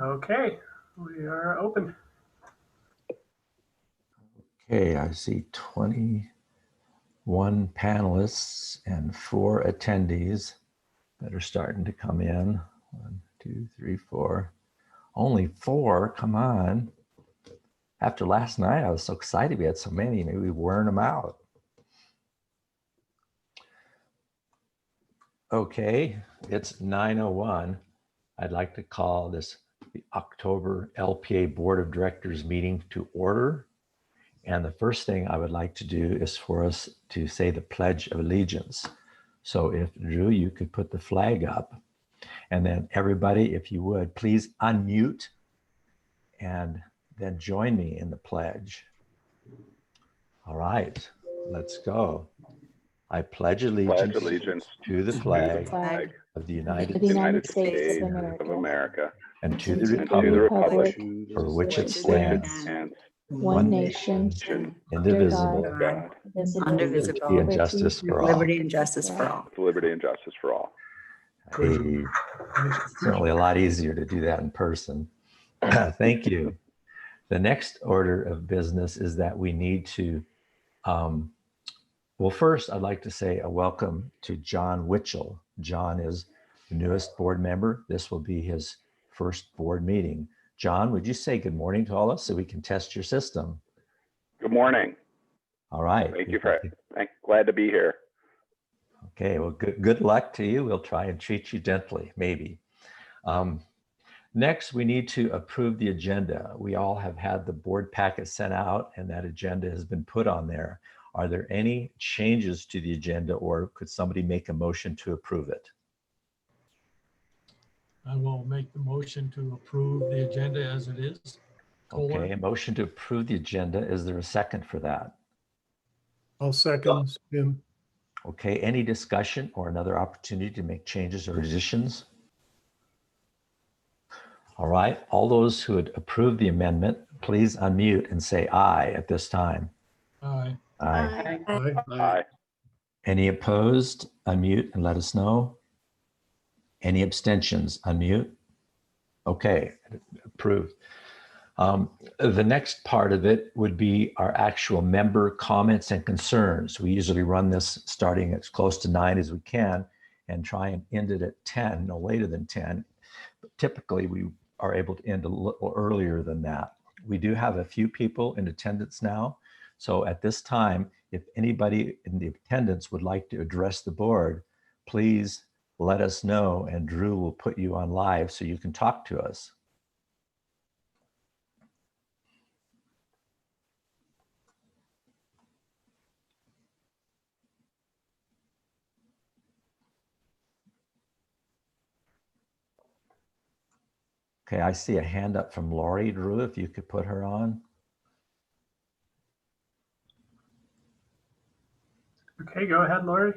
Okay, we are open. Okay, I see 21 panelists and 4 attendees that are starting to come in. 1, 2, 3, 4. Only 4, come on. After last night, I was so excited we had so many, maybe we weren't them out. Okay, it's 9:01. I'd like to call this the October LPA Board of Directors meeting to order. And the first thing I would like to do is for us to say the Pledge of Allegiance. So if Drew, you could put the flag up, and then everybody, if you would, please unmute and then join me in the pledge. All right, let's go. I pledge allegiance to the flag of the United States of America and to the and to the republic republic for which it for stands, stands, one nation, indivisible, God, liberty and justice for all. Liberty and justice for all. liberty and justice for all. Hey, certainly a lot easier to do that in person. Thank you. The next order of business is that we need to, well, first I'd like to say a welcome to John Witchell. John is the newest board member. This will be his first board meeting. John, would you say good morning to all of us so we can test your system? Good morning. All right. Thank you for glad to be here. Okay, well, good luck to you. We'll try and treat you gently, maybe. Next, we need to approve the agenda. We all have had the board packet sent out and that agenda has been put on there. Are there any changes to the agenda or could somebody make a motion to approve it? I will make the motion to approve the agenda as it is. Okay, a motion to approve the agenda. Is there a second for that? I'll second him. Okay, any discussion or another opportunity to make changes or additions? All right, all those who would approve the amendment, please unmute and say aye at this time. Aye. Aye. Aye. Any opposed? Unmute and let us know. Any abstentions? Unmute. Okay, approved. The next part of it would be our actual member comments and concerns. We usually run this starting as close to 9 as we can and try and end it at 10, no later than 10. But typically we are able to end a little earlier than that. We do have a few people in attendance now. So at this time, if anybody in the attendance would like to address the board, please let us know and Drew will put you on live so you can talk to us. Okay, I see a hand up from Lori. Drew, if you could put her on. Okay, go ahead, Lori.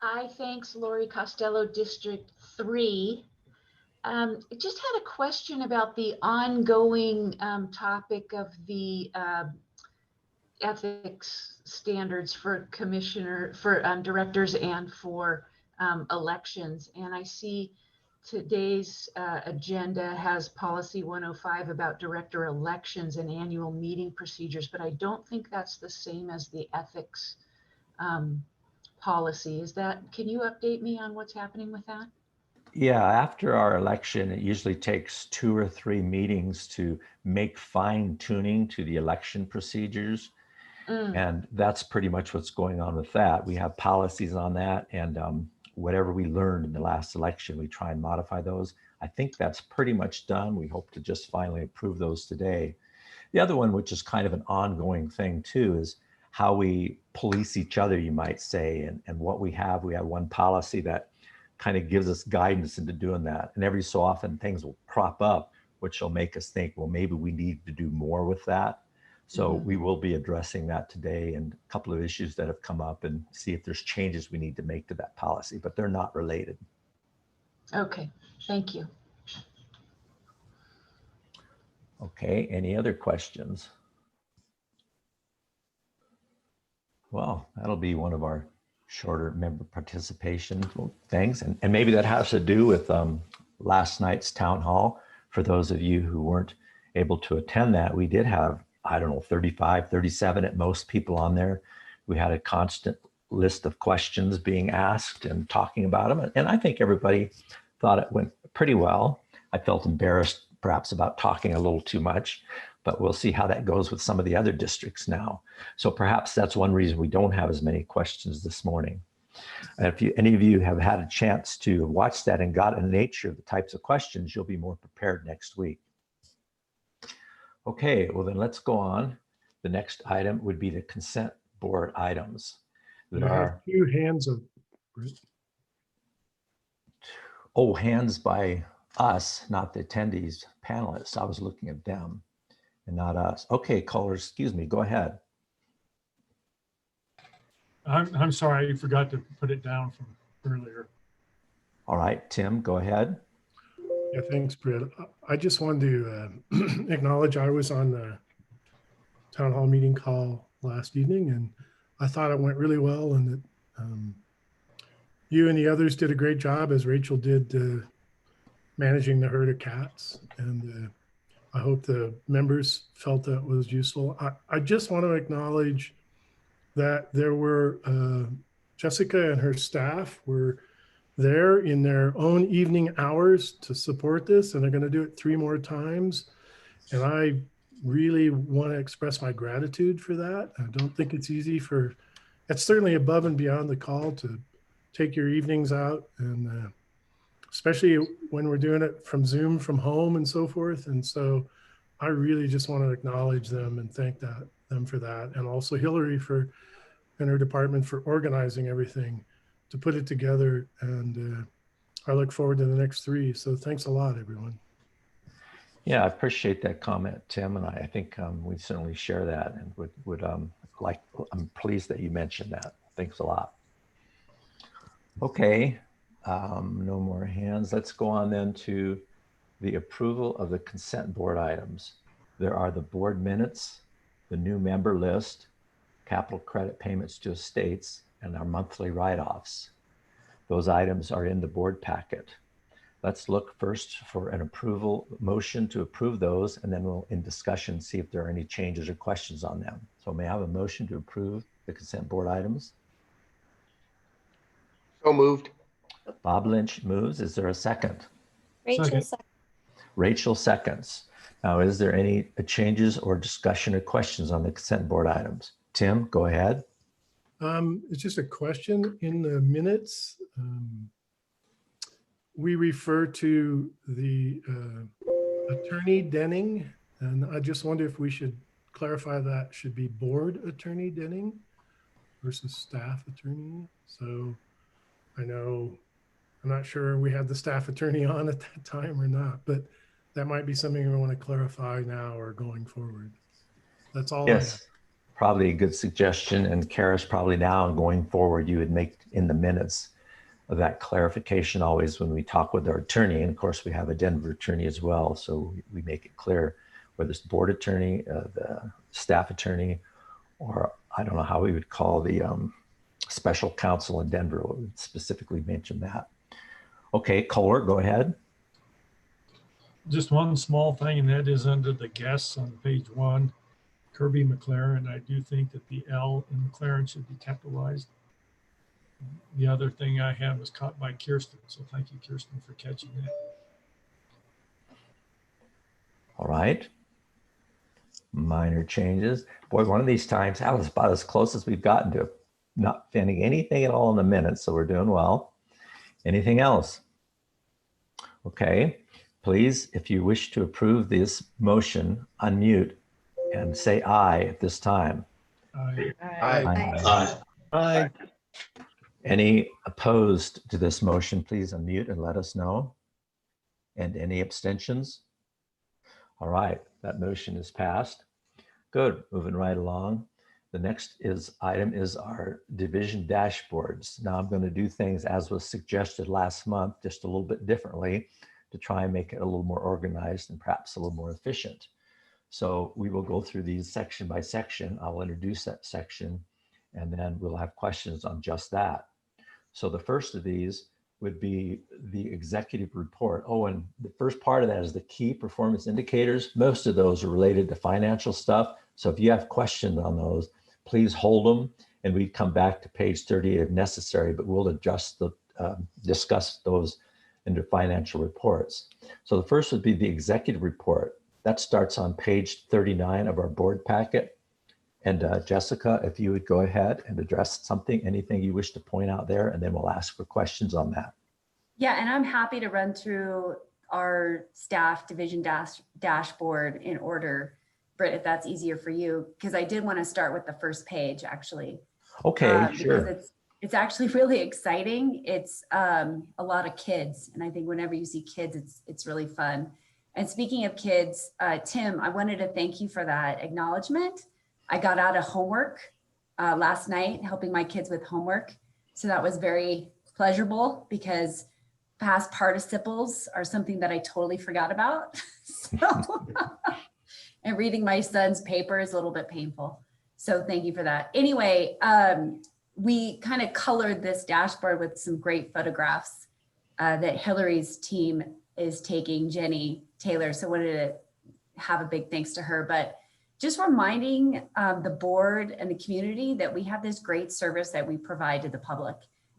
Hi, thanks, Lori Costello, District 3. Just had a question about the ongoing topic of the ethics standards for directors and for elections. And I see today's agenda has policy 105 about director elections and annual meeting procedures, but I don't think that's the same as the ethics policy. Can you update me on what's happening with that? Yeah, after our election, it usually takes 2 or 3 meetings to make fine tuning to the election procedures. And that's pretty much what's going on with that. We have policies on that and whatever we learned in the last election, we try and modify those. I think that's pretty much done. We hope to just finally approve those today. The other one, which is kind of an ongoing thing too, is how we police each other, you might say, and what we have one policy that kind of gives us guidance into doing that. And every so often things will crop up, which will make us think, well, maybe we need to do more with that. So we will be addressing that today and a couple of issues that have come up and see if there's changes we need to make to that policy, but they're not related. Okay, thank you. Okay, any other questions? Well, that'll be one of our shorter member participation things. And maybe that has to do with last night's town hall. for those of you who weren't able to attend that, we did have, I don't know, 35, 37 at most people on there. We had a constant list of questions being asked and talking about them. And I think everybody thought it went pretty well. I felt embarrassed perhaps about talking a little too much, but we'll see how that goes with some of the other districts now. So perhaps that's one reason we don't have as many questions this morning. And if any of you have had a chance to watch that and got a nature of the types of questions, you'll be more prepared next week. Okay, well then let's go on. The next item would be the consent board items. You have two hands up. Oh, hands by us, not the attendees, panelists. I was looking at them and not us. Okay, callers, excuse me, go ahead. I'm sorry, I forgot to put it down from earlier. All right, Tim, go ahead. Yeah, thanks, Britt. I just wanted to acknowledge I was on the town hall meeting call last evening, and I thought it went really well, and that you and the others did a great job, as Rachel did, managing the herd of cats. And I hope the members felt that was useful. I just want to acknowledge that there were Jessica and her staff were there in their own evening hours to support this, and they're going to do it 3 more times. And I really want to express my gratitude for that. I don't think it's easy it's certainly above and beyond the call to take your evenings out, and especially when we're doing it from Zoom, from home and so forth. And so I really just want to acknowledge them and thank them for that. And also Hillary and her department for organizing everything to put it together. And I look forward to the next 3. So thanks a lot, everyone. Yeah, I appreciate that comment, Tim, and I think we certainly share that, and I'm pleased that you mentioned that. Thanks a lot. Okay, no more hands. Let's go on then to the approval of the consent board items. There are the board minutes, the new member list, capital credit payments to estates, and our monthly write-offs. Those items are in the board packet. Let's look first for an approval motion to approve those, and then we'll, in discussion, see if there are any changes or questions on them. So may I have a motion to approve the consent board items? So moved. Bob Lynch moves. Is there a second? Second. Rachel, second. Rachel seconds. Now, is there any changes or discussion or questions on the consent board items? Tim, go ahead. It's just a question. In the minutes, we refer to the attorney Denning, and I just wonder if we should clarify that should be board attorney Denning versus staff attorney. So I know, I'm not sure we had the staff attorney on at that time or not, but that might be something we want to clarify now or going forward. That's all I have. Yes, probably a good suggestion. And Karis, probably now and going forward, you would make in the minutes of that clarification always when we talk with our attorney. And of course, we have a Denver attorney as well. So we make it clear whether it's board attorney, the staff attorney, or I don't know how we would call the special counsel in Denver would specifically mention that. Okay, Kohler, go ahead. Just one small thing, and that is under the guests on page 1, Kirby McLaren. I do think that the L in McLaren should be capitalized. The other thing I have was caught by Kirsten, so thank you, Kirsten, for catching that. All right. Minor changes. Boy, one of these times, that was about as close as we've gotten to not finding anything at all in the minutes, so we're doing well. Anything else? Okay, please, if you wish to approve this motion, unmute and say aye at this time. I Aye. Aye. Any opposed to this motion, please unmute and let us know. And any abstentions? All right, that motion is passed. Good, moving right along. The next item is our division dashboards. Now I'm going to do things as was suggested last month, just a little bit differently to try and make it a little more organized and perhaps a little more efficient. So we will go through these section by section. I'll introduce that section and then we'll have questions on just that. So the first of these would be the executive report. Oh, and the first part of that is the key performance indicators. Most of those are related to financial stuff. So if you have questions on those, please hold them, and we come back to page 30 if necessary, but we'll discuss those into financial reports. So the first would be the executive report. That starts on page 39 of our board packet. And Jessica, if you would go ahead and address anything you wish to point out there, and then we'll ask for questions on that. Yeah, and I'm happy to run through our staff division dashboard in order, Britt, if that's easier for you, because I did want to start with the first page, actually. Okay, sure. Because it's actually really exciting. It's a lot of kids, and I think whenever you see kids, it's really fun. And speaking of kids, Tim, I wanted to thank you for that acknowledgement. I got out of homework last night, helping my kids with homework. So that was very pleasurable because past participles are something that I totally forgot about. So, and reading my son's paper is a little bit painful. So thank you for that. Anyway, we kind of colored this dashboard with some great photographs that Hillary's team is taking, Jenny Taylor. So wanted to have a big thanks to her, but just reminding the board and the community that we have this great service that we provide to the public.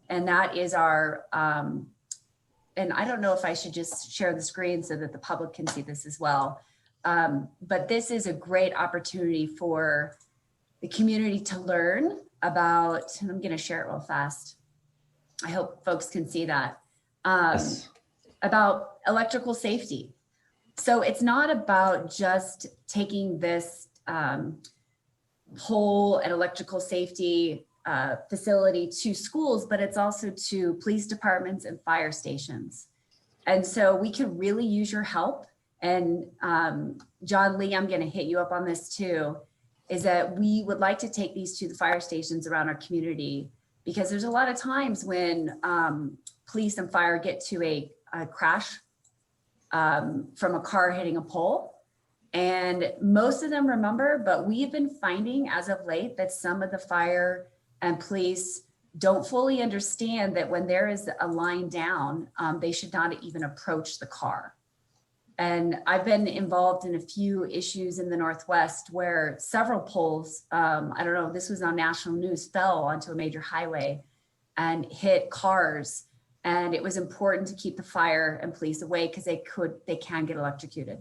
And that is our, and I don't know if I should just share the screen so that the public can see this as well. But this is a great opportunity for the community to learn about, and I'm gonna share it real fast. I hope folks can see that, Yes. about electrical safety. So it's not about just taking this pole and electrical safety facility to schools, but it's also to police departments and fire stations. And so we could really use your help. And John Lee, I'm gonna hit you up on this too, is that we would like to take these to the fire stations around our community, because there's a lot of times when police and fire get to a crash from a car hitting a pole. And most of them remember, but we've been finding as of late that some of the fire and police don't fully understand that when there is a line down, they should not even approach the car. And I've been involved in a few issues in the Northwest where several poles, I don't know, this was on national news, fell onto a major highway and hit cars. And it was important to keep the fire and police away because they can get electrocuted.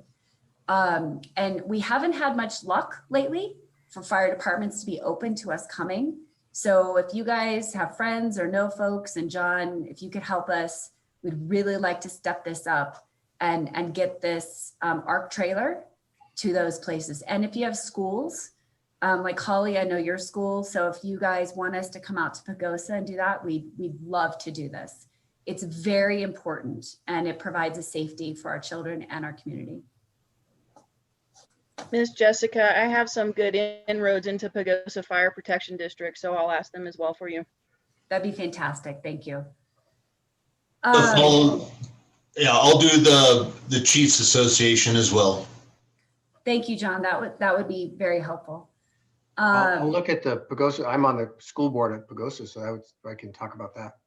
And we haven't had much luck lately for fire departments to be open to us coming. So if you guys have friends or know folks, and John, if you could help us, we'd really like to step this up and get this ARC trailer to those places. And if you have schools, like Holly, I know your school. So if you guys want us to come out to Pagosa and do that, we'd love to do this. It's very important, and it provides a safety for our children and our community. Miss Jessica, I have some good inroads into Pagosa Fire Protection District, so I'll ask them as well for you. That'd be fantastic. Thank you. Yeah, I'll do the Chiefs Association as well. Thank you, John. That would be very helpful. I'll look at the Pagosa. I'm on the school board at Pagosa, so I can talk about that.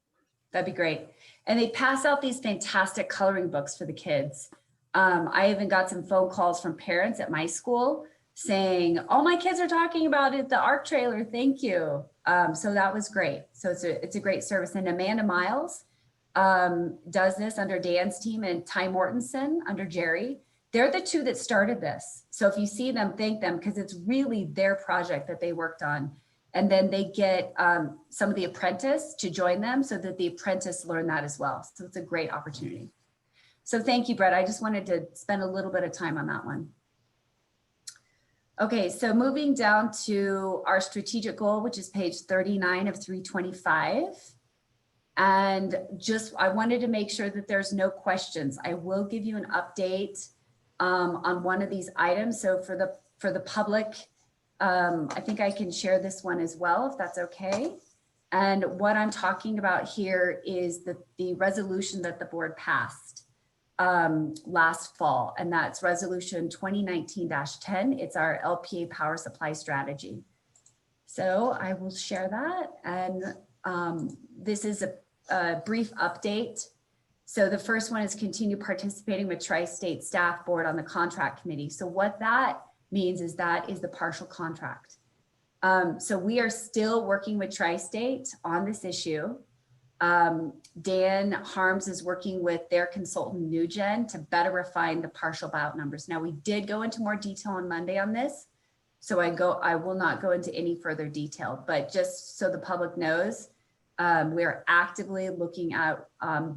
That'd be great. And they pass out these fantastic coloring books for the kids. I even got some phone calls from parents at my school saying, all my kids are talking about it, the ARC trailer, thank you. So that was great. So it's a great service. And Amanda Miles does this under Dan's team, and Ty Mortensen under Jerry. They're the two that started this. So if you see them, thank them, because it's really their project that they worked on. And then they get some of the apprentice to join them so that the apprentice learn that as well. So it's a great opportunity. So thank you, Brett. I just wanted to spend a little bit of time on that one. Okay, so moving down to our strategic goal, which is page 39 of 325. And just, I wanted to make sure that there's no questions. I will give you an update on one of these items. So for the public, I think I can share this one as well, if that's okay. And what I'm talking about here is the resolution that the board passed last fall, and that's resolution 2019-10. It's our LPEA power supply strategy. So I will share that. And this is a brief update. So the first one is continue participating with Tri-State Staff Board on the contract committee. So what that means is that is the partial contract. So we are still working with Tri-State on this issue. Dan Harms is working with their consultant NewGen to better refine the partial buyout numbers. Now, we did go into more detail on Monday on this, so I will not go into any further detail, but just so the public knows, we are actively looking at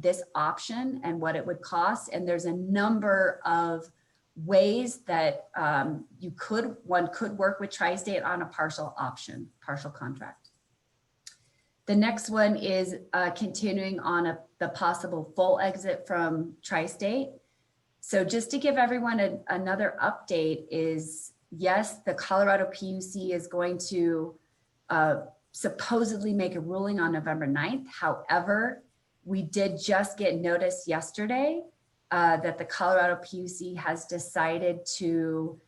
this option and what it would cost. And there's a number of ways that one could work with Tri-State on a partial contract. The next one is continuing on the possible full exit from Tri-State. So just to give everyone another update is, yes, the Colorado PUC is going to supposedly make a ruling on November 9th. However, we did just get notice yesterday that the Colorado PUC has decided to,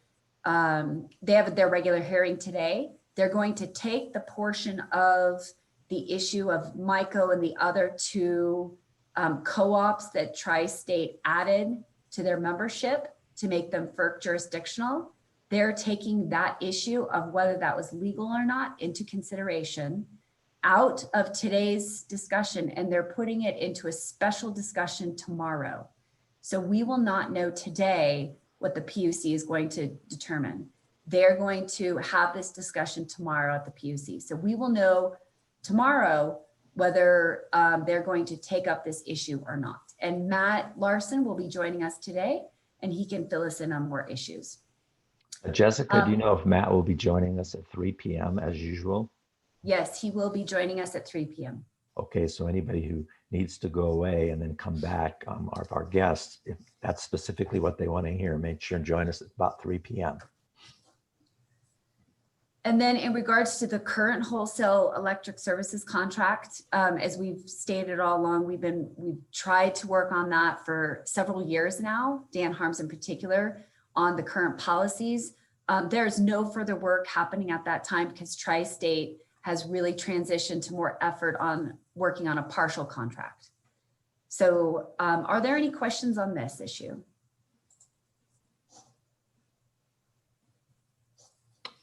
they have their regular hearing today. They're going to take the portion of the issue of MICO and the other two co-ops that Tri-State added to their membership to make them FERC jurisdictional. They're taking that issue of whether that was legal or not into consideration out of today's discussion, and they're putting it into a special discussion tomorrow. So we will not know today what the PUC is going to determine. They're going to have this discussion tomorrow at the PUC. So we will know tomorrow whether they're going to take up this issue or not. And Matt Larson will be joining us today, and he can fill us in on more issues. Jessica, do you know if Matt will be joining us at 3 p.m. as usual? Yes, he will be joining us at 3 p.m. Okay, so anybody who needs to go away and then come back, our guests, if that's specifically what they want to hear, make sure and join us at about 3 p.m. And then in regards to the current wholesale electric services contract, as we've stated all along, we've tried to work on that for several years now, Dan Harms in particular, on the current policies. There's no further work happening at that time because Tri-State has really transitioned to more effort on working on a partial contract. So are there any questions on this issue?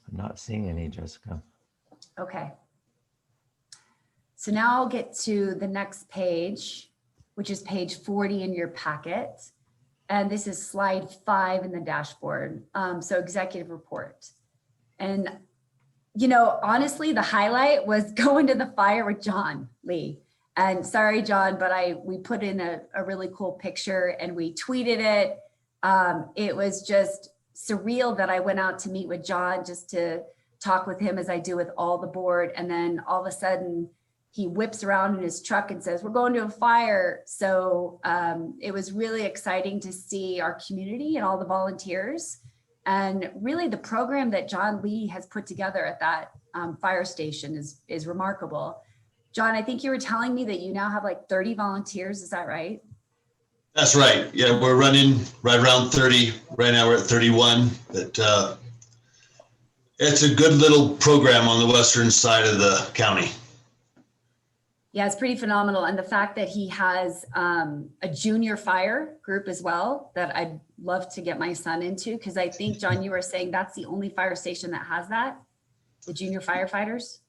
I'm not seeing any, Jessica. Okay. So now I'll get to the next page, which is page 40 in your packet. And this is slide 5 in the dashboard. So executive report. And, you know, honestly, the highlight was going to the fire with John Lee. And sorry, John, but we put in a really cool picture and we tweeted it. It was just surreal that I went out to meet with John just to talk with him as I do with all the board. And then all of a sudden he whips around in his truck and says, we're going to a fire. So it was really exciting to see our community and all the volunteers and really the program that John Lee has put together at that fire station is remarkable. John, I think you were telling me that you now have like 30 volunteers. Is that right? That's right. Yeah, we're running right around 30. Right now we're at 31. But it's a good little program on the western side of the county. Yeah, it's pretty phenomenal. And the fact that he has a junior fire group as well that I'd love to get my son into, because I think, John, you were saying that's the only fire station that has that, the junior firefighters.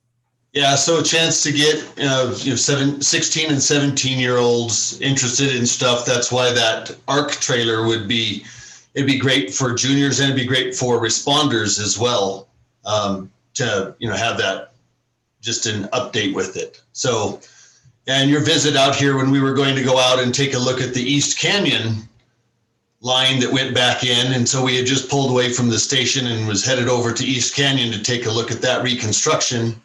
Yeah, so a chance to get 16 and 17-year-olds interested in stuff. That's why that ARC trailer it'd be great for juniors and it'd be great for responders as well, to have that just an update with it. So, and your visit out here when we were going to go out and take a look at the East Canyon line that went back in, and so we had just pulled away from the station and was headed over to East Canyon to take a look at that reconstruction.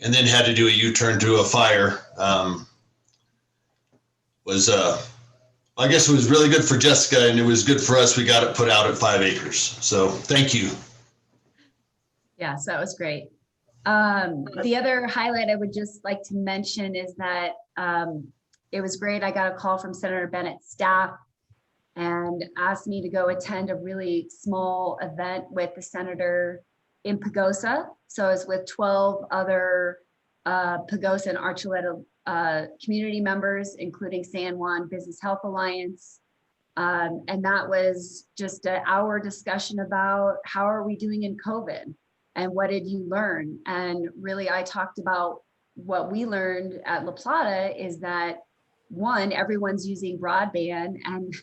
And then had to do a U-turn to a fire. I guess it was really good for Jessica and it was good for us. We got it put out at 5 acres. So thank you. Yes, that was great. The other highlight I would just like to mention is that it was great. I got a call from Senator Bennett's staff and asked me to go attend a really small event with the senator in Pagosa. So I was with 12 other Pagosa and Archuleta community members, including San Juan Business Health Alliance. And that was just an hour discussion about how are we doing in COVID and what did you learn? And really, I talked about what we learned at La Plata is that one, everyone's using broadband, and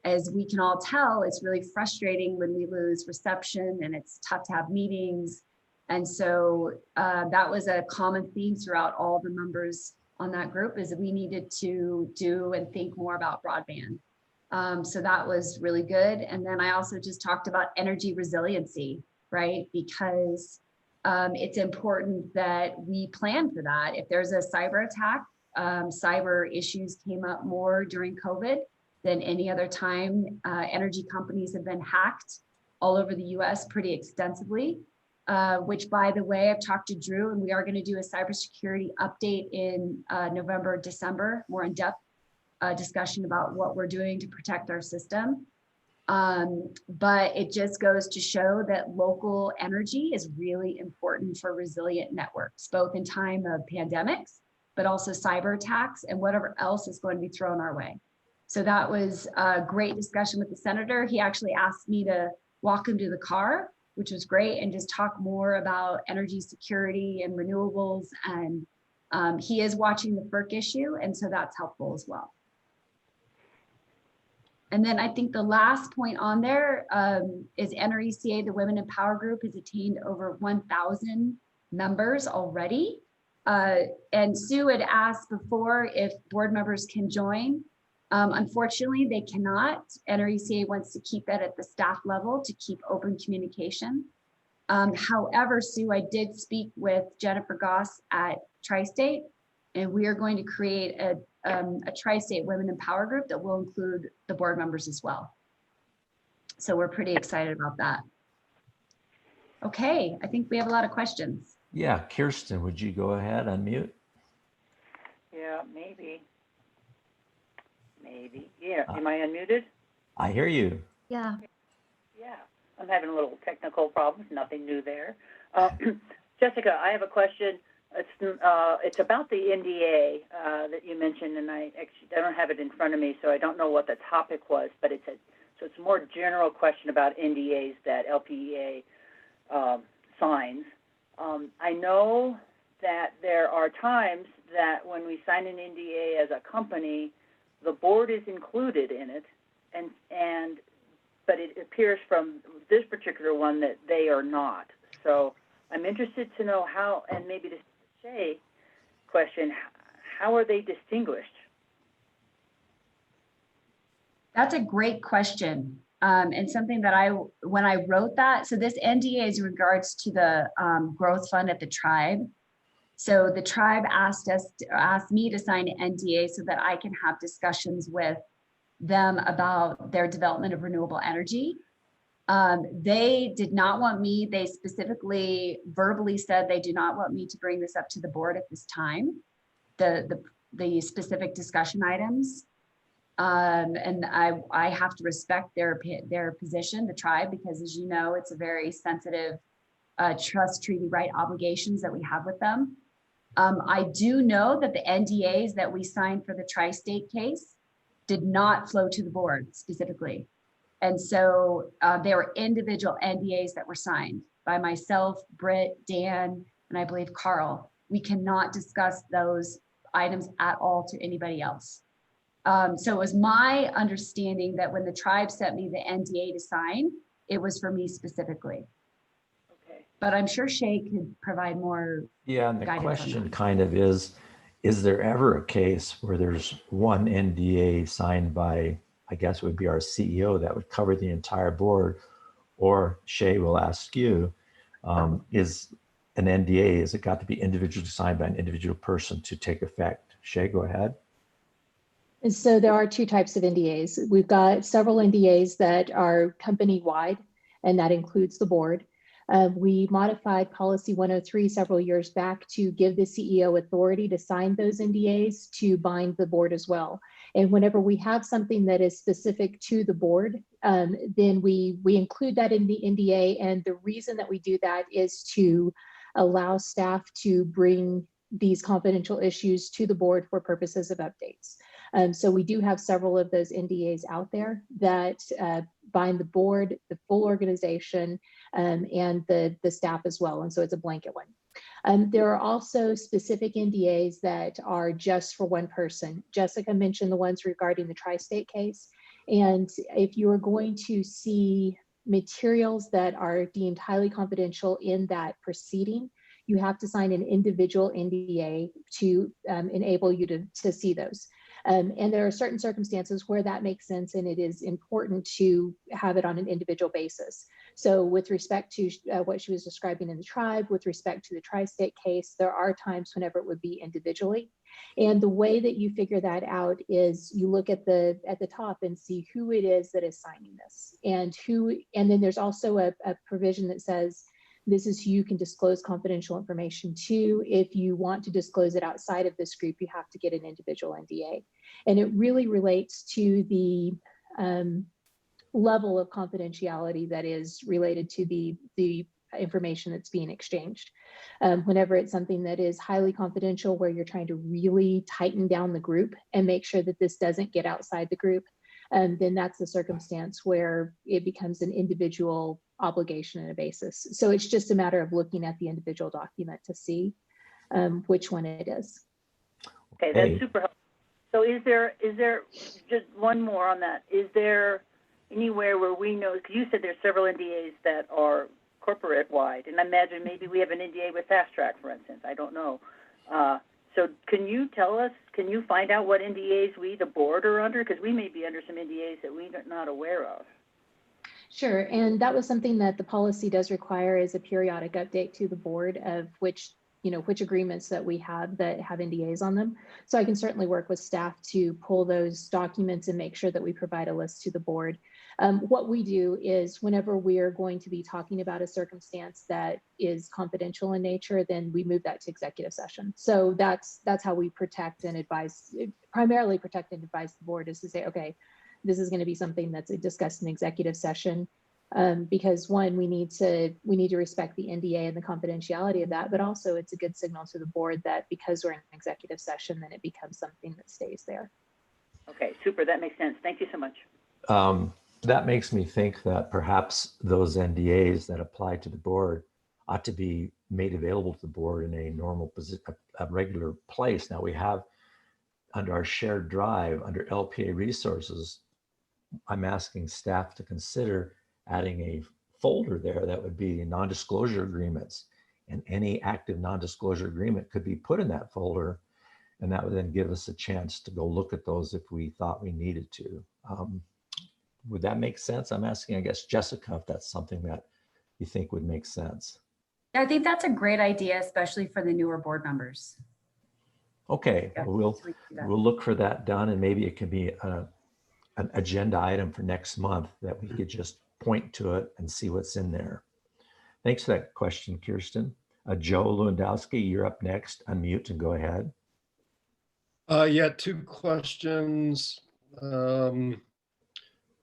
as we can all tell, it's really frustrating when we lose reception and it's tough to have meetings. And so that was a common theme throughout all the members on that group, is that we needed to do and think more about broadband. So that was really good. And then I also just talked about energy resiliency, right? Because it's important that we plan for that. If there's a cyber attack, cyber issues came up more during COVID than any other time. Energy companies have been hacked all over the US pretty extensively, which, by the way, I've talked to Drew, and we are going to do a cybersecurity update in November, December, more in-depth discussion about what we're doing to protect our system. But it just goes to show that local energy is really important for resilient networks, both in time of pandemics, but also cyber attacks and whatever else is going to be thrown our way. So that was a great discussion with the senator. He actually asked me to walk him to the car, which was great, and just talk more about energy security and renewables. And he is watching the FERC issue, and so that's helpful as well. And then I think the last point on there is NRECA, the Women in Power Group, has attained over 1,000 members already. And Sue had asked before if board members can join. Unfortunately, they cannot. NRECA wants to keep that at the staff level to keep open communication. However, Sue, I did speak with Jennifer Goss at Tri-State, and we are going to create a Tri-State Women in Power group that will include the board members as well. So we're pretty excited about that. Okay, I think we have a lot of questions. Yeah, Kirsten, would you go ahead, unmute? Yeah, maybe. Yeah, am I unmuted? I hear you. Yeah. Yeah, I'm having a little technical problems, nothing new there. Jessica, I have a question. It's about the NDA that you mentioned, and I don't have it in front of me, so I don't know what the topic was, but it's a more general question about NDAs that LPEA signs. I know that there are times that when we sign an NDA as a company, the board is included in it, but it appears from this particular one that they are not. So I'm interested to know how, and maybe to Shay question, how are they distinguished? That's a great question. And something that when I wrote that, so this NDA is in regards to the growth fund at the tribe. So the tribe asked me to sign an NDA so that I can have discussions with them about their development of renewable energy. They did not want me, they specifically verbally said they do not want me to bring this up to the board at this time, the specific discussion items. And I have to respect their position, the tribe, because as you know, it's a very sensitive trust treaty right obligations that we have with them. I do know that the NDAs that we signed for the tri-state case did not flow to the board specifically. And so there were individual NDAs that were signed by myself, Britt, Dan, and I believe Carl. We cannot discuss those items at all to anybody else. So it was my understanding that when the tribe sent me the NDA to sign, it was for me specifically. Okay. But I'm sure Shay could provide more. Yeah, and the question kind of is there ever a case where there's one NDA signed by, I guess it would be our CEO, that would cover the entire board? Or Shay will ask you, is an NDA, is it got to be individually signed by an individual person to take effect? Shay, go ahead. And so there are two types of NDAs. We've got several NDAs that are company-wide, and that includes the board. We modified Policy 103 several years back to give the CEO authority to sign those NDAs to bind the board as well. And whenever we have something that is specific to the board, then we include that in the NDA. And the reason that we do that is to allow staff to bring these confidential issues to the board for purposes of updates. So we do have several of those NDAs out there that bind the board, the full organization, and the staff as well. And so it's a blanket one. There are also specific NDAs that are just for one person. Jessica mentioned the ones regarding the tri-state case. And if you are going to see materials that are deemed highly confidential in that proceeding, you have to sign an individual NDA to enable you to see those. And there are certain circumstances where that makes sense, and it is important to have it on an individual basis. So with respect to what she was describing in the tribe, with respect to the tri-state case, there are times whenever it would be individually. And the way that you figure that out is you look at the top and see who it is that is signing this, and then there's also a provision that says this is who you can disclose confidential information to. If you want to disclose it outside of this group, you have to get an individual NDA. And it really relates to the level of confidentiality that is related to the information that's being exchanged. Whenever it's something that is highly confidential, where you're trying to really tighten down the group and make sure that this doesn't get outside the group, then that's the circumstance where it becomes an individual obligation and a basis. So it's just a matter of looking at the individual document to see which one it is. Okay, that's super helpful. So is there just one more on that? Is there anywhere where we know, because you said there's several NDAs that are corporate wide, and I imagine maybe we have an NDA with Fast Track, for instance, I don't know. So can you tell us, can you find out what NDAs we, the board, are under? Because we may be under some NDAs that we're not aware of. Sure, and that was something that the policy does require, is a periodic update to the board of which agreements that we have that have NDAs on them. So I can certainly work with staff to pull those documents and make sure that we provide a list to the board. What we do is whenever we are going to be talking about a circumstance that is confidential in nature, then we move that to executive session. So that's how we protect and advise, primarily protect and advise the board, is to say, okay, this is going to be something that's discussed in executive session. Because one, we need to respect the NDA and the confidentiality of that, but also it's a good signal to the board that because we're in an executive session, then it becomes something that stays there. Okay, super, that makes sense. Thank you so much. That makes me think that perhaps those NDAs that apply to the board ought to be made available to the board in a normal position, a regular place. Now we have under our shared drive, under LPEA resources, I'm asking staff to consider adding a folder there that would be non-disclosure agreements, and any active non-disclosure agreement could be put in that folder, and that would then give us a chance to go look at those if we thought we needed to. Would that make sense? I'm asking, I guess, Jessica, if that's something that you think would make sense. I think that's a great idea, especially for the newer board members. Okay, Yeah, we'll look for that done, and maybe it can be an agenda item for next month that we could just point to it and see what's in there. Thanks for that question, Kirsten. Joe Lewandowski, you're up next. Unmute and go ahead. Yeah, two questions.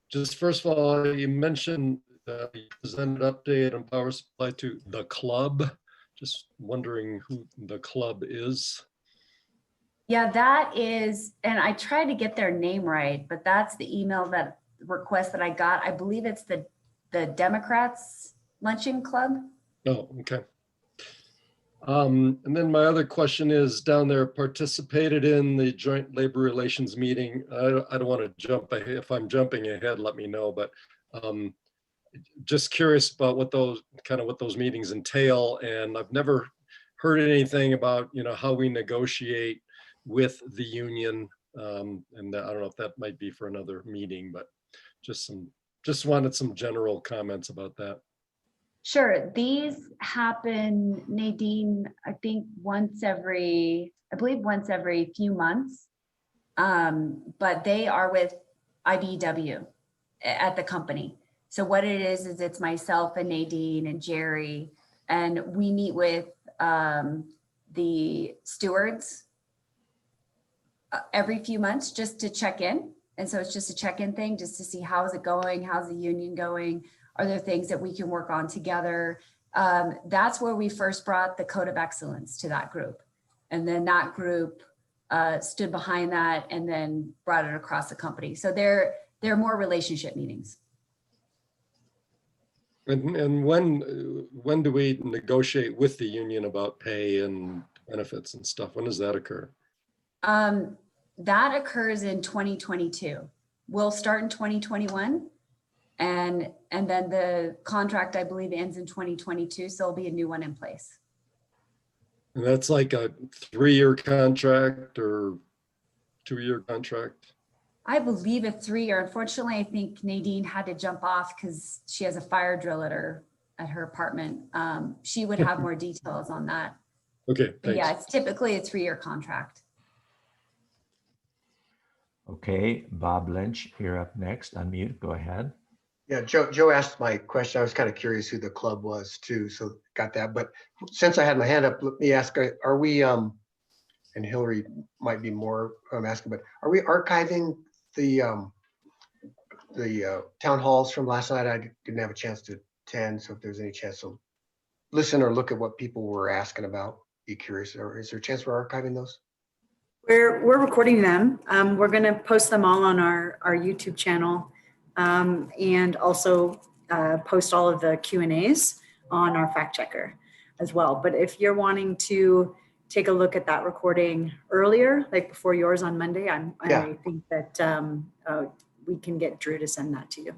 Just first of all, you mentioned you presented update on power supply to the club. Just wondering who the club is. Yeah, that is, and I tried to get their name right, but that's the email request that I got. I believe it's the Democrats Luncheon Club. Oh, okay. And then my other question is, down there, participated in the joint labor relations meeting. I don't want to jump ahead. If I'm jumping ahead, let me know, but just curious about what those meetings entail. And I've never heard anything about, how we negotiate with the union. And I don't know if that might be for another meeting, but just wanted some general comments about that. Sure. These happen, Nadine, I think once every few months. But they are with IBEW at the company. So what it is it's myself and Nadine and Jerry, and we meet with the stewards every few months just to check in. And so it's just a check-in thing, just to see how's it going, how's the union going, are there things that we can work on together? That's where we first brought the Code of Excellence to that group. And then that group stood behind that and then brought it across the company. So they're more relationship meetings. And when do we negotiate with the union about pay and benefits and stuff? When does that occur? That occurs in 2022. We'll start in 2021. And then the contract, I believe, ends in 2022. So there'll be a new one in place. And that's like a 3-year contract or 2-year contract? I believe a 3-year. Unfortunately, I think Nadine had to jump off because she has a fire drill at her apartment. She would have more details on that. Okay, But yeah, thanks. it's typically a 3-year contract. Okay, Bob Lynch, you're up next. Unmute, go ahead. Yeah, Joe asked my question. I was kind of curious who the club was too, so got that. But since I had my hand up, let me ask, are we, and Hillary might be more asking, but are we archiving the town halls from last night? I didn't have a chance to attend, so if there's any chance to listen or look at what people were asking about, be curious. Or is there a chance we're archiving those? We're recording them. We're going to post them all on our YouTube channel, and also post all of the Q&As on our fact checker as well. But if you're wanting to take a look at that recording earlier, like before yours on Monday, I think that we can get Drew to send that to you.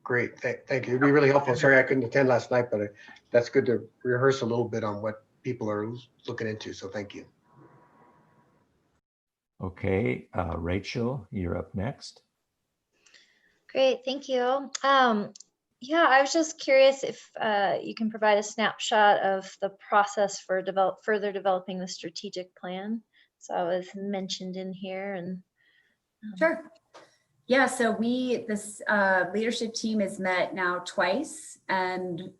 Great, thank you. It'd be really helpful. Sorry I couldn't attend last night, but that's good to rehearse a little bit on what people are looking into. So thank you. Okay, Rachel, you're up next. Great, thank you. Yeah, I was just curious if you can provide a snapshot of the process for further developing the strategic plan. So I was mentioned in here and. Sure. Yeah, so this leadership team has met now twice, and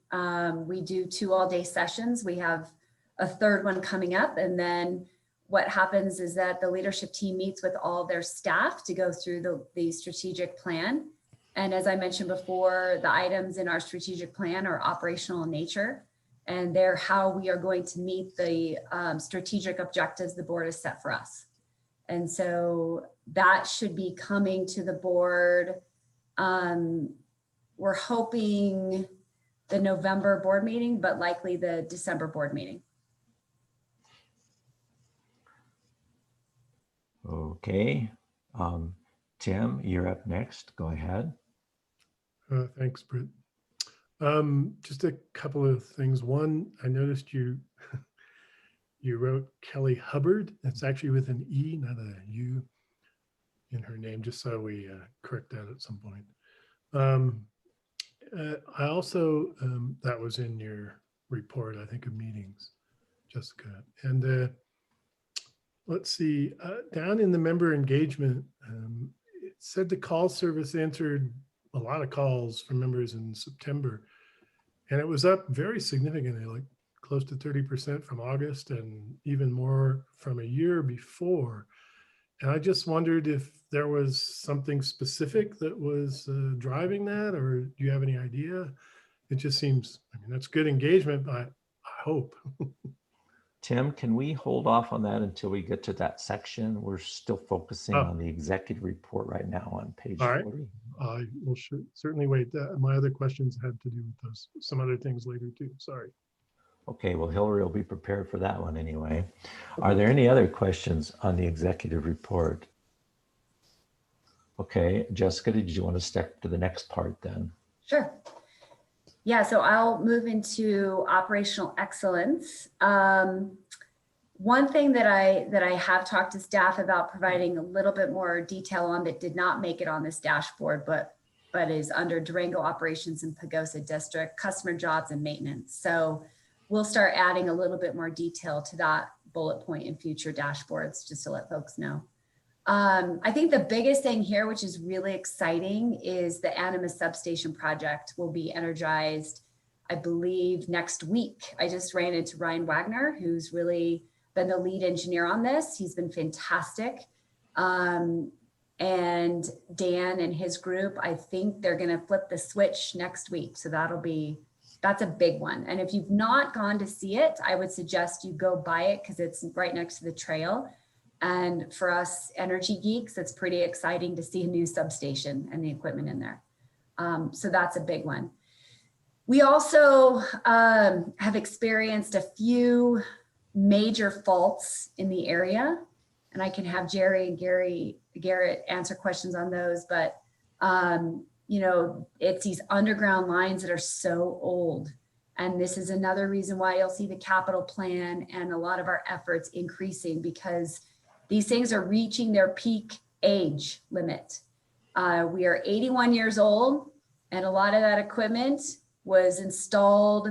we do 2 all-day sessions. We have a 3rd one coming up, and then what happens is that the leadership team meets with all their staff to go through the strategic plan. And as I mentioned before, the items in our strategic plan are operational in nature, and they're how we are going to meet the strategic objectives the board has set for us. And so that should be coming to the board. We're hoping the November board meeting, but likely the December board meeting. Okay, Tim, you're up next. Go ahead. Thanks, Britt. Just a couple of things. One, I noticed you wrote Kelly Hubbard. It's actually with an E, not a U in her name, just so we correct that at some point. I also, that was in your report, I think, of meetings, Jessica. And let's see, down in the member engagement, it said the call service answered a lot of calls from members in September, and it was up very significantly, like close to 30% from August and even more from a year before. And I just wondered if there was something specific that was driving that, or do you have any idea? It just seems, I mean, that's good engagement, but I hope. Tim, can we hold off on that until we get to that section? We're still focusing on the executive report right now on page 40. I will certainly wait. My other questions had to do with some other things later too. Sorry. Okay, well, Hillary will be prepared for that one anyway. Are there any other questions on the executive report? Okay, Jessica, did you want to step to the next part then? Sure. Yeah, so I'll move into operational excellence. One thing that I have talked to staff about providing a little bit more detail on that did not make it on this dashboard, but is under Durango operations in Pagosa District, customer jobs and maintenance. So we'll start adding a little bit more detail to that bullet point in future dashboards, just to let folks know. I think the biggest thing here, which is really exciting, is the Animas substation project will be energized, I believe, next week. I just ran into Ryan Wagner, who's really been the lead engineer on this. He's been fantastic. And Dan and his group, I think they're going to flip the switch next week. So that'll be That's a big one. And if you've not gone to see it, I would suggest you go buy it because it's right next to the trail. And for us energy geeks, it's pretty exciting to see a new substation and the equipment in there. So that's a big one. We also have experienced a few major faults in the area, and I can have Jerry and Garrett answer questions on those, but you know, it's these underground lines that are so old. And this is another reason why you'll see the capital plan and a lot of our efforts increasing, because these things are reaching their peak age limit. We are 81 years old, and a lot of that equipment was installed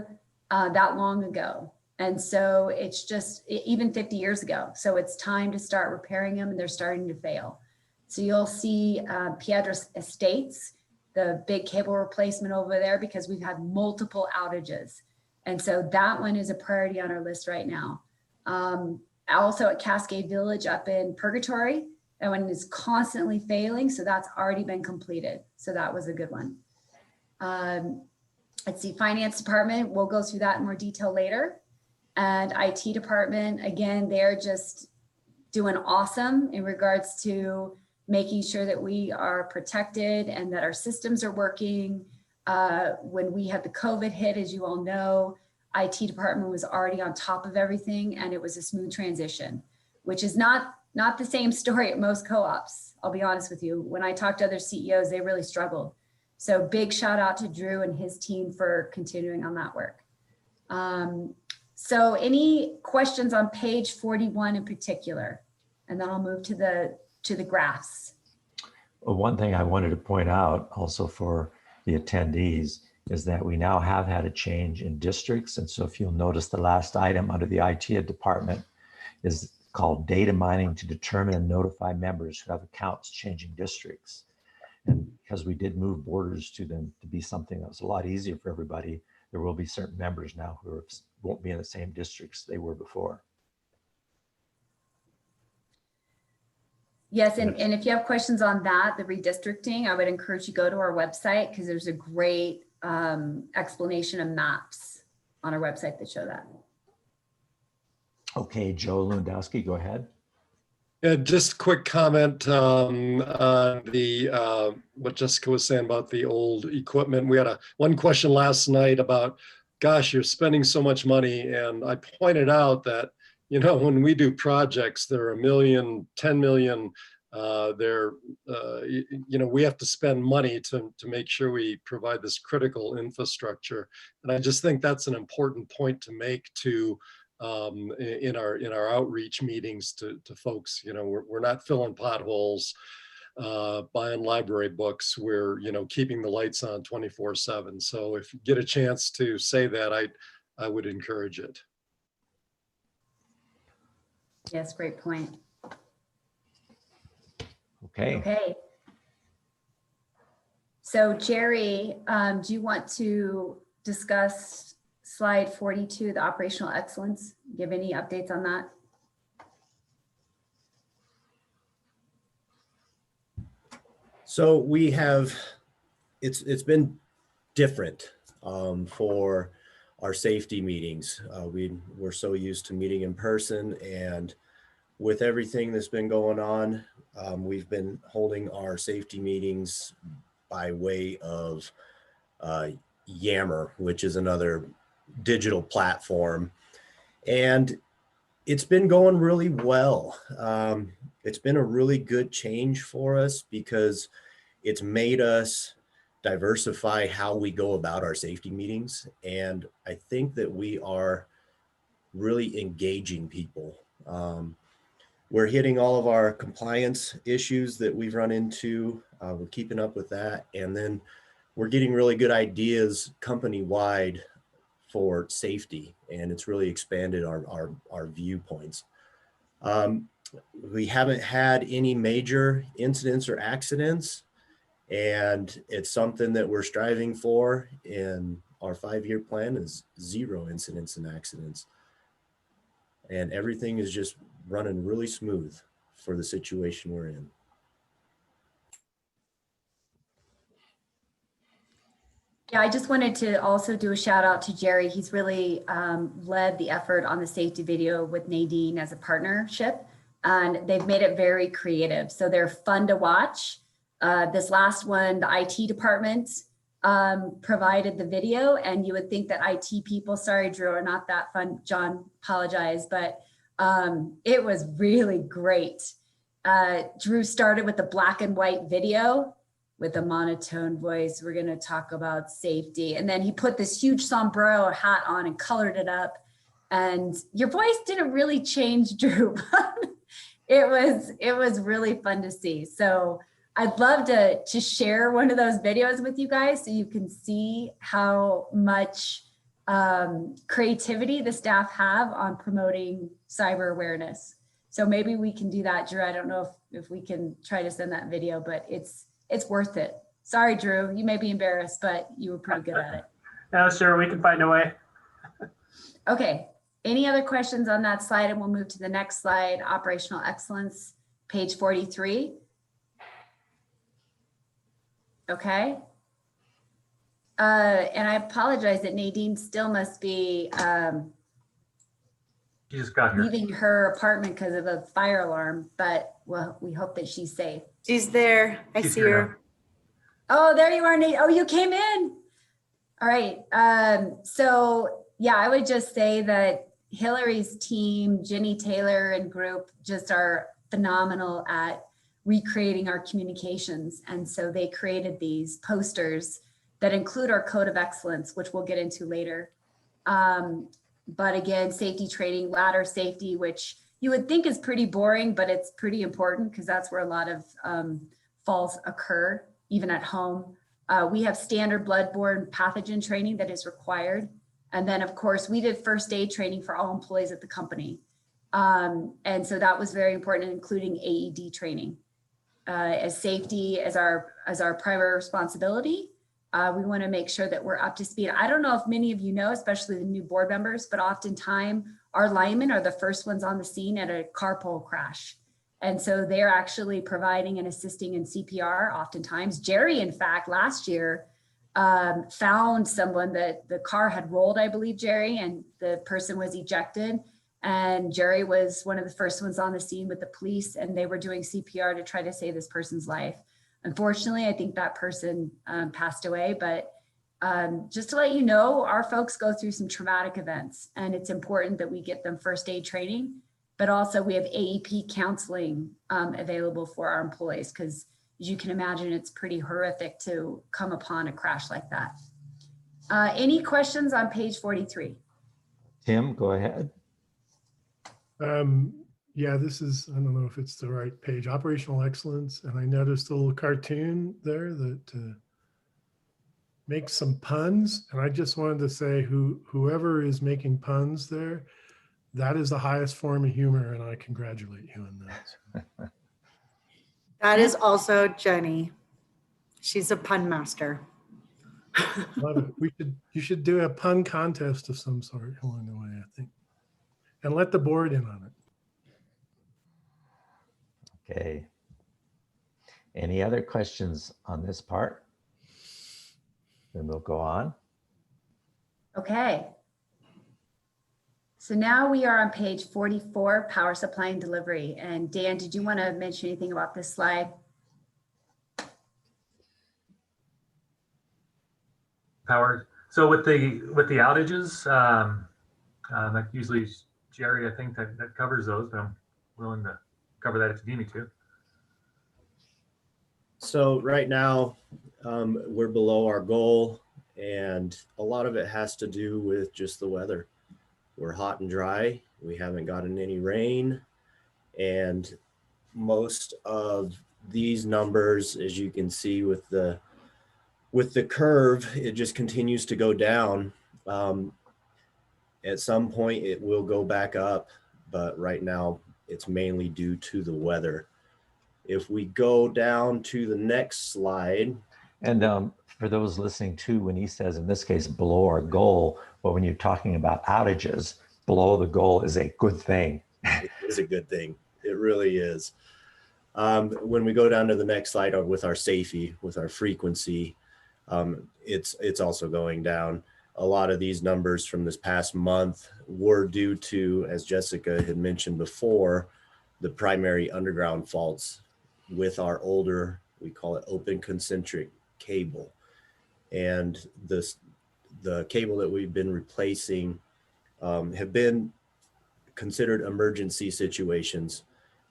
that long ago. And so it's just even 50 years ago. So it's time to start repairing them, and they're starting to fail. So you'll see Piedras Estates, the big cable replacement over there, because we've had multiple outages. And so that one is a priority on our list right now. Also at Cascade Village up in Purgatory, that one is constantly failing. So that's already been completed. So that was a good one. Let's see, finance department, we'll go through that in more detail later. And IT department, again, they're just doing awesome in regards to making sure that we are protected and that our systems are working. When we had the COVID hit, as you all know, IT department was already on top of everything, and it was a smooth transition, which is not the same story at most co-ops. I'll be honest with you. When I talked to other CEOs, they really struggled. So big shout out to Drew and his team for continuing on that work. So any questions on page 41 in particular? And then I'll move to the graphs. Well, one thing I wanted to point out also for the attendees is that we now have had a change in districts. And so if you'll notice, the last item under the IT department is called data mining to determine and notify members who have accounts changing districts. And because we did move borders to them to be something that was a lot easier for everybody, there will be certain members now who won't be in the same districts they were before. Yes, and if you have questions on that, the redistricting, I would encourage you to go to our website, because there's a great explanation of maps on our website that show that. Okay, Joe Lewandowski, go ahead. Yeah, just a quick comment on the what Jessica was saying about the old equipment. We had one question last night about, gosh, you're spending so much money. And I pointed out that, you know, when we do projects, there are $1 million, 10 million, you know, we have to spend money to make sure we provide this critical infrastructure. And I just think that's an important point to make to in our outreach meetings to folks. You know, we're not filling potholes, buying library books. We're, you know, keeping the lights on 24/7. So if you get a chance to say that, I would encourage it. Yes, great point. Okay. Okay. So Jerry, do you want to discuss slide 42, the operational excellence? Give any updates on that? So we have, it's been different for our safety meetings. We're so used to meeting in person, and with everything that's been going on, we've been holding our safety meetings by way of Yammer, which is another digital platform. And it's been going really well. It's been a really good change for us because it's made us diversify how we go about our safety meetings. And I think that we are really engaging people. We're hitting all of our compliance issues that we've run into. We're keeping up with that. And then we're getting really good ideas company-wide for safety. And it's really expanded our viewpoints. We haven't had any major incidents or accidents. And it's something that we're striving for in our 5-year plan is 0 incidents and accidents. And everything is just running really smooth for the situation we're in. I just wanted to also do a shout out to Jerry. He's really led the effort on the safety video with Nadine as a partnership, and they've made it very creative. So they're fun to watch. This last one, the IT department provided the video, and you would think that IT people, sorry, Drew, are not that fun. John, apologize, but it was really great. Drew started with the black and white video with a monotone voice. We're going to talk about safety. And then he put this huge sombrero hat on and colored it up. And your voice didn't really change, Drew. It was really fun to see. So I'd love to share one of those videos with you guys so you can see how much creativity the staff have on promoting cyber awareness. So maybe we can do that, Drew. I don't know if we can try to send that video, but it's worth it. Sorry, Drew, you may be embarrassed, but you were pretty good at it. Yeah, sure, we can find a way. Okay, any other questions on that slide? And we'll move to the next slide, operational excellence, page 43. Okay. And I apologize that Nadine still must be She just got here. leaving her apartment because of a fire alarm, but well, we hope that she's safe. She's there. I She's see here her. now. Oh, there you are, Nate. Oh, you came in. All right. So yeah, I would just say that Hillary's team, Jenny Taylor and group just are phenomenal at recreating our communications. And so they created these posters that include our code of excellence, which we'll get into later. But again, safety training, ladder safety, which you would think is pretty boring, but it's pretty important because that's where a lot of falls occur, even at home. We have standard bloodborne pathogen training that is required. And then of course, we did first aid training for all employees at the company. And so that was very important, including AED training. As safety as our primary responsibility, we want to make sure that we're up to speed. I don't know if many of you know, especially the new board members, but oftentimes our linemen are the first ones on the scene at a carpool crash. And so they're actually providing and assisting in CPR oftentimes. Jerry, in fact, last year found someone that the car had rolled, I believe, Jerry, and the person was ejected. And Jerry was one of the first ones on the scene with the police, and they were doing CPR to try to save this person's life. Unfortunately, I think that person passed away, but just to let you know, our folks go through some traumatic events, and it's important that we get them first aid training, but also we have AEP counseling available for our employees, because as you can imagine, it's pretty horrific to come upon a crash like that. Any questions on page 43? Tim, go ahead. Yeah, this is, I don't know if it's the right page, operational excellence. And I noticed a little cartoon there that makes some puns. And I just wanted to say whoever is making puns there, that is the highest form of humor. And I congratulate you on that. That is also Jenny. She's a pun master. Love it. You should do a pun contest of some sort along the way, I think. And let the board in on it. Okay. Any other questions on this part? Then we'll go on. Okay. So now we are on page 44, power supply and delivery. And Dan, did you want to mention anything about this slide? Power. So with the outages, like usually Jerry, I think that covers those, but I'm willing to cover that if you need me to. So right now, we're below our goal, and a lot of it has to do with just the weather. We're hot and dry. We haven't gotten any rain, and most of these numbers, as you can see with the curve, it just continues to go down. At some point, it will go back up, but right now, it's mainly due to the weather. If we go down to the next slide. And for those listening too, when he says, in this case, below our goal, well, when you're talking about outages, below the goal is a good thing. It is a good thing. It really is. When we go down to the next slide with our safety, with our frequency, it's also going down. A lot of these numbers from this past month were due to, as Jessica had mentioned before, the primary underground faults with our older, we call it open concentric cable. And the cable that we've been replacing have been considered emergency situations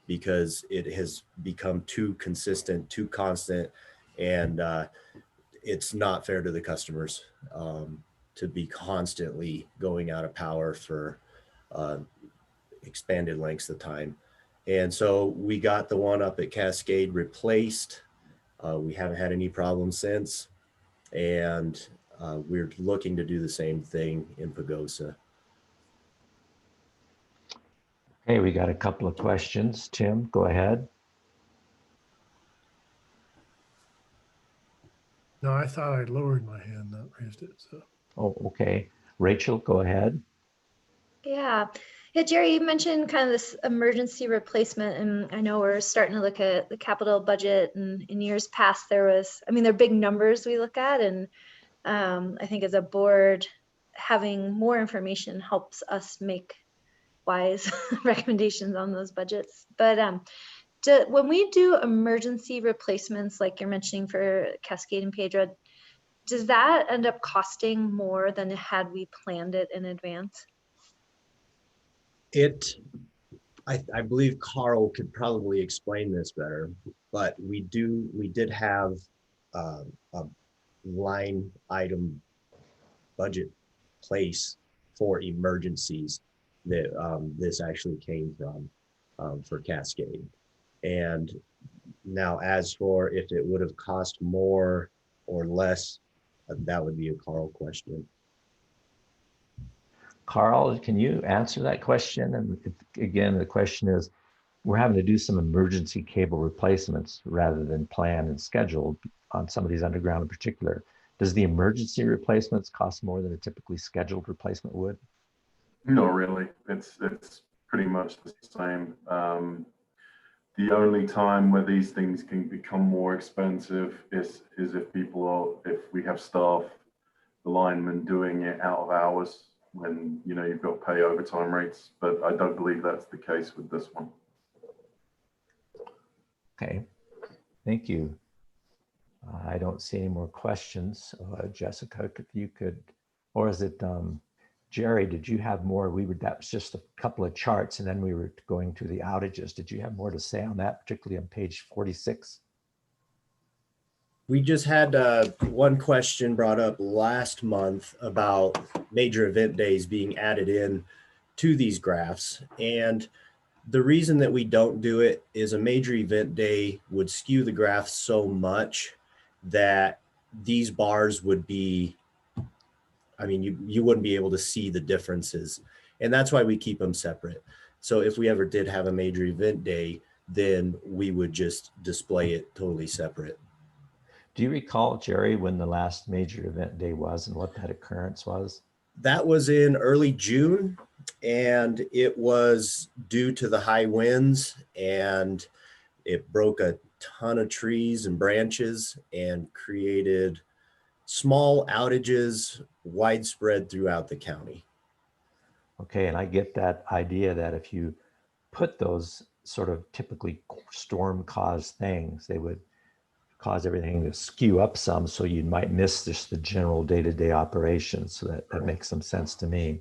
because it has become too consistent, too constant, and it's not fair to the customers to be constantly going out of power for expanded lengths of time. And so we got the one up at Cascade replaced. We haven't had any problems since. And we're looking to do the same thing in Pagosa. Okay, we got a couple of questions. Tim, go ahead. No, I thought I lowered my hand, not raised it. So. Oh, okay. Rachel, go ahead. Yeah. Yeah, Jerry, you mentioned kind of this emergency replacement, and I know we're starting to look at the capital budget, and in years past there was, I mean, they're big numbers we look at, and I think as a board, having more information helps us make wise recommendations on those budgets. But when we do emergency replacements, like you're mentioning for Cascade and Pedro, does that end up costing more than had we planned it in advance? I believe Carl could probably explain this better, but we did have a line item budget place for emergencies that this actually came from for Cascade. And now as for if it would have cost more or less, that would be a Carl question. Carl, can you answer that question? And again, the question is, we're having to do some emergency cable replacements rather than plan and scheduled on some of these underground in particular. Does the emergency replacements cost more than a typically scheduled replacement would? Not really. It's pretty much the same. The only time where these things can become more expensive is if we have staff, the linemen doing it out of hours, when you've got to pay overtime rates. But I don't believe that's the case with this one. Okay, thank you. I don't see any more questions. Jessica, if you could, or is it Jerry, did you have more? That was just a couple of charts and then we were going to the outages. Did you have more to say on that, particularly on page 46? We just had one question brought up last month about major event days being added in to these graphs. And the reason that we don't do it is a major event day would skew the graph so much that these bars would be, I mean, you wouldn't be able to see the differences. And that's why we keep them separate. So if we ever did have a major event day, then we would just display it totally separate. Do you recall, Jerry, when the last major event day was and what that occurrence was? That was in early June, and it was due to the high winds, and it broke a ton of trees and branches and created small outages widespread throughout the county. Okay, and I get that idea that if you put those sort of typically storm-caused things, they would cause everything to skew up some, so you might miss just the general day-to-day operations. So that makes some sense to me.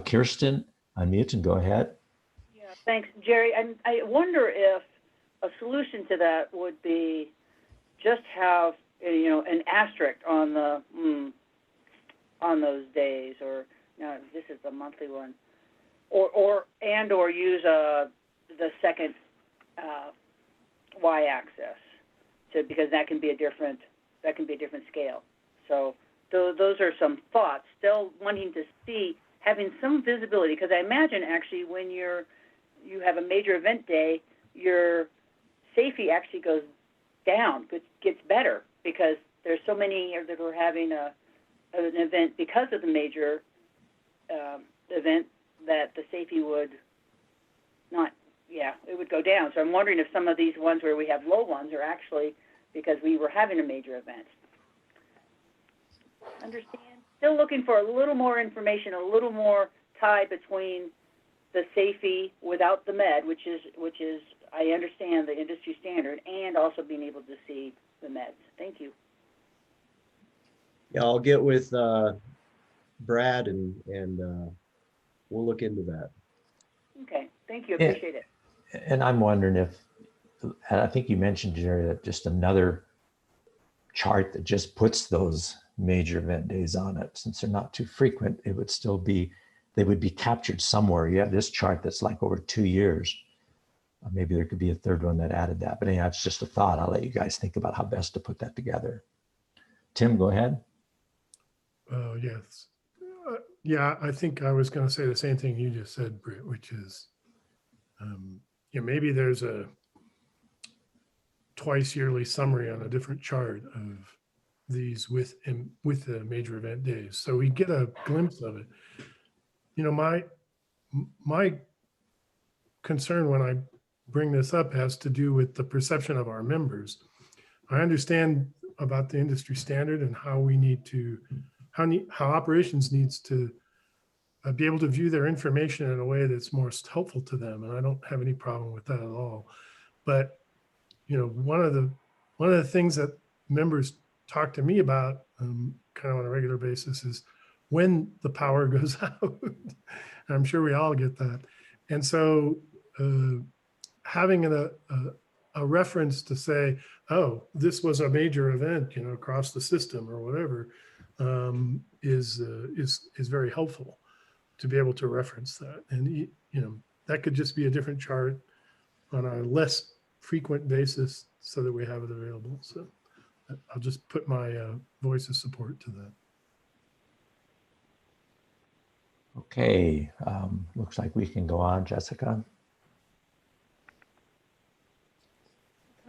Kirsten, unmute and go ahead. Yeah, thanks, Jerry. I wonder if a solution to that would be just have an asterisk on the on those days, or no, this is the monthly one, or use the second y-axis. Because that can be a different scale. So those are some thoughts. Still wanting to see, having some visibility, because I imagine actually when you have a major event day, your safety actually goes down, gets better, because there's so many that are having an event because of the major event that the safety would not. Yeah, it would go down. So I'm wondering if some of these ones where we have low ones are actually because we were having a major event. Understand? Still looking for a little more information, a little more tie between the safety without the med, which is I understand the industry standard, and also being able to see the meds. Thank you. Yeah, I'll get with Brad and we'll look into that. Okay, thank you. Yeah. Appreciate it. And I'm wondering if, and I think you mentioned, Jerry, that just another chart that just puts those major event days on it, since they're not too frequent, it would still be, they would be captured somewhere. You have this chart that's like over 2 years. Maybe there could be a third one that added that. But anyhow, it's just a thought. I'll let you guys think about how best to put that together. Tim, go ahead. Yes. Yeah, I think I was going to say the same thing you just said, Britt, which is, maybe there's a twice yearly summary on a different chart of these with the major event days, so we get a glimpse of it. My concern when I bring this up has to do with the perception of our members. I understand about the industry standard and how we need to, how operations needs to be able to view their information in a way that's most helpful to them, and I don't have any problem with that at all. But one of the things that members talk to me about kind of on a regular basis is when the power goes out. I'm sure we all get that, and so having a reference to say, oh, this was a major event, across the system or whatever, is very helpful to be able to reference that. And that could just be a different chart on a less frequent basis so that we have it available. So I'll just put my voice of support to that. Okay, looks like we can go on, Jessica.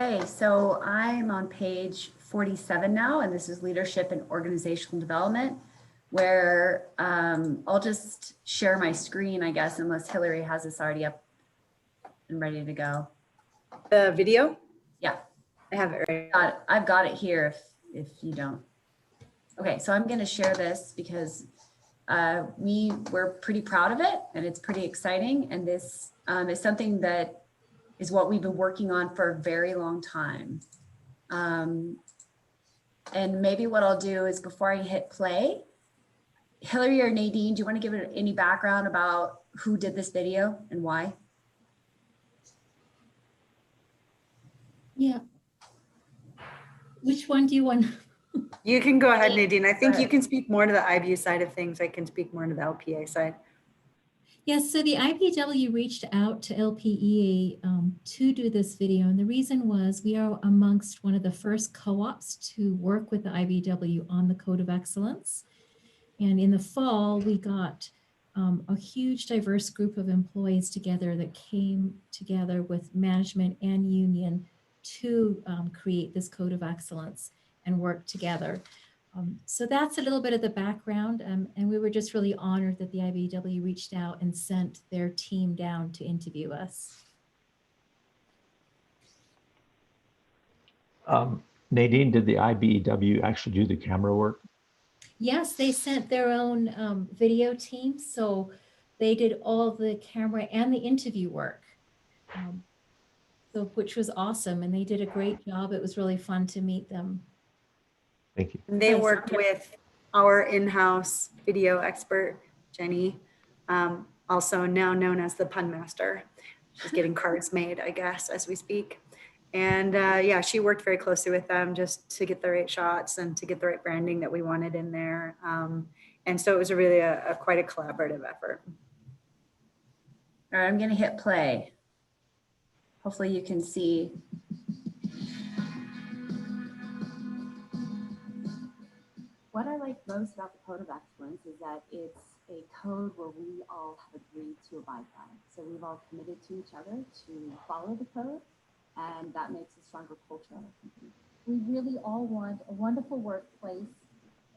Okay, so I'm on page 47 now, and this is leadership and organizational development, where I'll just share my screen, I guess, unless Hillary has this already up and ready to go. The video? Yeah. I have it right. I've got it here if you don't. Okay, so I'm going to share this because we're pretty proud of it, and it's pretty exciting. And this is something that is what we've been working on for a very long time. And maybe what I'll do is before I hit play, Hillary or Nadine, do you want to give it any background about who did this video and why? Yeah. Which one do you want? You can go ahead, Nadine. I think you can speak more to the IBU side of things. I can speak more to the LPEA side. Yes, so the IBW reached out to LPEA to do this video. And the reason was we are amongst one of the first co-ops to work with the IBW on the Code of Excellence. And in the fall, we got a huge diverse group of employees together that came together with management and union to create this Code of Excellence and work together. So that's a little bit of the background, and we were just really honored that the IBEW reached out and sent their team down to interview us. Nadine, did the IBEW actually do the camera work? Yes, they sent their own video team, so they did all the camera and the interview work, which was awesome, and they did a great job. It was really fun to meet them. Thank you. They worked with our in-house video expert, Jenny, also now known as the Pun Master. She's getting cards made, I guess, as we speak. And yeah, she worked very closely with them just to get the right shots and to get the right branding that we wanted in there. And so it was really quite a collaborative effort. All right, I'm going to hit play. Hopefully you can see. What I like most about the Code of Excellence is that it's a code where we all have agreed to abide by. So we've all committed to each other to follow the code, and that makes a stronger culture in our company. We really all want a wonderful workplace,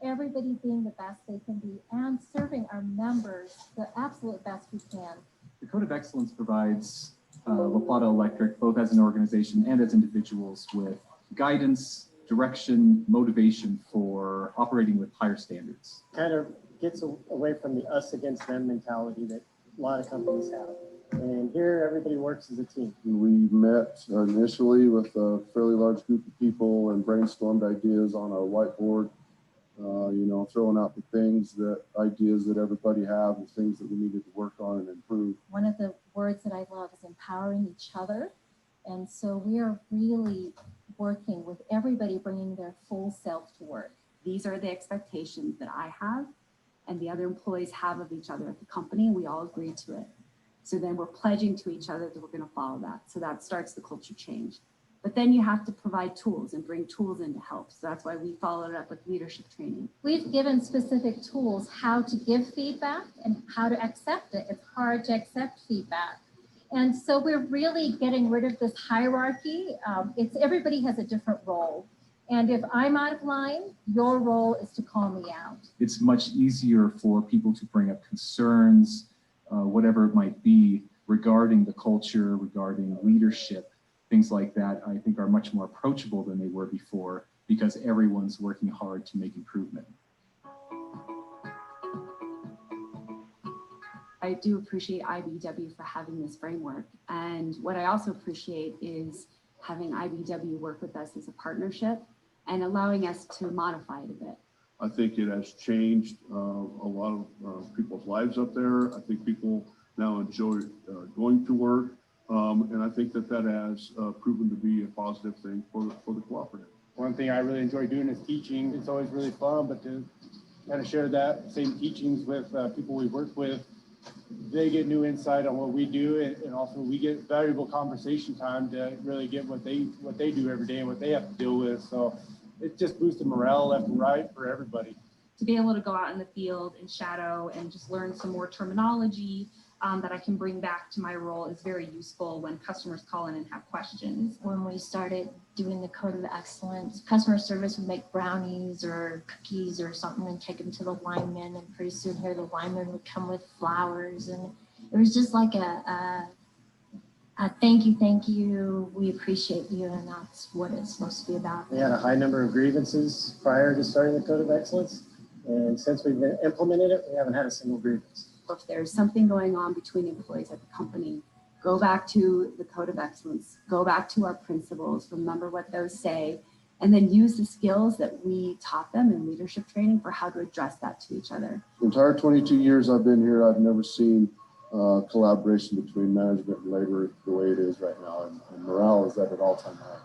everybody being the best they can be, and serving our members the absolute best we can. The Code of Excellence provides La Plata Electric, both as an organization and as individuals, with guidance, direction, motivation for operating with higher standards? Kind of gets away from the us against them mentality that a lot of companies have. And here, everybody works as a team. We met initially with a fairly large group of people and brainstormed ideas on a whiteboard, you know, throwing out the ideas that everybody have and things that we needed to work on and improve. One of the words that I love is empowering each other. And so we are really working with everybody bringing their full self to work. These are the expectations that I have and the other employees have of each other at the company. We all agree to it. So then we're pledging to each other that we're going to follow that. So that starts the culture change. But then you have to provide tools and bring tools in to help. So that's why we followed it up with leadership training. We've given specific tools how to give feedback and how to accept it. It's hard to accept feedback. And so we're really getting rid of this hierarchy. It's everybody has a different role. And if I'm out of line, your role is to call me out. It's much easier for people to bring up concerns, whatever it might be, regarding the culture, regarding leadership. Things like that, I think, are much more approachable than they were before because everyone's working hard to make improvement. I do appreciate IBEW for having this framework. And what I also appreciate is having IBEW work with us as a partnership and allowing us to modify it a bit. I think it has changed a lot of people's lives up there. I think people now enjoy going to work. And I think that has proven to be a positive thing for the cooperative. One thing I really enjoy doing is teaching. It's always really fun, but to kind of share that same teachings with people we work with, they get new insight on what we do, and also we get valuable conversation time to really get what they do every day and what they have to deal with. So it just boosted morale left and right for everybody. To be able to go out in the field and shadow and just learn some more terminology that I can bring back to my role is very useful when customers call in and have questions. When we started doing the Code of Excellence, customer service would make brownies or cookies or something and take them to the linemen, and pretty soon here the linemen would come with flowers, and it was just like a thank you, we appreciate you, and that's what it's supposed to be about. We had a high number of grievances prior to starting the Code of Excellence, and since we've implemented it, we haven't had a single grievance. If there's something going on between employees at the company, go back to the Code of Excellence, go back to our principles, remember what those say, and then use the skills that we taught them in leadership training for how to address that to each other. The entire 22 years I've been here, I've never seen collaboration between management and labor the way it is right now, and morale is at an all-time high.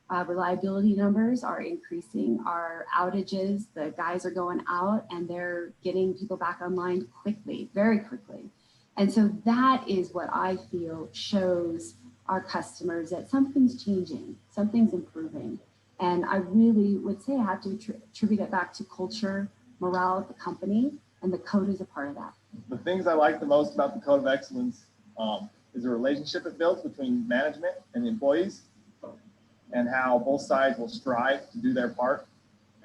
Our reliability numbers are increasing. Our outages, the guys are going out and they're getting people back online quickly, very quickly. And so that is what I feel shows our customers that something's changing, something's improving. And I really would say I have to attribute it back to culture, morale at the company, and the code is a part of that. The things I like the most about the Code of Excellence is the relationship it builds between management and the employees, and how both sides will strive to do their part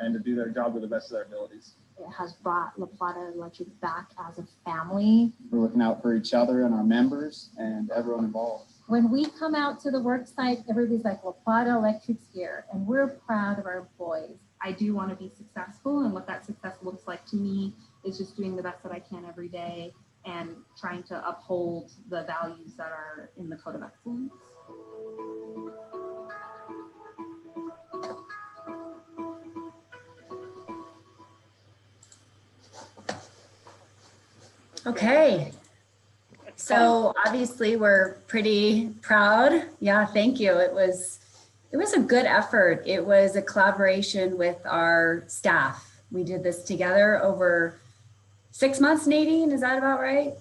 and to do their job to the best of their abilities. It has brought La Plata Electric back as a family. We're looking out for each other and our members and everyone involved. When we come out to the work site, everybody's like, La Plata Electric's here, and we're proud of our employees. I do want to be successful, and what that success looks like to me is just doing the best that I can every day and trying to uphold the values that are in the Code of Excellence. Okay. So obviously we're pretty proud. Yeah, thank you. It was a good effort. It was a collaboration with our staff. We did this together over 6 months, Nadine, is that about right?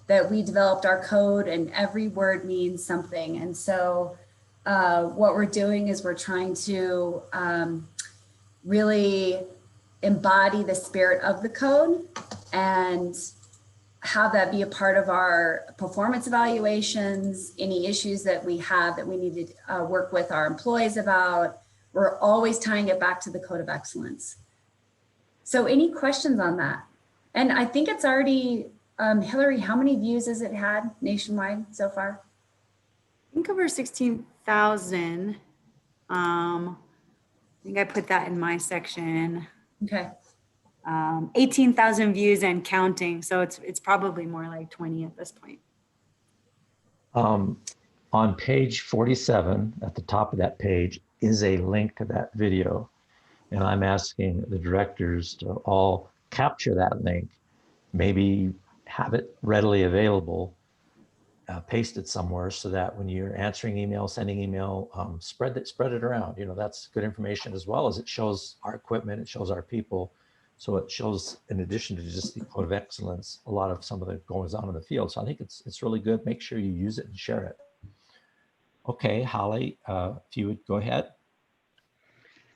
That we developed our code and every word means something. And so what we're doing is we're trying to really embody the spirit of the code and have that be a part of our performance evaluations, any issues that we have that we need to work with our employees about. We're always tying it back to the Code of Excellence. So any questions on that? And I think it's already, Hillary, how many views has it had nationwide so far? I think over 16,000. think I put that in my section. Okay. 18,000 views and counting. So it's probably more like 20 at this point. On page 47, at the top of that page, is a link to that video. And I'm asking the directors to all capture that link, maybe have it readily available, paste it somewhere so that when you're answering email, sending email, spread it around. You know, that's good information, as well as it shows our equipment, it shows our people. So it shows, in addition to just the Code of Excellence, a lot of some of the goings on in the field. So I think it's really good. Make sure you use it and share it. Okay, Holly, if you would go ahead.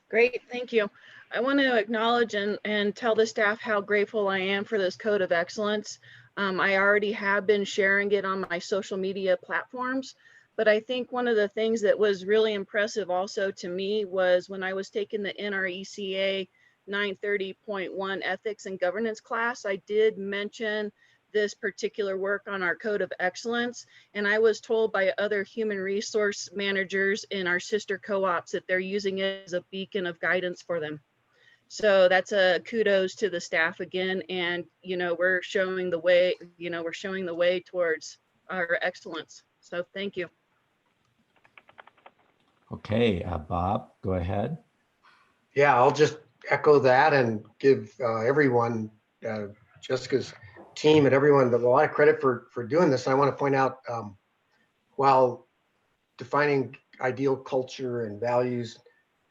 Great, thank you. I want to acknowledge and tell the staff how grateful I am for this Code of Excellence. I already have been sharing it on my social media platforms, but I think one of the things that was really impressive also to me was when I was taking the NRECA 930.1 Ethics and Governance class, I did mention this particular work on our Code of Excellence. And I was told by other human resource managers in our sister co-ops that they're using it as a beacon of guidance for them. So that's a kudos to the staff again. And, you know, we're showing the way, we're showing the way towards our excellence. So thank you. Okay, Bob, go ahead. Yeah, I'll just echo that and give everyone, Jessica's team and everyone, a lot of credit for doing this. I want to point out, while defining ideal culture and values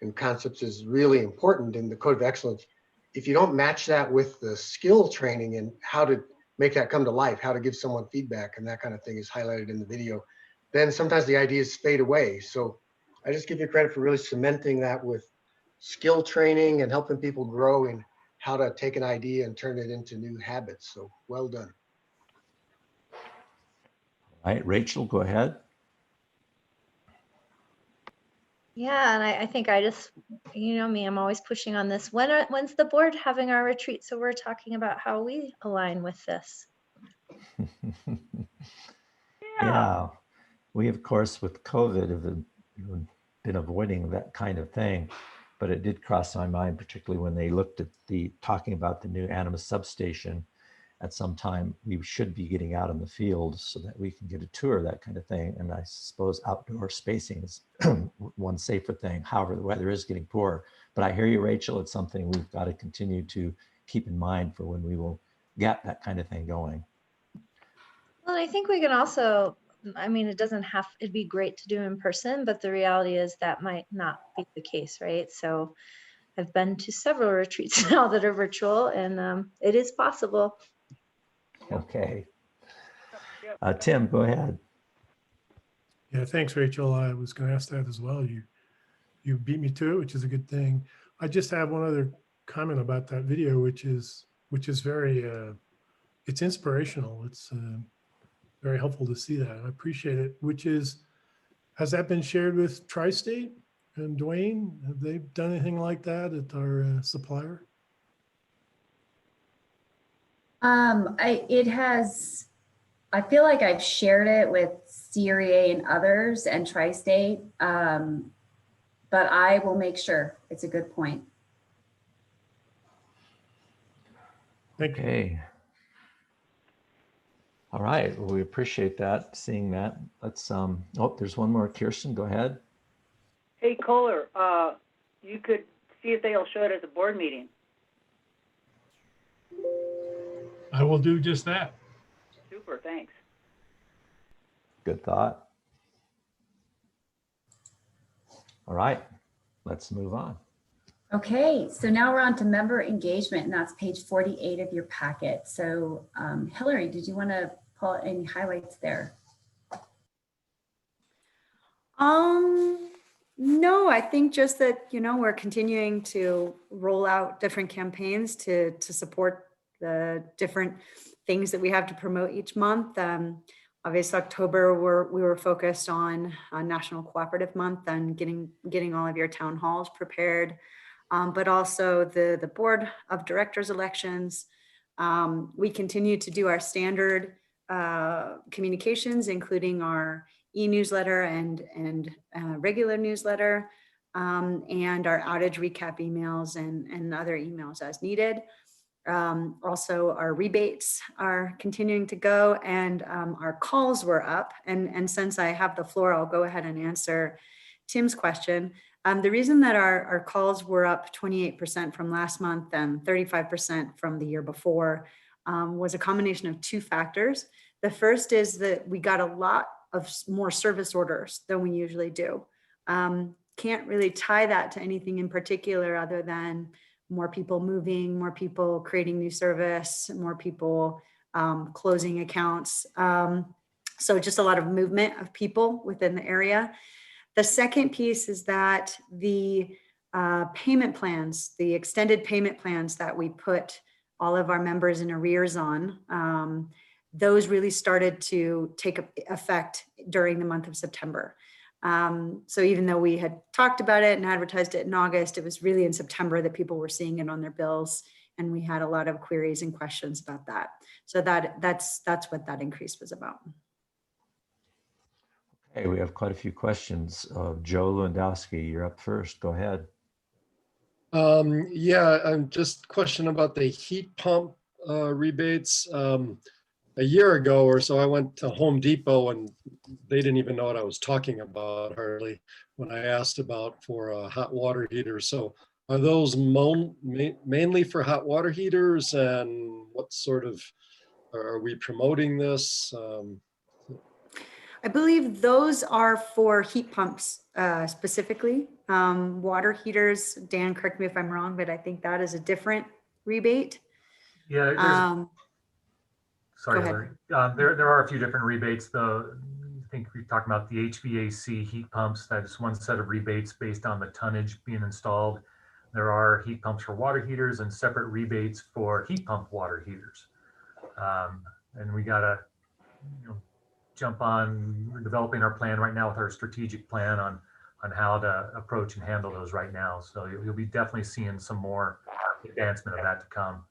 and concepts is really important in the Code of Excellence, if you don't match that with the skill training and how to make that come to life, how to give someone feedback and that kind of thing is highlighted in the video, then sometimes the ideas fade away. So I just give you credit for really cementing that with skill training and helping people grow in how to take an idea and turn it into new habits. So well done. All right, Rachel, go ahead. Yeah, and I think I just, you know me, I'm always pushing on this. When's the board having our retreat? So we're talking about how we align with this. Yeah, we of course with COVID have been avoiding that kind of thing, but it did cross my mind, particularly when they looked at talking about the new Animas substation. At some time, we should be getting out in the field so that we can get a tour, that kind of thing. And I suppose outdoor spacing is one safer thing. However, the weather is getting poor. But I hear you, Rachel. It's something we've got to continue to keep in mind for when we will get that kind of thing going. Well, I think we can also, I mean, it'd be great to do in person, but the reality is that might not be the case, right? So I've been to several retreats now that are virtual, and it is possible. Okay. Tim, go ahead. Yeah, thanks, Rachel. I was going to ask that as well. You beat me to it, which is a good thing. I just have one other comment about that video, which is very, it's inspirational. It's very helpful to see that. I appreciate it. Has that been shared with Tri-State and Dwayne? Have they done anything like that at our supplier? It has, I feel like I've shared it with CREA and others and Tri-State, but I will make sure. It's a good point. Okay. All right. Well, we appreciate that, seeing that. Let's, oh, there's one more. Kirsten, go ahead. Hey, Kohler, you could see if they'll show it at the board meeting. I will do just that. Super, thanks. Good thought. All right, let's move on. Okay, so now we're on to member engagement, and that's page 48 of your packet. So Hillary, did you want to pull out any highlights there? No, I think just that, we're continuing to roll out different campaigns to support the different things that we have to promote each month. Obviously, October, we were focused on National Cooperative Month and getting all of your town halls prepared, but also the Board of Directors elections. We continue to do our standard communications, including our e-newsletter and regular newsletter. and our outage recap emails and other emails as needed. Also, our rebates are continuing to go, and our calls were up. And since I have the floor, I'll go ahead and answer Tim's question. The reason that our calls were up 28% from last month and 35% from the year before was a combination of two factors. The first is that we got a lot of more service orders than we usually do. Can't really tie that to anything in particular other than more people moving, more people creating new service, more people closing accounts. So just a lot of movement of people within the area. The second piece is that the payment plans, the extended payment plans that we put all of our members in arrears on, those really started to take effect during the month of September. So even though we had talked about it and advertised it in August, it was really in September that people were seeing it on their bills. And we had a lot of queries and questions about that. So that's what that increase was about. Okay, we have quite a few questions. Joe Lewandowski, you're up first. Go ahead. Yeah, I'm just question about the heat pump rebates. A year ago or so, I went to Home Depot and they didn't even know what I was talking about hardly when I asked about for hot water heaters. So are those mainly for hot water heaters, and what sort of, are we promoting this? I believe those are for heat pumps specifically. Water heaters, Dan, correct me if I'm wrong, but I think that is a different rebate. Yeah. Sorry, Hillary. There are a few different rebates, though. I think we talked about the HVAC heat pumps. That's one set of rebates based on the tonnage being installed. There are heat pumps for water heaters and separate rebates for heat pump water heaters. And we got to jump on. We're developing our plan right now with our strategic plan on how to approach and handle those right now. So you'll be definitely seeing some more advancement of that to come.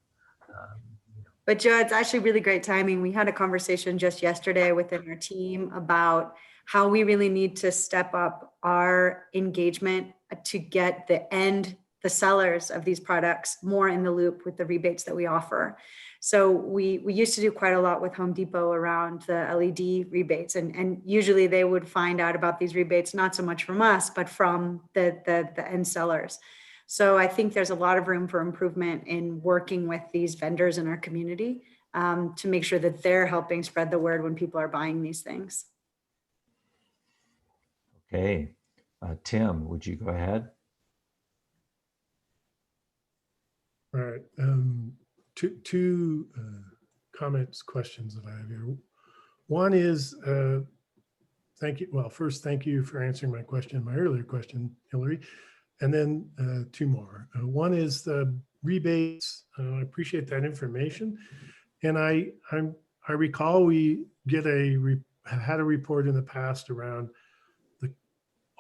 But Joe, it's actually really great timing. We had a conversation just yesterday within our team about how we really need to step up our engagement to get the sellers of these products more in the loop with the rebates that we offer. So we used to do quite a lot with Home Depot around the LED rebates, and usually they would find out about these rebates, not so much from us, but from the end sellers. So I think there's a lot of room for improvement in working with these vendors in our community to make sure that they're helping spread the word when people are buying these things. Okay. Tim, would you go ahead? All right. Two comments, questions that I have here. One is, thank you. Well, first, thank you for answering my earlier question, Hillary. And then two more. One is the rebates. I appreciate that information. And I recall we had a report in the past around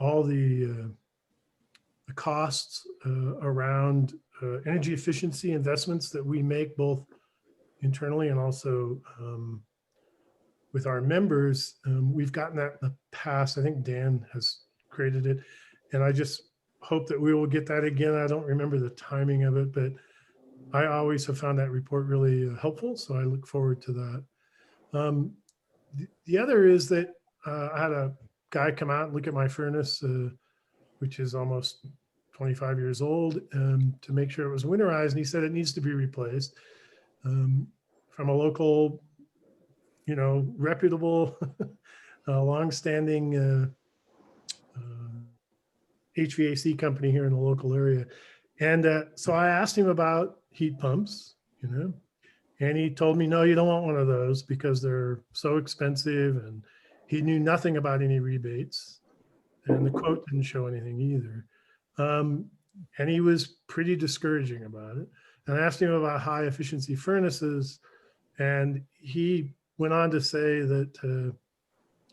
all the costs around energy efficiency investments that we make both internally and also with our members. We've gotten that in the past. I think Dan has created it. And I just hope that we will get that again. I don't remember the timing of it, but I always have found that report really helpful. So I look forward to that. The other is that I had a guy come out and look at my furnace, which is almost 25 years old, to make sure it was winterized. And he said it needs to be replaced from a local, reputable, longstanding HVAC company here in the local area. And so I asked him about heat pumps, and he told me, no, you don't want one of those because they're so expensive. And he knew nothing about any rebates. And the quote didn't show anything either. And he was pretty discouraging about it. And I asked him about high efficiency furnaces. And he went on to say that,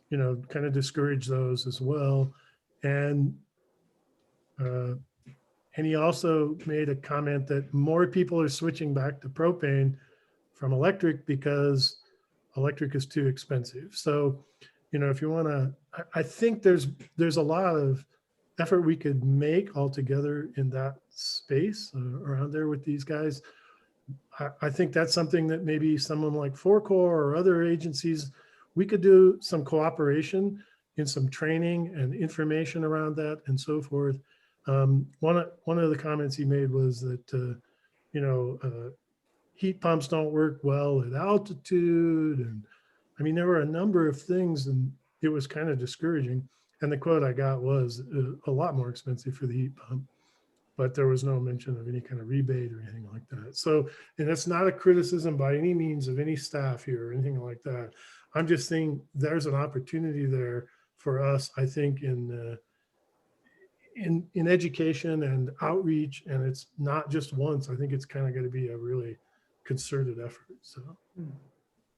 kind of discourage those as well. And he also made a comment that more people are switching back to propane from electric because electric is too expensive. So, if you want to, I think there's a lot of effort we could make all together in that space around there with these guys. I think that's something that maybe someone like Forcor or other agencies, we could do some cooperation in some training and information around that and so forth. One of the comments he made was that, heat pumps don't work well at altitude. And I mean, there were a number of things and it was kind of discouraging. And the quote I got was a lot more expensive for the heat pump, but there was no mention of any kind of rebate or anything like that. So, and that's not a criticism by any means of any staff here or anything like that. I'm just saying there's an opportunity there for us, I think, in education and outreach, and it's not just once. I think it's kind of going to be a really concerted effort. So,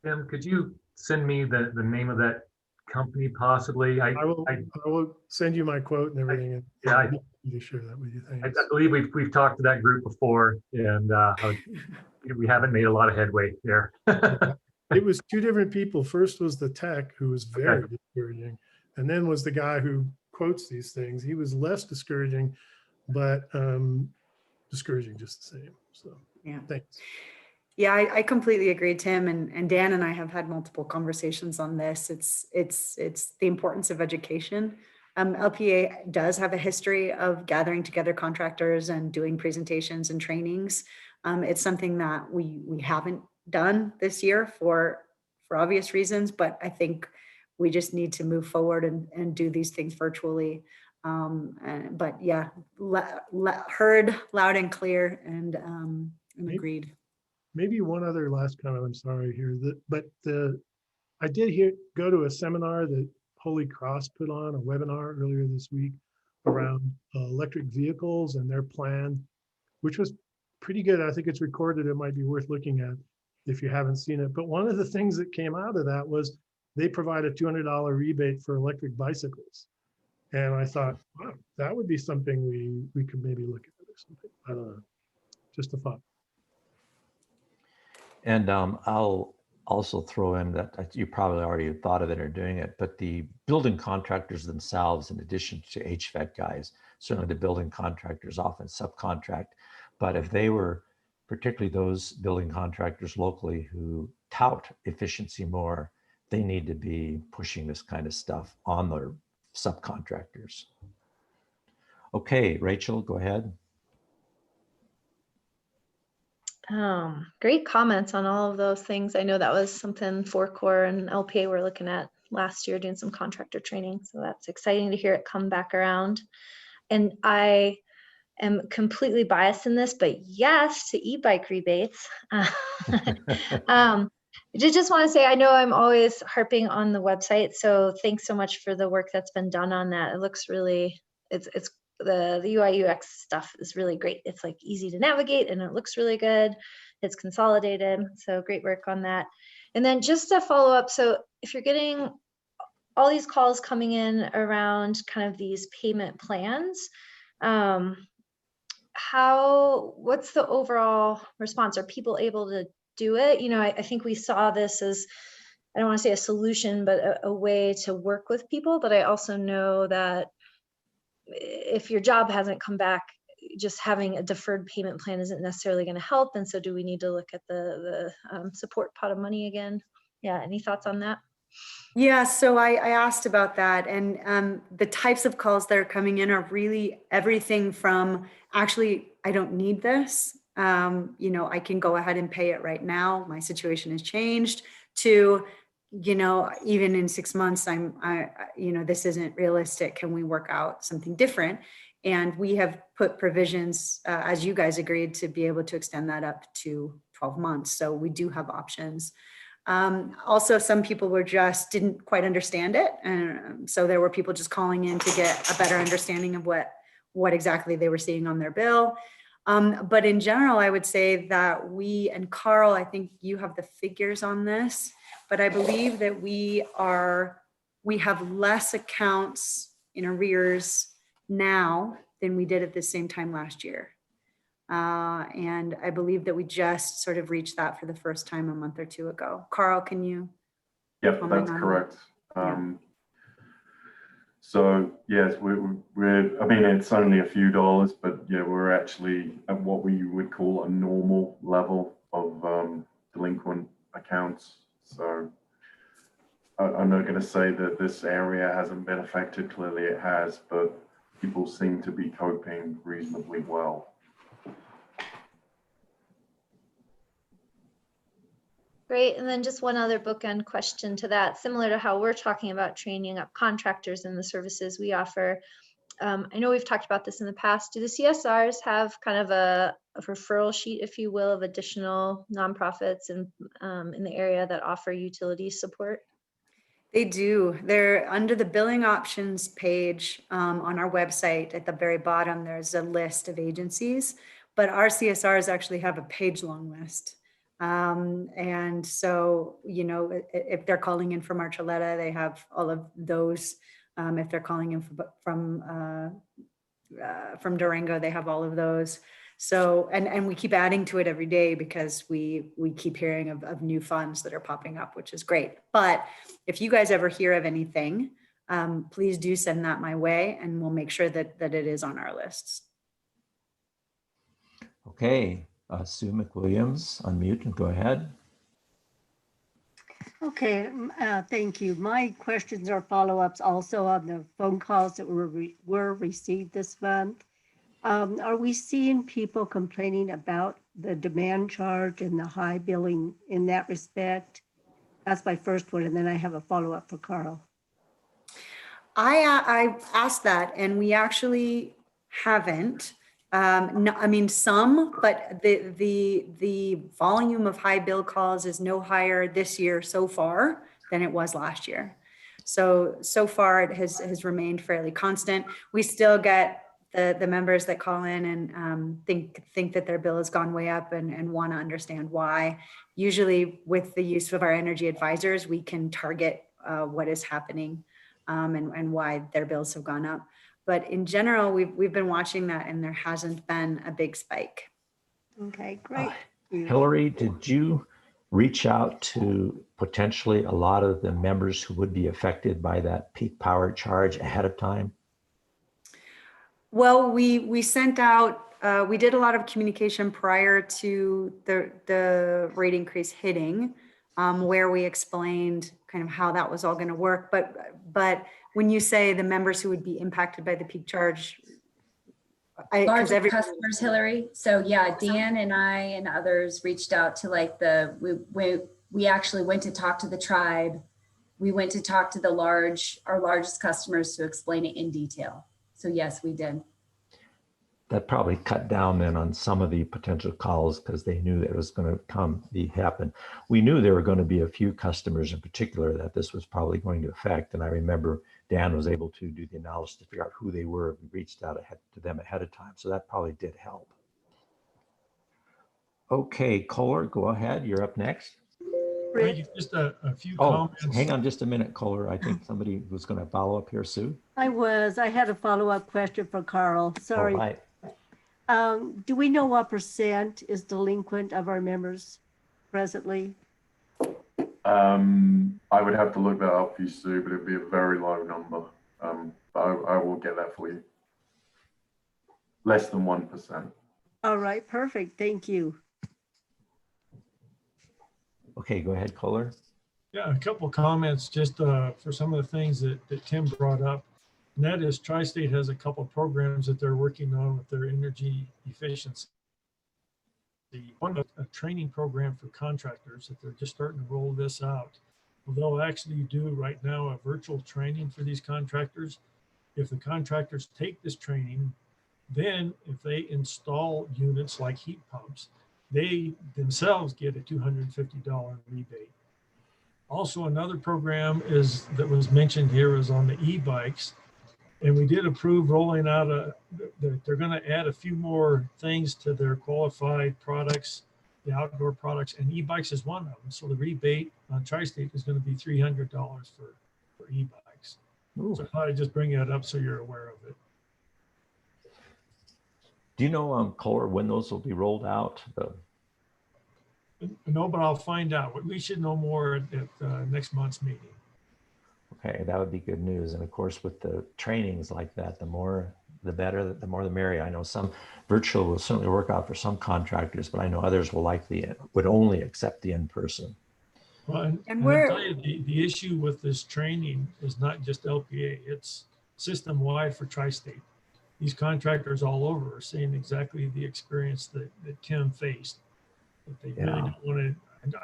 Tim, could you send me the name of that company possibly? I will send you my quote and everything. And yeah, I need to share that with you. I Thanks. believe we've talked to that group before, and we haven't made a lot of headway there. It was two different people. First was the tech, who was very discouraging, and then was the guy who quotes these things. He was less discouraging, but discouraging just the same. So yeah, thanks. Yeah, I completely agree, Tim, and Dan and I have had multiple conversations on this. It's the importance of education. LPEA does have a history of gathering together contractors and doing presentations and trainings. It's something that we haven't done this year for obvious reasons, but I think we just need to move forward and do these things virtually. But yeah, heard loud and clear and agreed. Maybe one other last comment. I'm sorry here, I did go to a seminar that Holy Cross put on, a webinar earlier this week around electric vehicles and their plan, which was pretty good. I think it's recorded. It might be worth looking at if you haven't seen it. But one of the things that came out of that was they provide a $200 rebate for electric bicycles. And I thought, wow, that would be something we could maybe look at or something. I don't know, just a thought. And I'll also throw in that you probably already thought of it or doing it, but the building contractors themselves, in addition to HVAC guys, certainly the building contractors often subcontract, but if they were, particularly those building contractors locally who tout efficiency more, they need to be pushing this kind of stuff on their subcontractors. Okay, Rachel, go ahead. Great comments on all of those things. I know that was something Forcor and LPEA were looking at last year, doing some contractor training. So that's exciting to hear it come back around. And I am completely biased in this, but yes to e-bike rebates. I just want to say, I know I'm always harping on the website. So thanks so much for the work that's been done on that. It looks really, it's the UI UX stuff is really great. It's like easy to navigate and it looks really good. It's consolidated. So great work on that. And then just to follow up, so if you're getting all these calls coming in around kind of these payment plans, what's the overall response? Are people able to do it? You know, I think we saw this as, I don't want to say a solution, but a way to work with people. But I also know that if your job hasn't come back, just having a deferred payment plan isn't necessarily going to help. And so do we need to look at the support pot of money again? Yeah, any thoughts on that? Yeah, so I asked about that, and the types of calls that are coming in are really everything from, actually, I don't need this. I can go ahead and pay it right now. My situation has changed, to, even in 6 months, this isn't realistic. Can we work out something different? And we have put provisions, as you guys agreed, to be able to extend that up to 12 months. So we do have options. Also, some people didn't quite understand it. And so there were people just calling in to get a better understanding of what exactly they were seeing on their bill. But in general, I would say that and Carl, I think you have the figures on this, but I believe that we have less accounts in arrears now than we did at the same time last year. And I believe that we just sort of reached that for the first time a month or two ago. Carl, can you? Yep, that's correct. So yes, I mean, it's only a few dollars, but yeah, we're actually at what we would call a normal level of delinquent accounts. So I'm not going to say that this area hasn't been affected. Clearly it has, but people seem to be coping reasonably well. Great. And then just one other bookend question to that, similar to how we're talking about training up contractors in the services we offer. I know we've talked about this in the past. Do the CSRs have kind of a referral sheet, if you will, of additional nonprofits in the area that offer utility support? They do. They're under the billing options page on our website. At the very bottom, there's a list of agencies, but our CSRs actually have a page-long list. And so, you know, if they're calling in from Archuleta, they have all of those. If they're calling in from Durango, they have all of those. So, and we keep adding to it every day because we keep hearing of new funds that are popping up, which is great. But if you guys ever hear of anything, please do send that my way and we'll make sure that it is on our lists. Okay, Sue McWilliams, unmute and go ahead. Okay, thank you. My questions are follow-ups also on the phone calls that were received this month. Are we seeing people complaining about the demand charge and the high billing in that respect? That's my first one, and then I have a follow-up for Carl. I asked that, and we actually haven't. No, I mean some, but the volume of high bill calls is no higher this year so far than it was last year. So far it has remained fairly constant. We still get the members that call in and think that their bill has gone way up and want to understand why. Usually with the use of our energy advisors, we can target what is happening and why their bills have gone up. But in general, we've been watching that and there hasn't been a big spike. Okay, great. Hillary, did you reach out to potentially a lot of the members who would be affected by that peak power charge ahead of time? Well, we sent out, we did a lot of communication prior to the rate increase hitting, where we explained kind of how that was all going to work. But when you say the members who would be impacted by the peak charge, larger customers, Hillary. So yeah, Dan and I and others reached out to like we actually went to talk to the tribe. We went to talk to our largest customers to explain it in detail. So yes, we did. That probably cut down then on some of the potential calls because they knew that it was going to happen. We knew there were going to be a few customers in particular that this was probably going to affect. And I remember Dan was able to do the analysis to figure out who they were. We reached out to them ahead of time. So that probably did help. Okay, Kohler, go ahead. You're up next. Thank you. Just a few comments. Hang on just a minute, Kohler. I think somebody was going to follow up here, Sue. I had a follow-up question for Carl. Sorry. All right. Do we know what % is delinquent of our members presently? I would have to look that up for you, Sue, but it'd be a very low number. I will get that for you. Less than 1%. All right, perfect. Thank you. Okay, go ahead, Kohler. Yeah, a couple of comments just for some of the things that Tim brought up. And that is Tri-State has a couple of programs that they're working on with their energy efficiency. One, a training program for contractors that they're just starting to roll this out. Well, they'll actually do right now a virtual training for these contractors. If the contractors take this training, then if they install units like heat pumps, they themselves get a $250 rebate. Also, another program that was mentioned here is on the e-bikes. And we did approve rolling out they're going to add a few more things to their qualified products, the outdoor products, and e-bikes is one of them. So the rebate on Tri-State is going to be $300 for e-bikes. So I thought I'd just bring that up so you're aware of it. Do you know, Kohler, when those will be rolled out? No, but I'll find out. We should know more at next month's meeting. Okay, that would be good news. And of course, with the trainings like that, the more the better, the more the merrier. I know some virtual will certainly work out for some contractors, but I know others would only accept the in-person. Well, and I'll we're tell you, the issue with this training is not just LPA, it's system-wide for Tri-State. These contractors all over are saying exactly the experience that Tim faced. But they really don't want to,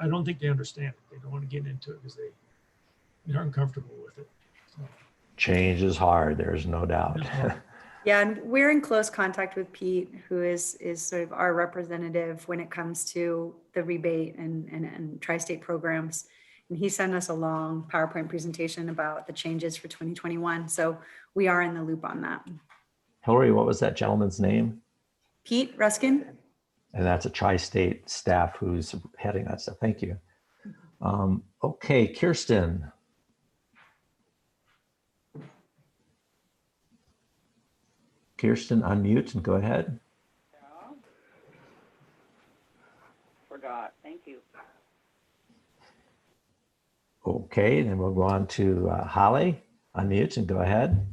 I don't think they understand it. They don't want to get into it because they aren't comfortable with it. So, change is hard, there's no doubt. Yeah, and we're in close contact with Pete, who is sort of our representative when it comes to the rebate and tri-state programs. And he sent us a long PowerPoint presentation about the changes for 2021. So we are in the loop on that. Hillary, what was that gentleman's name? Pete Ruskin. And that's a tri-state staff who's heading that stuff. Thank you. Okay, Kirsten. Kirsten, unmute and go ahead. Yeah. Forgot. Thank you. Okay, then we'll go on to Holly. Unmute and go ahead.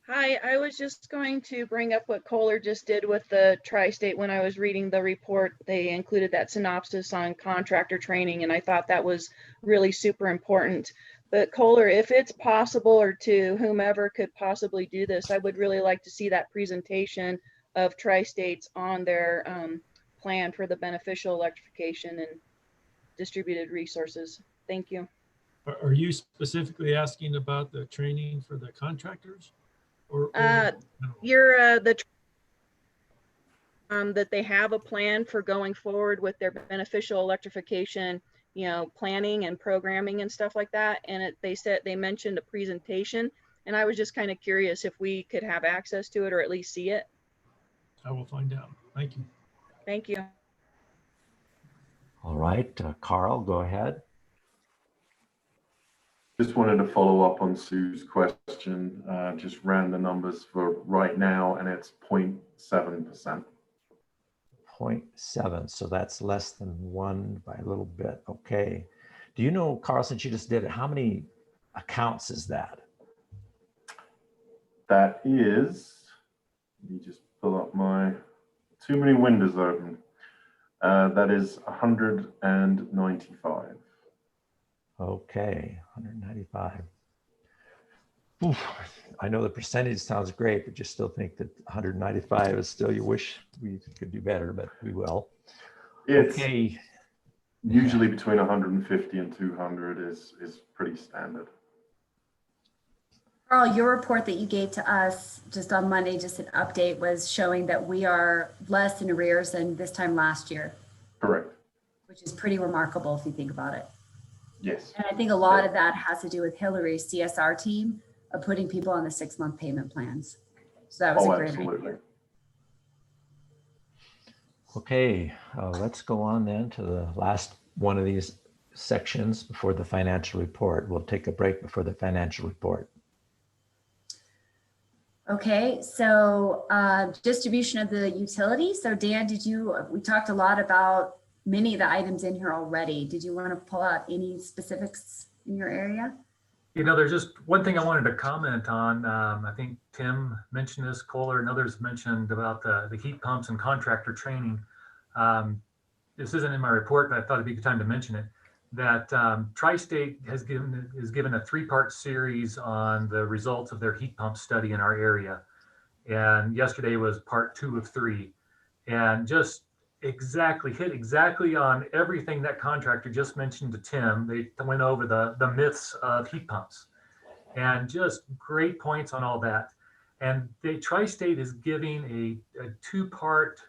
Hi, I was just going to bring up what Kohler just did with the Tri-State. When I was reading the report, they included that synopsis on contractor training, and I thought that was really super important. But Kohler, if it's possible, or to whomever could possibly do this, I would really like to see that presentation of Tri-States on their plan for the beneficial electrification and distributed resources. Thank you. are you specifically asking about the training for the contractors? That they have a plan for going forward with their beneficial electrification, you know, planning and programming and stuff like that. And they mentioned a presentation, and I was just kind of curious if we could have access to it or at least see it. I will find out. Thank you. Thank you. All right, Carl, go ahead. Just wanted to follow up on Sue's question. Just ran the numbers for right now, and it's 0.7%. 0.7, so that's less than 1 by a little bit. Okay. Do you know, Carl, since you just did it, how many accounts is that? That is, let me just pull up too many windows open. That is 195. Okay, 195. Oof. I know the percentage sounds great, but you still think that 195 is still, you wish we could do better, but we will. It's okay. Usually between 150 and 200 is pretty standard. Carl, your report that you gave to us just on Monday, just an update, was showing that we are less in arrears than this time last year. Correct. Which is pretty remarkable if you think about it. Yes. And I think a lot of that has to do with Hillary's CSR team of putting people on the 6-month payment plans. So that was a great idea. Okay, let's go on then to the last one of these sections before the financial report. We'll take a break before the financial report. Okay, so distribution of the utilities. So Dan, we talked a lot about many of the items in here already. Did you want to pull out any specifics in your area? You know, there's just one thing I wanted to comment on. I think Tim mentioned this, Kohler and others mentioned about the heat pumps and contractor training. This isn't in my report, but I thought it'd be a good time to mention it. That Tri-State is given a 3-part series on the results of their heat pump study in our area. And yesterday was part 2 of 3. And just hit exactly on everything that contractor just mentioned to Tim. They went over the myths of heat pumps and just great points on all that. And Tri-State is giving a 2-part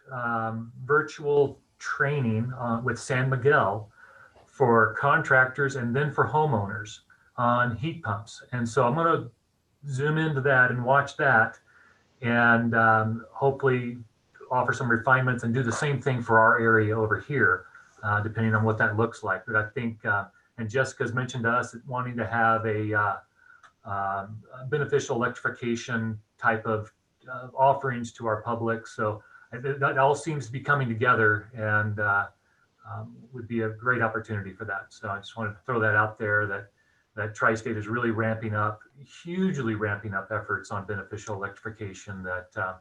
virtual training with San Miguel for contractors and then for homeowners on heat pumps. And so I'm going to zoom into that and watch that, and hopefully offer some refinements and do the same thing for our area over here, depending on what that looks like. But I think, and Jessica's mentioned to us wanting to have a beneficial electrification type of offerings to our public. So that all seems to be coming together, and would be a great opportunity for that. So I just wanted to throw that out there, that that Tri-State is really ramping up, hugely ramping up efforts on beneficial electrification that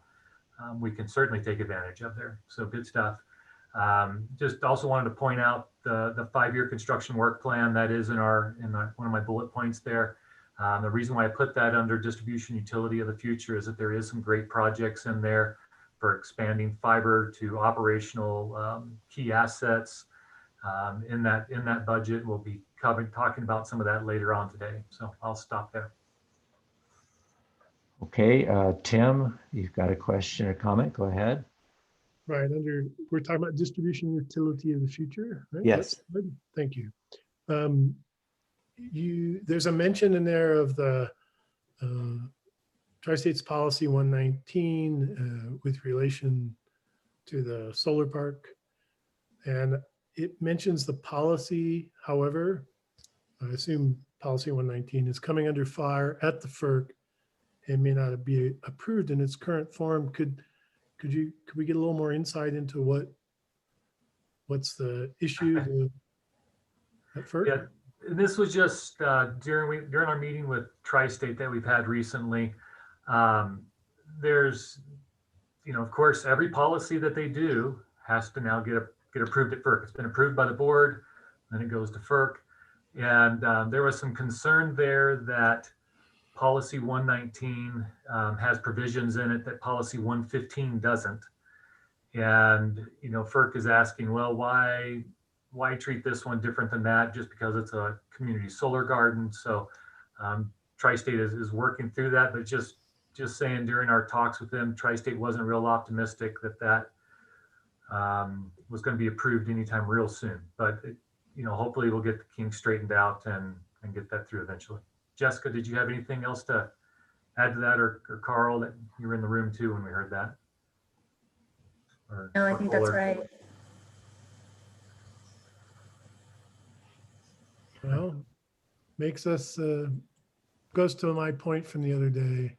we can certainly take advantage of there. So good stuff. Just also wanted to point out the 5-year construction work plan that is in one of my bullet points there. The reason why I put that under distribution utility of the future is that there is some great projects in there for expanding fiber to operational key assets in that budget. We'll be talking about some of that later on today. So I'll stop there. Okay, Tim, you've got a question or comment? Go ahead. Right, we're talking about distribution utility of the future, right? Yes. That's good. Thank you. There's a mention in there of the Tri-State's Policy 119 with relation to the solar park. And it mentions the policy, however, I assume Policy 119 is coming under fire at the FERC and may not be approved in its current form. Could we get a little more insight into what's the issue at FERC? Yeah, this was just during our meeting with Tri-State that we've had recently. There's, of course, every policy that they do has to now get approved at FERC. It's been approved by the board, then it goes to FERC. And there was some concern there that Policy 119 has provisions in it that Policy 115 doesn't. And, FERC is asking, well, why treat this one different than that just because it's a community solar garden? So Tri-State is working through that, but just saying during our talks with them, Tri-State wasn't real optimistic that was going to be approved anytime real soon. But, hopefully we'll get the kinks straightened out and get that through eventually. Jessica, did you have anything else to add to that, or Carl, that you were in the room too when we heard that? No, I think that's right. Well, makes us, goes to my point from the other day.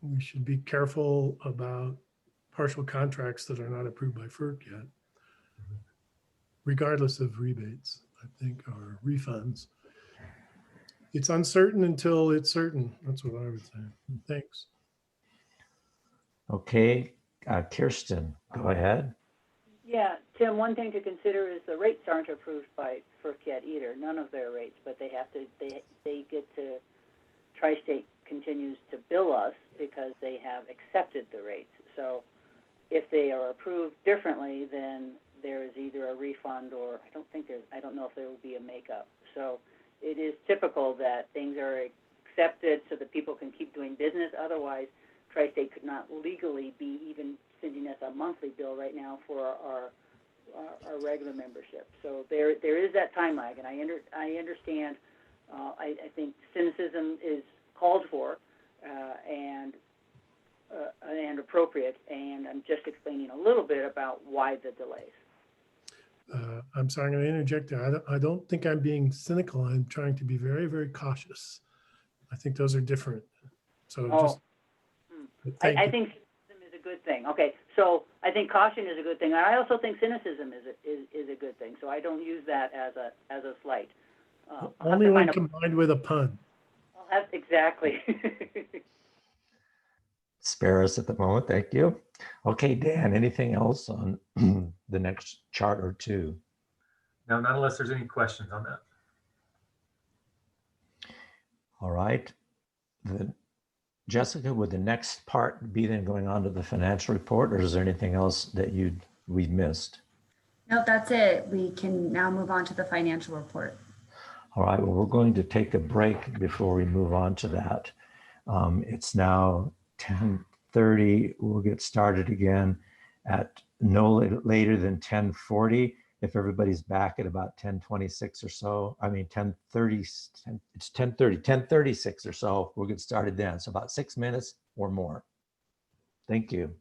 We should be careful about partial contracts that are not approved by FERC yet, regardless of rebates, I think, or refunds. It's uncertain until it's certain. That's what I would say. Thanks. Okay, Kirsten, go ahead. Yeah, Tim, one thing to consider is the rates aren't approved by FERC yet either, none of their rates, but they get to, Tri-State continues to bill us because they have accepted the rates. So if they are approved differently, then there is either a refund or I don't know if there will be a makeup. So it is typical that things are accepted so that people can keep doing business. Otherwise, Tri-State could not legally be even sending us a monthly bill right now for our regular membership. So there is that time lag, and I understand. I think cynicism is called for and appropriate, and I'm just explaining a little bit about why the delays. I'm sorry, I'm going to interject there. I don't think I'm being cynical. I'm trying to be very, very cautious. I think those are different. So I think cynicism is a good thing. Okay, so I think caution is a good thing. I also think cynicism is a good thing. So I don't use that as a slight. Only when combined with a pun. Well, that's exactly. Spare us at the moment, thank you. Okay, Dan, anything else on the next chart or two? No, not unless there's any questions on that. All right. Jessica, would the next part be then going on to the financial report, or is there anything else that we've missed? No, that's it. We can now move on to the financial report. All right, well, we're going to take a break before we move on to that. It's now 10:30. We'll get started again at no later than 10:40. If everybody's back at about 10:26 or so, I mean 10:30, it's 10:30, 10:36 or so, we'll get started then. So about 6 minutes or more. Thank you.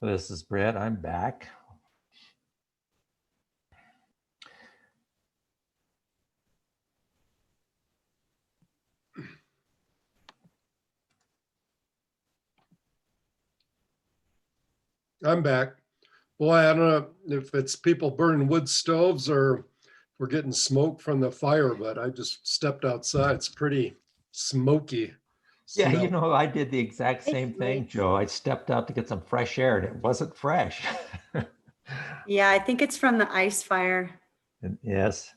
This is Brett. I'm back. I'm back. Boy, I don't know if it's people burning wood stoves or we're getting smoke from the fire, but I just stepped outside. It's pretty smoky. Yeah, you smell. know, I did the exact same thing, Joe. I stepped out to get some fresh air and it wasn't fresh. Yeah, I think it's from the ice fire. And yes,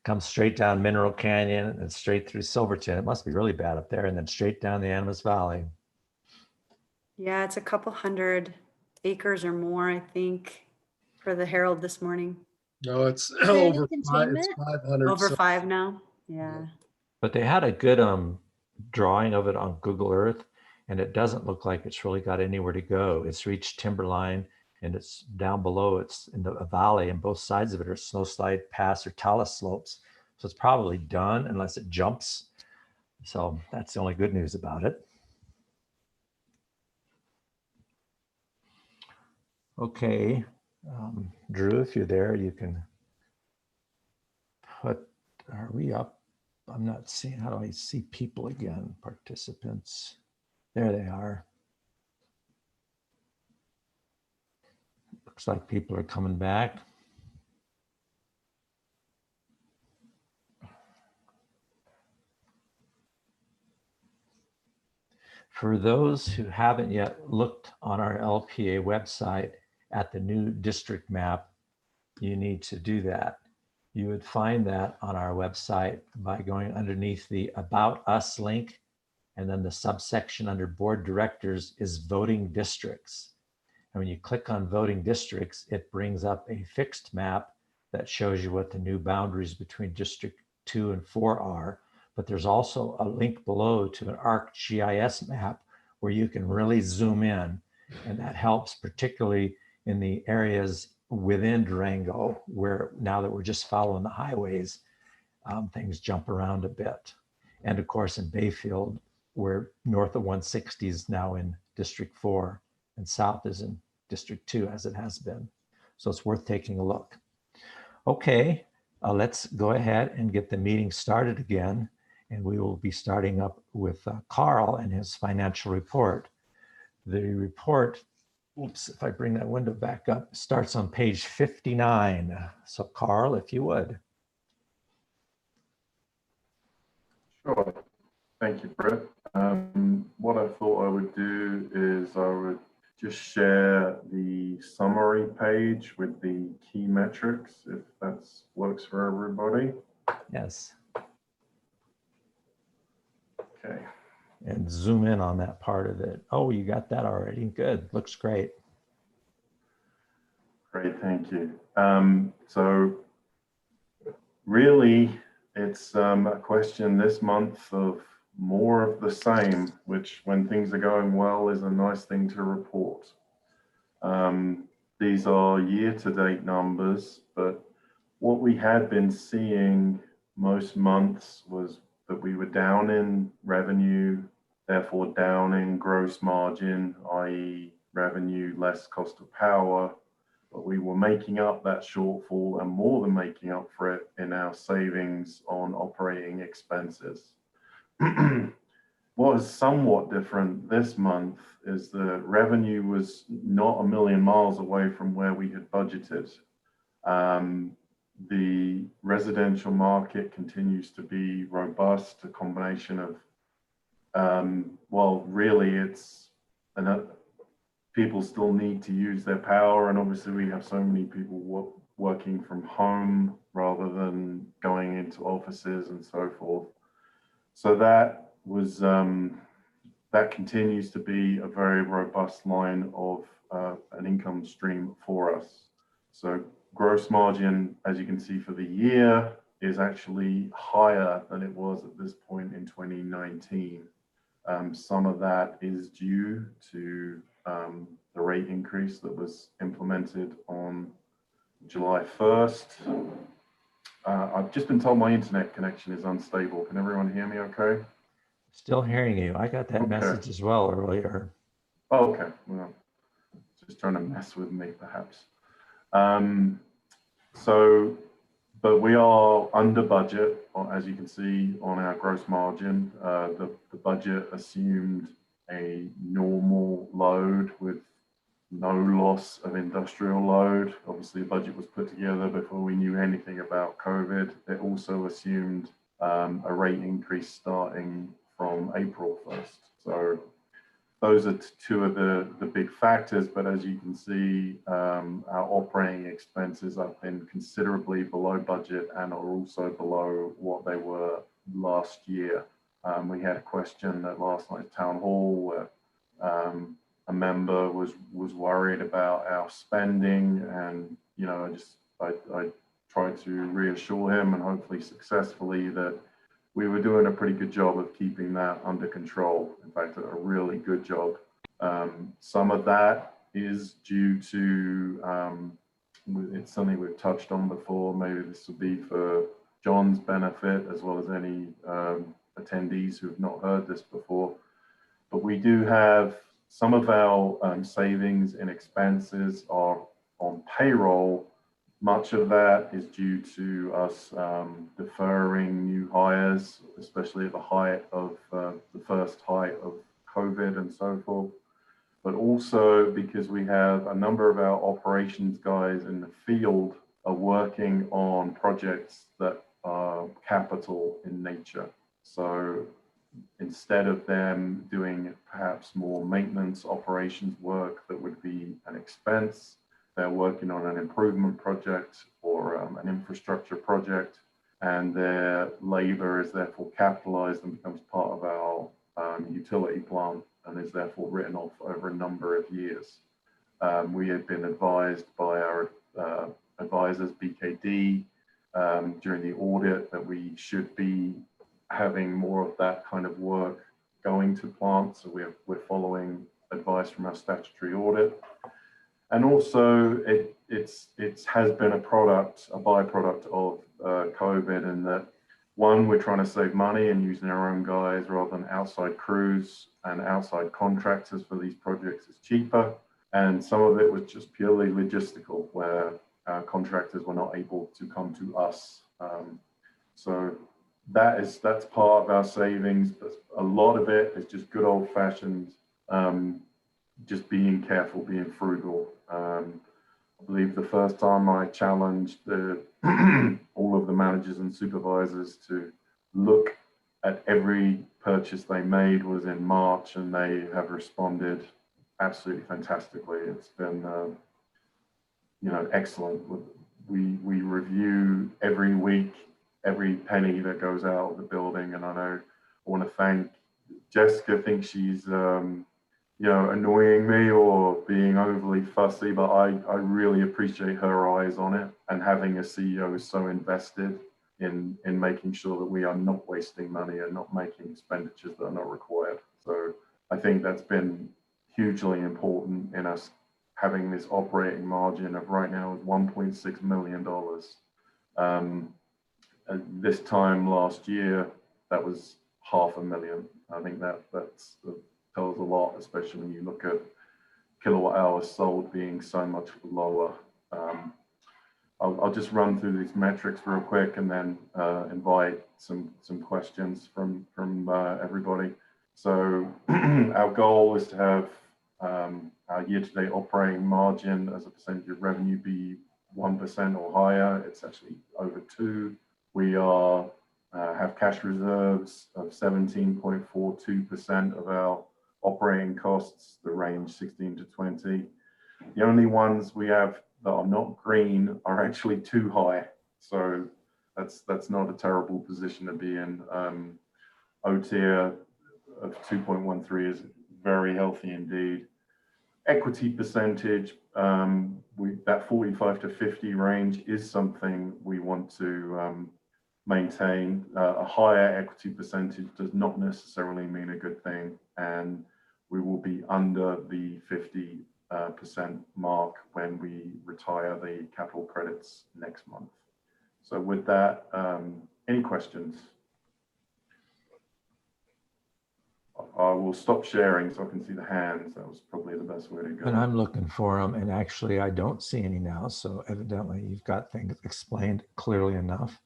comes straight down Mineral Canyon and straight through Silverton. It must be really bad up there, and then straight down the Animas Valley. Yeah, it's a couple hundred acres or more, I think, for the Herald this morning. No, it's Is there any over it's containment? 500. Over so- 5 now. Yeah. But they had a good drawing of it on Google Earth, and it doesn't look like it's really got anywhere to go. It's reached timberline, and it's down below. It's in a valley, and both sides of it are snowslide pass or talus slopes. So it's probably done unless it jumps. So that's the only good news about it. Okay, Drew, if you're there, you can put, are we up? I'm not seeing, how do I see people again? Participants. There they are. Looks like people are coming back. For those who haven't yet looked on our LPA website at the new district map, you need to do that. You would find that on our website by going underneath the About Us link, and then the subsection under Board Directors is Voting Districts. And when you click on Voting Districts, it brings up a fixed map that shows you what the new boundaries between District 2 and 4 are. But there's also a link below to an ArcGIS map where you can really zoom in. And that helps particularly in the areas within Durango, where now that we're just following the highways, things jump around a bit. And of course in Bayfield, where north of 160 is now in District 4 and south is in District 2 as it has been. So it's worth taking a look. Okay, let's go ahead and get the meeting started again. And we will be starting up with Carl and his financial report. The report, oops, if I bring that window back up, starts on page 59. So Carl, if you would. Sure. Thank you, Brett. What I thought I would do is I would just share the summary page with the key metrics, if that works for everybody. Yes. Okay. And zoom in on that part of it. Oh, you got that already. Good. Looks great. Great, thank you. So really, it's a question this month of more of the same, which when things are going well is a nice thing to report. These are year-to-date numbers, but what we had been seeing most months was that we were down in revenue, therefore down in gross margin, i.e. revenue less cost of power, but we were making up that shortfall and more than making up for it in our savings on operating expenses. What is somewhat different this month is the revenue was not a million miles away from where we had budgeted. The residential market continues to be robust, a combination of, well, really it's, people still need to use their power, and obviously we have so many people working from home rather than going into offices and so forth. So that was that continues to be a very robust line of an income stream for us. So gross margin, as you can see for the year, is actually higher than it was at this point in 2019. Some of that is due to the rate increase that was implemented on July 1st. I've just been told my internet connection is unstable. Can everyone hear me okay? Still hearing you. I got that message as well earlier. Oh, okay. Well, just trying to mess with me perhaps. But we are under budget, as you can see on our gross margin. The budget assumed a normal load with no loss of industrial load. Obviously, the budget was put together before we knew anything about COVID. It also assumed a rate increase starting from April 1st. So those are two of the big factors, but as you can see, our operating expenses have been considerably below budget and are also below what they were last year. We had a question at last night's town hall where a member was worried about our spending, and I tried to reassure him, and hopefully successfully, that we were doing a pretty good job of keeping that under control. In fact, a really good job. Some of that is due to, it's something we've touched on before. Maybe this will be for John's benefit as well as any attendees who have not heard this before. But we do have some of our savings in expenses are on payroll. Much of that is due to us deferring new hires, especially at the height of the first height of COVID and so forth. But also because we have a number of our operations guys in the field are working on projects that are capital in nature. So instead of them doing perhaps more maintenance operations work that would be an expense, they're working on an improvement project or an infrastructure project, and their labor is therefore capitalized and becomes part of our utility plant and is therefore written off over a number of years. We have been advised by our advisors, BKD, during the audit that we should be having more of that kind of work going to plants. So we're following advice from our statutory audit. And also it has been a byproduct of COVID, in that, one, we're trying to save money and using our own guys rather than outside crews, and outside contractors for these projects is cheaper. And some of it was just purely logistical, where our contractors were not able to come to us. So that's part of our savings, but a lot of it is just good old fashioned, just being careful, being frugal. I believe the first time I challenged all of the managers and supervisors to look at every purchase they made was in March, and they have responded absolutely fantastically. It's been, excellent. We review every week every penny that goes out of the building, and I know I want to thank Jessica. I think she's annoying me or being overly fussy, but I really appreciate her eyes on it, and having a CEO who's so invested in making sure that we are not wasting money and not making expenditures that are not required. So I think that's been hugely important in us having this operating margin of right now $1.6 million. This time last year, that was $500,000. I think that tells a lot, especially when you look at kilowatt hours sold being so much lower. I'll just run through these metrics real quick and then invite some questions from everybody. So our goal is to have our year-to-date operating margin as a percentage of revenue be 1% or higher. It's actually over 2%. We have cash reserves of 17.42% of our operating costs, the range 16 to 20. The only ones we have that are not green are actually too high. So that's not a terrible position to be in. OTIA of 2.13 is very healthy indeed. Equity percentage, that 45 to 50 range is something we want to maintain. A higher equity percentage does not necessarily mean a good thing, and we will be under the 50% mark when we retire the capital credits next month. So with that, any questions? I will stop sharing so I can see the hands. That was probably the best way to go. And I'm looking for them, and actually I don't see any now. So evidently you've got things explained clearly enough.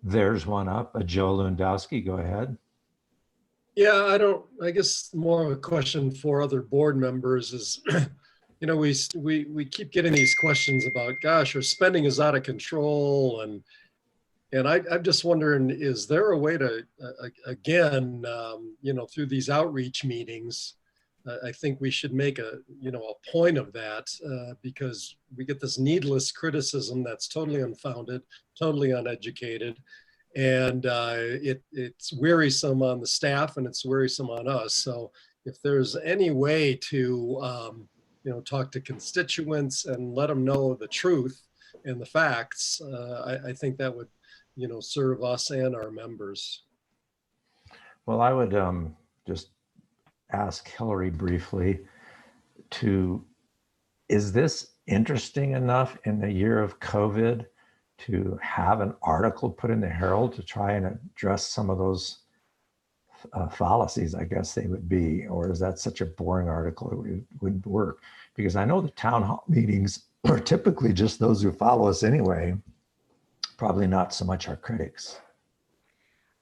There's one up. Joe Lewandowski, go ahead. Yeah, I guess more of a question for other board members is, you know, we keep getting these questions about, gosh, our spending is out of control. And I'm just wondering, is there a way to, again, you know, through these outreach meetings, I think we should make a, you know, a point of that because we get this needless criticism that's totally unfounded, totally uneducated. And it's wearisome on the staff and it's wearisome on us. So if there's any way to, you know, talk to constituents and let them know the truth and the facts, I think that would, you know, serve us and our members. Well, I would just ask Hillary briefly is this interesting enough in the year of COVID to have an article put in the Herald to try and address some of those fallacies, I guess they would be, or is that such a boring article it wouldn't work? Because I know the town hall meetings are typically just those who follow us anyway, probably not so much our critics.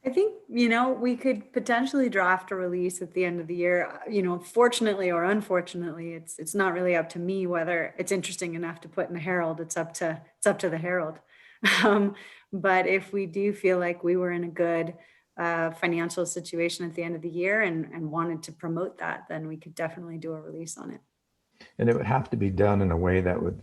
I think, you know, we could potentially draft a release at the end of the year. You know, fortunately or unfortunately, it's not really up to me whether it's interesting enough to put in the Herald. It's up to the Herald. But if we do feel like we were in a good financial situation at the end of the year and wanted to promote that, then we could definitely do a release on it. And it would have to be done in a way that would,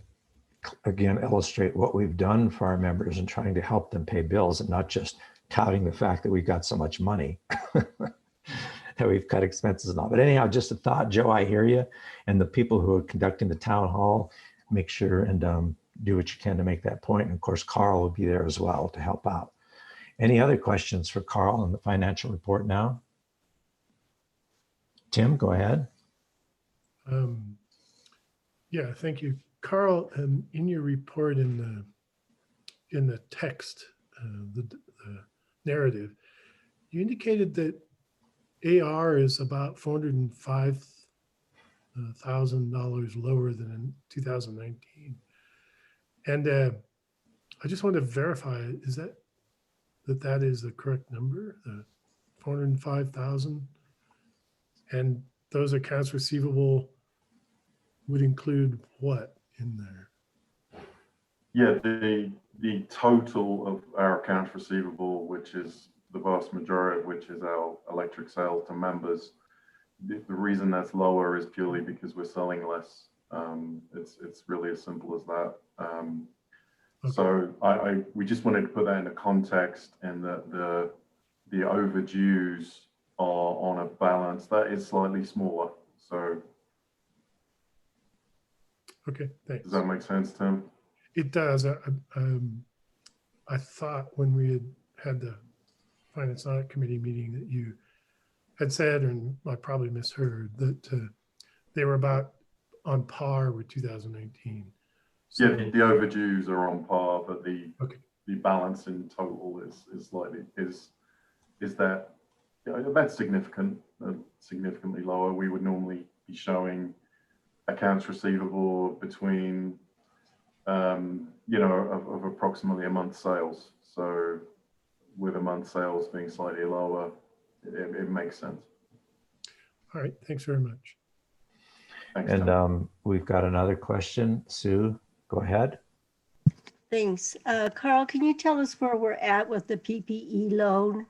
again, illustrate what we've done for our members and trying to help them pay bills and not just touting the fact that we've got so much money that we've cut expenses and all. But anyhow, just a thought, Joe, I hear you. And the people who are conducting the town hall, make sure and do what you can to make that point. And of course, Carl will be there as well to help out. Any other questions for Carl on the financial report now? Tim, go ahead. Yeah, thank you. Carl, in your report in the text, the narrative, you indicated that AR is about $405,000 lower than in 2019. And I just want to verify, is that is the correct number, the 405,000? And those accounts receivable would include what in there? Yeah, the total of our accounts receivable, which is the vast majority of which is our electric sales to members, the reason that's lower is purely because we're selling less. It's really as simple as that. Okay. So we just wanted to put that into context, and that the overdues are on a balance that is slightly smaller. So okay, thanks. Does that make sense, Tim? It does. I thought when we had the Finance Audit Committee meeting that you had said, and I probably misheard, that they were about on par with 2019. So, yeah, the overdues are on par, but the balance in total is slightly that, you know, that's significantly lower. We would normally be showing accounts receivable between you know, of approximately a month's sales. So with a month's sales being slightly lower, it makes sense. All right, thanks very much. Thanks, and Tom. We've got another question. Sue, go ahead. Thanks. Carl, can you tell us where we're at with the PPE loan?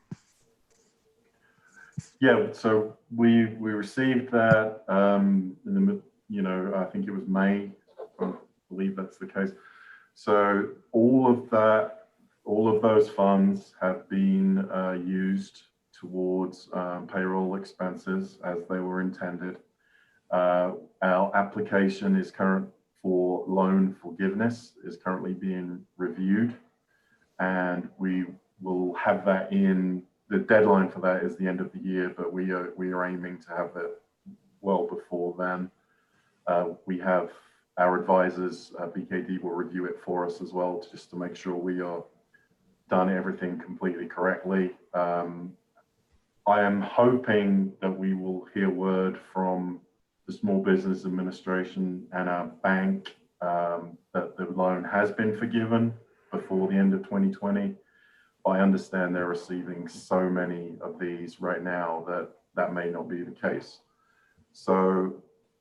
Yeah, so we received that in the, you know, I think it was May. I believe that's the case. So all of those funds have been used towards payroll expenses as they were intended. Our application is current for loan forgiveness is currently being reviewed, and we will have that in. The deadline for that is the end of the year, but we are aiming to have that well before then. We have our advisors, BKD will review it for us as well, just to make sure we are done everything completely correctly. I am hoping that we will hear word from the Small Business Administration and our bank that the loan has been forgiven before the end of 2020. I understand they're receiving so many of these right now that that may not be the case. So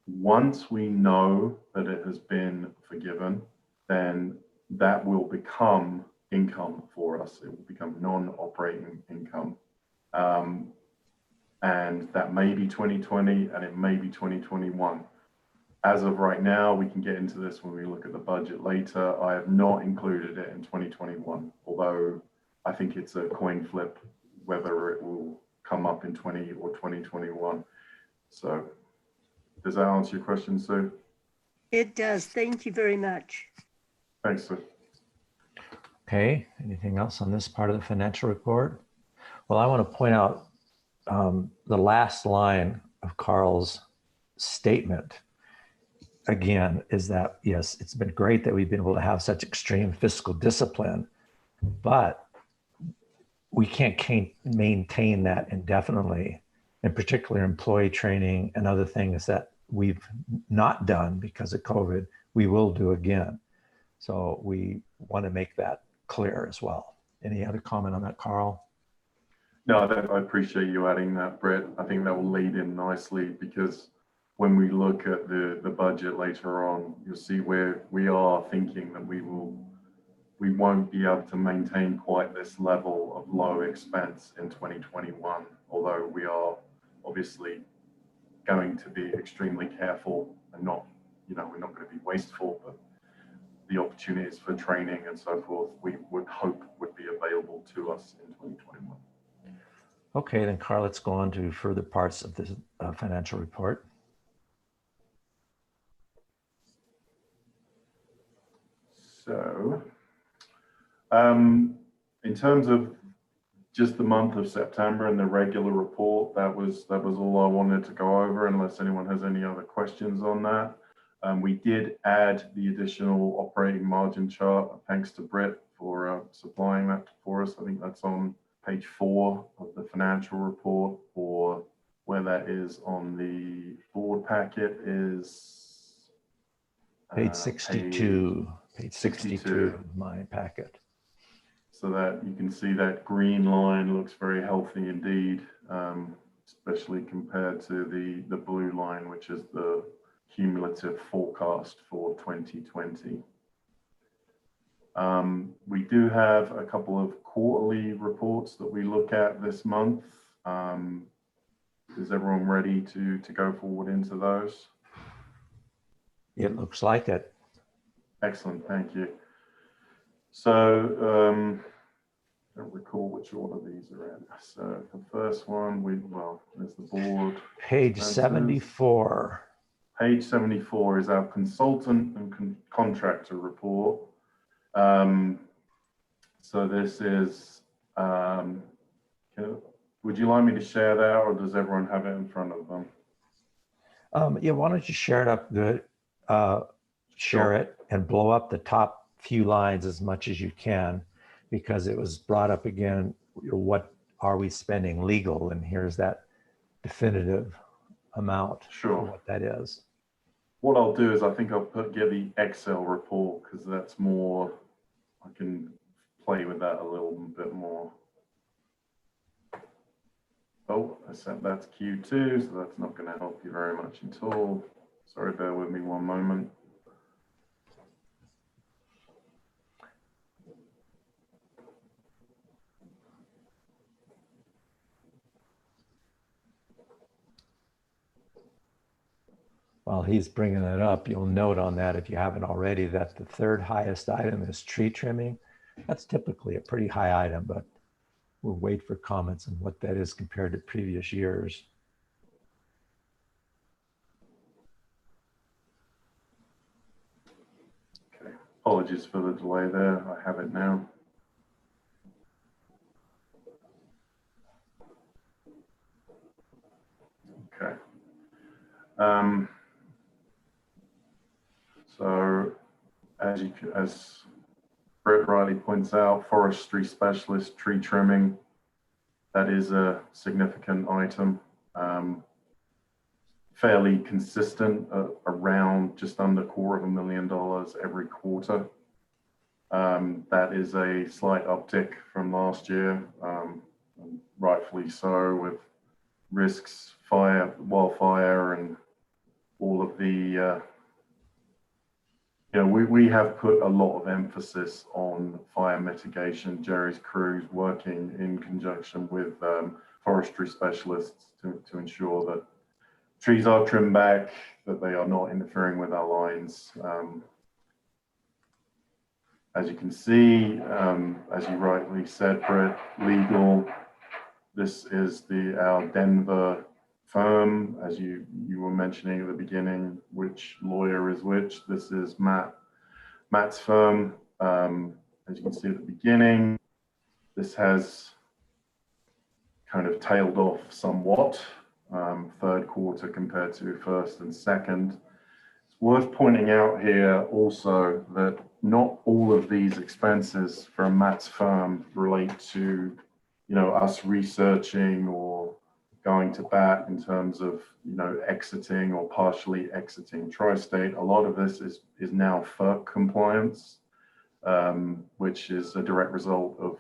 once we know that it has been forgiven, then that will become income for us. It will become non-operating income. And that may be 2020 and it may be 2021. As of right now, we can get into this when we look at the budget later. I have not included it in 2021, although I think it's a coin flip whether it will come up in 20 or 2021. So does that answer your question, Sue? It does. Thank you very much. Thanks, Sue. Okay, anything else on this part of the financial report? Well, I want to point out the last line of Carl's statement again is that, yes, it's been great that we've been able to have such extreme fiscal discipline, but we can't maintain that indefinitely, in particular employee training and other things that we've not done because of COVID, we will do again. So we want to make that clear as well. Any other comment on that, Carl? No, I appreciate you adding that, Brett. I think that will lead in nicely because when we look at the budget later on, you'll see where we are thinking that we won't be able to maintain quite this level of low expense in 2021, although we are obviously going to be extremely careful and not, we're not going to be wasteful, but the opportunities for training and so forth, we would hope would be available to us in 2021. Okay, then Carl, let's go on to further parts of the financial report. So, in terms of just the month of September and the regular report, that was all I wanted to go over, unless anyone has any other questions on that. We did add the additional operating margin chart, thanks to Britt for supplying that for us. I think that's on page 4 of the financial report, or where that is on the board packet is page 62. Page 62 of my packet. So that you can see that green line looks very healthy indeed, especially compared to the blue line, which is the cumulative forecast for 2020. We do have a couple of quarterly reports that we look at this month. Is everyone ready to go forward into those? It looks like it. Excellent, thank you. So, I don't recall which order these are in. So the first one, there's the board. Page 74. Page 74 is our consultant and contractor report. So this is, would you like me to share that, or does everyone have it in front of them? Yeah, why don't you share it up good, share it and blow up the top few lines as much as you can, because it was brought up again, what are we spending legal? And here's that definitive amount for what that is. What I'll do is I think I'll get the Excel report, because that's more, I can play with that a little bit more. Oh, I said that's Q2, so that's not going to help you very much at all. Sorry, bear with me one moment. While he's bringing it up, you'll note on that, if you haven't already, that the third highest item is tree trimming. That's typically a pretty high item, but we'll wait for comments on what that is compared to previous years. Okay, apologies for the delay there. I have it now. Okay. So as Brett rightly points out, forestry specialist tree trimming that is a significant item. Fairly consistent, around just under $250,000 every quarter. That is a slight uptick from last year, rightfully so, with risks, wildfire, and all of the, we have put a lot of emphasis on fire mitigation. Jerry's crews working in conjunction with forestry specialists to ensure that trees are trimmed back, that they are not interfering with our lines. As you can see, as you rightly said, Brett, legal, this is our Denver firm, as you were mentioning at the beginning, which lawyer is which. This is Matt's firm. As you can see at the beginning, this has kind of tailed off somewhat, third quarter compared to first and second. It's worth pointing out here also that not all of these expenses from Matt's firm relate to, us researching or going to bat in terms of, exiting or partially exiting Tri-State. A lot of this is now FERC compliance, which is a direct result of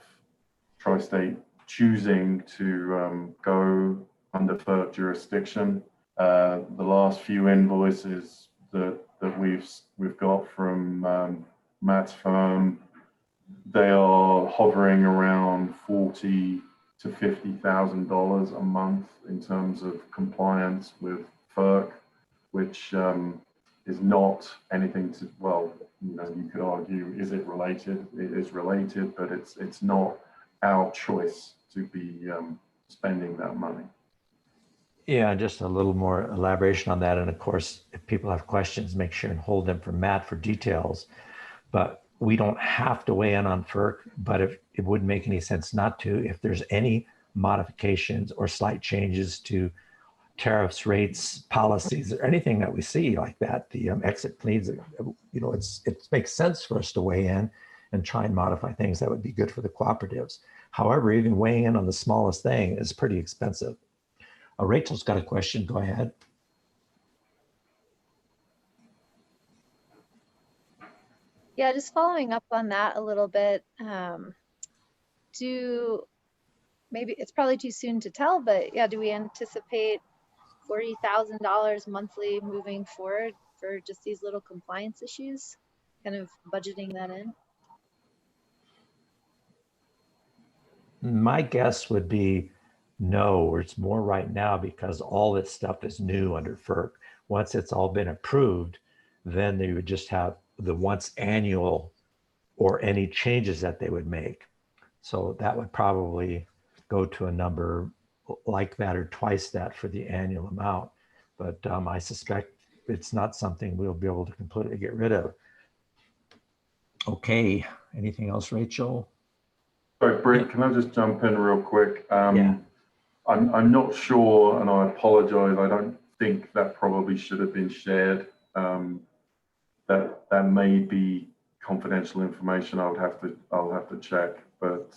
Tri-State choosing to go under FERC jurisdiction. The last few invoices that we've got from Matt's firm, they are hovering around $40,000 to $50,000 a month in terms of compliance with FERC, which is not anything to, you could argue, is it related? It is related, but it's not our choice to be spending that money. Yeah, just a little more elaboration on that. And of course, if people have questions, make sure and hold them for Matt for details. But we don't have to weigh in on FERC, but if it wouldn't make any sense not to, if there's any modifications or slight changes to tariffs, rates, policies, or anything that we see like that, the exit pleads, it makes sense for us to weigh in and try and modify things that would be good for the cooperatives. However, even weighing in on the smallest thing is pretty expensive. Rachel's got a question. Go ahead. Yeah, just following up on that a little bit. Maybe it's probably too soon to tell, but yeah, do we anticipate $40,000 monthly moving forward for just these little compliance issues? Kind of budgeting that in? My guess would be no, or it's more right now because all this stuff is new under FERC. Once it's all been approved, then they would just have the once annual or any changes that they would make. So that would probably go to a number like that or twice that for the annual amount. But I suspect it's not something we'll be able to completely get rid of. Okay, anything else, Rachel? Sorry, Britt, can I just jump in real quick? Yeah. I'm not sure, and I apologize. I don't think that probably should have been shared. That may be confidential information. I'll have to check. But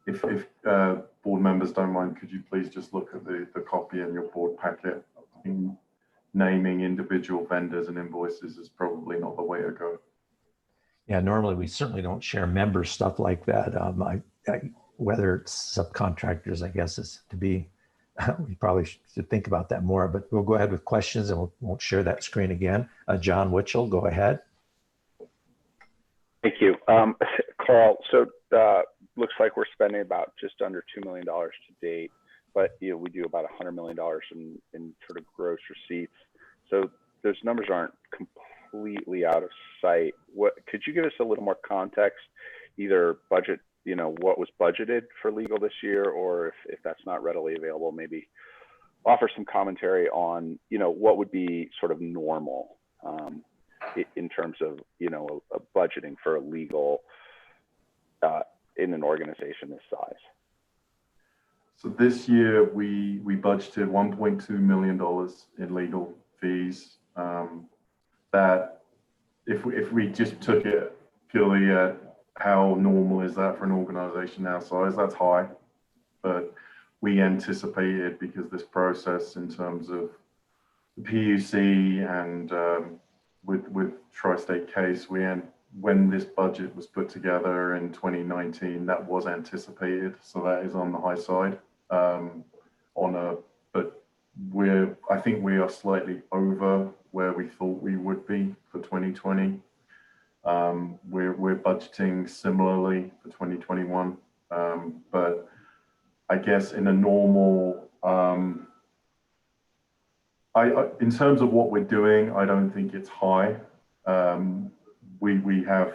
if board members don't mind, could you please just look at the copy in your board packet? I think naming individual vendors and invoices is probably not the way to go. Yeah, normally we certainly don't share member stuff like that. Whether it's subcontractors, I guess is to be, we probably should think about that more, but we'll go ahead with questions and we won't share that screen again. John Witchell, go ahead. Thank you. Carl, so looks like we're spending about just under $2 million to date, but we do about $100 million in sort of gross receipts. So those numbers aren't completely out of sight. Could you give us a little more context, either budget, what was budgeted for legal this year, or if that's not readily available, maybe offer some commentary on, what would be sort of normal in terms of, a budgeting for a legal in an organization this size. So this year we budgeted $1.2 million in legal fees. That if we just took it purely at how normal is that for an organization our size, that's high. But we anticipated, because this process in terms of the PUC and with Tri-State case, when this budget was put together in 2019, that was anticipated. So that is on the high side. But I think we are slightly over where we thought we would be for 2020. We're budgeting similarly for 2021, but I guess in a normal, in terms of what we're doing, I don't think it's high. We have,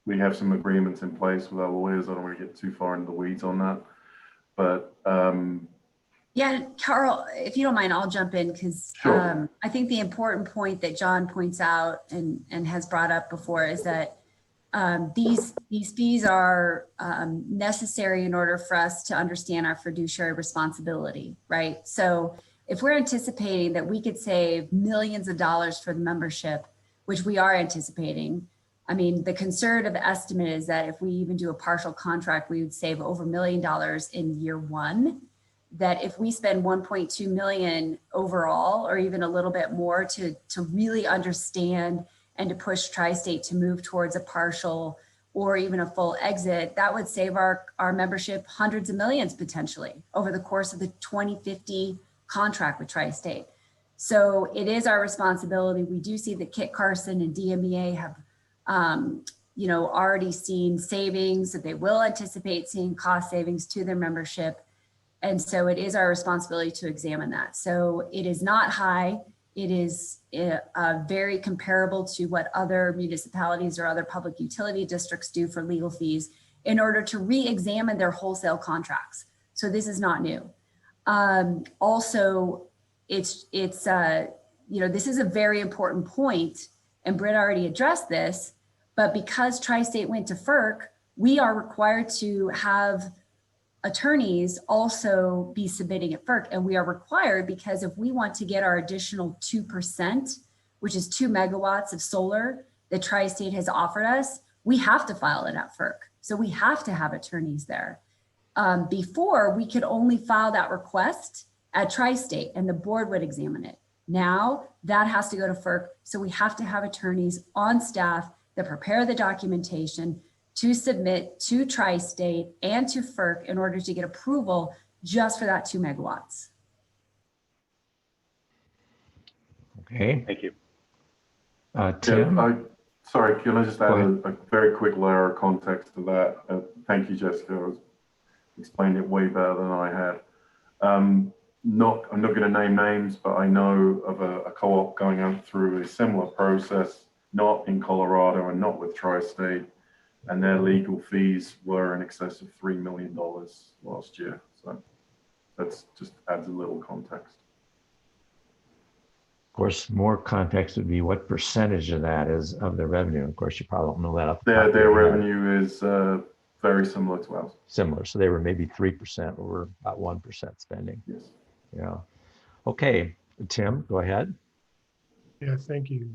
we have some agreements in place with our lawyers. I don't want to get too far into the weeds on that, but yeah, Carl, if you don't mind, I'll jump in because sure. I think the important point that John points out and has brought up before is that these fees are necessary in order for us to understand our fiduciary responsibility, right? So if we're anticipating that we could save millions of dollars for the membership, which we are anticipating, I mean, the conservative estimate is that if we even do a partial contract, we would save over $1 million in year one. That if we spend 1.2 million overall, or even a little bit more to really understand and to push Tri-State to move towards a partial or even a full exit, that would save our membership hundreds of millions potentially over the course of the 2050 contract with Tri-State. So it is our responsibility. We do see that Kit Carson and DMEA have already seen savings, that they will anticipate seeing cost savings to their membership. And so it is our responsibility to examine that. So it is not high. It is very comparable to what other municipalities or other public utility districts do for legal fees in order to re-examine their wholesale contracts. So this is not new. Also, this is a very important point, and Britt already addressed this, but because Tri-State went to FERC, we are required to have attorneys also be submitting at FERC, and we are required because if we want to get our additional 2%, which is 2 megawatts of solar that Tri-State has offered us, we have to file it at FERC. So we have to have attorneys there. Before, we could only file that request at Tri-State and the board would examine it. Now that has to go to FERC. So we have to have attorneys on staff that prepare the documentation to submit to Tri-State and to FERC in order to get approval just for that 2 megawatts. Okay. Thank you. Tim? Yeah, sorry, can I just add a very quick layer of context to that? Thank you, Jessica. Explained it way better than I had. I'm not going to name names, but I know of a co-op going out through a similar process, not in Colorado and not with Tri-State, and their legal fees were in excess of $3 million last year. So that's just adds a little context. Of course, more context would be what percentage of that is of their revenue. Of course, you probably don't know that up. Their revenue is very similar to ours. Similar. So they were maybe 3% or about 1% spending. Yes. Yeah. Okay, Tim, go ahead. Yeah, thank you.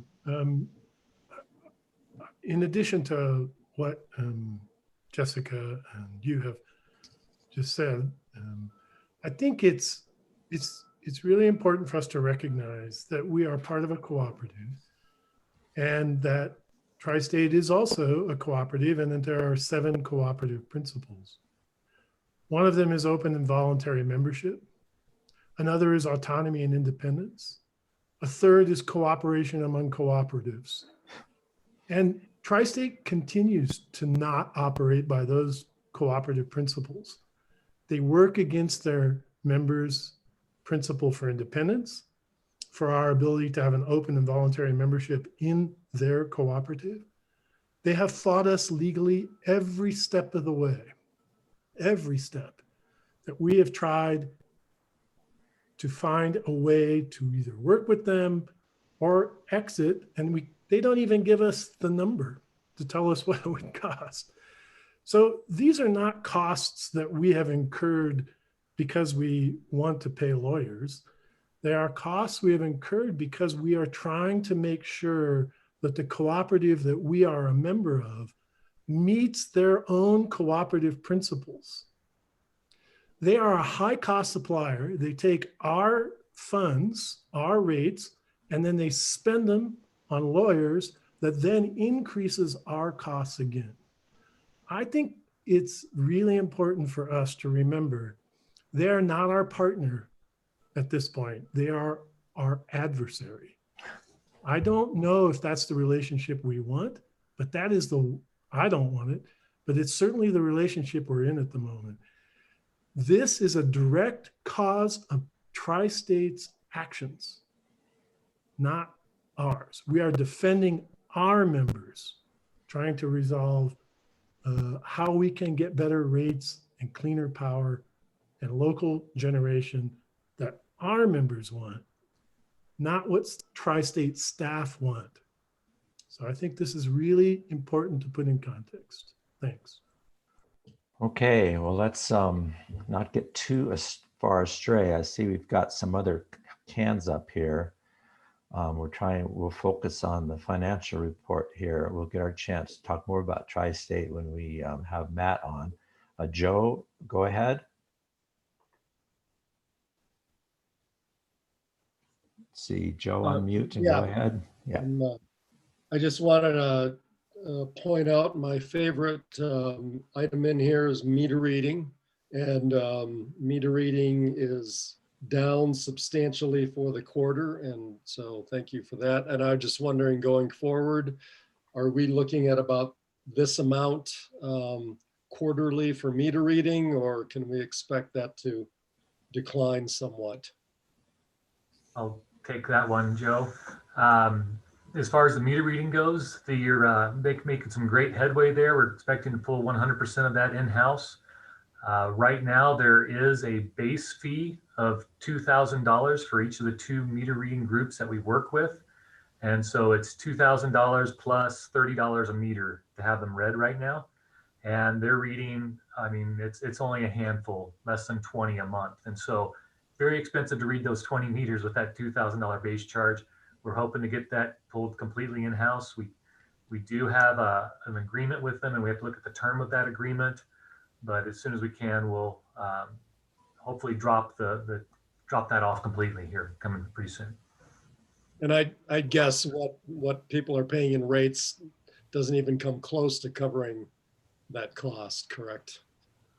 In addition to what Jessica and you have just said, I think it's really important for us to recognize that we are part of a cooperative and that Tri-State is also a cooperative and that there are 7 cooperative principles. One of them is open and voluntary membership. Another is autonomy and independence. A third is cooperation among cooperatives. And Tri-State continues to not operate by those cooperative principles. They work against their members' principle for independence, for our ability to have an open and voluntary membership in their cooperative. They have fought us legally every step of the way, every step that we have tried to find a way to either work with them or exit, and they don't even give us the number to tell us what it would cost. So these are not costs that we have incurred because we want to pay lawyers. They are costs we have incurred because we are trying to make sure that the cooperative that we are a member of meets their own cooperative principles. They are a high cost supplier. They take our funds, our rates, and then they spend them on lawyers that then increases our costs again. I think it's really important for us to remember they are not our partner at this point. They are our adversary. I don't know if that's the relationship we want, but that is I don't want it, but it's certainly the relationship we're in at the moment. This is a direct cause of Tri-State's actions, not ours. We are defending our members, trying to resolve how we can get better rates and cleaner power and local generation that our members want, not what Tri-State staff want. So I think this is really important to put in context. Thanks. Okay, well, let's not get too far astray. I see we've got some other hands up here. We'll focus on the financial report here. We'll get our chance to talk more about Tri-State when we have Matt on. Joe, go ahead. Let's see, Joe, unmute and go ahead. Yeah. I just wanted to point out my favorite item in here is meter reading. And meter reading is down substantially for the quarter. And so thank you for that. And I'm just wondering, going forward, are we looking at about this amount quarterly for meter reading, or can we expect that to decline somewhat? I'll take that one, Joe. As far as the meter reading goes, you're making some great headway there. We're expecting to pull 100% of that in-house. Right now, there is a base fee of $2,000 for each of the 2 meter reading groups that we work with. And so it's $2,000 plus $30 a meter to have them read right now. And they're reading, I mean, it's only a handful, less than 20 a month. And so very expensive to read those 20 meters with that $2,000 base charge. We're hoping to get that pulled completely in-house. We do have an agreement with them, and we have to look at the term of that agreement. But as soon as we can, we'll hopefully drop that off completely here coming pretty soon. And I guess what people are paying in rates doesn't even come close to covering that cost, correct?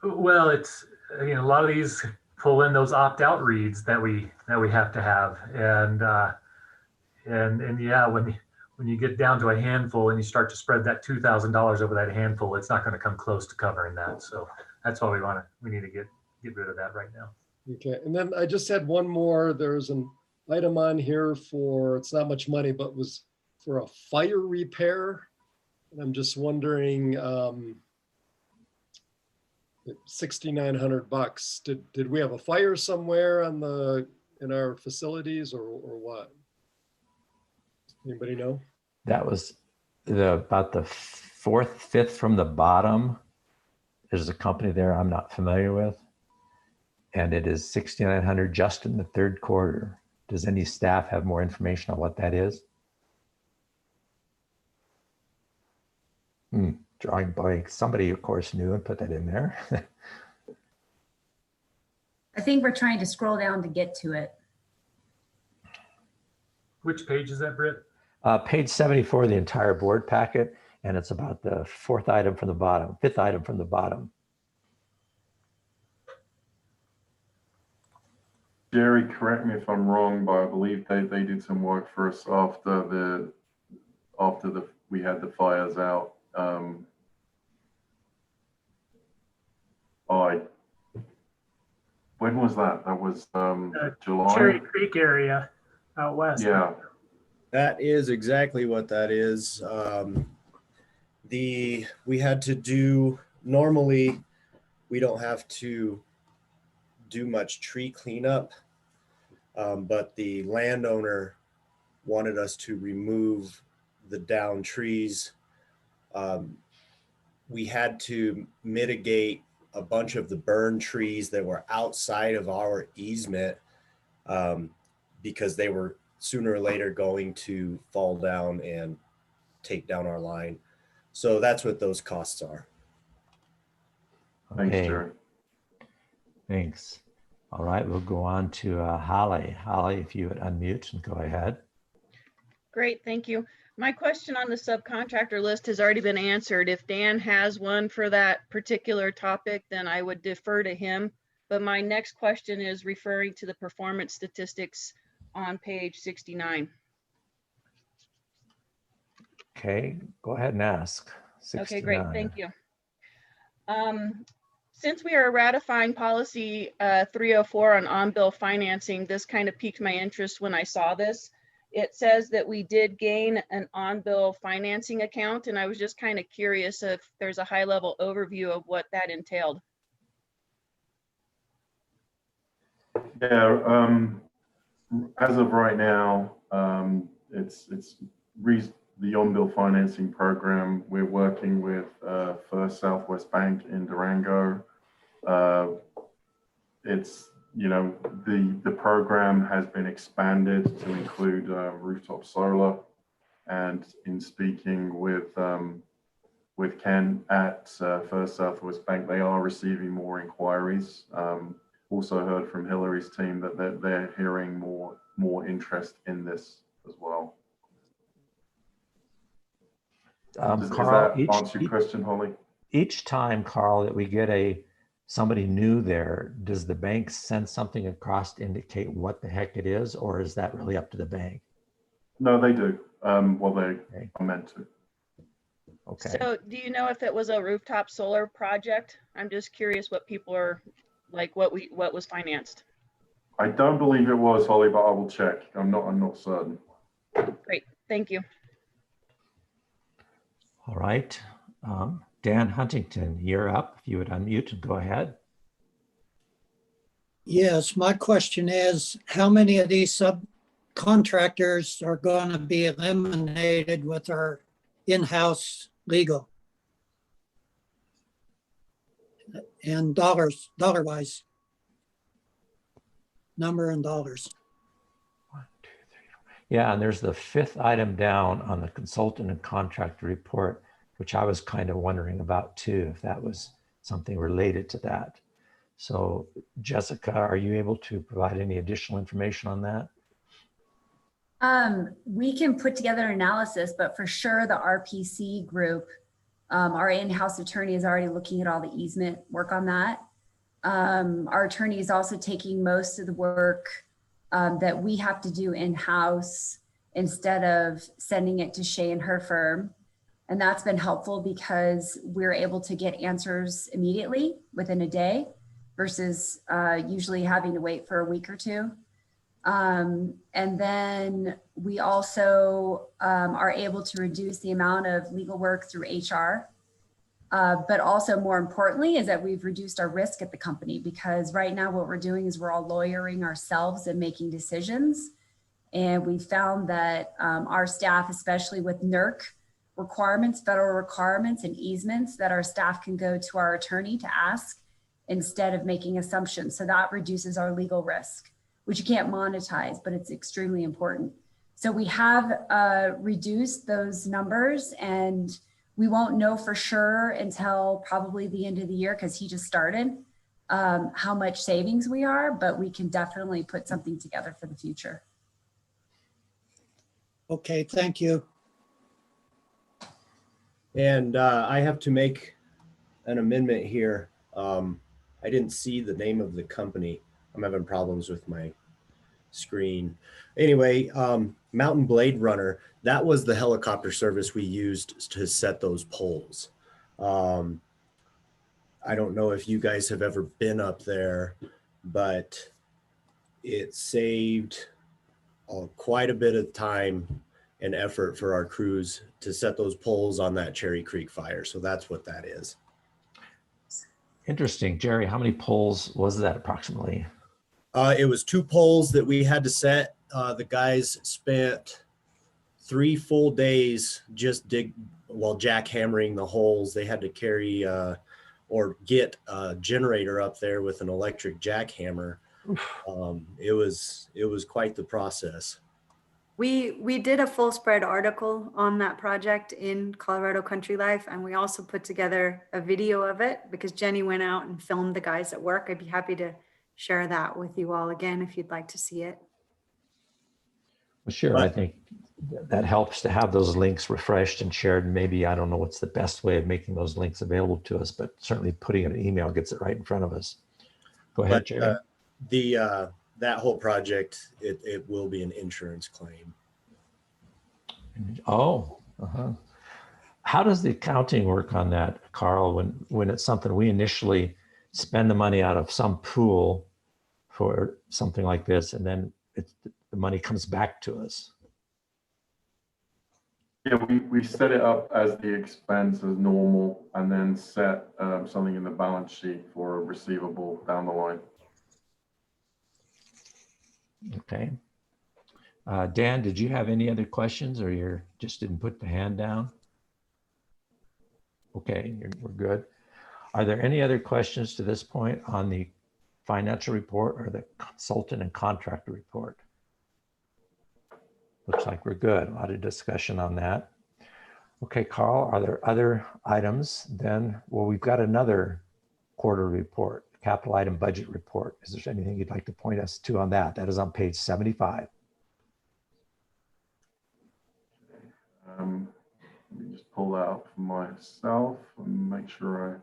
Well, it's, a lot of these pull in those opt-out reads that we have to have, and yeah, when you get down to a handful and you start to spread that $2,000 over that handful, it's not going to come close to covering that. So that's why we need to get rid of that right now. Okay, and then I just had one more. There's an item on here for, it's not much money, but was for a fire repair. And I'm just wondering, $6,900. Did we have a fire somewhere in our facilities or what? Anybody know? That was about the 4th, 5th from the bottom. There's a company there I'm not familiar with, and it is $6,900 just in the 3rd quarter. Does any staff have more information on what that is? Drawing blank. Somebody, of course, knew and put that in there. I think we're trying to scroll down to get to it. Which page is that, Britt? Page 74 of the entire board packet, and it's about the 4th item from the bottom, 5th item from the bottom. Jerry, correct me if I'm wrong, but I believe they did some work for us after we had the fires out. When was that? That was July. Cherry Creek area out west. Yeah. That is exactly what that is. We had to do, normally we don't have to do much tree cleanup, but the landowner wanted us to remove the downed trees. We had to mitigate a bunch of the burned trees that were outside of our easement because they were sooner or later going to fall down and take down our line. So that's what those costs are. Okay. Thanks. All right, we'll go on to Holly. Holly, if you would unmute and go ahead. Great, thank you. My question on the subcontractor list has already been answered. If Dan has one for that particular topic, then I would defer to him. But my next question is referring to the performance statistics on page 69. Okay, go ahead and ask. 69. Okay, great, thank you. Since we are ratifying policy 304 on on-bill financing, this kind of piqued my interest when I saw this. It says that we did gain an on-bill financing account, and I was just kind of curious if there's a high-level overview of what that entailed. Yeah, as of right now, it's the on-bill financing program. We're working with First Southwest Bank in Durango. It's, you know, the program has been expanded to include rooftop solar. And in speaking with Ken at First Southwest Bank, they are receiving more inquiries. Also heard from Hillary's team that they're hearing more interest in this as well. Does Carl, that answer your question, Holly? Each time, Carl, that we get somebody new there, does the bank send something across to indicate what the heck it is, or is that really up to the bank? No, they do. Well, they are meant to. Okay. So do you know if it was a rooftop solar project? I'm just curious what people are like, what was financed. I don't believe it was, Holly, but I will check. I'm not certain. Great, thank you. All right. Dan Huntington, you're up. If you would unmute and go ahead. Yes, my question is, how many of these subcontractors are going to be eliminated with our in-house legal? And dollar-wise, number and dollars. Yeah, and there's the 5th item down on the consultant and contractor report, which I was kind of wondering about too, if that was something related to that. So Jessica, are you able to provide any additional information on that? We can put together an analysis, but for sure the RPC group, our in-house attorney is already looking at all the easement work on that. Our attorney is also taking most of the work that we have to do in-house instead of sending it to Shay and her firm. And that's been helpful because we're able to get answers immediately within a day versus usually having to wait for a week or two. And then we also are able to reduce the amount of legal work through HR. But also more importantly is that we've reduced our risk at the company, because right now what we're doing is we're all lawyering ourselves and making decisions. And we found that our staff, especially with NERC requirements, federal requirements and easements, that our staff can go to our attorney to ask instead of making assumptions. So that reduces our legal risk, which you can't monetize, but it's extremely important. So we have reduced those numbers, and we won't know for sure until probably the end of the year, because he just started, how much savings we are, but we can definitely put something together for the future. Okay, thank you. And I have to make an amendment here. I didn't see the name of the company. I'm having problems with my screen. Anyway, Mountain Blade Runner, that was the helicopter service we used to set those poles. I don't know if you guys have ever been up there, but it saved quite a bit of time and effort for our crews to set those poles on that Cherry Creek fire. So that's what that is. Interesting. Jerry, how many poles was that approximately? It was 2 poles that we had to set. The guys spent 3 full days just jackhammering the holes. They had to carry or get a generator up there with an electric jackhammer. It was quite the process. We did a full spread article on that project in Colorado Country Life, and we also put together a video of it because Jenny went out and filmed the guys at work. I'd be happy to share that with you all again if you'd like to see it. Well, sure. I think that helps to have those links refreshed and shared. Maybe, I don't know what's the best way of making those links available to us, but certainly putting it in an email gets it right in front of us. Go ahead, Jerry. That whole project, it will be an insurance claim. Oh, how does the accounting work on that, Carl? When it's something we initially spend the money out of some pool for something like this, and then the money comes back to us? Yeah, we set it up as the expense as normal, and then set something in the balance sheet for a receivable down the line. Okay. Dan, did you have any other questions, or you just didn't put the hand down? Okay, we're good. Are there any other questions to this point on the financial report or the consultant and contractor report? Looks like we're good. A lot of discussion on that. Okay, Carl, are there other items then? Well, we've got another quarter report, capital item budget report. Is there anything you'd like to point us to on that? That is on page 75. Let me just pull that up for myself and make sure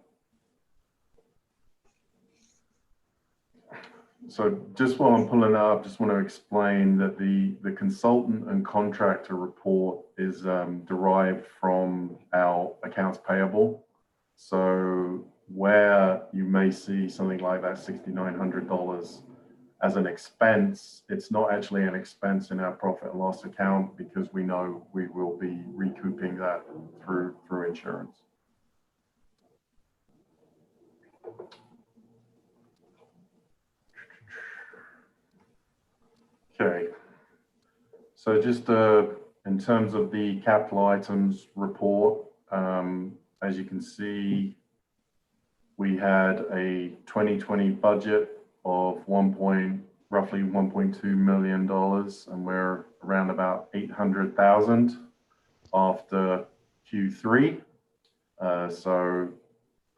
So just while I'm pulling it up, just want to explain that the consultant and contractor report is derived from our accounts payable. So where you may see something like that $6,900 as an expense, it's not actually an expense in our profit and loss account because we know we will be recouping that through insurance. Okay, so just in terms of the capital items report, as you can see, we had a 2020 budget of roughly $1.2 million, and we're around about 800,000 after Q3. So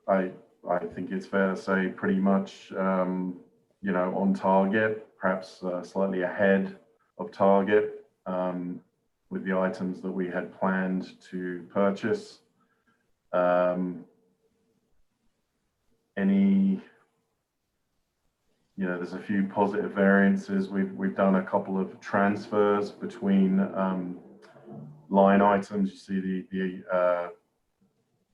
I think it's fair to say pretty much, you know, on target, perhaps slightly ahead of target with the items that we had planned to purchase. You know, there's a few positive variances. We've done a couple of transfers between line items. You see the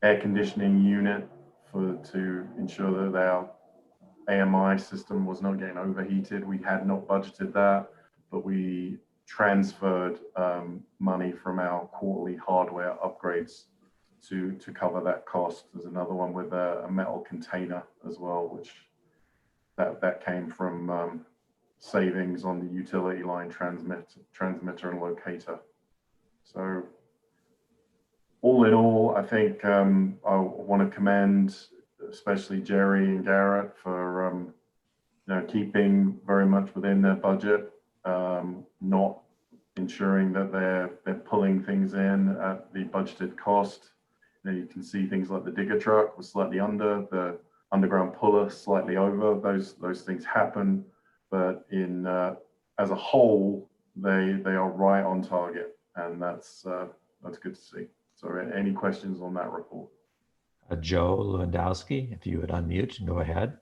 air conditioning unit to ensure that our AMI system was not getting overheated. We had not budgeted that, but we transferred money from our quarterly hardware upgrades to cover that cost. There's another one with a metal container as well, which that came from savings on the utility line transmitter and locator. So all in all, I think I want to commend especially Jerry and Garrett for you know, keeping very much within their budget, not ensuring that they're pulling things in at the budgeted cost. You know, you can see things like the digger truck was slightly under, the underground puller slightly over. Those things happen, but in as a whole, they are right on target, and that's good to see. So, any questions on that report? Joe Lewandowski, if you would unmute and go ahead.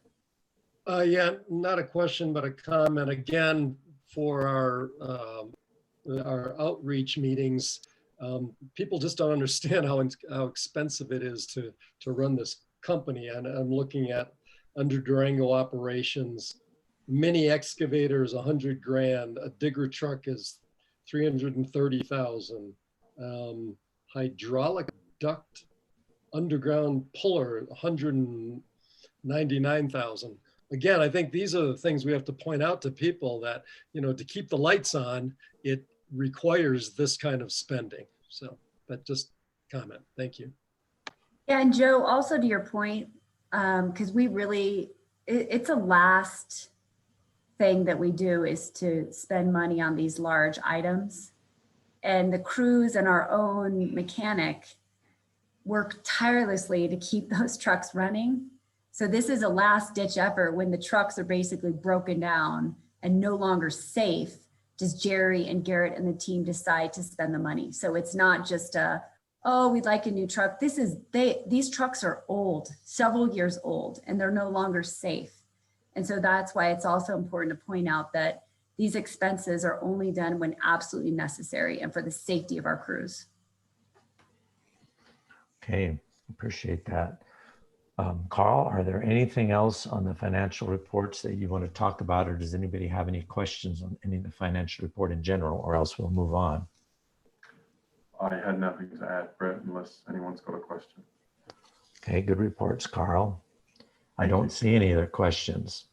Yeah, not a question, but a comment. Again, for our outreach meetings, people just don't understand how expensive it is to run this company. And I'm looking at under Durango operations, mini excavator is 100 grand, a digger truck is 330,000, hydraulic duct underground puller 199,000. Again, I think these are the things we have to point out to people that, you know, to keep the lights on, it requires this kind of spending. So that just comment. Thank you. Yeah, and Joe, also to your point, because we really, it's a last thing that we do is to spend money on these large items. And the crews and our own mechanic work tirelessly to keep those trucks running. So this is a last ditch effort when the trucks are basically broken down and no longer safe. Does Jerry and Garrett and the team decide to spend the money? So it's not just a, oh, we'd like a new truck. These trucks are old, several years old, and they're no longer safe. And so that's why it's also important to point out that these expenses are only done when absolutely necessary and for the safety of our crews. Okay, appreciate that. Carl, are there anything else on the financial reports that you want to talk about, or does anybody have any questions on any of the financial report in general, or else we'll move on? I had nothing to add, Brett, unless anyone's got a question. Okay, good reports, Carl. I don't see any other questions.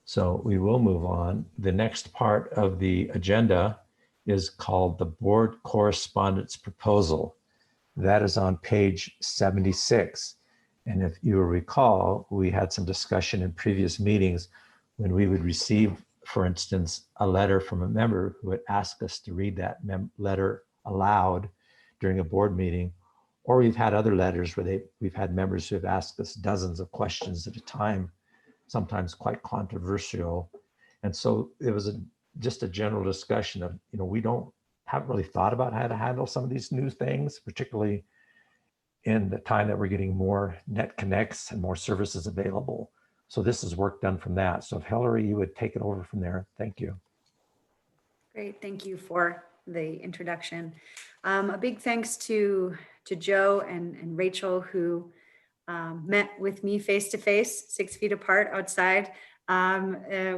So we will move on. The next part of the agenda is called the Board Correspondence Proposal. That is on page 76. And if you will recall, we had some discussion in previous meetings when we would receive, for instance, a letter from a member who would ask us to read that letter aloud during a board meeting, or we've had other letters where we've had members who have asked us dozens of questions at a time, sometimes quite controversial. And so it was just a general discussion of, we haven't really thought about how to handle some of these new things, particularly in the time that we're getting more net connects and more services available. So this is work done from that. So if Hillary, you would take it over from there. Thank you. Great, thank you for the introduction. A big thanks to Joe and Rachel, who met with me face to face, 6 feet apart outside,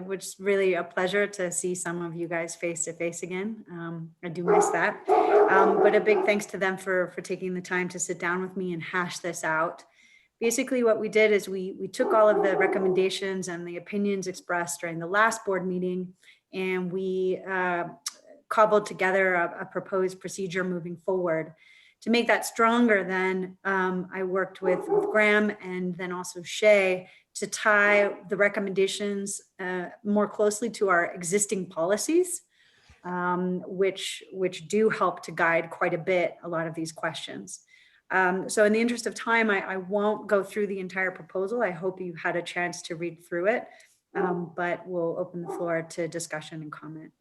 which is really a pleasure to see some of you guys face to face again. I do miss that. But a big thanks to them for taking the time to sit down with me and hash this out. Basically, what we did is we took all of the recommendations and the opinions expressed during the last board meeting, and we cobbled together a proposed procedure moving forward. To make that stronger, then I worked with Graham and then also Shay to tie the recommendations more closely to our existing policies, which do help to guide quite a bit a lot of these questions. So in the interest of time, I won't go through the entire proposal. I hope you had a chance to read through it, but we'll open the floor to discussion and comment.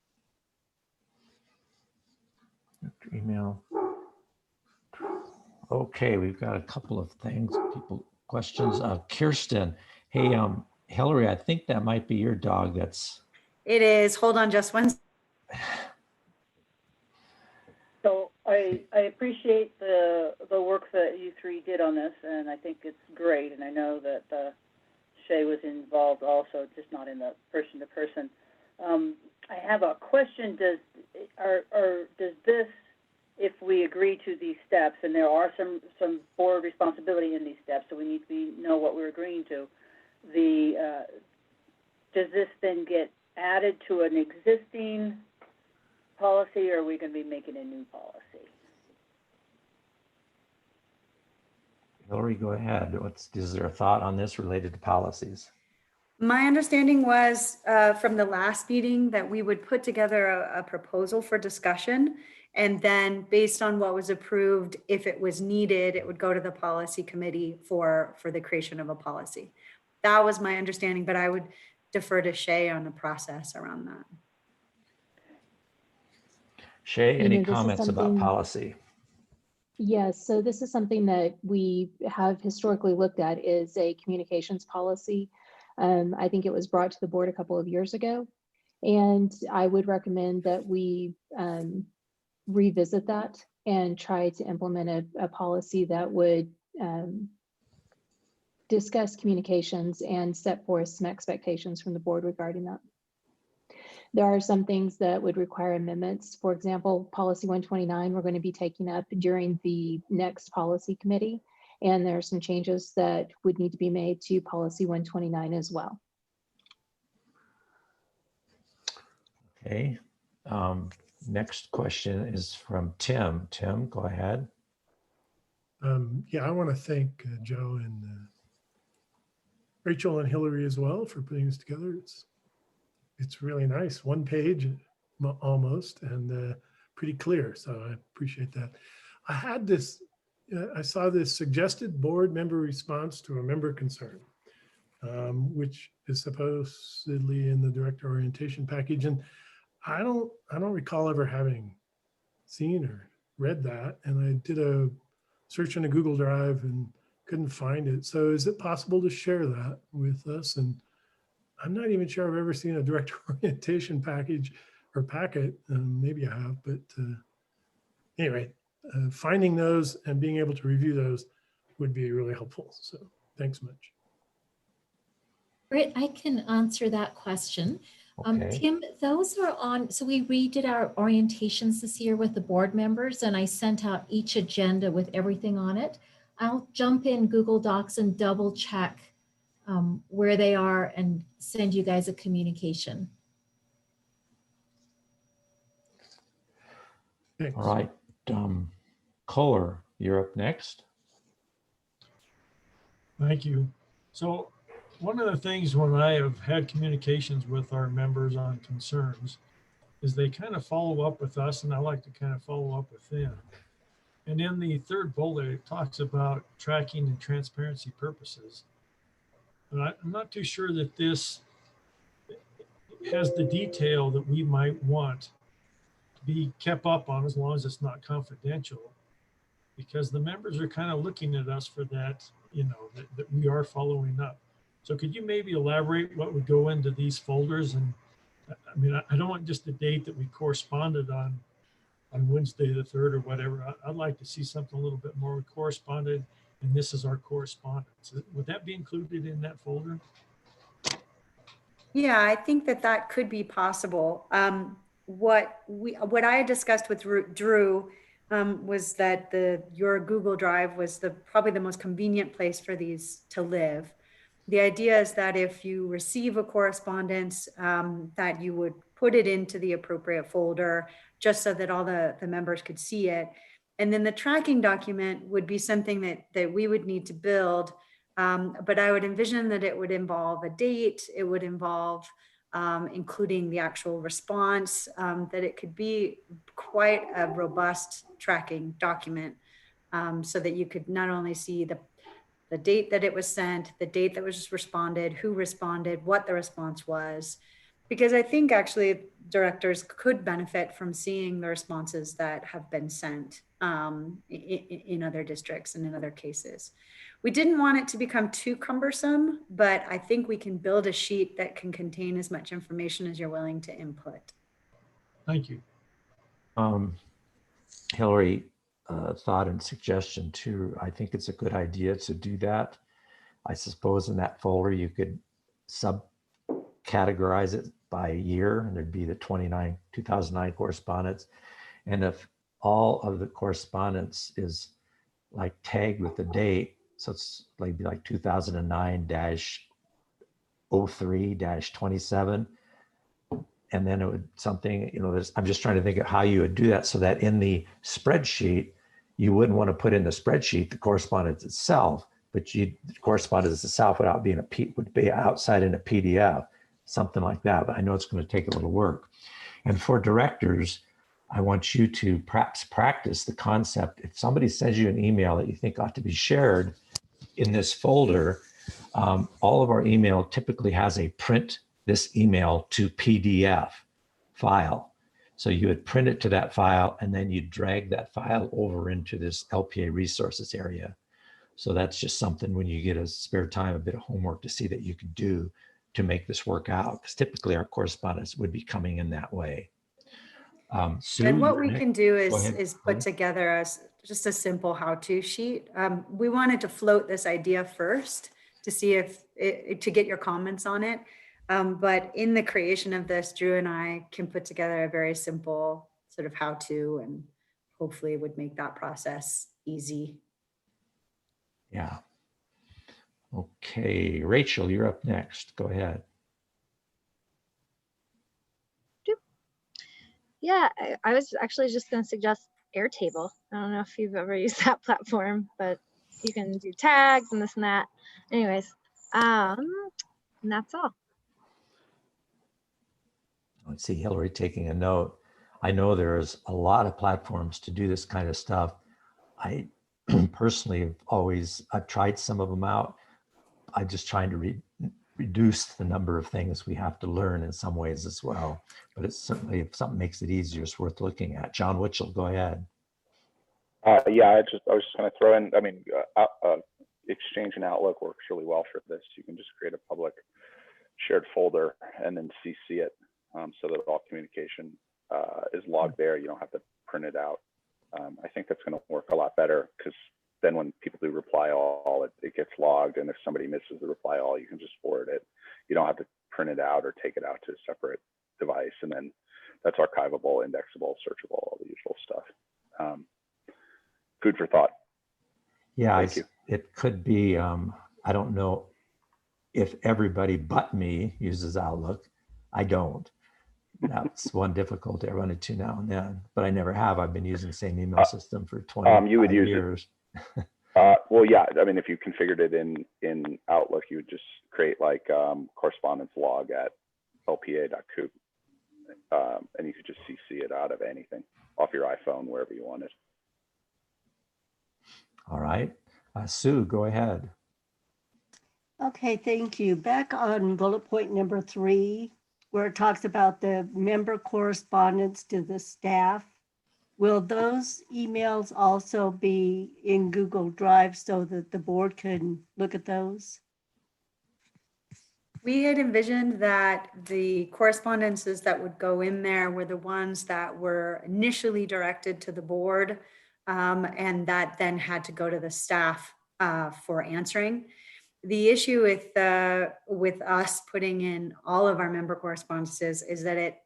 Email. Okay, we've got a couple of things, questions. Kirsten, hey, Hillary, I think that might be your dog that's... It is, hold on just one. So I appreciate the work that you three did on this, and I think it's great. And I know that Shay was involved also, just not in the person to person. I have a question. Does this, if we agree to these steps, and there are some board responsibility in these steps, so we need to know what we're agreeing to, does this then get added to an existing policy, or are we going to be making a new policy? Hillary, go ahead. Is there a thought on this related to policies? My understanding was from the last meeting that we would put together a proposal for discussion, and then based on what was approved, if it was needed, it would go to the policy committee for the creation of a policy. That was my understanding, but I would defer to Shay on the process around that. Shay, any comments about policy? Yes, so this is something that we have historically looked at, is a communications policy. I think it was brought to the board a couple of years ago, and I would recommend that we revisit that and try to implement a policy that would discuss communications and set forth some expectations from the board regarding that. There are some things that would require amendments. For example, policy 129, we're going to be taking up during the next policy committee. And there are some changes that would need to be made to policy 129 as well. Okay. Next question is from Tim. Tim, go ahead. Yeah, I want to thank Joe and Rachel and Hillary as well for putting this together. It's really nice, one page almost, and pretty clear. So I appreciate that. I had this, I saw this suggested board member response to a member concern, which is supposedly in the director orientation package. And I don't recall ever having seen or read that. And I did a search in a Google Drive and couldn't find it. So is it possible to share that with us? And I'm not even sure I've ever seen a director orientation package or packet. Maybe I have, but anyway, finding those and being able to review those would be really helpful. So thanks much. Great, I can answer that question. Okay. Tim, those are on, so we redid our orientations this year with the board members, and I sent out each agenda with everything on it. I'll jump in Google Docs and double check where they are and send you guys a communication. Thanks. All right, Kohler, you're up next. Thank you. So one of the things when I have had communications with our members on concerns is they kind of follow up with us, and I like to kind of follow up with them. And in the third bullet, it talks about tracking and transparency purposes. And I'm not too sure that this has the detail that we might want to be kept up on, as long as it's not confidential, because the members are kind of looking at us for that, you know, that we are following up. So could you maybe elaborate what would go into these folders? And I mean, I don't want just the date that we corresponded on Wednesday the 3rd or whatever. I'd like to see something a little bit more. We corresponded, and this is our correspondence. Would that be included in that folder? Yeah, I think that that could be possible. What I discussed with Drew was that your Google Drive was probably the most convenient place for these to live. The idea is that if you receive a correspondence, that you would put it into the appropriate folder just so that all the members could see it. And then the tracking document would be something that we would need to build. But I would envision that it would involve a date, it would involve including the actual response, that it could be quite a robust tracking document, so that you could not only see the date that it was sent, the date that was responded, who responded, what the response was. Because I think actually directors could benefit from seeing the responses that have been sent in other districts and in other cases. We didn't want it to become too cumbersome, but I think we can build a sheet that can contain as much information as you're willing to input. Thank you. Hillary, thought and suggestion too. I think it's a good idea to do that. I suppose in that folder you could subcategorize it by year, and there'd be the 2009 correspondence. And if all of the correspondence is like tagged with the date, so it's like 2009-03-27, and then it would something, you know, I'm just trying to think of how you would do that so that in the spreadsheet, you wouldn't want to put in the spreadsheet the correspondence itself, but the correspondence itself would be outside in a PDF, something like that. But I know it's going to take a little work. And for directors, I want you to perhaps practice the concept. If somebody sends you an email that you think ought to be shared in this folder, all of our email typically has a print this email to PDF file. So you would print it to that file, and then you drag that file over into this LPA resources area. So that's just something when you get a spare time, a bit of homework to see that you could do to make this work out. Because typically our correspondence would be coming in that way. Sue, and what we can do is put please. together as just a simple how-to sheet. We wanted to float this idea first to see if to get your comments on it. But in the creation of this, Drew and I can put together a very simple sort of how-to, and hopefully would make that process easy. Yeah. Okay, Rachel, you're up next. Go ahead. Yeah, I was actually just going to suggest Airtable. I don't know if you've ever used that platform, but you can do tags and this and that. Anyways, and that's all. Let's see, Hillary taking a note. I know there's a lot of platforms to do this kind of stuff. I personally I've tried some of them out. I'm just trying to reduce the number of things we have to learn in some ways as well. But it's certainly, if something makes it easier, it's worth looking at. John Witchell, go ahead. Yeah, I was just going to throw in, I mean, Exchange and Outlook works really well for this. You can just create a public shared folder and then CC it so that all communication is logged there. You don't have to print it out. I think that's going to work a lot better, because then when people do reply all, it gets logged. And if somebody misses the reply all, you can just forward it. You don't have to print it out or take it out to a separate device. And then that's archivable, indexable, searchable, all the usual stuff. Food for thought. Yeah, it could be, I don't know if everybody but me uses Outlook. I don't. That's one difficulty I run into now and then, but I never have. I've been using the same email system for 20 you would use years. Well, yeah, I mean, if you configured it in Outlook, you would just create like correspondence log at LPEA.coop, and you could just CC it out of anything off your iPhone, wherever you wanted. All right. Sue, go ahead. Okay, thank you. Back on bullet point number 3, where it talks about the member correspondence to the staff, will those emails also be in Google Drive so that the board can look at those? We had envisioned that the correspondences that would go in there were the ones that were initially directed to the board, and that then had to go to the staff for answering. The issue with us putting in all of our member correspondences is that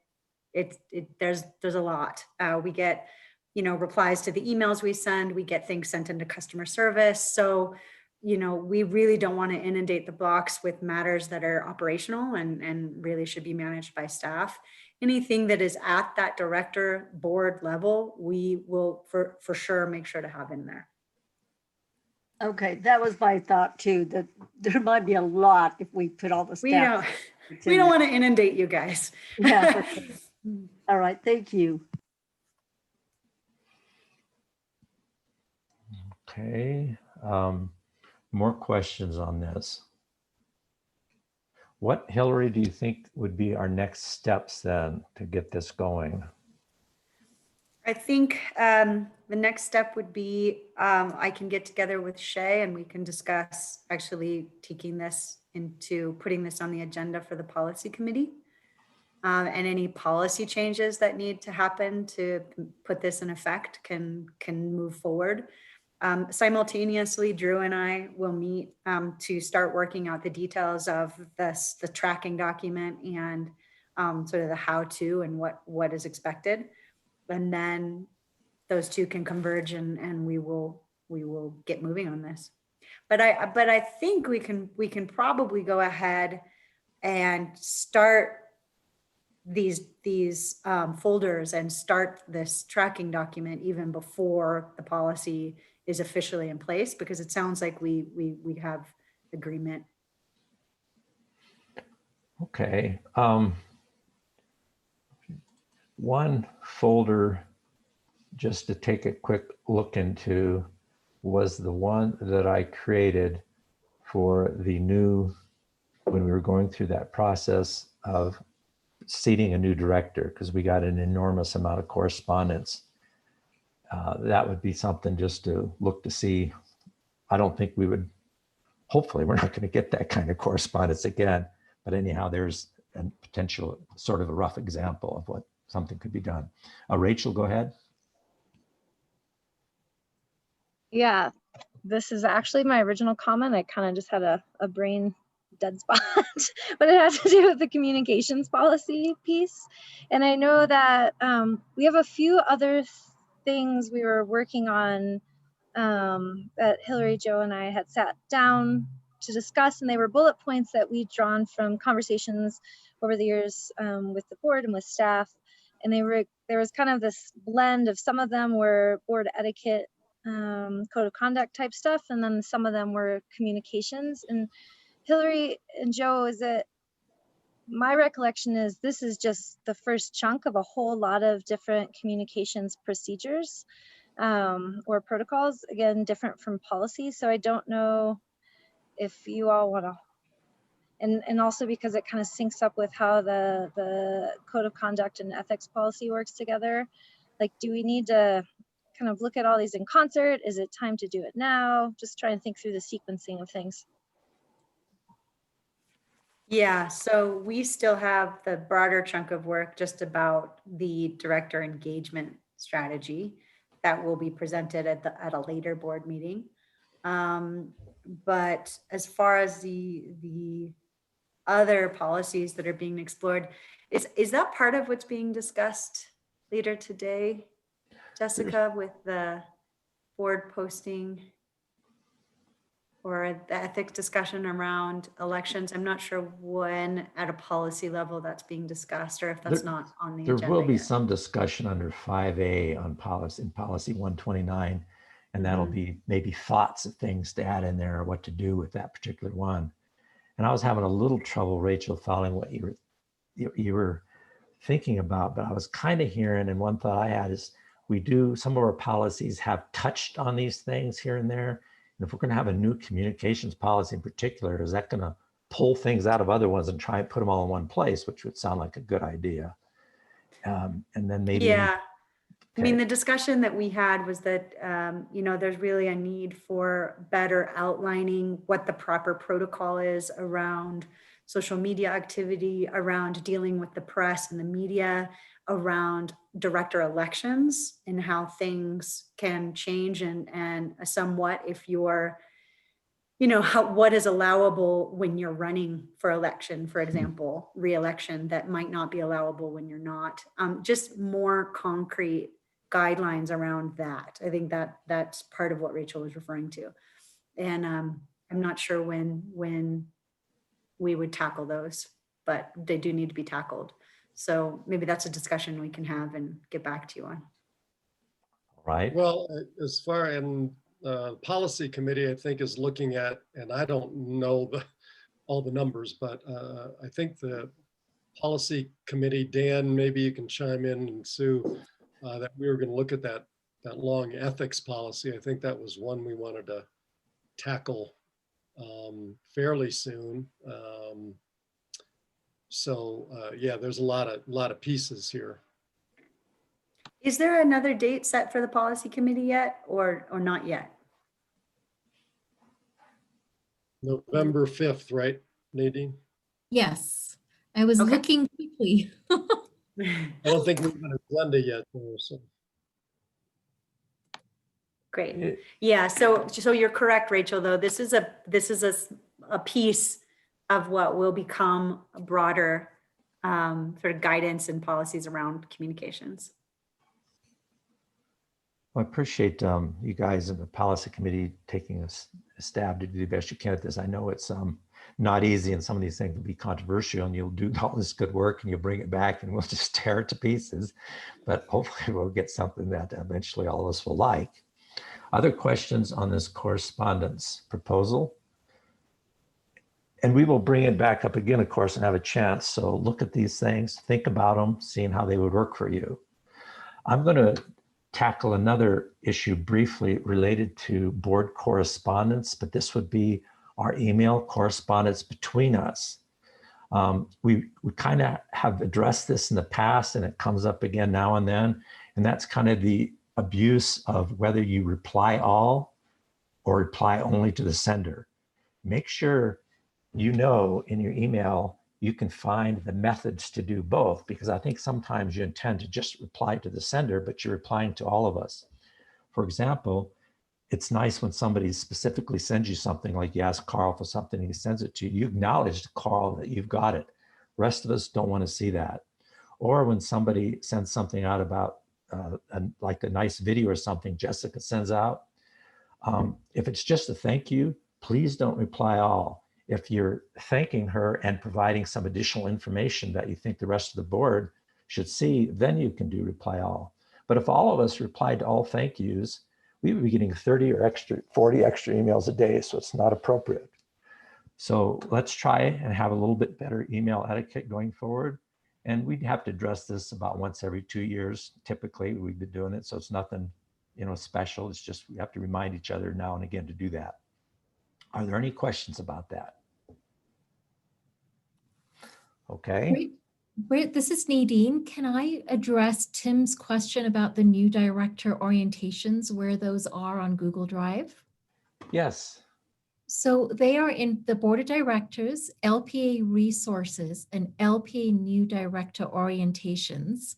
there's a lot. We get, replies to the emails we send. We get things sent into customer service. So, we really don't want to inundate the box with matters that are operational and really should be managed by staff. Anything that is at that director board level, we will for sure make sure to have in there. Okay, that was my thought too, that there might be a lot if we put all the stuff. We don't want to inundate you guys. Yeah. All right, thank you. Okay. More questions on this. What, Hillary, do you think would be our next steps then to get this going? I think the next step would be I can get together with Shay and we can discuss actually taking this into putting this on the agenda for the policy committee, and any policy changes that need to happen to put this in effect can move forward. Simultaneously, Drew and I will meet to start working out the details of the tracking document and sort of the how-to and what is expected. And then those two can converge and we will get moving on this. But I think we can probably go ahead and start these folders and start this tracking document even before the policy is officially in place, because it sounds like we have agreement. Okay. One folder just to take a quick look into was the one that I created for the new, when we were going through that process of seating a new director, because we got an enormous amount of correspondence. That would be something just to look to see. I don't think we would, hopefully we're not going to get that kind of correspondence again, but anyhow, there's a potential sort of a rough example of what something could be done. Rachel, go ahead. Yeah, this is actually my original comment. I kind of just had a brain dead spot, but it has to do with the communications policy piece. And I know that we have a few other things we were working on that Hillary, Joe, and I had sat down to discuss, and they were bullet points that we'd drawn from conversations over the years with the board and with staff. And there was kind of this blend of, some of them were board etiquette, code of conduct type stuff, and then some of them were communications. And Hillary and Joe, is it my recollection is this is just the first chunk of a whole lot of different communications procedures or protocols, again, different from policy. So I don't know if you all want to, and also because it kind of syncs up with how the code of conduct and ethics policy works together. Like, do we need to kind of look at all these in concert? Is it time to do it now? Just try and think through the sequencing of things. Yeah, so we still have the broader chunk of work just about the director engagement strategy that will be presented at a later board meeting. But as far as the other policies that are being explored, is that part of what's being discussed later today, Jessica, with the board posting or the ethics discussion around elections? I'm not sure when at a policy level that's being discussed, or if that's not on the agenda. There will be yet. some discussion under 5A on policy, in policy 129, and that'll be maybe thoughts of things to add in there or what to do with that particular one. And I was having a little trouble, Rachel, following what you were thinking about, but I was kind of hearing, and one thought I had is some of our policies have touched on these things here and there. And if we're going to have a new communications policy in particular, is that going to pull things out of other ones and try and put them all in one place, which would sound like a good idea. And then maybe. Yeah. I mean, Okay. the discussion that we had was that, there's really a need for better outlining what the proper protocol is around social media activity, around dealing with the press and the media, around director elections and how things can change and somewhat if you're, what is allowable when you're running for election, for example, re-election, that might not be allowable when you're not. Just more concrete guidelines around that. I think that's part of what Rachel was referring to. And I'm not sure when we would tackle those, but they do need to be tackled. So maybe that's a discussion we can have and get back to you on. Right. Well, as far as policy committee, I think is looking at, and I don't know all the numbers, but I think the policy committee, Dan, maybe you can chime in, and Sue, that we were going to look at that long ethics policy. I think that was one we wanted to tackle fairly soon. Yeah, there's a lot of pieces here. Is there another date set for the policy committee yet, or not yet? November 5th, right, Nadine? Yes, I was looking quickly. I don't think we have an agenda yet, though, so. Great. Yeah. So you're correct, Rachel, though. This is a piece of what will become a broader sort of guidance and policies around communications. Well, I appreciate you guys in the policy committee taking a stab to do the best you can at this. I know it's not easy, and some of these things will be controversial, and you'll do all this good work and you'll bring it back and we'll just tear it to pieces. But hopefully we'll get something that eventually all of us will like. Other questions on this correspondence proposal? And we will bring it back up again, of course, and have a chance. So look at these things, think about them, seeing how they would work for you. I'm going to tackle another issue briefly related to board correspondence, but this would be our email correspondence between us. We kind of have addressed this in the past, and it comes up again now and then, and that's kind of the abuse of whether you reply all or reply only to the sender. Make sure you know in your email you can find the methods to do both, because I think sometimes you intend to just reply to the sender, but you're replying to all of us. For example, it's nice when somebody specifically sends you something, like you ask Carl for something and he sends it to you, you acknowledge to Carl that you've got it. Rest of us don't want to see that. Or when somebody sends something out about like a nice video or something Jessica sends out, if it's just a thank you, please don't reply all. If you're thanking her and providing some additional information that you think the rest of the board should see, then you can do reply all. But if all of us replied to all thank yous, we would be getting 30 or 40 extra emails a day, so it's not appropriate. So let's try and have a little bit better email etiquette going forward. And we'd have to address this about once every 2 years. Typically, we've been doing it, so it's nothing, special. It's just we have to remind each other now and again to do that. Are there any questions about that? Okay. Great. This is Nadine. Can I address Tim's question about the new director orientations, where those are on Google Drive? Yes. So they are in the Board of Directors, LPA Resources, and LPA New Director Orientations.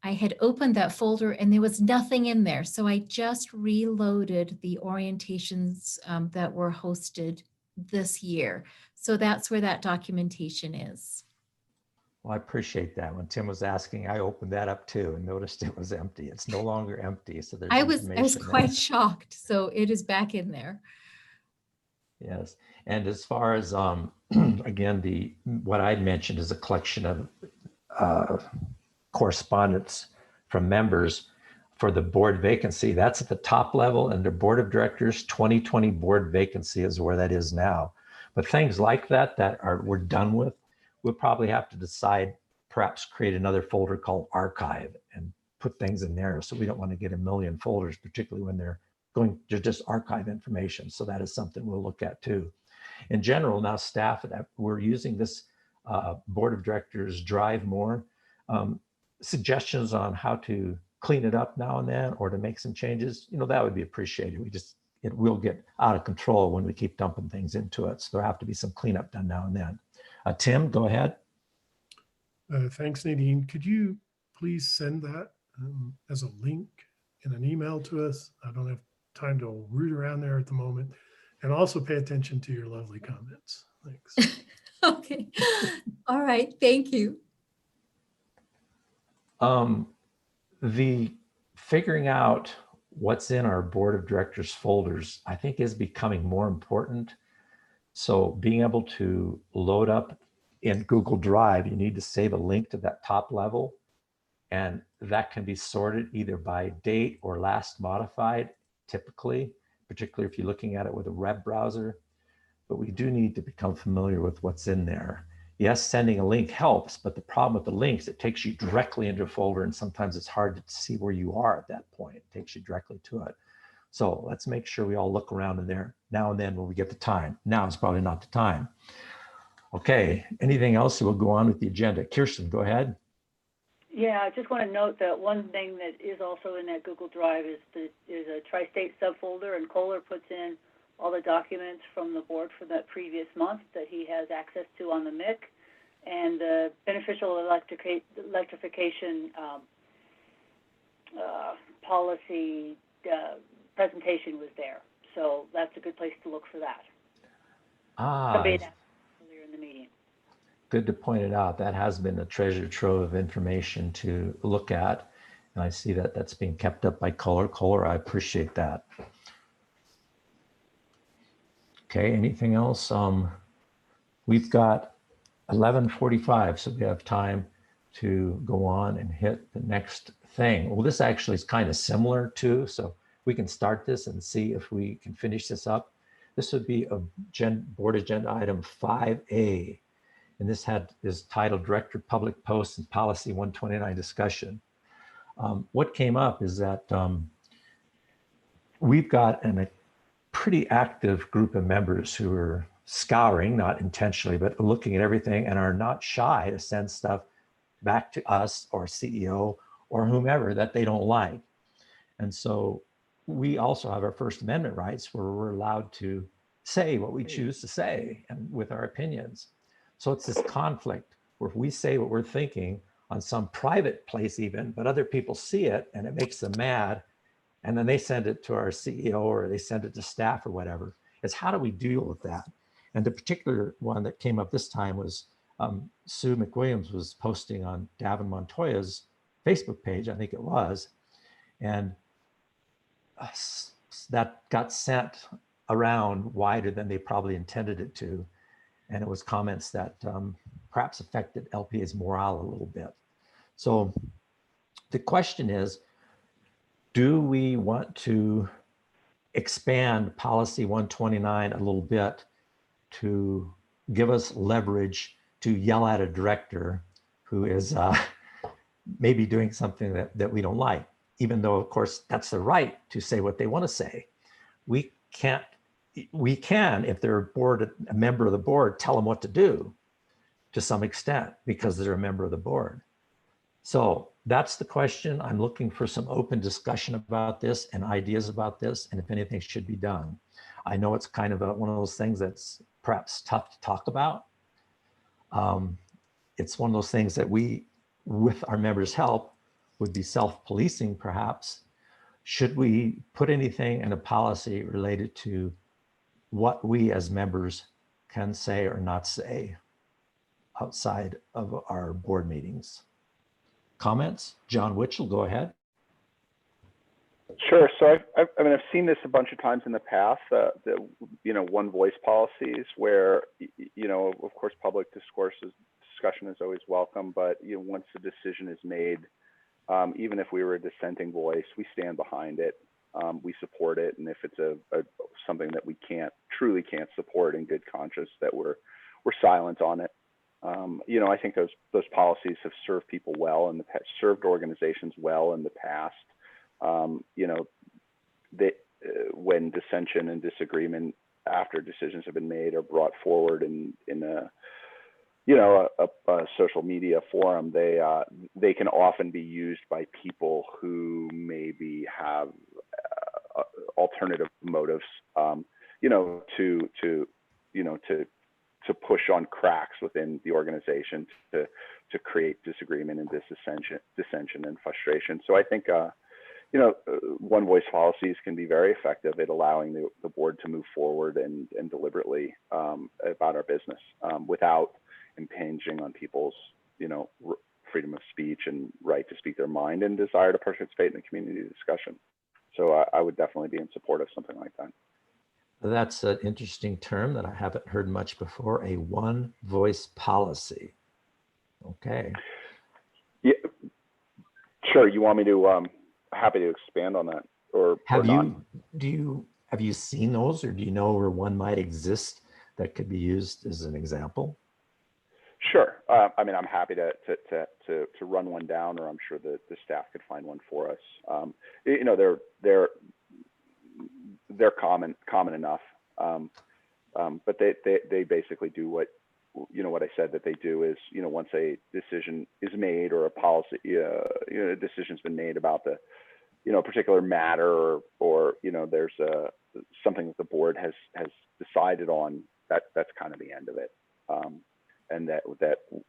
I had opened that folder and there was nothing in there. So I just reloaded the orientations that were hosted this year. So that's where that documentation is. Well, I appreciate that. When Tim was asking, I opened that up too and noticed it was empty. It's no longer empty. So there's I was information quite there. shocked. So it is back in there. Yes. And as far as, again, what I'd mentioned is a collection of correspondence from members for the board vacancy. That's at the top level, and the board of directors 2020 board vacancy is where that is now. But things like that we're done with, we'll probably have to decide, perhaps create another folder called archive and put things in there. So we don't want to get a million folders, particularly when they're going to just archive information. So that is something we'll look at too. In general, now staff, we're using this board of directors drive more. Suggestions on how to clean it up now and then, or to make some changes, that would be appreciated. It will get out of control when we keep dumping things into it. So there'll have to be some cleanup done now and then. Tim, go ahead. Thanks, Nadine. Could you please send that as a link in an email to us? I don't have time to root around there at the moment. And also pay attention to your lovely comments. Thanks. Okay. All right. Thank you. The figuring out what's in our board of directors folders, I think, is becoming more important. So being able to load up in Google Drive, you need to save a link to that top level, and that can be sorted either by date or last modified, typically, particularly if you're looking at it with a web browser. But we do need to become familiar with what's in there. Yes, sending a link helps, but the problem with the links, it takes you directly into a folder, and sometimes it's hard to see where you are at that point. It takes you directly to it. So let's make sure we all look around in there now and then when we get the time. Now is probably not the time. Okay, anything else? We'll go on with the agenda. Kirsten, go ahead. Yeah, I just want to note that one thing that is also in that Google Drive is a tri-state subfolder, and Kohler puts in all the documents from the board for that previous month that he has access to on the MIC, and the beneficial electrification policy presentation was there. So that's a good place to look for that. Somebody asked earlier in the meeting. Good to point it out. That has been a treasure trove of information to look at. And I see that that's being kept up by Kohler. Kohler, I appreciate that. Okay, anything else? We've got 11:45, so we have time to go on and hit the next thing. Well, this actually is kind of similar too, so we can start this and see if we can finish this up. This would be a board agenda item 5A, and this is titled Director Public Posts and Policy 129 discussion. What came up is that we've got a pretty active group of members who are scouring, not intentionally, but looking at everything, and are not shy to send stuff back to us or CEO or whomever that they don't like. And so we also have our First Amendment rights, where we're allowed to say what we choose to say and with our opinions. So it's this conflict where if we say what we're thinking on some private place even, but other people see it and it makes them mad, and then they send it to our CEO or they send it to staff or whatever. It's how do we deal with that? And the particular one that came up this time was Sue McWilliams was posting on Davin Montoya's Facebook page, I think it was, and that got sent around wider than they probably intended it to. And it was comments that perhaps affected LPA's morale a little bit. So the question is, do we want to expand policy 129 a little bit to give us leverage to yell at a director who is maybe doing something that we don't like, even though, of course, that's their right to say what they want to say. We can, if they're a member of the board, tell them what to do to some extent because they're a member of the board. So that's the question. I'm looking for some open discussion about this and ideas about this, and if anything should be done. I know it's kind of one of those things that's perhaps tough to talk about. It's one of those things that we, with our members' help, would be self-policing perhaps. Should we put anything in a policy related to what we as members can say or not say outside of our board meetings? Comments? John Witchell, go ahead. Sure. So I mean, I've seen this a bunch of times in the past, the one voice policies where, of course, public discussion is always welcome, but once the decision is made, even if we were a dissenting voice, we stand behind it, we support it, and if it's something that we truly can't support in good conscience, that we're silent on it. I think those policies have served people well and served organizations well in the past. When dissension and disagreement after decisions have been made are brought forward in a social media forum, they can often be used by people who maybe have alternative motives, to push on cracks within the organization to create disagreement and dissension and frustration. So I think one voice policies can be very effective at allowing the board to move forward and deliberately about our business without impinging on people's freedom of speech and right to speak their mind and desire to participate in the community discussion. So I would definitely be in support of something like that. That's an interesting term that I haven't heard much before, a one voice policy. Okay. Yeah, sure. You want me to, happy to expand on that or not? Have you seen those, or do you know where one might exist that could be used as an example? Sure. I mean, I'm happy to run one down, or I'm sure the staff could find one for us. They're common enough, but they basically do what I said that they do is, once a decision is made or a policy, a decision's been made about the, particular matter, or there's something that the board has decided on, that's kind of the end of it, and that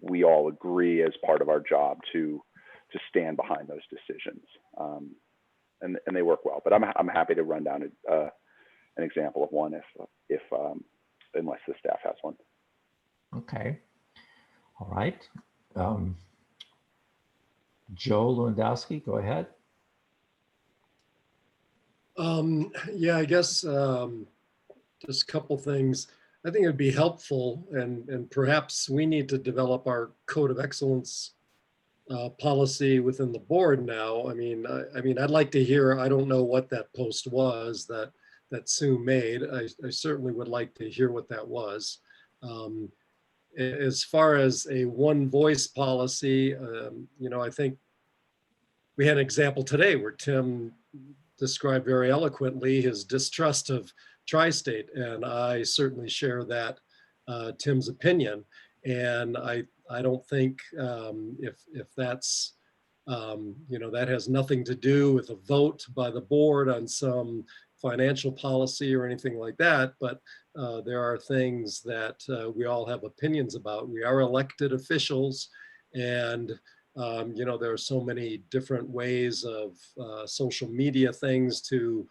we all agree as part of our job to stand behind those decisions. And they work well, but I'm happy to run down an example of one if unless the staff has one. Okay. All right. Joe Lewandowski, go ahead. Yeah, I guess just a couple things. I think it'd be helpful, and perhaps we need to develop our code of excellence policy within the board now. I mean, I'd like to hear. I don't know what that post was that Sue made. I certainly would like to hear what that was. As far as a one voice policy, I think we had an example today where Tim described very eloquently his distrust of Tri-State, and I certainly share that Tim's opinion. And I don't think if that's that has nothing to do with a vote by the board on some financial policy or anything like that, but there are things that we all have opinions about. We are elected officials, and there are so many different ways of social media things to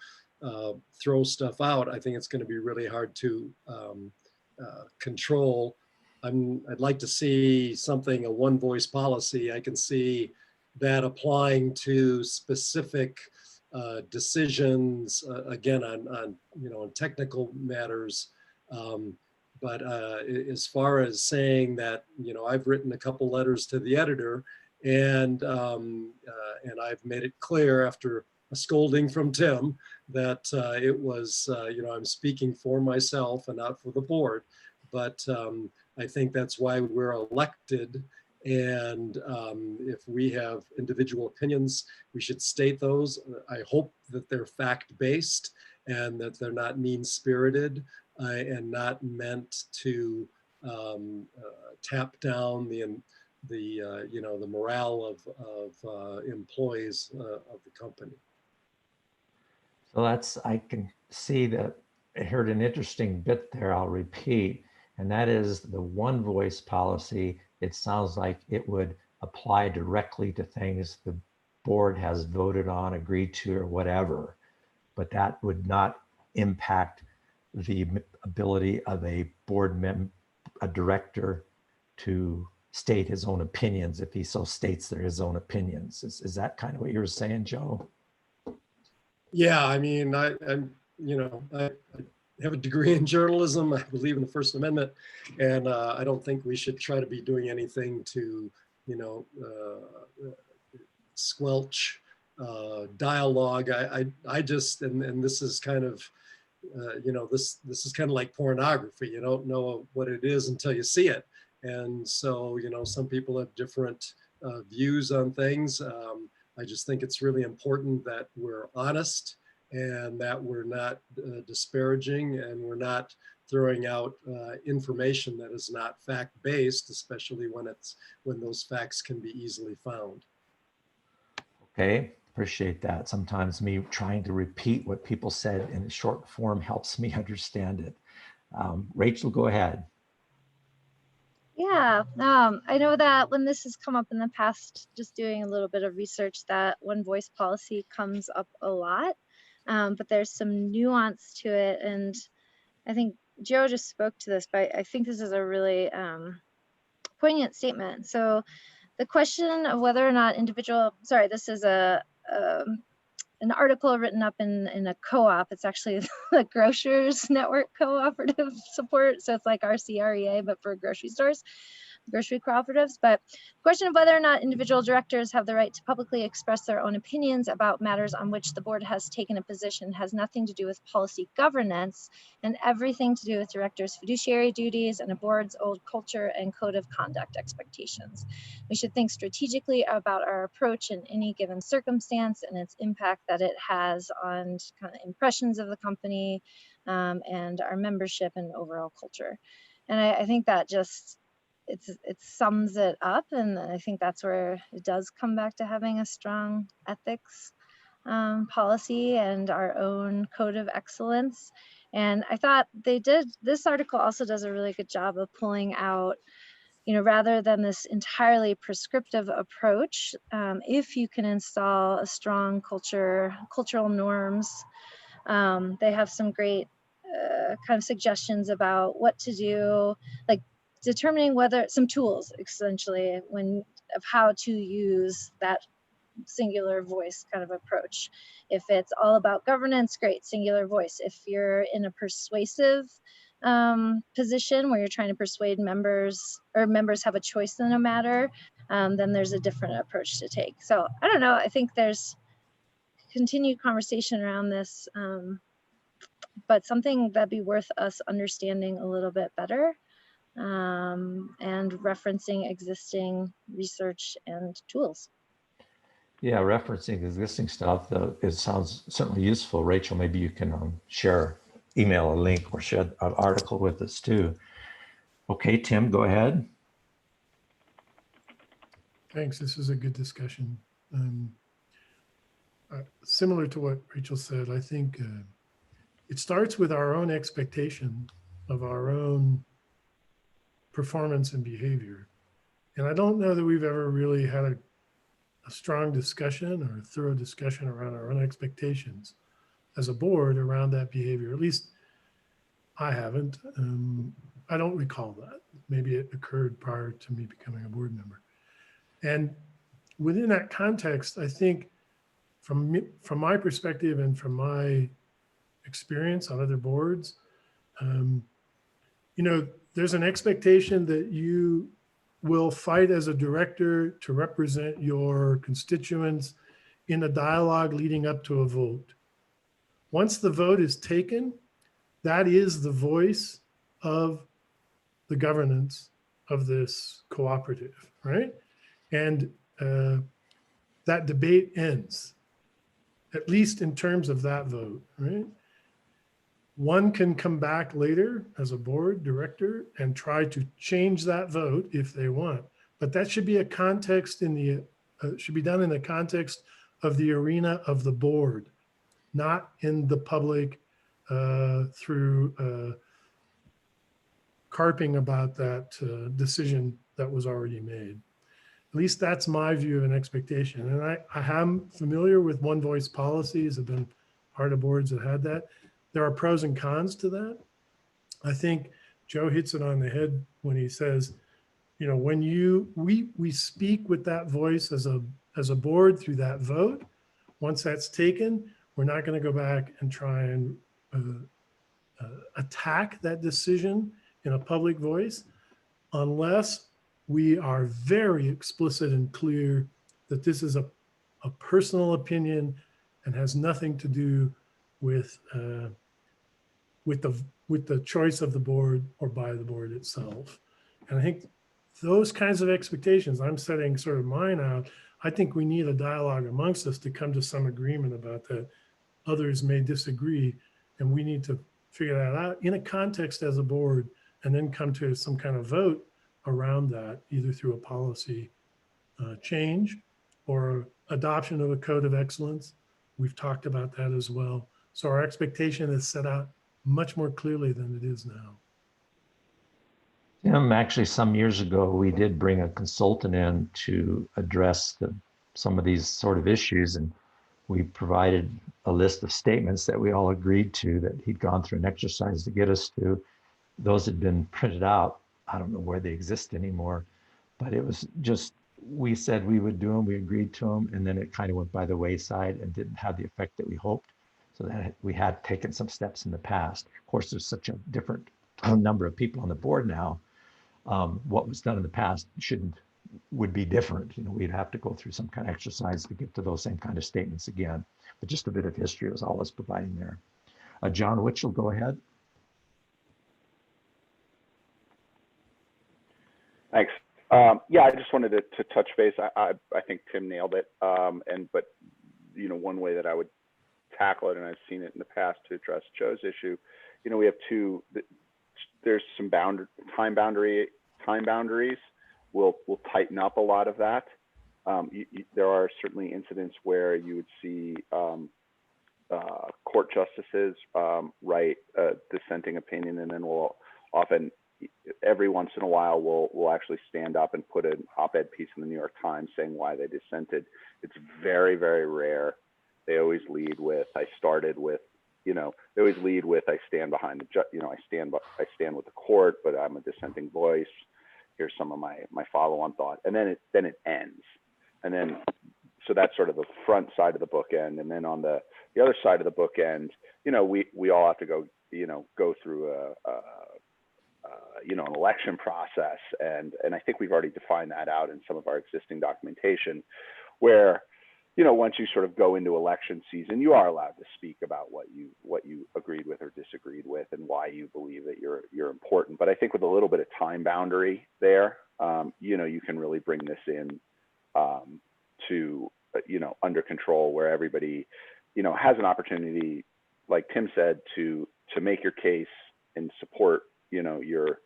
throw stuff out. I think it's going to be really hard to control. I'd like to see something, a one voice policy. I can see that applying to specific decisions, again, on technical matters. But as far as saying that, I've written a couple letters to the editor, and I've made it clear after a scolding from Tim that it was, I'm speaking for myself and not for the board. but I think that's why we're elected. And if we have individual opinions, we should state those. I hope that they're fact-based and that they're not mean-spirited and not meant to tap down the morale of employees of the company. So I can see that I heard an interesting bit there I'll repeat, and that is the one voice policy. It sounds like it would apply directly to things the board has voted on, agreed to, or whatever, but that would not impact the ability of a a director to state his own opinions if he so states they're his own opinions. Is that kind of what you were saying, Joe? Yeah, I mean, I have a degree in journalism. I believe in the First Amendment, and I don't think we should try to be doing anything to, squelch dialogue. I just, and this is kind of, this is kind of like pornography. You don't know what it is until you see it. And so, some people have different views on things. I just think it's really important that we're honest and that we're not disparaging and we're not throwing out information that is not fact-based, especially when those facts can be easily found. Okay, appreciate that. Sometimes me trying to repeat what people said in short form helps me understand it. Rachel, go ahead. Yeah, I know that when this has come up in the past, just doing a little bit of research, that one voice policy comes up a lot, but there's some nuance to it. And I think Joe just spoke to this, but I think this is a really poignant statement. So the question of whether or not this is an article written up in a co-op. It's actually the Grocers Network Cooperative Support. So it's like RCREA, but for grocery stores, grocery cooperatives. But the question of whether or not individual directors have the right to publicly express their own opinions about matters on which the board has taken a position has nothing to do with policy governance and everything to do with directors' fiduciary duties and a board's old culture and code of conduct expectations. We should think strategically about our approach in any given circumstance and its impact that it has on kind of impressions of the company and our membership and overall culture. And I think that just, it sums it up, and I think that's where it does come back to having a strong ethics policy and our own code of excellence. And I thought this article also does a really good job of pulling out, rather than this entirely prescriptive approach, if you can install a strong cultural norms, they have some great kind of suggestions about what to do, like determining some tools essentially of how to use that singular voice kind of approach. If it's all about governance, great, singular voice. If you're in a persuasive position where you're trying to persuade members, or members have a choice in a matter, then there's a different approach to take. So I don't know, I think there's continued conversation around this, but something that'd be worth us understanding a little bit better, and referencing existing research and tools. Yeah, referencing existing stuff, it sounds certainly useful. Rachel, maybe you can email a link or share an article with us too. Okay, Tim, go ahead. Thanks. This is a good discussion. Similar to what Rachel said, I think it starts with our own expectation of our own performance and behavior. And I don't know that we've ever really had a strong discussion or a thorough discussion around our own expectations as a board around that behavior. At least I haven't. I don't recall that. Maybe it occurred prior to me becoming a board member. And within that context, I think from my perspective and from my experience on other boards, there's an expectation that you will fight as a director to represent your constituents in a dialogue leading up to a vote. Once the vote is taken, that is the voice of the governance of this cooperative, right? And that debate ends, at least in terms of that vote, right? One can come back later as a board director and try to change that vote if they want, but that should be a context in the, should be done in the context of the arena of the board, not in the public through carping about that decision that was already made. At least that's my view of an expectation. And I am familiar with one voice policies. I've been part of boards that had that. There are pros and cons to that. I think Joe hits it on the head when he says, you know, when we speak with that voice as a board through that vote. Once that's taken, we're not going to go back and try and attack that decision in a public voice unless we are very explicit and clear that this is a personal opinion and has nothing to do with the choice of the board or by the board itself. And I think those kinds of expectations, I'm setting sort of mine out. I think we need a dialogue amongst us to come to some agreement about that. Others may disagree, and we need to figure that out in a context as a board and then come to some kind of vote around that, either through a policy change or adoption of a code of excellence. We've talked about that as well. So our expectation is set out much more clearly than it is now. Tim, actually, some years ago, we did bring a consultant in to address some of these sort of issues, and we provided a list of statements that we all agreed to that he'd gone through an exercise to get us to. Those had been printed out. I don't know where they exist anymore, but it was just, we said we would do them, we agreed to them, and then it kind of went by the wayside and didn't have the effect that we hoped. So that we had taken some steps in the past. Of course, there's such a different number of people on the board now. What was done in the past would be different. You know, we'd have to go through some kind of exercise to get to those same kind of statements again. But just a bit of history was all I was providing there. John Witchell, go ahead. Thanks. Yeah, I just wanted to touch base. I think Tim nailed it. But you know, one way that I would tackle it, and I've seen it in the past to address Joe's issue, you know, we have there's some time boundaries. We'll tighten up a lot of that. There are certainly incidents where you would see court justices write a dissenting opinion, and then we'll often, every once in a while, we'll actually stand up and put an op-ed piece in the New York Times saying why they dissented. It's very, very rare. They always lead with, I started with, you know, they always lead with, I stand behind the judge, you know, I stand with the court, but I'm a dissenting voice. Here's some of my follow-on thought, and then it ends, and then so that's sort of the front side of the bookend, and then on the other side of the bookend, you know, we all have to go through an election process, and I think we've already defined that out in some of our existing documentation, where, you know, once you sort of go into election season, you are allowed to speak about what you agreed with or disagreed with and why you believe that you're important. But I think with a little bit of time boundary there, you know, you can really bring this in to, you know, under control, where everybody, you know, has an opportunity, like Tim said, to make your case and support, you know, your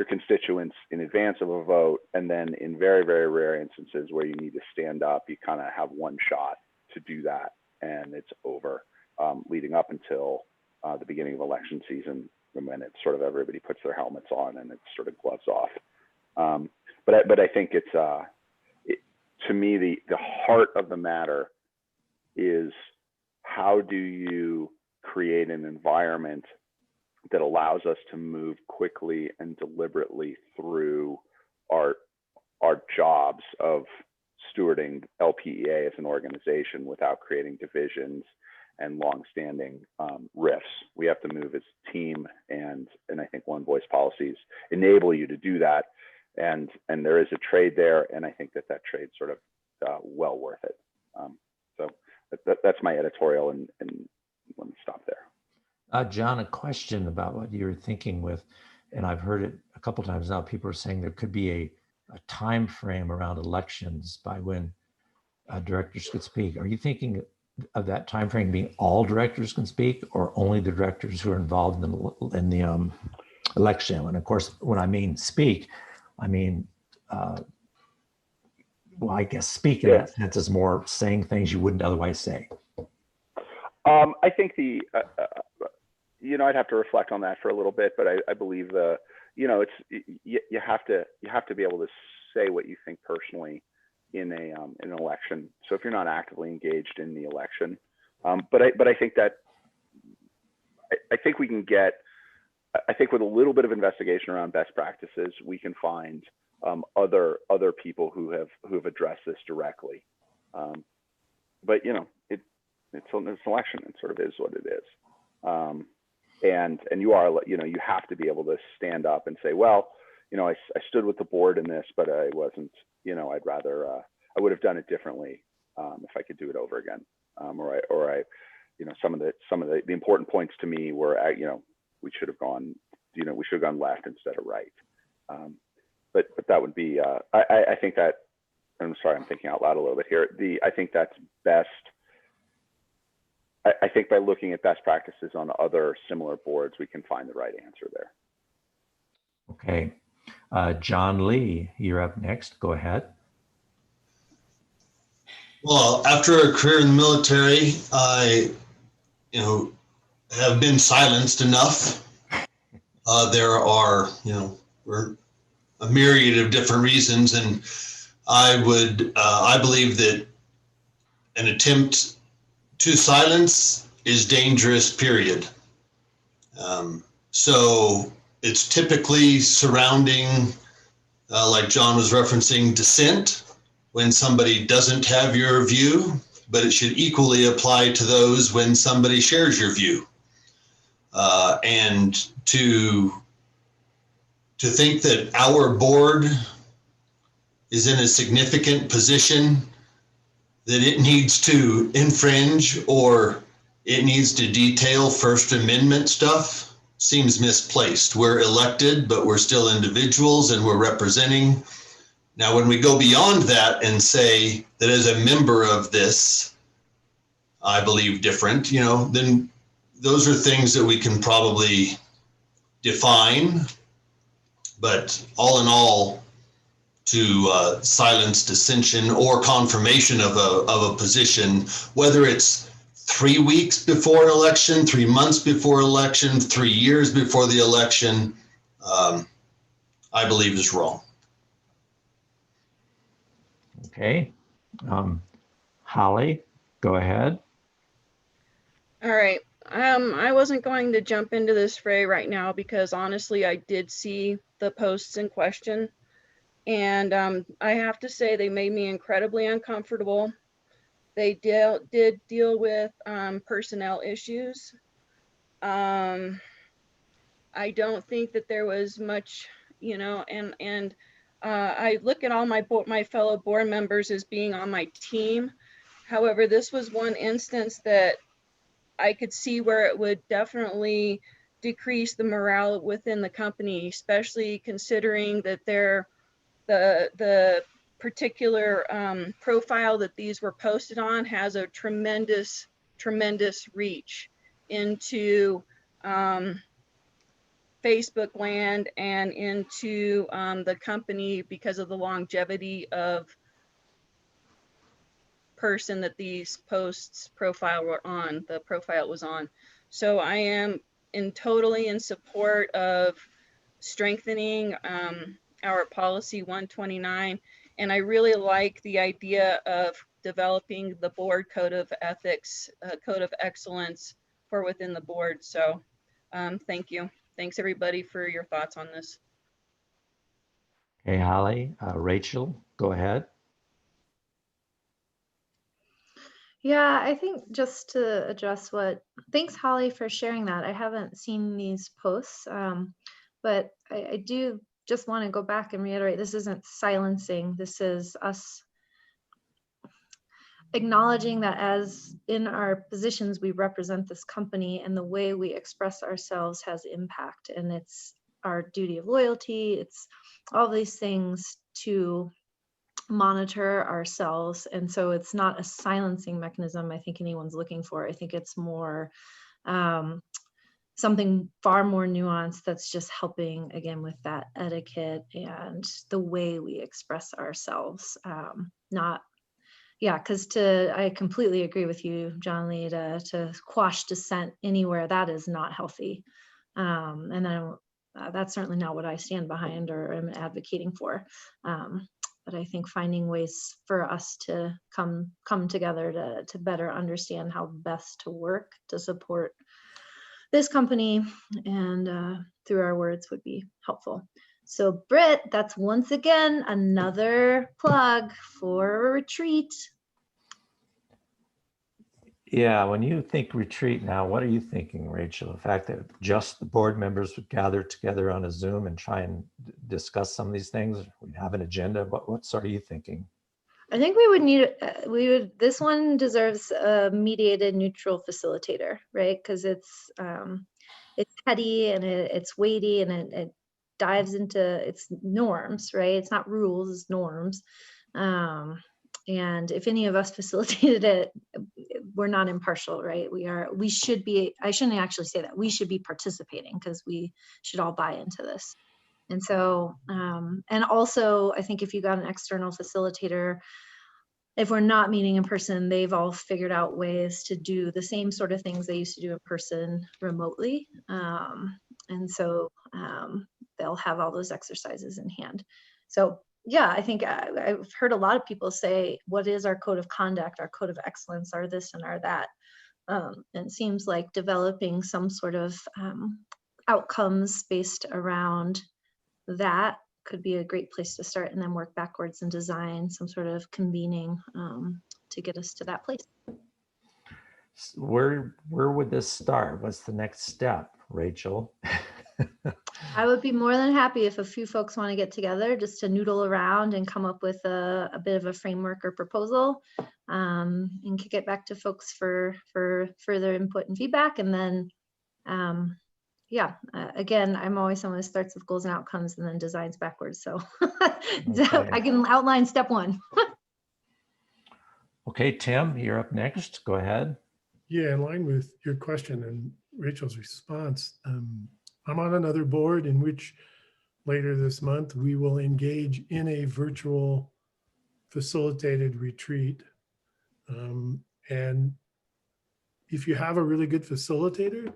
constituents in advance of a vote. And then in very, very rare instances where you need to stand up, you kind of have one shot to do that, and it's over, leading up until the beginning of election season, when it's sort of everybody puts their helmets on and it's sort of gloves off. But I think it's, to me, the heart of the matter is, how do you create an environment that allows us to move quickly and deliberately through our jobs of stewarding LPEA as an organization without creating divisions and longstanding rifts. We have to move as a team, and I think one voice policies enable you to do that. And there is a trade there, and I think that trade's sort of well worth it. So that's my editorial, and let me stop there. John, a question about what you were thinking with, and I've heard it a couple times now, people are saying there could be a time frame around elections by when directors could speak. Are you thinking of that time frame being all directors can speak, or only the directors who are involved in the election? And of course, when I mean speak, I mean, well, I guess speak in that sense is more saying things you wouldn't otherwise say. I think you know, I'd have to reflect on that for a little bit, but I believe you know, you have to be able to say what you think personally in an election. So if you're not actively engaged in the election, but I think that I think we can get, I think with a little bit of investigation around best practices, we can find other people who have addressed this directly. But you know, it's an election. It sort of is what it is. And you are, you know, you have to be able to stand up and say, well, you know, I stood with the board in this, but I wasn't, you know, I'd rather, I would have done it differently if I could do it over again. Or I, you know, some of the important points to me were, you know, we should have gone, you know, we should have gone left instead of right. But that would be, I think that, I'm sorry, I'm thinking out loud a little bit here. I think that's best. I think by looking at best practices on other similar boards, we can find the right answer there. Okay. John Lee, you're up next. Go ahead. Well, after a career in the military, I, you know, have been silenced enough. There are, you know, a myriad of different reasons, and I believe that an attempt to silence is dangerous, period. So it's typically surrounding, like John was referencing, dissent, when somebody doesn't have your view, but it should equally apply to those when somebody shares your view. And to think that our board is in a significant position that it needs to infringe or it needs to detail First Amendment stuff seems misplaced. We're elected, but we're still individuals and we're representing. Now, when we go beyond that and say that as a member of this, I believe different, you know, then those are things that we can probably define. But all in all, to silence dissension or confirmation of a position, whether it's 3 weeks before an election, 3 months before election, 3 years before the election, I believe is wrong. Okay. Holly, go ahead. All right. I wasn't going to jump into this fray right now because honestly, I did see the posts in question. And I have to say they made me incredibly uncomfortable. They did deal with personnel issues. I don't think that there was much, you know, and I look at all my fellow board members as being on my team. However, this was one instance that I could see where it would definitely decrease the morale within the company, especially considering that the particular profile that these were posted on has a tremendous reach into Facebook land and into the company because of the longevity of person that these posts profile were on, the profile was on. So I am totally in support of strengthening our policy 129. And I really like the idea of developing the board code of ethics, code of excellence for within the board. So thank you. Thanks everybody for your thoughts on this. Hey, Holly. Rachel, go ahead. Yeah, I think just to address thanks Holly for sharing that. I haven't seen these posts, but I do just want to go back and reiterate, this isn't silencing, this is us acknowledging that as in our positions, we represent this company and the way we express ourselves has impact. And it's our duty of loyalty. It's all these things to monitor ourselves. And so it's not a silencing mechanism I think anyone's looking for. I think it's more something far more nuanced that's just helping, again, with that etiquette and the way we express ourselves. Because I completely agree with you, John Lee, to quash dissent anywhere, that is not healthy. And that's certainly not what I stand behind or am advocating for. But I think finding ways for us to come together to better understand how best to work to support this company and through our words would be helpful. So Britt, that's once again another plug for a retreat. Yeah, when you think retreat now, what are you thinking, Rachel? The fact that just the board members would gather together on a Zoom and try and discuss some of these things, we'd have an agenda. What sort are you thinking? I think we would need, this one deserves a mediated neutral facilitator, right? Because it's heady and it's weighty and it dives into its norms, right? It's not rules, it's norms. And if any of us facilitated it, we're not impartial, right? We should be, I shouldn't actually say that, we should be participating because we should all buy into this. And so, and also I think if you got an external facilitator, if we're not meeting in person, they've all figured out ways to do the same sort of things they used to do in person remotely. And so they'll have all those exercises in hand. So yeah, I think I've heard a lot of people say, what is our code of conduct, our code of excellence, our this and our that? And it seems like developing some sort of outcomes based around that could be a great place to start, and then work backwards and design some sort of convening to get us to that place. Where would this start? What's the next step, Rachel? I would be more than happy if a few folks want to get together just to noodle around and come up with a bit of a framework or proposal, and kick it back to folks for further input and feedback. And then again, I'm always someone who starts with goals and outcomes and then designs backwards. So, okay. I can outline step one. Okay, Tim, you're up next. Go ahead. Yeah, in line with your question and Rachel's response, I'm on another board in which later this month we will engage in a virtual facilitated retreat. And if you have a really good facilitator,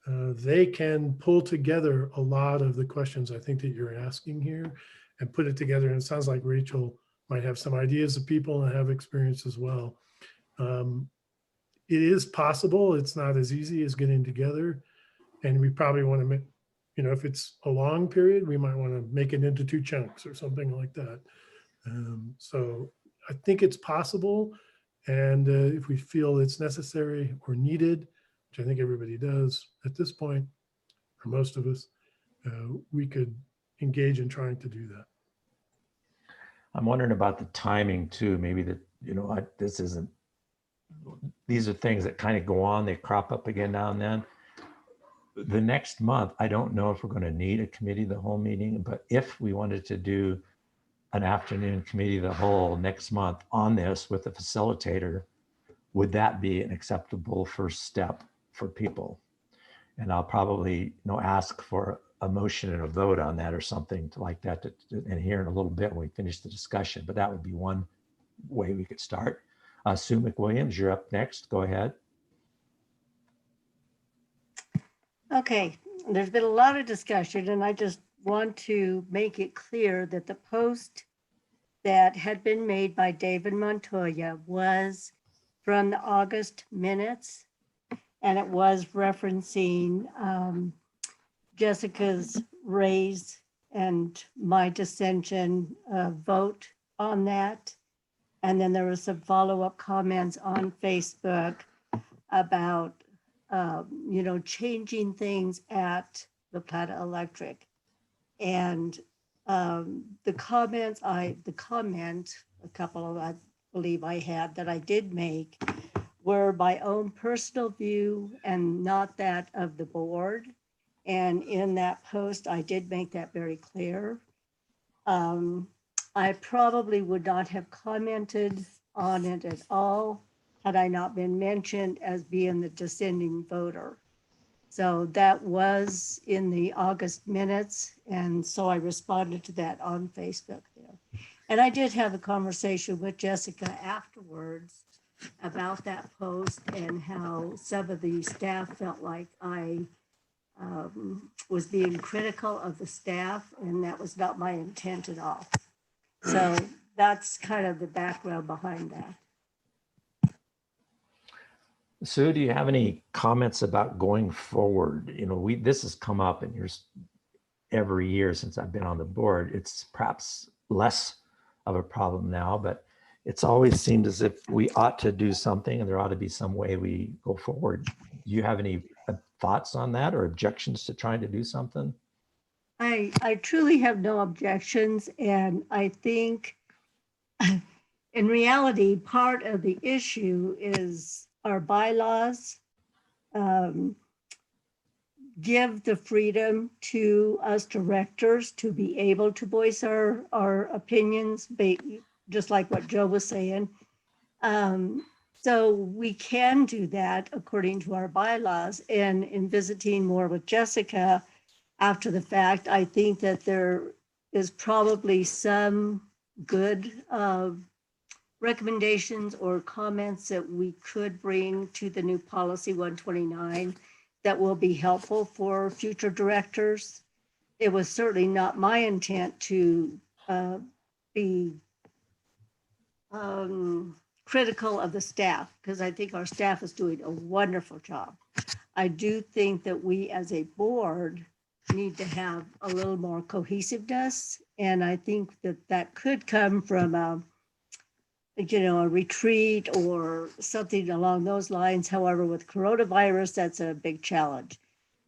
they can pull together a lot of the questions I think that you're asking here and put it together. And it sounds like Rachel might have some ideas of people and have experience as well. It is possible. It's not as easy as getting together. And we probably want to make, if it's a long period, we might want to make it into 2 chunks or something like that. So I think it's possible. And if we feel it's necessary or needed, which I think everybody does at this point, or most of us, we could engage in trying to do that. I'm wondering about the timing too. Maybe that, these are things that kind of go on, they crop up again now and then. The next month, I don't know if we're going to need a committee of the whole meeting, but if we wanted to do an afternoon committee of the whole next month on this with a facilitator, would that be an acceptable first step for people? And I'll probably ask for a motion and a vote on that or something like that and here in a little bit when we finish the discussion, but that would be one way we could start. Sue McWilliams, you're up next. Go ahead. Okay, there's been a lot of discussion and I just want to make it clear that the post that had been made by David Montoya was from the August minutes, and it was referencing Jessica's raise and my dissension vote on that. And then there was some follow-up comments on Facebook about changing things at La Plata Electric. And the comment, a couple of, I believe I had that I did make were my own personal view and not that of the board. And in that post, I did make that very clear. I probably would not have commented on it at all had I not been mentioned as being the dissenting voter. So that was in the August minutes. And so I responded to that on Facebook there. And I did have a conversation with Jessica afterwards about that post and how some of the staff felt like I was being critical of the staff, and that was not my intent at all. So that's kind of the background behind that. Sue, do you have any comments about going forward? You know, this has come up in every year since I've been on the board. It's perhaps less of a problem now, but it's always seemed as if we ought to do something and there ought to be some way we go forward. Do you have any thoughts on that or objections to trying to do something? I truly have no objections. And I think in reality, part of the issue is our bylaws give the freedom to us directors to be able to voice our opinions, just like what Joe was saying. So we can do that according to our bylaws. And in visiting more with Jessica after the fact, I think that there is probably some good recommendations or comments that we could bring to the new policy 129 that will be helpful for future directors. It was certainly not my intent to be critical of the staff, because I think our staff is doing a wonderful job. I do think that we as a board need to have a little more cohesiveness. And I think that that could come from a retreat or something along those lines. However, with coronavirus, that's a big challenge.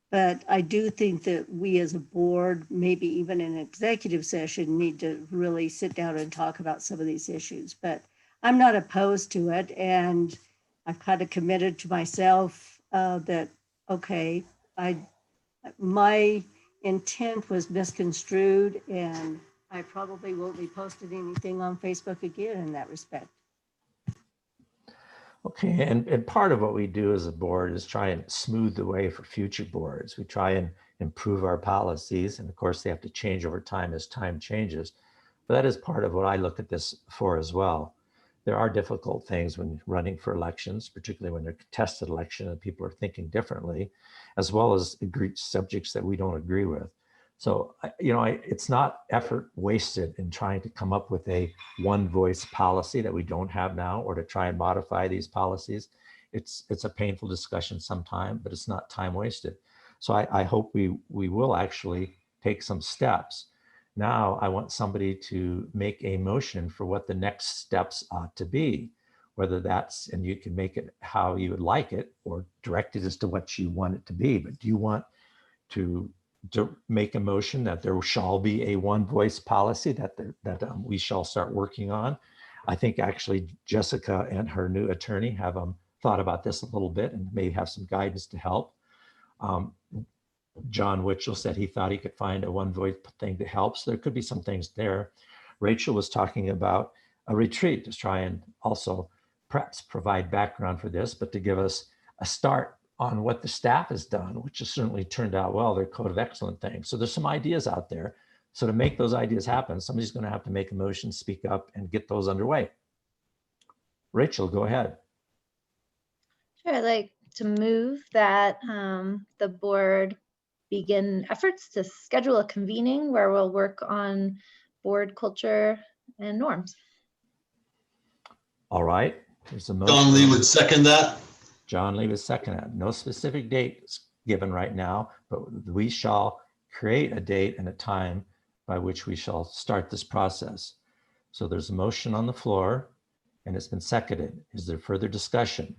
But I do think that we as a board, maybe even in an executive session, need to really sit down and talk about some of these issues. But I'm not opposed to it. And I've kind of committed to myself that, okay, my intent was misconstrued, and I probably won't be posting anything on Facebook again in that respect. Okay, and part of what we do as a board is try and smooth the way for future boards. We try and improve our policies, and of course they have to change over time as time changes. But that is part of what I look at this for as well. There are difficult things when running for elections, particularly when they're contested election and people are thinking differently, as well as subjects that we don't agree with. So, it's not effort wasted in trying to come up with a one voice policy that we don't have now, or to try and modify these policies. It's a painful discussion sometime, but it's not time wasted. So I hope we will actually take some steps. Now I want somebody to make a motion for what the next steps ought to be, whether that's, and you can make it how you would like it or direct it as to what you want it to be. But do you want to make a motion that there shall be a one voice policy that we shall start working on? I think actually Jessica and her new attorney have thought about this a little bit and may have some guidance to help. John Witchell said he thought he could find a one voice thing to help. So there could be some things there. Rachel was talking about a retreat to try and also perhaps provide background for this, but to give us a start on what the staff has done, which has certainly turned out well, their code of excellent things. So there's some ideas out there. So to make those ideas happen, somebody's going to have to make a motion, speak up, and get those underway. Rachel, go ahead. Sure, I'd like to move that the board begin efforts to schedule a convening where we'll work on board culture and norms. All right. There's a motion. John Lee would second that. John Lee would second that. No specific date is given right now, but we shall create a date and a time by which we shall start this process. So there's a motion on the floor and it's been seconded. Is there further discussion?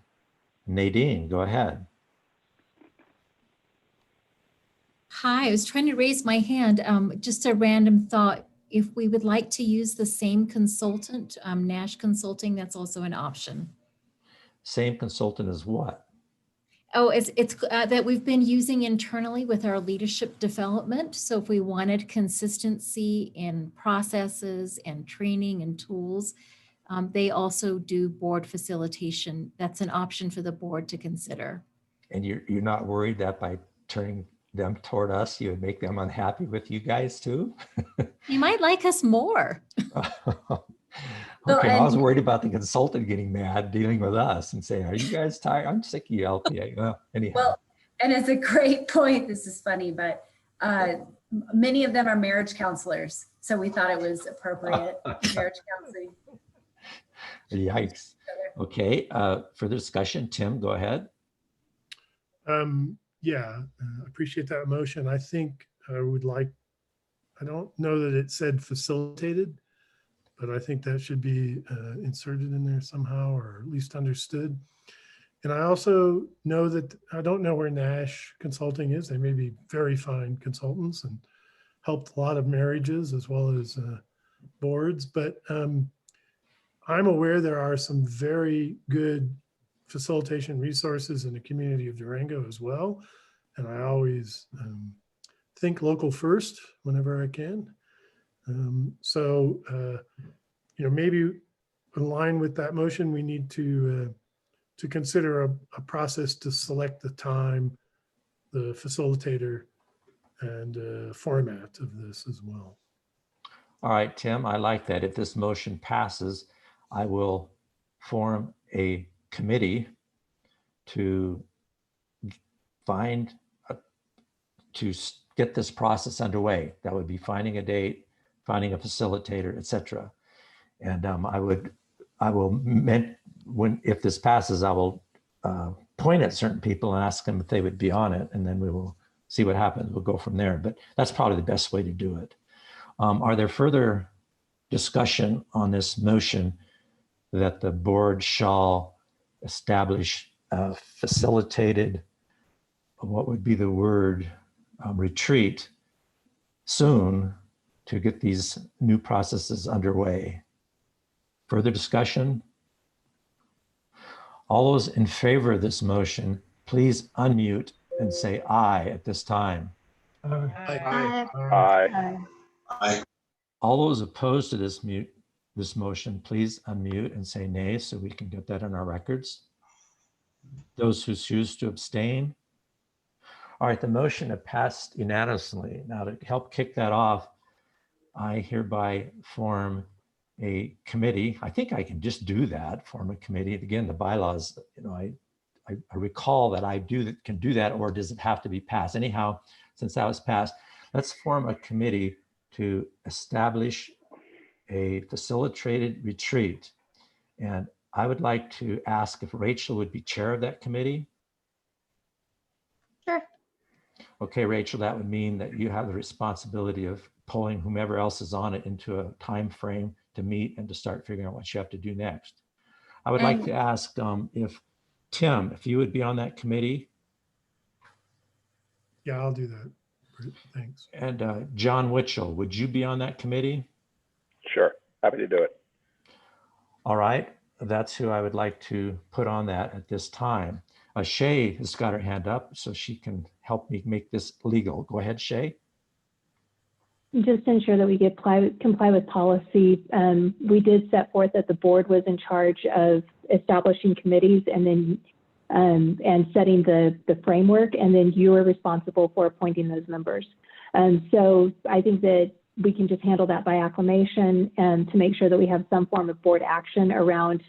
Nadine, go ahead. Hi, I was trying to raise my hand. Just a random thought. If we would like to use the same consultant, Nash Consulting, that's also an option. Same consultant as what? Oh, it's that we've been using internally with our leadership development. So if we wanted consistency in processes and training and tools, they also do board facilitation. That's an option for the board to consider. And you're not worried that by turning them toward us, you would make them unhappy with you guys too? You might like us more. Okay, I was worried about the consultant getting mad dealing with us and saying, are you guys tired? I'm sick of you, LPA. Well, anyhow. Well, and it's a great point. This is funny, but many of them are marriage counselors. So we thought it was appropriate, marriage counseling. Yikes. Okay, further discussion. Tim, go ahead. Yeah, I appreciate that motion. I think I would like, I don't know that it said facilitated, but I think that should be inserted in there somehow, or at least understood. And I also know that, I don't know where Nash Consulting is. They may be very fine consultants and helped a lot of marriages as well as boards, but I'm aware there are some very good facilitation resources in the community of Durango as well. And I always think local first whenever I can. You know, maybe in line with that motion, we need to consider a process to select the time, the facilitator, and format of this as well. All right, Tim, I like that. If this motion passes, I will form a committee to get this process underway. That would be finding a date, finding a facilitator, etc. And if this passes, I will point at certain people and ask them if they would be on it, and then we will see what happens. We'll go from there, but that's probably the best way to do it. Are there further discussion on this motion that the board shall establish a facilitated, what would be the word, retreat soon to get these new processes underway? Further discussion? All those in favor of this motion, please unmute and say aye at this time. Aye. Aye. All those opposed to this motion, please unmute and say nay so we can get that in our records. Those who choose to abstain. All right, the motion had passed unanimously. Now to help kick that off, I hereby form a committee. I think I can just do that, form a committee. Again, the bylaws, you know, I recall that I can do that, or does it have to be passed? Anyhow, since that was passed, let's form a committee to establish a facilitated retreat. And I would like to ask if Rachel would be chair of that committee. Sure. Okay, Rachel, that would mean that you have the responsibility of pulling whomever else is on it into a time frame to meet and to start figuring out what you have to do next. I would like to ask if Tim, if you would be on that committee. Yeah, I'll do that. Thanks. And John Witchell, would you be on that committee? Sure, happy to do it. All right, that's who I would like to put on that at this time. Shay has got her hand up, so she can help me make this legal. Go ahead, Shay. Just to ensure that we comply with policy, we did set forth that the board was in charge of establishing committees and then and setting the framework, and then you are responsible for appointing those members. So I think that we can just handle that by acclamation and to make sure that we have some form of board action around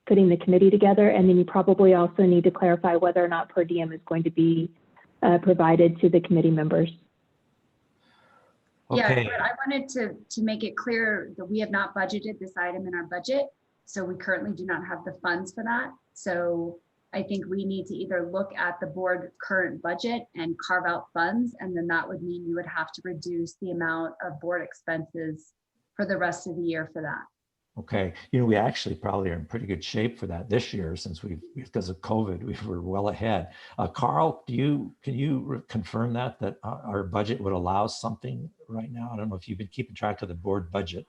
putting the committee together. And then you probably also need to clarify whether or not per diem is going to be provided to the committee members. Okay. Yeah, but I wanted to make it clear that we have not budgeted this item in our budget. So we currently do not have the funds for that. So I think we need to either look at the board current budget and carve out funds, and then that would mean you would have to reduce the amount of board expenses for the rest of the year for that. Okay, you know, we actually probably are in pretty good shape for that this year, since because of COVID, we were well ahead. Carl, can you confirm that our budget would allow something right now? I don't know if you've been keeping track of the board budget.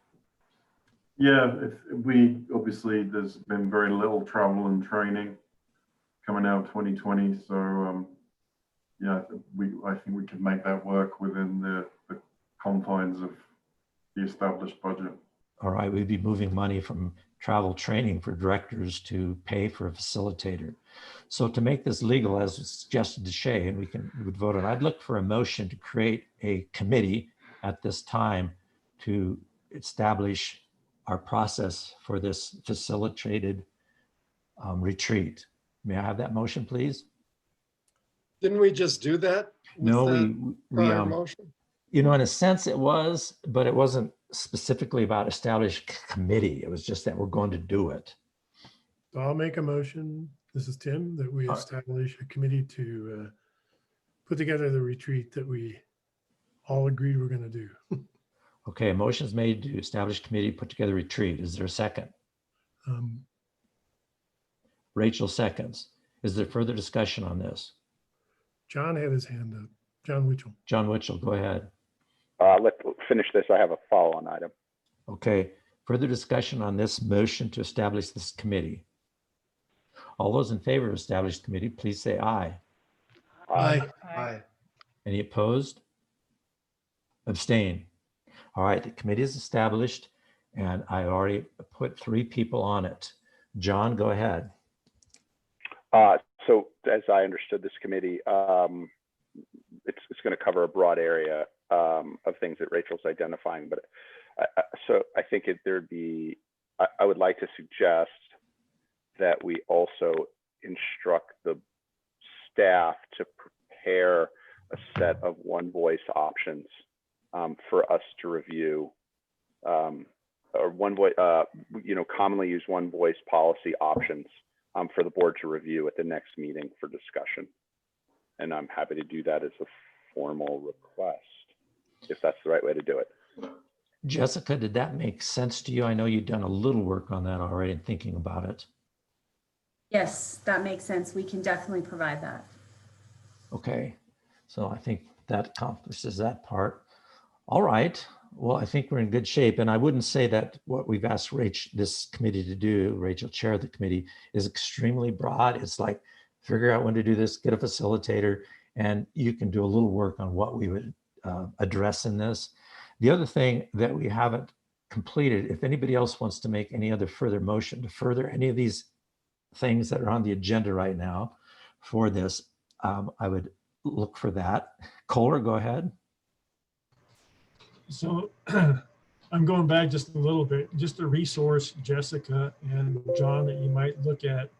Yeah, there's been very little travel and training coming out 2020. So yeah, I think we can make that work within the confines of the established budget. All right, we'd be moving money from travel training for directors to pay for a facilitator. So to make this legal, as suggested to Shay, and we would vote on, I'd look for a motion to create a committee at this time to establish our process for this facilitated retreat. May I have that motion, please? Didn't we just do that? No, we motion? You know, in a sense it was, but it wasn't specifically about established committee. It was just that we're going to do it. So I'll make a motion. This is Tim, that we establish a committee to put together the retreat that we all agreed we're going to do. Okay, a motion is made to establish committee, put together retreat. Is there a second? Rachel seconds. Is there further discussion on this? John had his hand up. John Witchell. John Witchell, go ahead. Let's finish this. I have a follow-on item. Okay, further discussion on this motion to establish this committee. All those in favor of established committee, please say aye. Aye. Aye. Any opposed? Abstain. All right, the committee is established and I already put 3 people on it. John, go ahead. So as I understood this committee, it's going to cover a broad area of things that Rachel's identifying. But so I think I would like to suggest that we also instruct the staff to prepare a set of one voice options for us to review, or one voice, commonly used one voice policy options for the board to review at the next meeting for discussion. And I'm happy to do that as a formal request, if that's the right way to do it. Jessica, did that make sense to you? I know you've done a little work on that already and thinking about it. Yes, that makes sense. We can definitely provide that. Okay, so I think that accomplishes that part. All right, well, I think we're in good shape. And I wouldn't say that what we've asked this committee to do, Rachel, chair of the committee, is extremely broad. It's like, figure out when to do this, get a facilitator, and you can do a little work on what we would address in this. The other thing that we haven't completed, if anybody else wants to make any other further motion to further any of these things that are on the agenda right now for this, I would look for that. Kohler, go ahead. So I'm going back just a little bit, just a resource, Jessica and John, that you might look at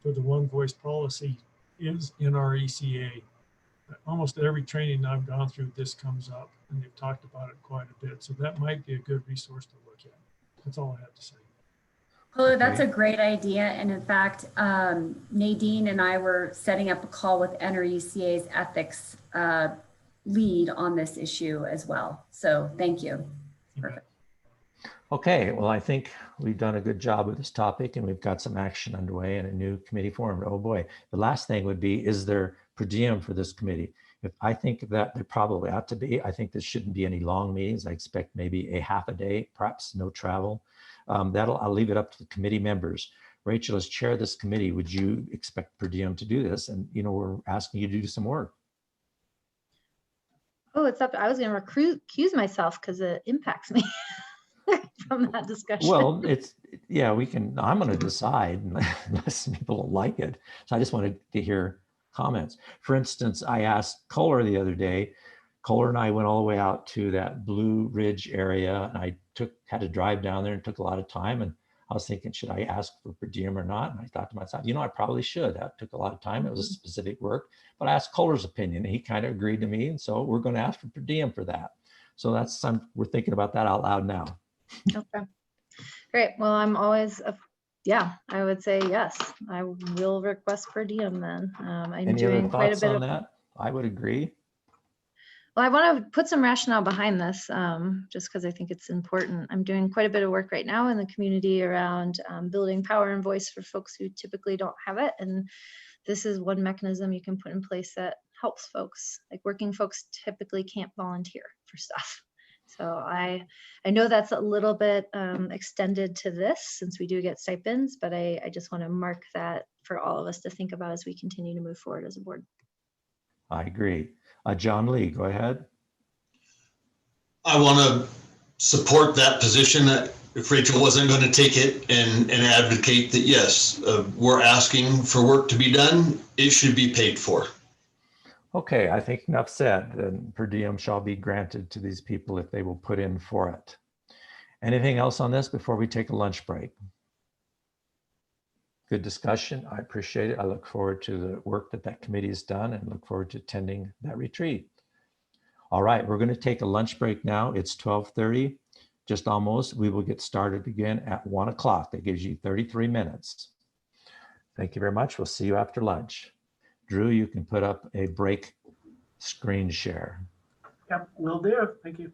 for the one voice policy is in our ECA. Almost every training I've gone through, this comes up, and they've talked about it quite a bit. So that might be a good resource to look at. That's all I have to say. Oh, that's a great idea. And in fact, Nadine and I were setting up a call with NRECA's ethics lead on this issue as well. So thank you. Perfect. Okay, well, I think we've done a good job with this topic and we've got some action underway and a new committee formed. Oh boy, the last thing would be, is there per diem for this committee? If I think that there probably ought to be, I think there shouldn't be any long meetings. I expect maybe a half a day, perhaps no travel. I'll leave it up to the committee members. Rachel, as chair of this committee, would you expect per diem to do this? And we're asking you to do some work. Oh, it's up. I was going to recuse myself because it impacts me from that discussion. Well, I'm going to decide unless people don't like it. So I just wanted to hear comments. For instance, I asked Kohler the other day. Kohler and I went all the way out to that Blue Ridge area, and I had to drive down there and took a lot of time. And I was thinking, should I ask for per diem or not? And I thought to myself, I probably should. That took a lot of time. It was a specific work, but I asked Kohler's opinion and he kind of agreed to me. And so we're going to ask for per diem for that. So we're thinking about that out loud now. Okay, great. Well, I'm always, I would say yes. I will request per diem then. Any other thoughts on that? I would agree. Well, I want to put some rationale behind this, just because I think it's important. I'm doing quite a bit of work right now in the community around building power and voice for folks who typically don't have it. And this is one mechanism you can put in place that helps folks. Like working folks typically can't volunteer for stuff. So I know that's a little bit extended to this since we do get stipends, but I just want to mark that for all of us to think about as we continue to move forward as a board. I agree. John Lee, go ahead. I want to support that position that if Rachel wasn't going to take it and advocate that, yes, we're asking for work to be done, it should be paid for. Okay, I think enough said. And per diem shall be granted to these people if they will put in for it. Anything else on this before we take a lunch break? Good discussion. I appreciate it. I look forward to the work that committee has done and look forward to attending that retreat. All right, we're going to take a lunch break now. It's 12:30, just almost. We will get started again at 1 o'clock. That gives you 33 minutes. Thank you very much. We'll see you after lunch. Drew, you can put up a break screen share. Yep, will do. Thank you.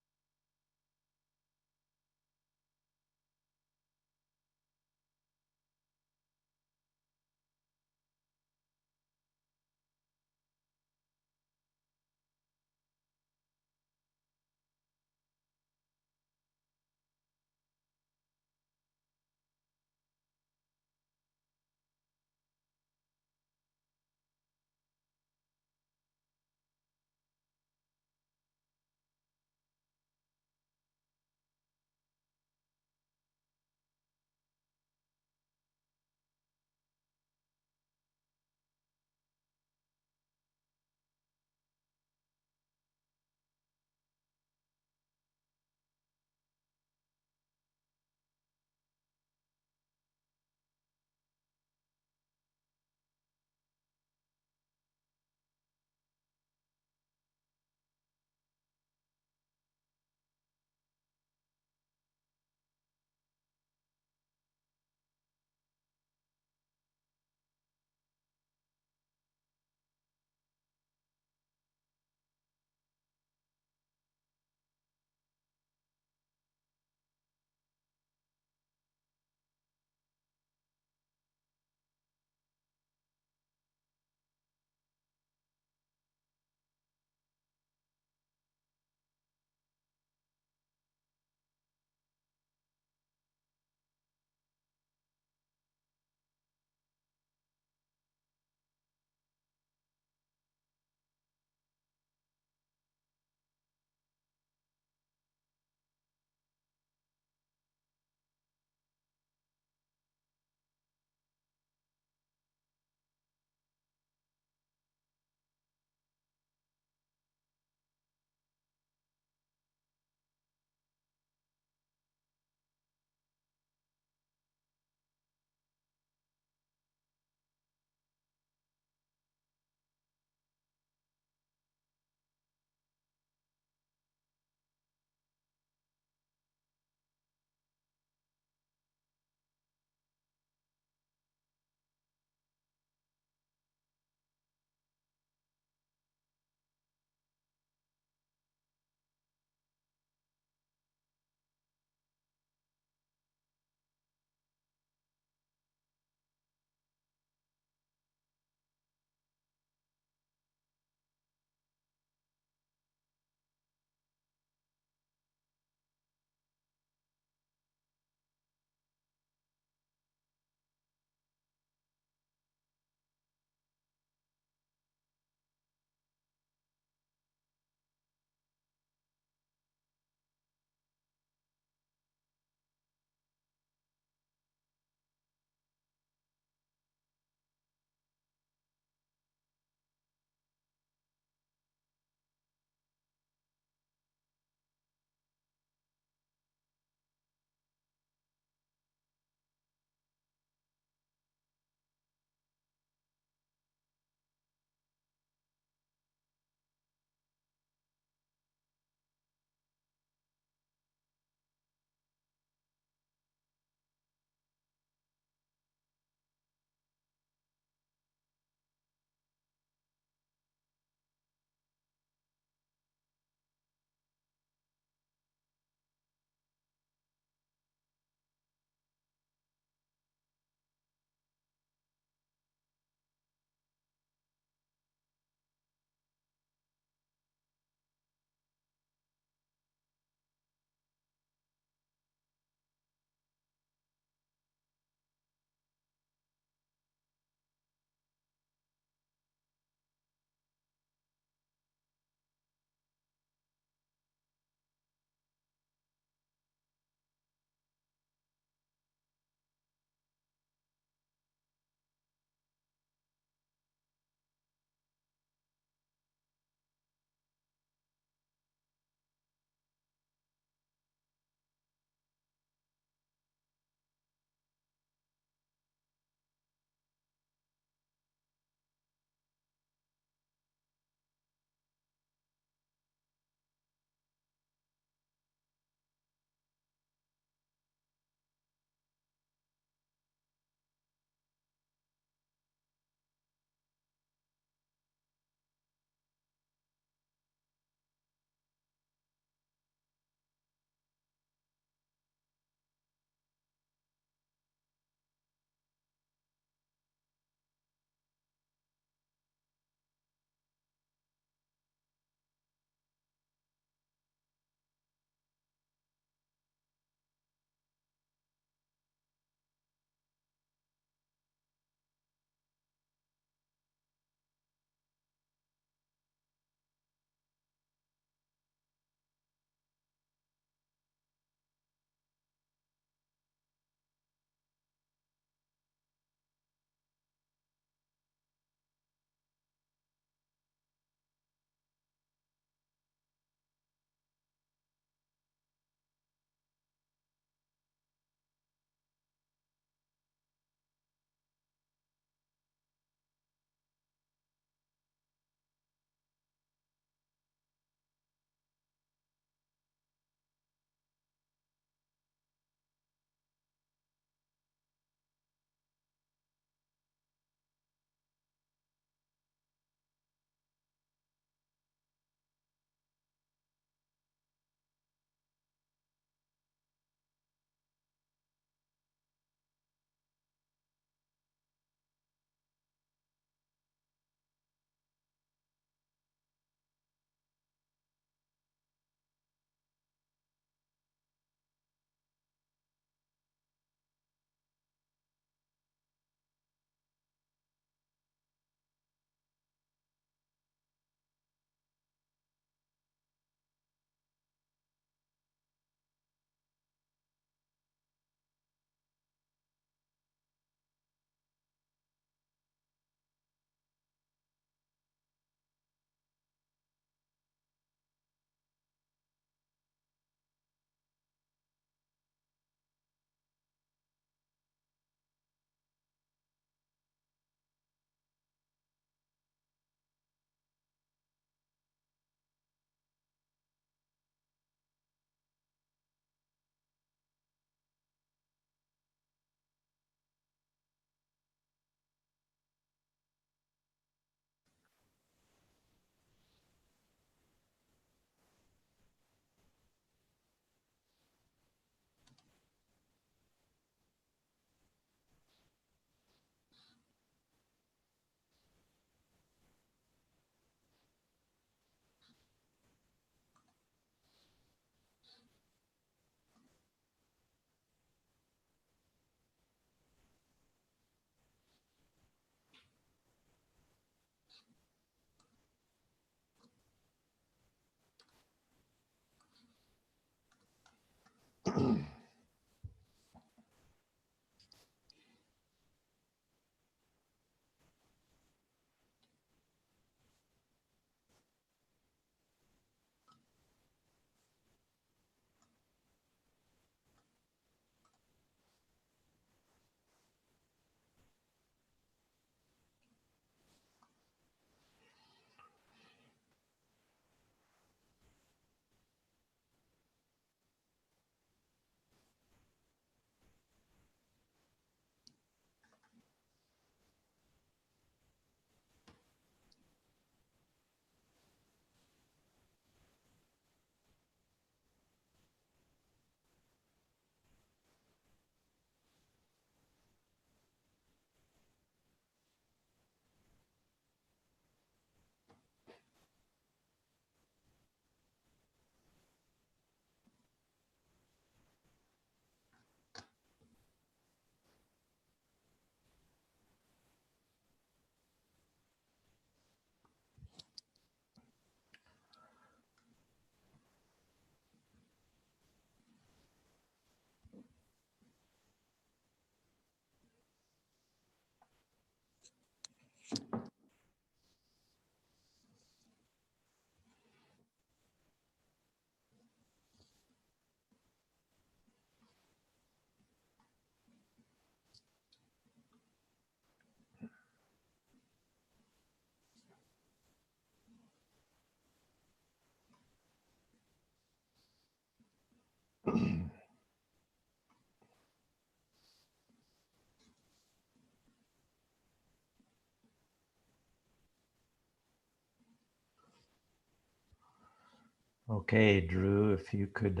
Okay, Drew, if you could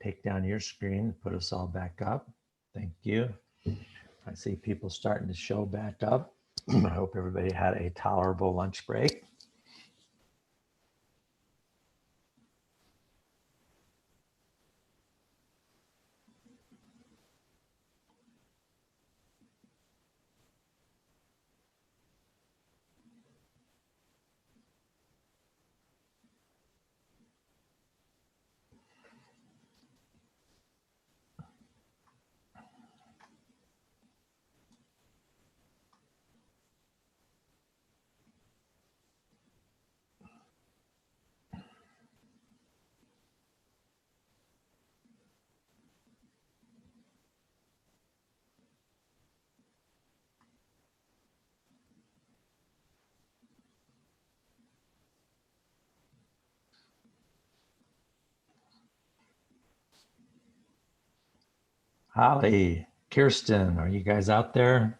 take down your screen, put us all back up. Thank you. I see people starting to show back up. I hope everybody had a tolerable lunch break. Holly, Kirsten, are you guys out there?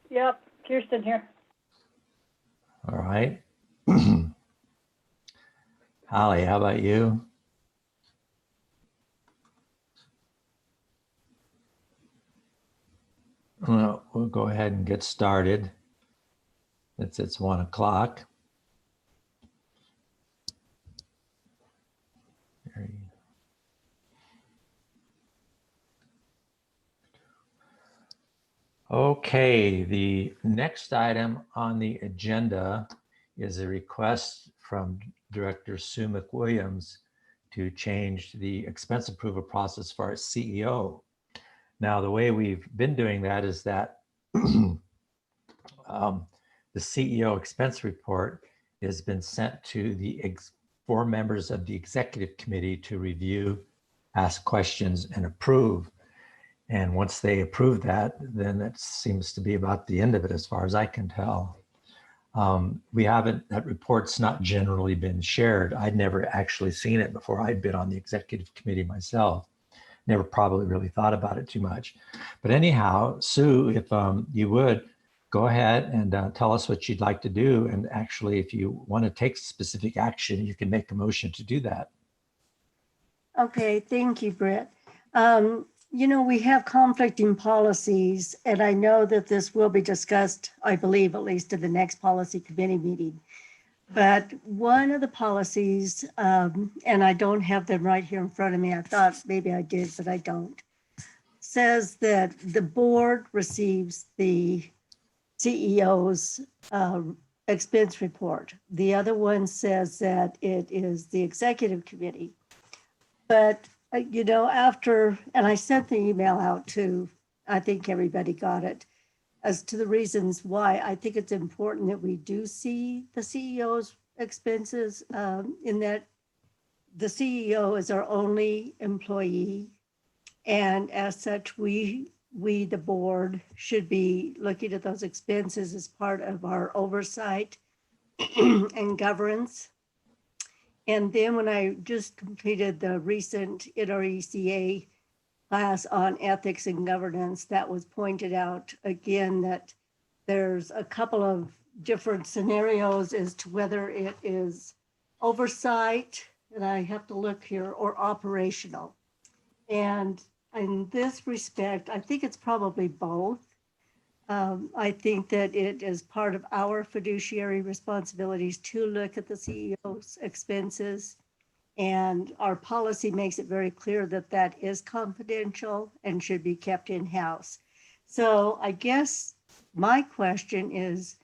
Yep, Kirsten here. All right. Holly, how about you? Well, we'll go ahead and get started. It's 1 o'clock. Okay, the next item on the agenda is a request from Director Sue McWilliams to change the expense approval process for our CEO. Now, the way we've been doing that is that the CEO expense report has been sent to the 4 members of the executive committee to review, ask questions, and approve. And once they approve that, then that seems to be about the end of it as far as I can tell. That report's not generally been shared. I'd never actually seen it before I'd been on the executive committee myself. Never probably really thought about it too much. But anyhow, Sue, if you would, go ahead and tell us what you'd like to do. And actually, if you want to take specific action, you can make a motion to do that. Okay, thank you, Brett. You know, we have conflicting policies, and I know that this will be discussed, I believe, at least in the next policy committee meeting. But one of the policies, and I don't have them right here in front of me, I thought maybe I did, but I don't, says that the board receives the CEO's expense report. The other one says that it is the executive committee. But you know, after, and I sent the email out to, I think everybody got it, as to the reasons why I think it's important that we do see the CEO's expenses, in that the CEO is our only employee. And as such, we, the board, should be looking at those expenses as part of our oversight and governance. And then when I just completed the recent NRECA class on ethics and governance, that was pointed out again that there's a couple of different scenarios as to whether it is oversight, and I have to look here, or operational. And in this respect, I think it's probably both. I think that it is part of our fiduciary responsibilities to look at the CEO's expenses. And our policy makes it very clear that that is confidential and should be kept in-house. So I guess my question is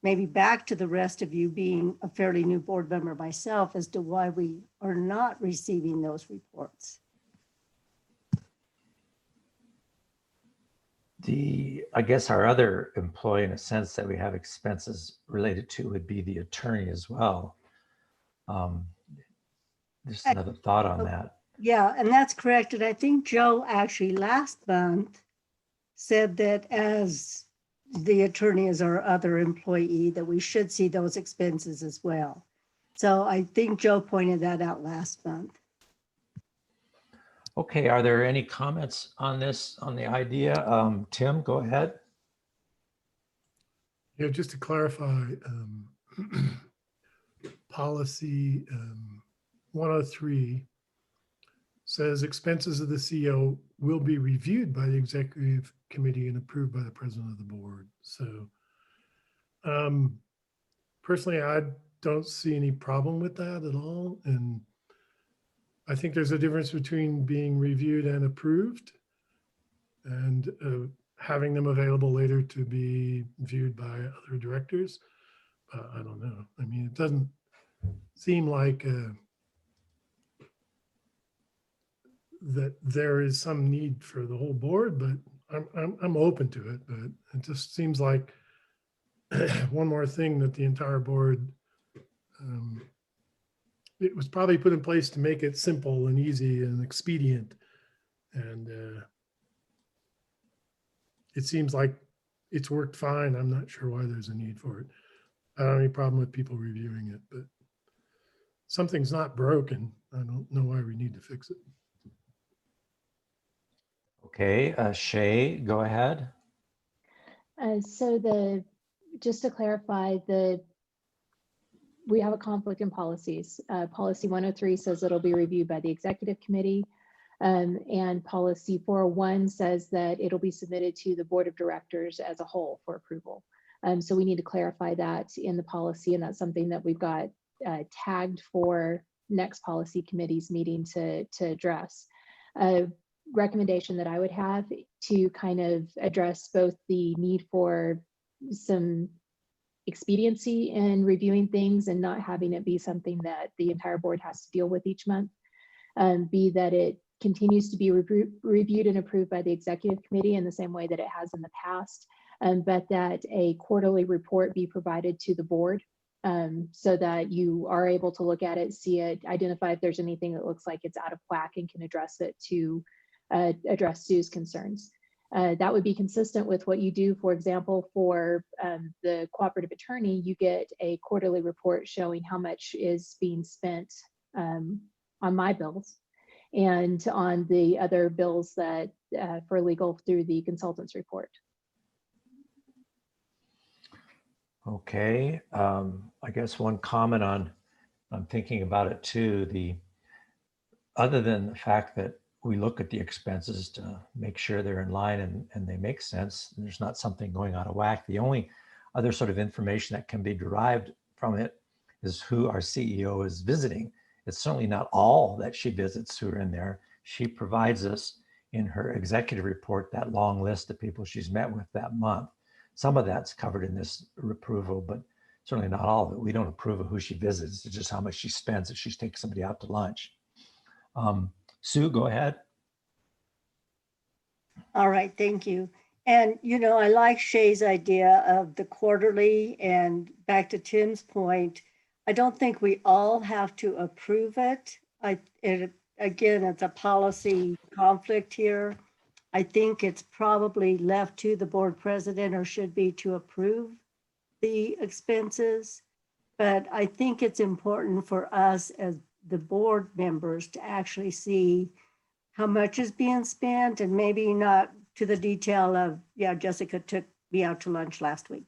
maybe back to the rest of you, being a fairly new board member myself, as to why we are not receiving those reports. I guess our other employee, in a sense, that we have expenses related to would be the attorney as well. Just another thought on that. Yeah, and that's correct. And I think Joe actually last month said that as the attorney is our other employee, that we should see those expenses as well. So I think Joe pointed that out last month. Okay, are there any comments on this, on the idea? Tim, go ahead. Yeah, just to clarify, policy 103 says expenses of the CEO will be reviewed by the executive committee and approved by the president of the board. So personally, I don't see any problem with that at all. And I think there's a difference between being reviewed and approved and having them available later to be viewed by other directors. I don't know. I mean, it doesn't seem like that there is some need for the whole board, but I'm open to it. But it just seems like one more thing that the entire board, it was probably put in place to make it simple and easy and expedient. And it seems like it's worked fine. I'm not sure why there's a need for it. I don't have any problem with people reviewing it, but something's not broken. I don't know why we need to fix it. Okay, Shay, go ahead. So just to clarify, we have a conflict in policies. Policy 103 says it'll be reviewed by the executive committee. And policy 401 says that it'll be submitted to the board of directors as a whole for approval. So we need to clarify that in the policy, and that's something that we've got tagged for next policy committee's meeting to address. Recommendation that I would have to kind of address both the need for some expediency in reviewing things and not having it be something that the entire board has to deal with each month. Be that it continues to be reviewed and approved by the executive committee in the same way that it has in the past, but that a quarterly report be provided to the board so that you are able to look at it, see it, identify if there's anything that looks like it's out of whack and can address it to address Sue's concerns. That would be consistent with what you do, for example, for the cooperative attorney. You get a quarterly report showing how much is being spent on my bills and on the other bills that for legal through the consultant's report. Okay, I guess one comment on, I'm thinking about it too, other than the fact that we look at the expenses to make sure they're in line and they make sense, and there's not something going out of whack. The only other sort of information that can be derived from it is who our CEO is visiting. It's certainly not all that she visits who are in there. She provides us in her executive report that long list of people she's met with that month. Some of that's covered in this approval, but certainly not all of it. We don't approve of who she visits. It's just how much she spends if she's taking somebody out to lunch. Sue, go ahead. All right, thank you. And, you know, I like Shay's idea of the quarterly, and back to Tim's point, I don't think we all have to approve it. Again, it's a policy conflict here. I think it's probably left to the board president, or should be, to approve the expenses. But I think it's important for us as the board members to actually see how much is being spent, and maybe not to the detail of, yeah, Jessica took me out to lunch last week,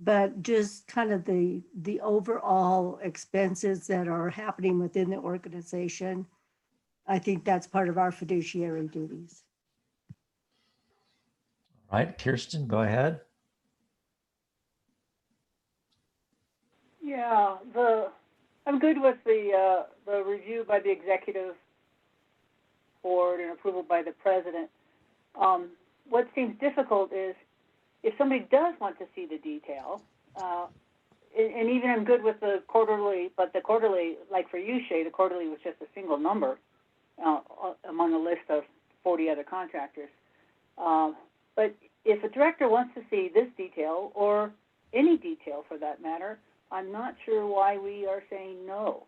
but just kind of the overall expenses that are happening within the organization. I think that's part of our fiduciary duties. All right, Kirsten, go ahead. Yeah, I'm good with the review by the executive board and approval by the president. What seems difficult is if somebody does want to see the detail, and even I'm good with the quarterly, but the quarterly, like for you, Shay, the quarterly was just a single number among a list of 40 other contractors. But if a director wants to see this detail, or any detail for that matter, I'm not sure why we are saying no.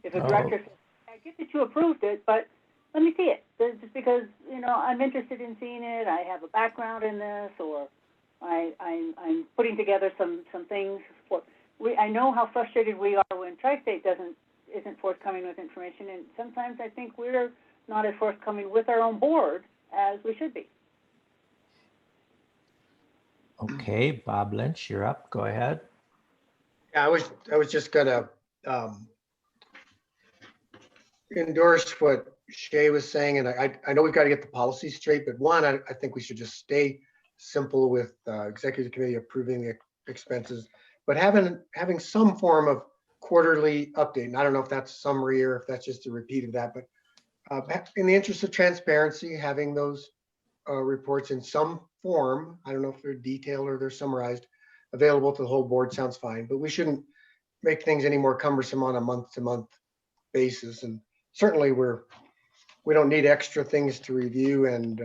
If a director says, I get that you approved it, but let me see it. Just because, you know, I'm interested in seeing it, I have a background in this, or I'm putting together some things. I know how frustrated we are when Tri-State isn't forthcoming with information, and sometimes I think we're not as forthcoming with our own board as we should be. Okay, Bob Lynch, you're up. Go ahead. Yeah, I was just gonna endorse what Shay was saying, and I know we've got to get the policy straight, but one, I think we should just stay simple with executive committee approving the expenses, but having some form of quarterly update. And I don't know if that's summary or if that's just a repeat of that, but in the interest of transparency, having those reports in some form, I don't know if they're detailed or they're summarized, available to the whole board sounds fine, but we shouldn't make things any more cumbersome on a month-to-month basis. And certainly we don't need extra things to review, and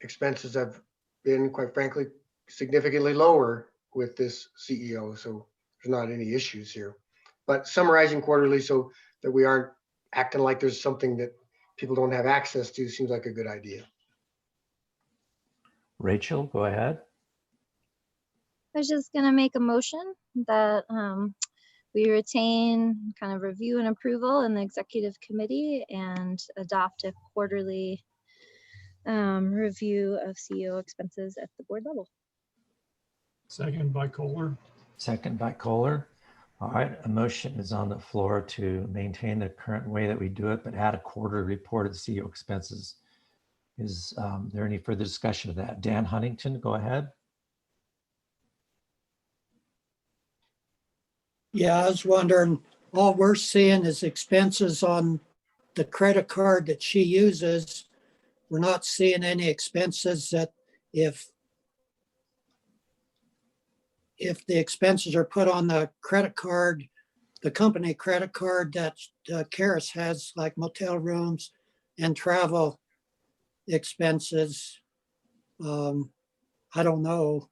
expenses have been, quite frankly, significantly lower with this CEO. So there's not any issues here, but summarizing quarterly so that we aren't acting like there's something that people don't have access to seems like a good idea. Rachel, go ahead. I was just going to make a motion that we retain kind of review and approval in the executive committee and adopt a quarterly review of CEO expenses at the board level. Second by Kohler. Second by Kohler. All right, a motion is on the floor to maintain the current way that we do it, but add a quarterly report of CEO expenses. Is there any further discussion of that? Dan Huntington, go ahead. Yeah, I was wondering, all we're seeing is expenses on the credit card that she uses. We're not seeing any expenses that if the expenses are put on the credit card, the company credit card that Karis has, like motel rooms and travel expenses. I don't know.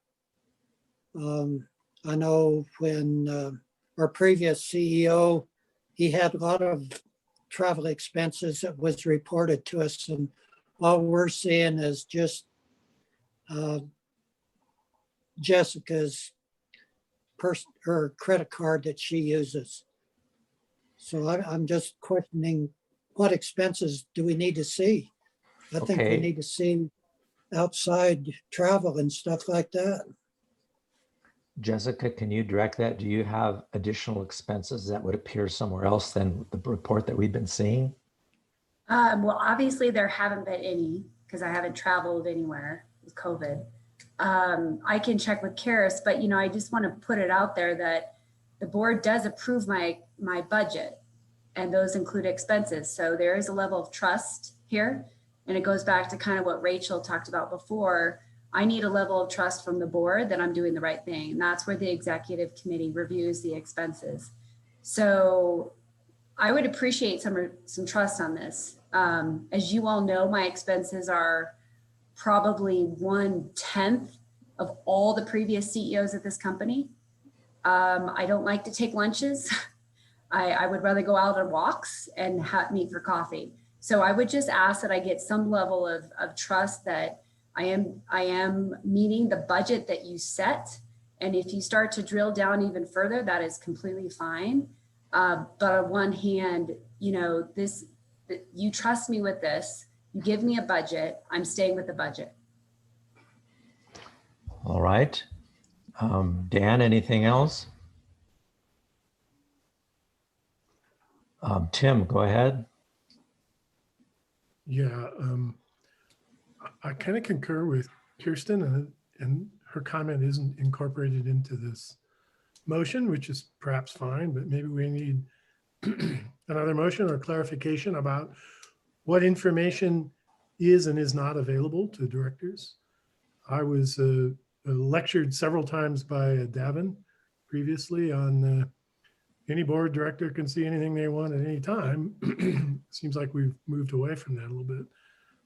I know when our previous CEO, he had a lot of travel expenses that was reported to us, and all we're seeing is just Jessica's her credit card that she uses. So I'm just questioning, what expenses do we need to see? I think we need to see outside travel and stuff like that. Jessica, can you direct that? Do you have additional expenses that would appear somewhere else than the report that we've been seeing? Well, obviously there haven't been any because I haven't traveled anywhere with COVID. I can check with Karis, but I just want to put it out there that the board does approve my budget, and those include expenses. So there is a level of trust here, and it goes back to kind of what Rachel talked about before. I need a level of trust from the board that I'm doing the right thing. And that's where the executive committee reviews the expenses. So I would appreciate some trust on this. As you all know, my expenses are probably 1/10 of all the previous CEOs at this company. I don't like to take lunches. I would rather go out on walks and meet for coffee. So I would just ask that I get some level of trust that I am meeting the budget that you set. And if you start to drill down even further, that is completely fine. But on one hand, you trust me with this, you give me a budget, I'm staying with the budget. All right. Dan, anything else? Tim, go ahead. Yeah, I kind of concur with Kirsten, and her comment isn't incorporated into this motion, which is perhaps fine, but maybe we need another motion or clarification about what information is and is not available to directors. I was lectured several times by Davin previously on any board director can see anything they want at any time. Seems like we've moved away from that a little bit.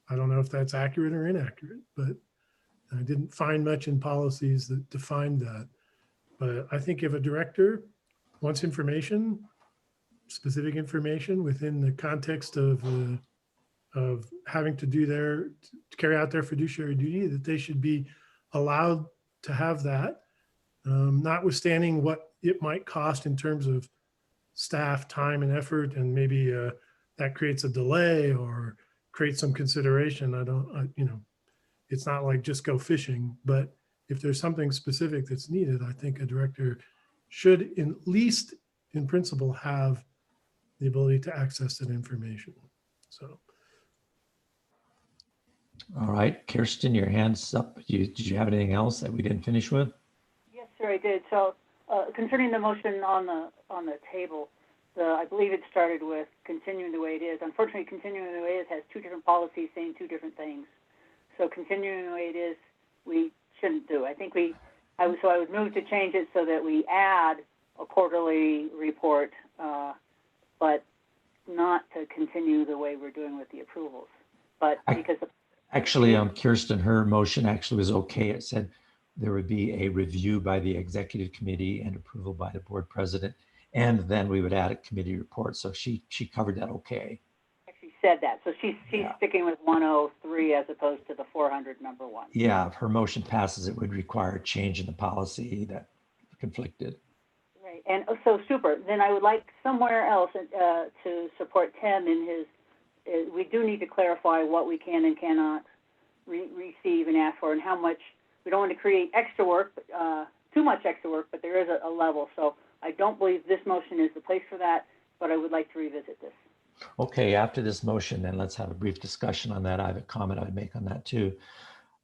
I don't know if that's accurate or inaccurate, but I didn't find much in policies that defined that. But I think if a director wants information, specific information within the context of having to carry out their fiduciary duty, that they should be allowed to have that, notwithstanding what it might cost in terms of staff time and effort, and maybe that creates a delay or creates some consideration. It's not like just go fishing, but if there's something specific that's needed, I think a director should, at least in principle, have the ability to access that information. So. All right, Kirsten, your hand's up. Did you have anything else that we didn't finish with? Yes, sir, I did. So concerning the motion on the table, I believe it started with continuing the way it is. Unfortunately, continuing the way it is has two different policies saying two different things. So continuing the way it is, we shouldn't do. I think I would move to change it so that we add a quarterly report, but not to continue the way we're doing with the approvals. But because Actually, Kirsten, her motion actually was okay. It said there would be a review by the executive committee and approval by the board president, and then we would add a committee report. So she covered that okay. She said that. So she's sticking with 103 as opposed to the 400 number one. Yeah, if her motion passes, it would require a change in the policy that conflicted. Right. And so super. Then I would like somewhere else to support Tim in his. We do need to clarify what we can and cannot receive and ask for, and how much. We don't want to create extra work, too much extra work, but there is a level. So I don't believe this motion is the place for that, but I would like to revisit this. Okay, after this motion, then let's have a brief discussion on that. I have a comment I'd make on that too.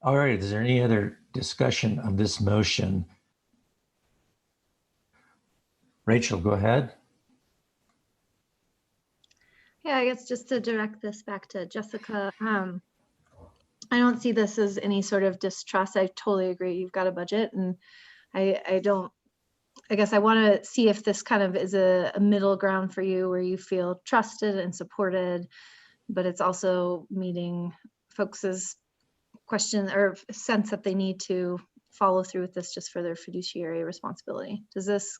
All right, is there any other discussion of this motion? Rachel, go ahead. Yeah, I guess just to direct this back to Jessica, I don't see this as any sort of distrust. I totally agree. You've got a budget, and I guess I want to see if this kind of is a middle ground for you where you feel trusted and supported, but it's also meeting folks' question or sense that they need to follow through with this just for their fiduciary responsibility. Does this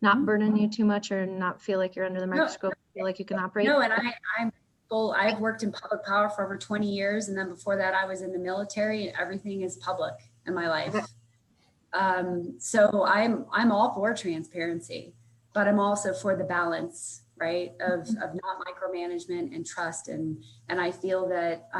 not burden you too much, or not feel like you're under the microscope, feel like you can operate? No, and I'm full. I've worked in public power for over 20 years. And then before that, I was in the military, and everything is public in my life. So I'm all for transparency, but I'm also for the balance, right, of not micromanagement and trust. And I feel that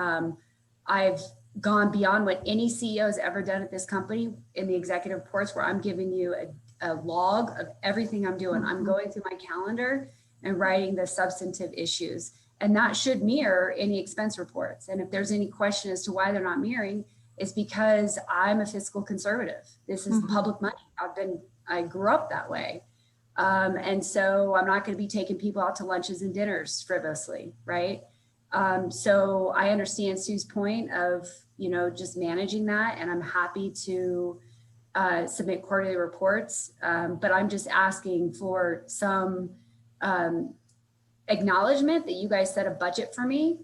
I've gone beyond what any CEO has ever done at this company in the executive reports, where I'm giving you a log of everything I'm doing. I'm going through my calendar and writing the substantive issues. And that should mirror any expense reports. And if there's any question as to why they're not mirroring, it's because I'm a fiscal conservative. This is public money. I grew up that way. And so I'm not going to be taking people out to lunches and dinners frivolously, right? So I understand Sue's point of, just managing that. And I'm happy to submit quarterly reports. But I'm just asking for some acknowledgement that you guys set a budget for me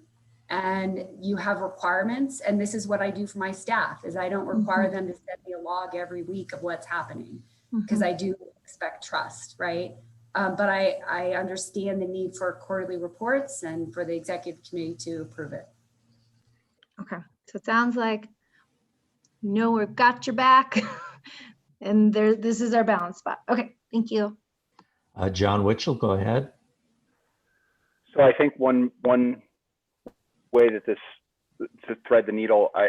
and you have requirements. And this is what I do for my staff, is I don't require them to send me a log every week of what's happening, because I do expect trust, right? But I understand the need for quarterly reports and for the executive committee to approve it. Okay, so it sounds like, we've got your back and this is our balance spot. Okay, thank you. John Witchell, go ahead. So I think one way that this, to thread the needle, I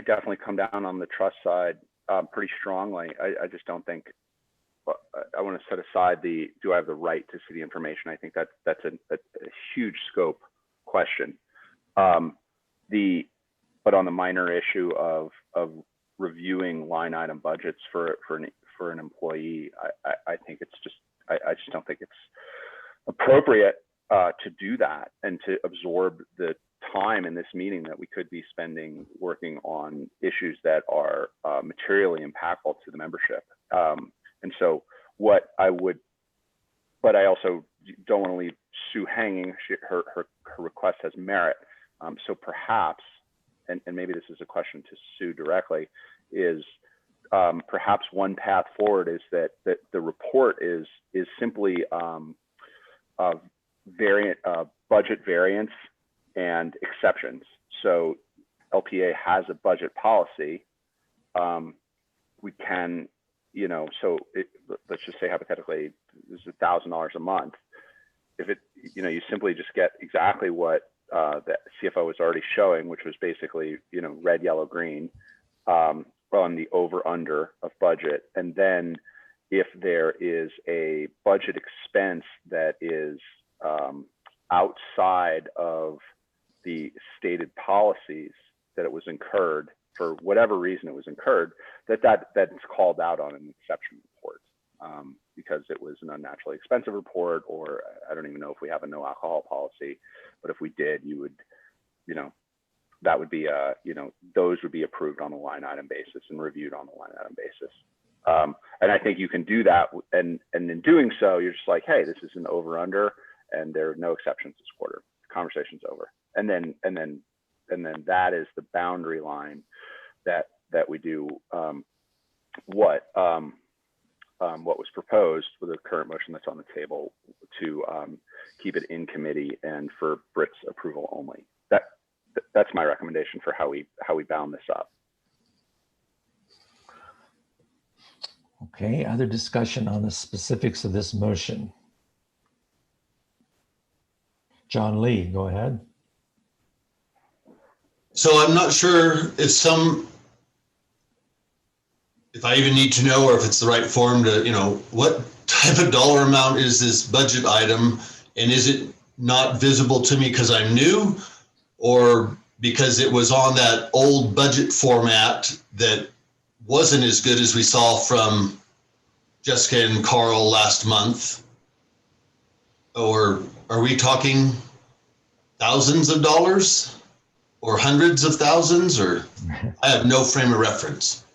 definitely come down on the trust side pretty strongly. I just don't think, I want to set aside do I have the right to see the information? I think that's a huge scope question. But on the minor issue of reviewing line item budgets for an employee, I think it's just, I just don't think it's appropriate to do that and to absorb the time in this meeting that we could be spending working on issues that are materially impactful to the membership. And so but I also don't want to leave Sue hanging. Her request has merit. So perhaps, and maybe this is a question to Sue directly, is perhaps one path forward is that the report is simply budget variance and exceptions. So LPEA has a budget policy, we can, so let's just say hypothetically, this is $1,000 a month. If it, you simply just get exactly what the CFO was already showing, which was basically, red, yellow, green, on the over under of budget. And then if there is a budget expense that is outside of the stated policies that it was incurred for whatever reason it was incurred, that's called out on an exception report, because it was an unnaturally expensive report, or I don't even know if we have a no alcohol policy, but if we did, you would, that would be those would be approved on a line item basis and reviewed on a line item basis. And I think you can do that, and in doing so, you're just like, hey, this is an over under, and there are no exceptions this quarter. The conversation's over, and then that is the boundary line that we do what was proposed with the current motion that's on the table to keep it in committee and for Britt's approval only. That's my recommendation for how we bound this up. Okay, other discussion on the specifics of this motion? John Lee, go ahead. So I'm not sure if I even need to know, or if it's the right form to, what type of dollar amount is this budget item, and is it not visible to me because I'm new, or because it was on that old budget format that wasn't as good as we saw from Jessica and Carl last month? Or are we talking thousands of dollars or hundreds of thousands, or I have no frame of reference?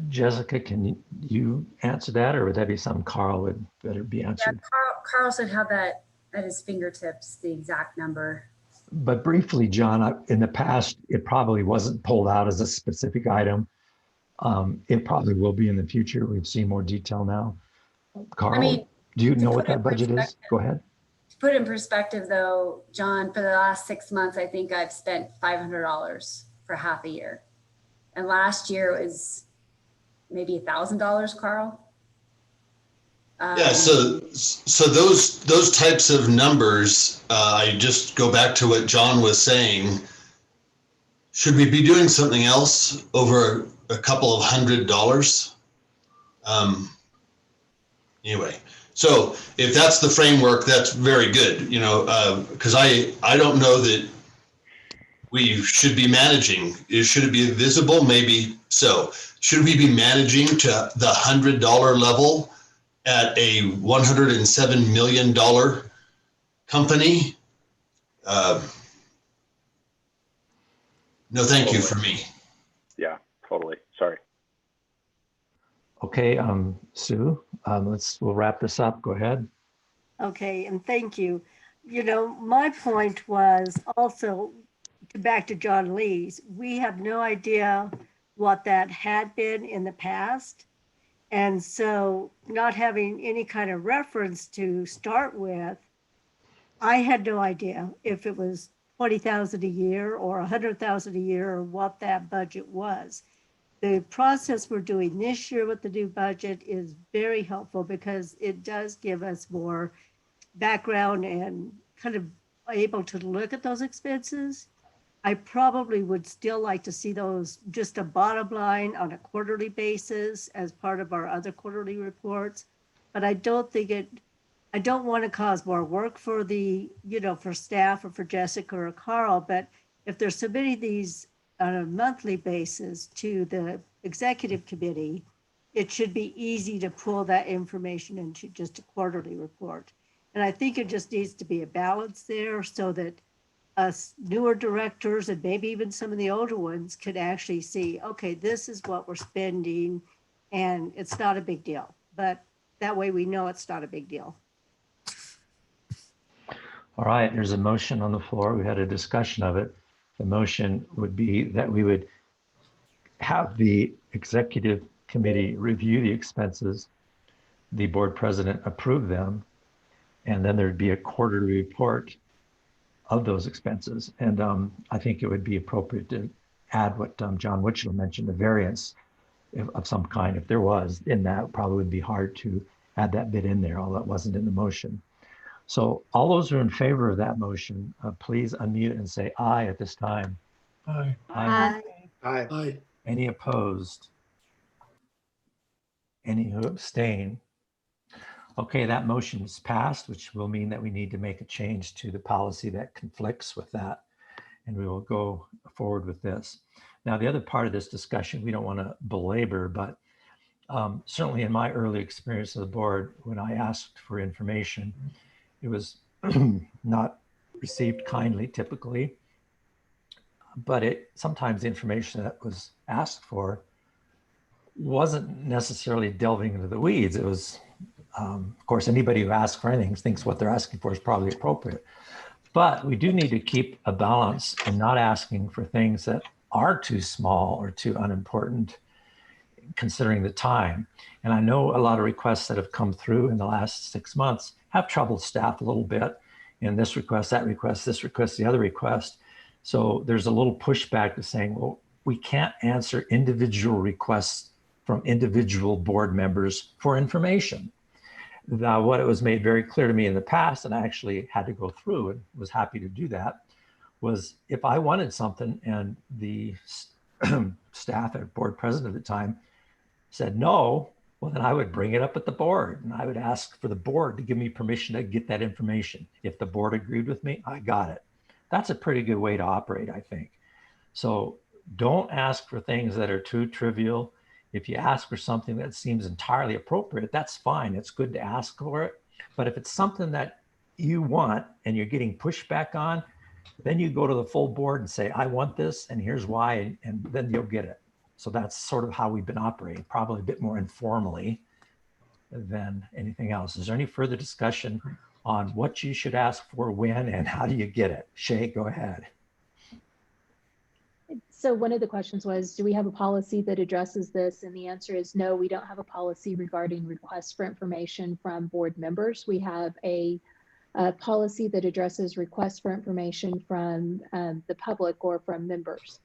Jessica, can you answer that, or would that be something Carl would better be answered? Yeah, Carl should have that at his fingertips, the exact number. But briefly, John, in the past, it probably wasn't pulled out as a specific item. It probably will be in the future. We've seen more detail now. Carl, do you know what that budget is? Go ahead. To put in perspective though, John, for the last 6 months, I think I've spent $500 for half a year. And last year it was maybe $1,000, Carl. Yeah, so those types of numbers, I just go back to what John was saying. Should we be doing something else over a couple of $100? Anyway, so if that's the framework, that's very good, because I don't know that we should be managing. Should it be visible? Maybe so. Should we be managing to the $100 level at a $107 million company? No, thank you for me. Yeah, totally. Sorry. Okay, Sue, we'll wrap this up. Go ahead. Okay, and thank you. My point was also, back to John Lee's, we have no idea what that had been in the past. And so not having any kind of reference to start with, I had no idea if it was 20,000 a year or 100,000 a year or what that budget was. The process we're doing this year with the new budget is very helpful because it does give us more background and kind of able to look at those expenses. I probably would still like to see those just a bottom line on a quarterly basis as part of our other quarterly reports. But I don't want to cause more work for for staff or for Jessica or Carl, but if they're submitting these on a monthly basis to the executive committee, it should be easy to pull that information into just a quarterly report. And I think it just needs to be a balance there so that us newer directors and maybe even some of the older ones could actually see, okay, this is what we're spending and it's not a big deal. But that way we know it's not a big deal. All right, there's a motion on the floor. We had a discussion of it. The motion would be that we would have the executive committee review the expenses, the board president approve them, and then there'd be a quarterly report of those expenses. And I think it would be appropriate to add what John Witchell mentioned, a variance of some kind. If there was, in that probably would be hard to add that bit in there, although it wasn't in the motion. So all those who are in favor of that motion, please unmute and say aye at this time. Aye. Aye. Aye. Aye. Any opposed? Any who abstain? Okay, that motion is passed, which will mean that we need to make a change to the policy that conflicts with that. And we will go forward with this. Now, the other part of this discussion, we don't want to belabor, but certainly in my early experience of the board, when I asked for information, it was not received kindly typically, but sometimes the information that was asked for wasn't necessarily delving into the weeds. It was, of course, anybody who asks for anything thinks what they're asking for is probably appropriate. But we do need to keep a balance in not asking for things that are too small or too unimportant, considering the time. And I know a lot of requests that have come through in the last 6 months have troubled staff a little bit in this request, that request, this request, the other request. So there's a little pushback to saying, well, we can't answer individual requests from individual board members for information. Now, what it was made very clear to me in the past, and I actually had to go through and was happy to do that, was if I wanted something and the staff and board president at the time said no, well, then I would bring it up at the board and I would ask for the board to give me permission to get that information. If the board agreed with me, I got it. That's a pretty good way to operate, I think. So don't ask for things that are too trivial. If you ask for something that seems entirely appropriate, that's fine. It's good to ask for it. But if it's something that you want and you're getting pushback on, then you go to the full board and say, I want this and here's why, and then you'll get it. So that's sort of how we've been operating, probably a bit more informally than anything else. Is there any further discussion on what you should ask for, when, and how do you get it? Shay, go ahead. So one of the questions was, do we have a policy that addresses this? And the answer is no, we don't have a policy regarding requests for information from board members. We have a policy that addresses requests for information from the public or from members.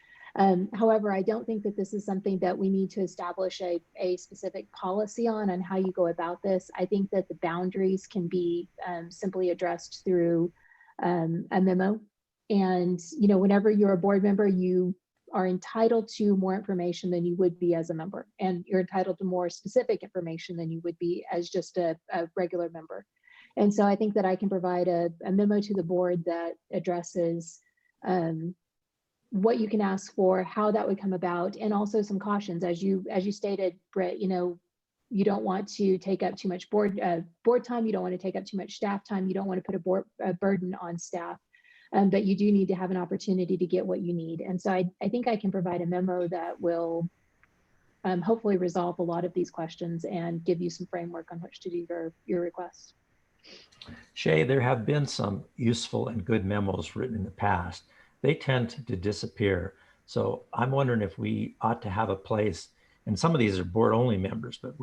However, I don't think that this is something that we need to establish a specific policy on how you go about this. I think that the boundaries can be simply addressed through a memo. And, you know, whenever you're a board member, you are entitled to more information than you would be as a member. And you're entitled to more specific information than you would be as just a regular member. And so I think that I can provide a memo to the board that addresses what you can ask for, how that would come about, and also some cautions. As you stated, Britt, you know, you don't want to take up too much board time. You don't want to take up too much staff time. You don't want to put a burden on staff. But you do need to have an opportunity to get what you need. And so I think I can provide a memo that will hopefully resolve a lot of these questions and give you some framework on which to do your requests. Shay, there have been some useful and good memos written in the past. They tend to disappear. So I'm wondering if we ought to have a place, and some of these are board only members, but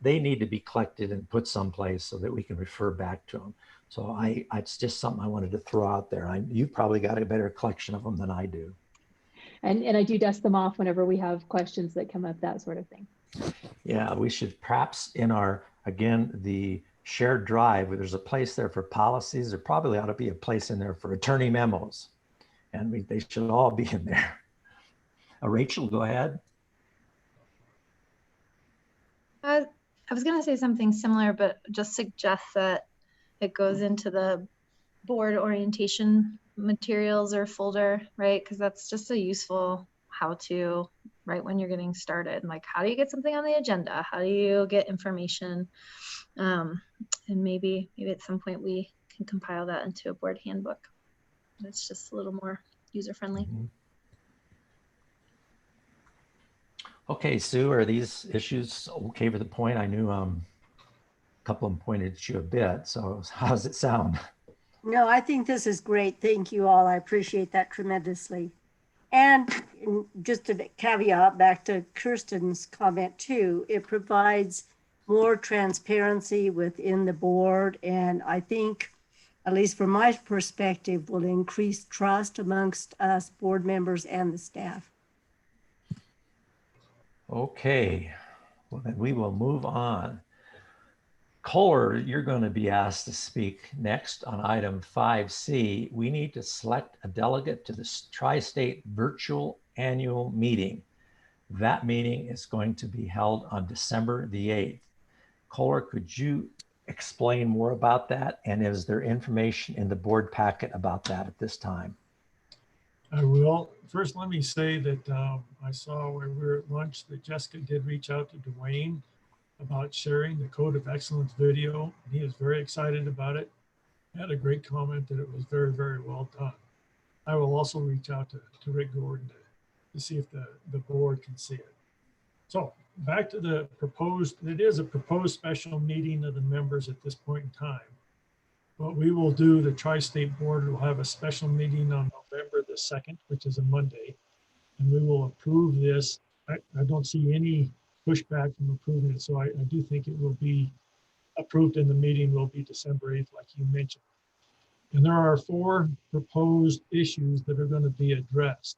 they need to be collected and put someplace so that we can refer back to them. So it's just something I wanted to throw out there. You've probably got a better collection of them than I do. And I do dust them off whenever we have questions that come up, that sort of thing. Yeah, we should perhaps in the shared drive, where there's a place there for policies, there probably ought to be a place in there for attorney memos. And they should all be in there. Rachel, go ahead. I was going to say something similar, but just suggest that it goes into the board orientation materials or folder, right? Because that's just a useful how-to, right, when you're getting started. Like, how do you get something on the agenda? How do you get information? And maybe at some point we can compile that into a board handbook. It's just a little more user-friendly. Mm-hmm. Okay, Sue, are these issues okay with the point? I knew a couple of them pointed at you a bit, so how does it sound? No, I think this is great. Thank you all. I appreciate that tremendously. And just a caveat back to Kirsten's comment too, it provides more transparency within the board. And I think, at least from my perspective, will increase trust amongst us board members and the staff. Okay, well then we will move on. Kohler, you're going to be asked to speak next on item 5C. We need to select a delegate to the Tri-State Virtual Annual Meeting. That meeting is going to be held on December the 8th. Kohler, could you explain more about that? And is there information in the board packet about that at this time? I will. First, let me say that I saw when we were at lunch that Jessica did reach out to Dwayne about sharing the Code of Excellence video. He is very excited about it. He had a great comment that it was very, very well done. I will also reach out to Rick Gordon to see if the board can see it. So back to the proposed, it is a proposed special meeting of the members at this point in time. What we will do, the Tri-State Board will have a special meeting on November the 2nd, which is a Monday, and we will approve this. I don't see any pushback from approving it, so I do think it will be approved, and the meeting will be December 8th, like you mentioned. And there are 4 proposed issues that are going to be addressed.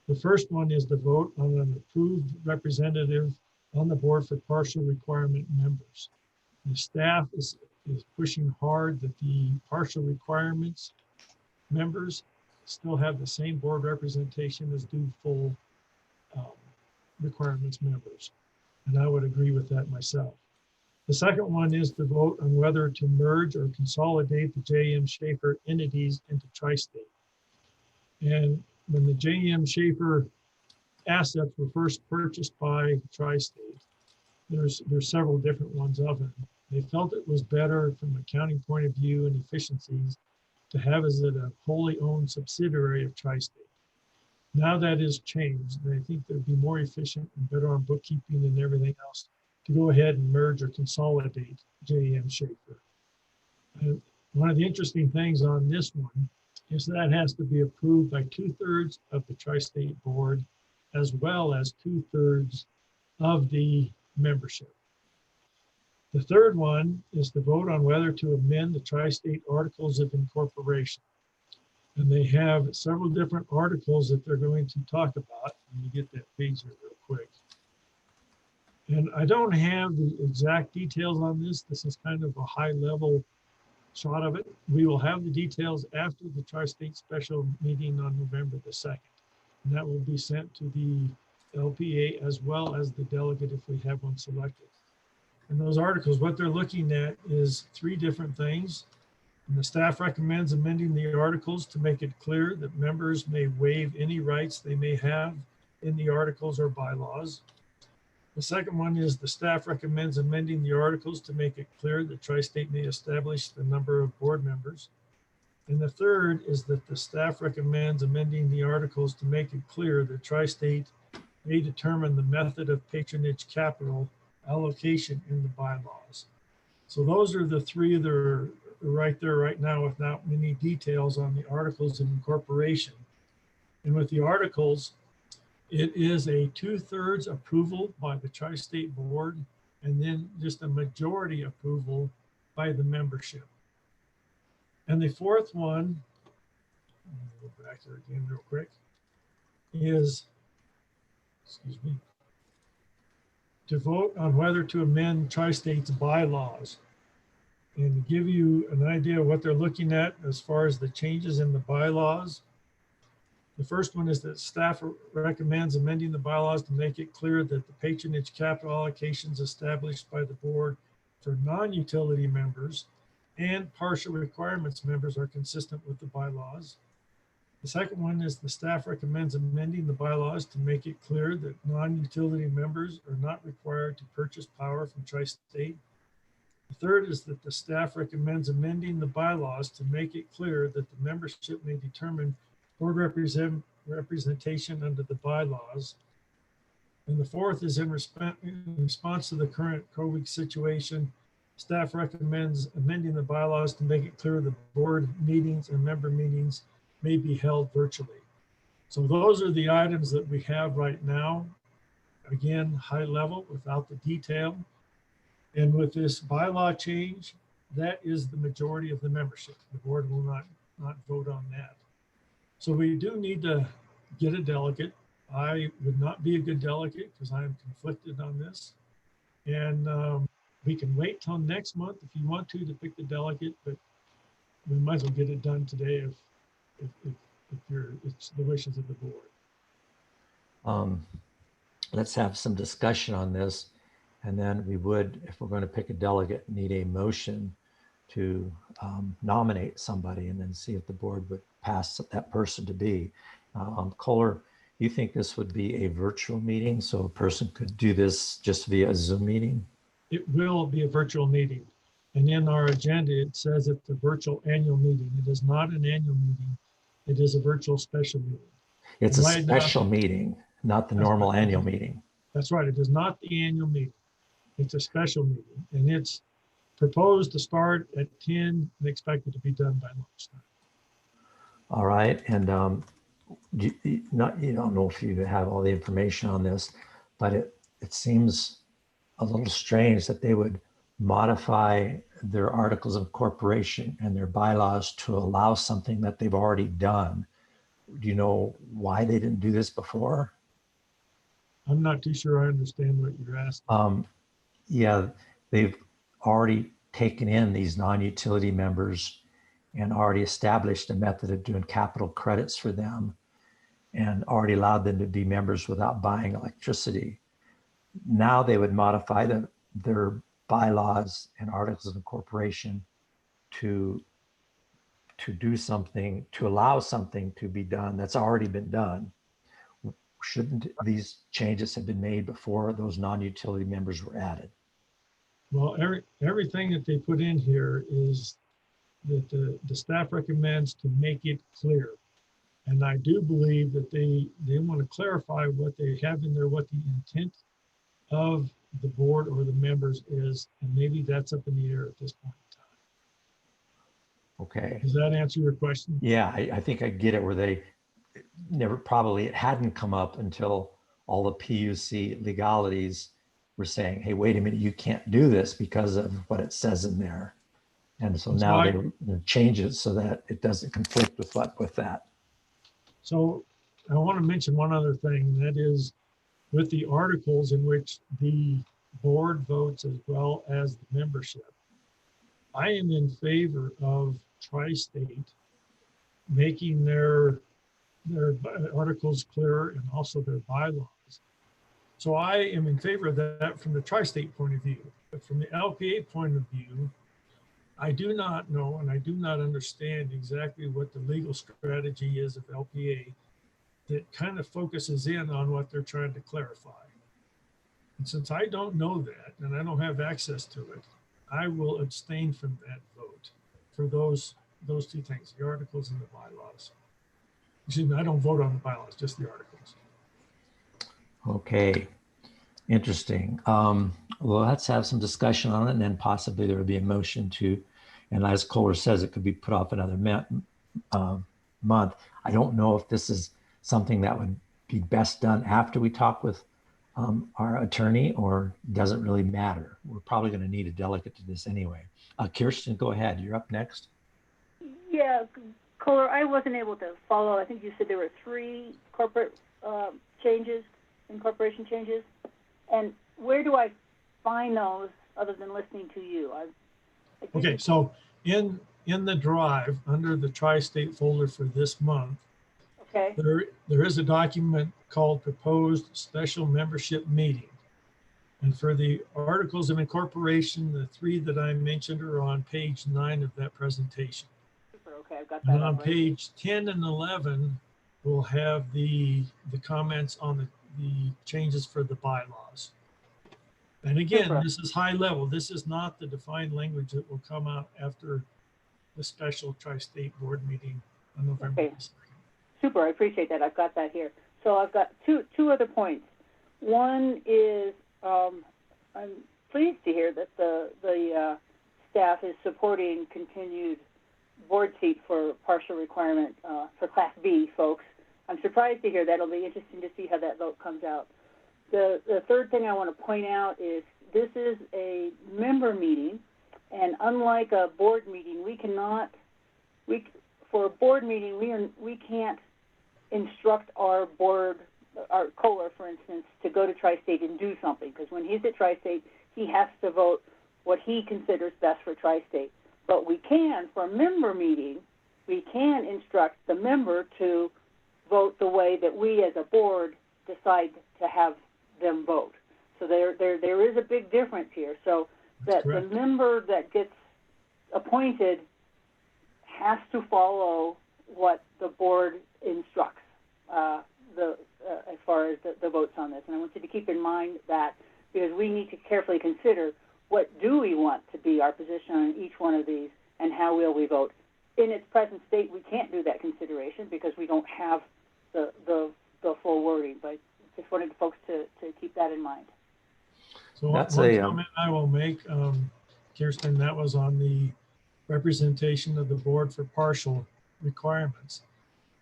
The first one is the vote on an approved representative on the board for partial requirement members. The staff is pushing hard that the partial requirements members still have the same board representation as do full requirements members. And I would agree with that myself. The second one is to vote on whether to merge or consolidate the J.M. Schaefer entities into Tri-State. And when the J.M. Schaefer assets were first purchased by Tri-State, there's several different ones of them. They felt it was better from an accounting point of view and efficiencies to have as it a wholly owned subsidiary of Tri-State. Now that has changed, and I think they'd be more efficient and better on bookkeeping and everything else to go ahead and merge or consolidate J.M. Schaefer. And one of the interesting things on this one is that has to be approved by 2/3 of the Tri-State Board, as well as 2/3 of the membership. The third one is to vote on whether to amend the Tri-State Articles of Incorporation. And they have several different articles that they're going to talk about. Let me get that page here real quick. And I don't have the exact details on this. This is kind of a high level shot of it. We will have the details after the Tri-State special meeting on November the 2nd. And that will be sent to the LPEA as well as the delegate if we have one selected. And those articles, what they're looking at is 3 different things. And the staff recommends amending the articles to make it clear that members may waive any rights they may have in the articles or bylaws. The second one is the staff recommends amending the articles to make it clear that Tri-State may establish the number of board members. And the third is that the staff recommends amending the articles to make it clear that Tri-State may determine the method of patronage capital allocation in the bylaws. So those are the 3 that are right there right now without many details on the articles of incorporation. And with the articles, it is a 2/3 approval by the Tri-State Board and then just a majority approval by the membership. And the fourth one, I'll go back there again real quick, is, excuse me, to vote on whether to amend Tri-State's bylaws. And to give you an idea of what they're looking at as far as the changes in the bylaws, the first one is that staff recommends amending the bylaws to make it clear that the patronage capital allocations established by the board for non-utility members and partial requirements members are consistent with the bylaws. The second one is the staff recommends amending the bylaws to make it clear that non-utility members are not required to purchase power from Tri-State. The third is that the staff recommends amending the bylaws to make it clear that the membership may determine board representation under the bylaws. And the fourth is in response to the current COVID situation, staff recommends amending the bylaws to make it clear that board meetings and member meetings may be held virtually. So those are the items that we have right now. Again, high level without the detail. And with this bylaw change, that is the majority of the membership. The board will not vote on that. So we do need to get a delegate. I would not be a good delegate because I am conflicted on this. And we can wait till next month if you want to pick the delegate, but we might as well get it done today if it's the wishes of the board. Let's have some discussion on this. And then we would, if we're going to pick a delegate, need a motion to nominate somebody and then see if the board would pass that person to be. Kohler, you think this would be a virtual meeting so a person could do this just via a Zoom meeting? It will be a virtual meeting. And in our agenda, it says it's a virtual annual meeting. It is not an annual meeting. It is a virtual special meeting. It's a special meeting, not the normal annual meeting. That's right. It is not the annual meeting. It's a special meeting. And it's proposed to start at 10 and expected to be done by lunchtime. All right. And you don't know if you have all the information on this, but it seems a little strange that they would modify their articles of incorporation and their bylaws to allow something that they've already done. Do you know why they didn't do this before? I'm not too sure I understand what you're asking. Yeah, they've already taken in these non-utility members and already established a method of doing capital credits for them and already allowed them to be members without buying electricity. Now they would modify their bylaws and articles of incorporation to do something, to allow something to be done that's already been done. Shouldn't these changes have been made before those non-utility members were added? Well, everything that they put in here is that the staff recommends to make it clear. And I do believe that they want to clarify what they have in there, what the intent of the board or the members is, and maybe that's up in the air at this point in time. Okay. Does that answer your question? Yeah, I think I get it, where they it hadn't come up until all the PUC legalities were saying, hey, wait a minute, you can't do this because of what it says in there. And so now they change it so that it doesn't conflict with that. So I want to mention one other thing, that is with the articles in which the board votes as well as the membership. I am in favor of Tri-State making their articles clearer and also their bylaws. So I am in favor of that from the Tri-State point of view. But from the LPEA point of view, I do not know and I do not understand exactly what the legal strategy is of LPEA that kind of focuses in on what they're trying to clarify. And since I don't know that and I don't have access to it, I will abstain from that vote for those two things, the articles and the bylaws. Excuse me, I don't vote on the bylaws, just the articles. Okay, interesting. Well, let's have some discussion on it, and then possibly there would be a motion to, and as Kohler says, it could be put off another month. I don't know if this is something that would be best done after we talk with our attorney, or doesn't really matter. We're probably going to need a delegate to this anyway. Kirsten, go ahead. You're up next. Yeah, Kohler, I wasn't able to follow. I think you said there were 3 corporate changes, incorporation changes. And where do I find those other than listening to you? Okay, so in the drive under the Tri-State folder for this month, okay, there is a document called Proposed Special Membership Meeting. And for the articles of incorporation, the 3 that I mentioned are on page 9 of that presentation. Okay, I've got that. And on page 10 and 11, we'll have the comments on the changes for the bylaws. And again, this is high level. This is not the defined language that will come out after the special Tri-State board meeting on November 2nd. Super, I appreciate that. I've got that here. So I've got two other points. One is I'm pleased to hear that the staff is supporting continued board seat for partial requirement for Class B folks. I'm surprised to hear that. It'll be interesting to see how that vote comes out. The third thing I want to point out is this is a member meeting, and unlike a board meeting, for a board meeting, we can't instruct our board Art Kohler, for instance, to go to Tri-State and do something, because when he's at Tri-State, he has to vote what he considers best for Tri-State. But we can, for a member meeting, we can instruct the member to vote the way that we as a board decide to have them vote. So there is a big difference here. So that the member that gets appointed has to follow what the board instructs as far as the votes on this. And I want you to keep in mind that, because we need to carefully consider what do we want to be our position on each one of these and how will we vote. In its present state, we can't do that consideration because we don't have the full wording, but just wanted folks to keep that in mind. So That's one a, comment I will make, Kirsten, that was on the representation of the board for partial requirements.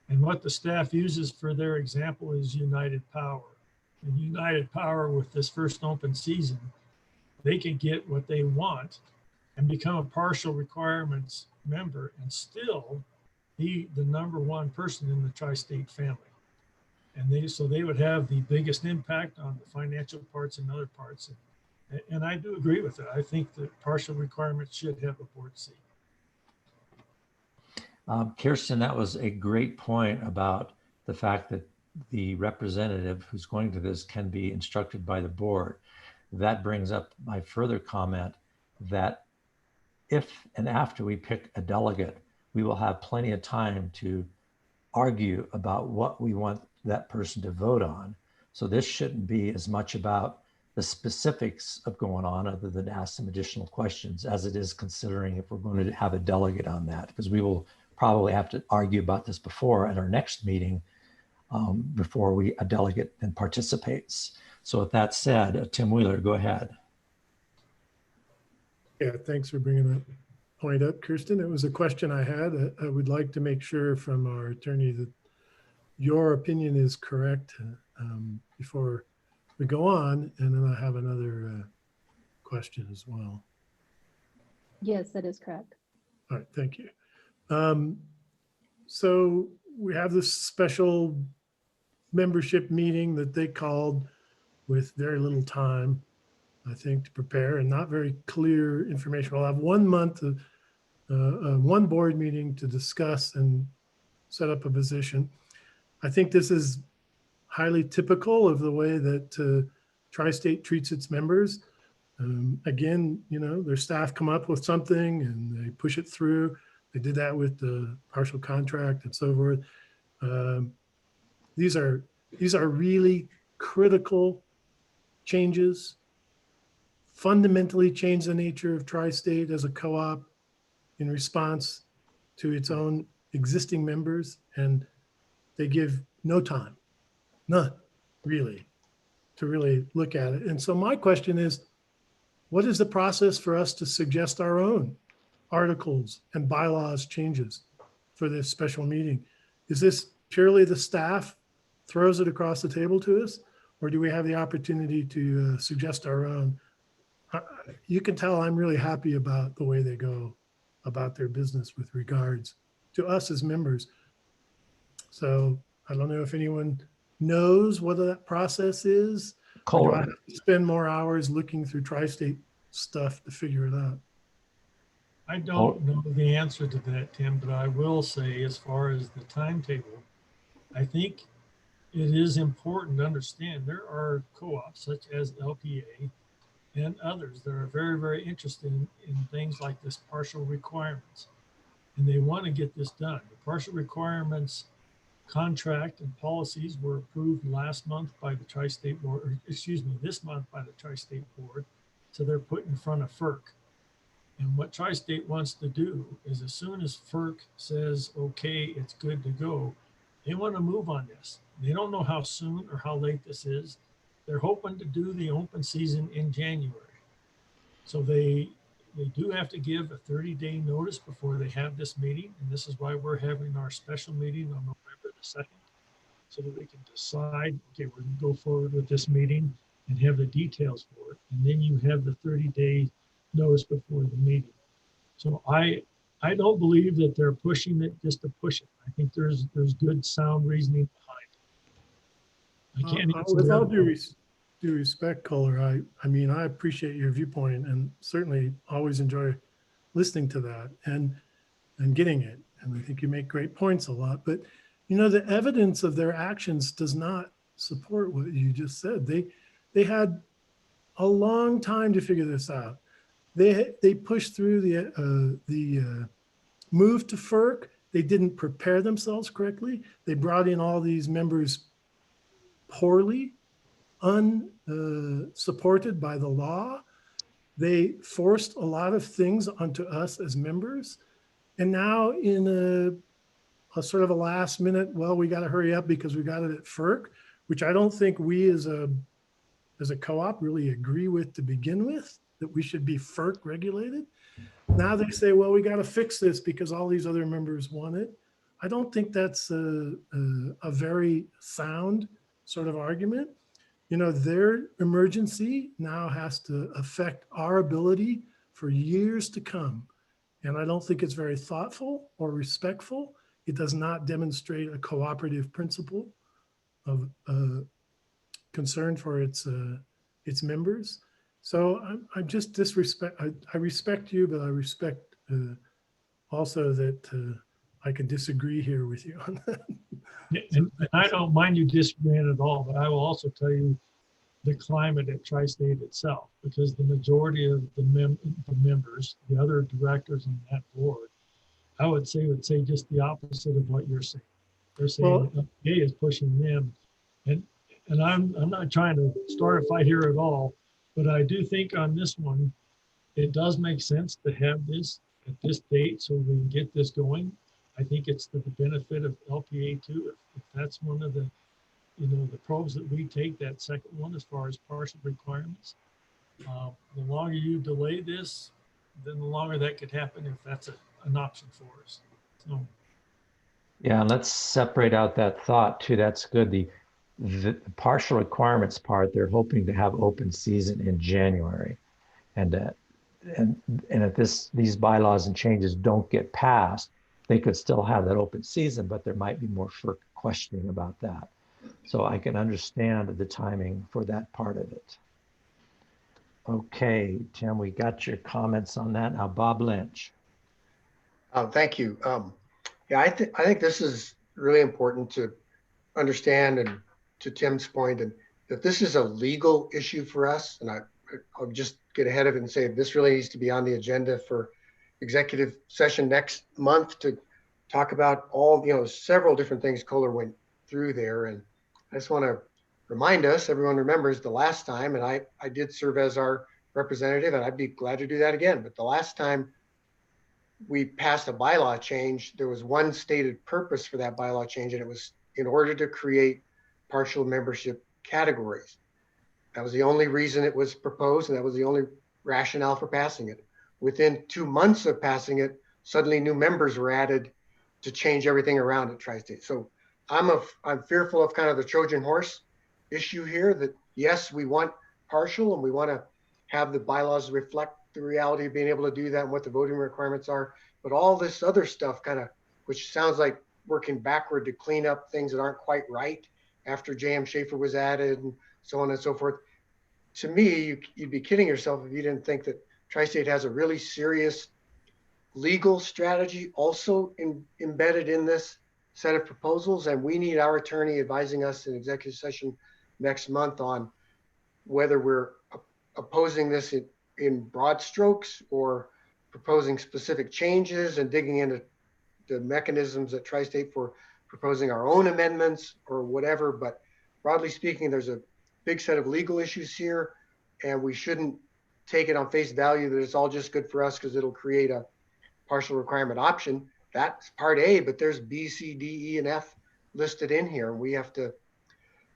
And what the staff uses for their example is United Power. And United Power, with this first open season, they can get what they want and become a partial requirements member and still be the #1 person in the Tri-State family. And so they would have the biggest impact on the financial parts and other parts. And I do agree with it. I think that partial requirements should have a board seat. Kirsten, that was a great point about the fact that the representative who's going to this can be instructed by the board. That brings up my further comment that if and after we pick a delegate, we will have plenty of time to argue about what we want that person to vote on. So this shouldn't be as much about the specifics of going on, other than to ask some additional questions, as it is considering if we're going to have a delegate on that, because we will probably have to argue about this before at our next meeting, before a delegate then participates. So with that said, Tim Wheeler, go ahead. Yeah, thanks for bringing that point up, Kirsten. It was a question I had. I would like to make sure from our attorney that your opinion is correct before we go on. And then I have another question as well. Yes, that is correct. All right, thank you. So we have this special membership meeting that they called with very little time, I think, to prepare, and not very clear information. We'll have 1 month of one board meeting to discuss and set up a position. I think this is highly typical of the way that Tri-State treats its members. Again, you know, their staff come up with something and they push it through. They did that with the partial contract and so forth. These are really critical changes, fundamentally change the nature of Tri-State as a co-op in response to its own existing members, and they give no time, none really, to really look at it. And so my question is, what is the process for us to suggest our own articles and bylaws changes for this special meeting? Is this purely the staff throws it across the table to us, or do we have the opportunity to suggest our own? You can tell I'm really happy about the way they go about their business with regards to us as members. So I don't know if anyone knows what that process is. Or do I have to spend more hours looking through Tri-State stuff to figure it out? I don't know the answer to that, Tim, but I will say, as far as the timetable, I think it is important to understand there are co-ops such as LPEA and others that are very, very interested in things like this partial requirements. And they want to get this done. The partial requirements contract and policies were approved last month by the Tri-State Board, or excuse me, this month by the Tri-State Board. So they're put in front of FERC. And what Tri-State wants to do is, as soon as FERC says, okay, it's good to go, they want to move on this. They don't know how soon or how late this is. They're hoping to do the open season in January. So they do have to give a 30-day notice before they have this meeting. And this is why we're having our special meeting on November the 2nd, so that they can decide, okay, we're going to go forward with this meeting and have the details for it. And then you have the 30-day notice before the meeting. So I don't believe that they're pushing it just to push it. I think there's good sound reasoning I can't answer With all that. due respect, Kohler, I mean, I appreciate your viewpoint and certainly always enjoy listening to that and getting it. And I think you make great points a lot, but you know, the evidence of their actions does not support what you just said. They had a long time to figure this out. They pushed through the move to FERC. They didn't prepare themselves correctly. They brought in all these members poorly, unsupported by the law. They forced a lot of things onto us as members. And now in a sort of a last minute, well, we got to hurry up because we got it at FERC, which I don't think we as a co-op really agree with to begin with, that we should be FERC regulated. Now they say, well, we got to fix this because all these other members want it. I don't think that's a very sound sort of argument. You know, their emergency now has to affect our ability for years to come. And I don't think it's very thoughtful or respectful. It does not demonstrate a cooperative principle of concern for its members. So I just disrespect, I respect you, but I respect also that I can disagree here with you on that. And I don't mind you disagreeing at all, but I will also tell you the climate at Tri-State itself, because the majority of the members, the other directors on that board, I would say just the opposite of what you're saying. They're saying the LPEA is pushing them, and I'm not trying to start a fight here at all, but I do think on this one, it does make sense to have this at this date so we can get this going. I think it's to the benefit of LPEA too. If that's one of the, you know, the probes that we take, that second one as far as partial requirements, the longer you delay this, then the longer that could happen if that's an option for us. So. Yeah, and let's separate out that thought too. That's good. The partial requirements part, they're hoping to have open season in January. And if these bylaws and changes don't get passed, they could still have that open season, but there might be more FERC questioning about that. So I can understand the timing for that part of it. Okay, Tim, we got your comments on that. Now, Bob Lynch. Thank you. Yeah, I think this is really important to understand, and to Tim's point, and that this is a legal issue for us. And I'll just get ahead of it and say this really needs to be on the agenda for executive session next month to talk about all, you know, several different things Kohler went through there. And I just want to remind us, everyone remembers the last time, and I did serve as our representative, and I'd be glad to do that again. But the last time we passed a bylaw change, there was one stated purpose for that bylaw change, and it was in order to create partial membership categories. That was the only reason it was proposed, and that was the only rationale for passing it. Within 2 months of passing it, suddenly new members were added to change everything around at Tri-State. So I'm fearful of kind of the Trojan horse issue here, that yes, we want partial and we want to have the bylaws reflect the reality of being able to do that and what the voting requirements are. But all this other stuff kind of, which sounds like working backward to clean up things that aren't quite right after J.M. Schaefer was added and so on and so forth. To me, you'd be kidding yourself if you didn't think that Tri-State has a really serious legal strategy also embedded in this set of proposals. And we need our attorney advising us in executive session next month on whether we're opposing this in broad strokes or proposing specific changes and digging into the mechanisms at Tri-State for proposing our own amendments or whatever. But broadly speaking, there's a big set of legal issues here, and we shouldn't take it on face value that it's all just good for us because it'll create a partial requirement option. That's part A, but there's B, C, D, E, and F listed in here. We have to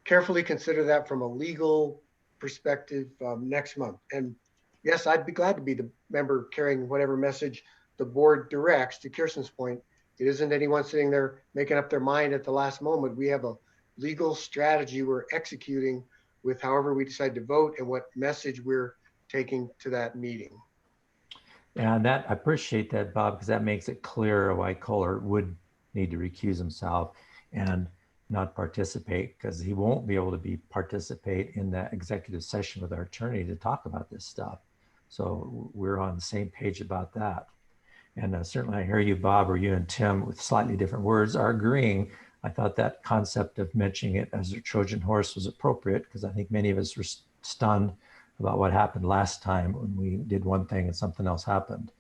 carefully consider that from a legal perspective next month. And yes, I'd be glad to be the member carrying whatever message the board directs. To Kirsten's point, it isn't anyone sitting there making up their mind at the last moment. We have a legal strategy we're executing with however we decide to vote and what message we're taking to that meeting. And that, I appreciate that, Bob, because that makes it clear why Kohler would need to recuse himself. And not participate because he won't be able to participate in that executive session with our attorney to talk about this stuff. So we're on the same page about that. And certainly I hear you, Bob, or you and Tim with slightly different words are agreeing. I thought that concept of mentioning it as a Trojan horse was appropriate because I think many of us were stunned about what happened last time when we did one thing and something else happened.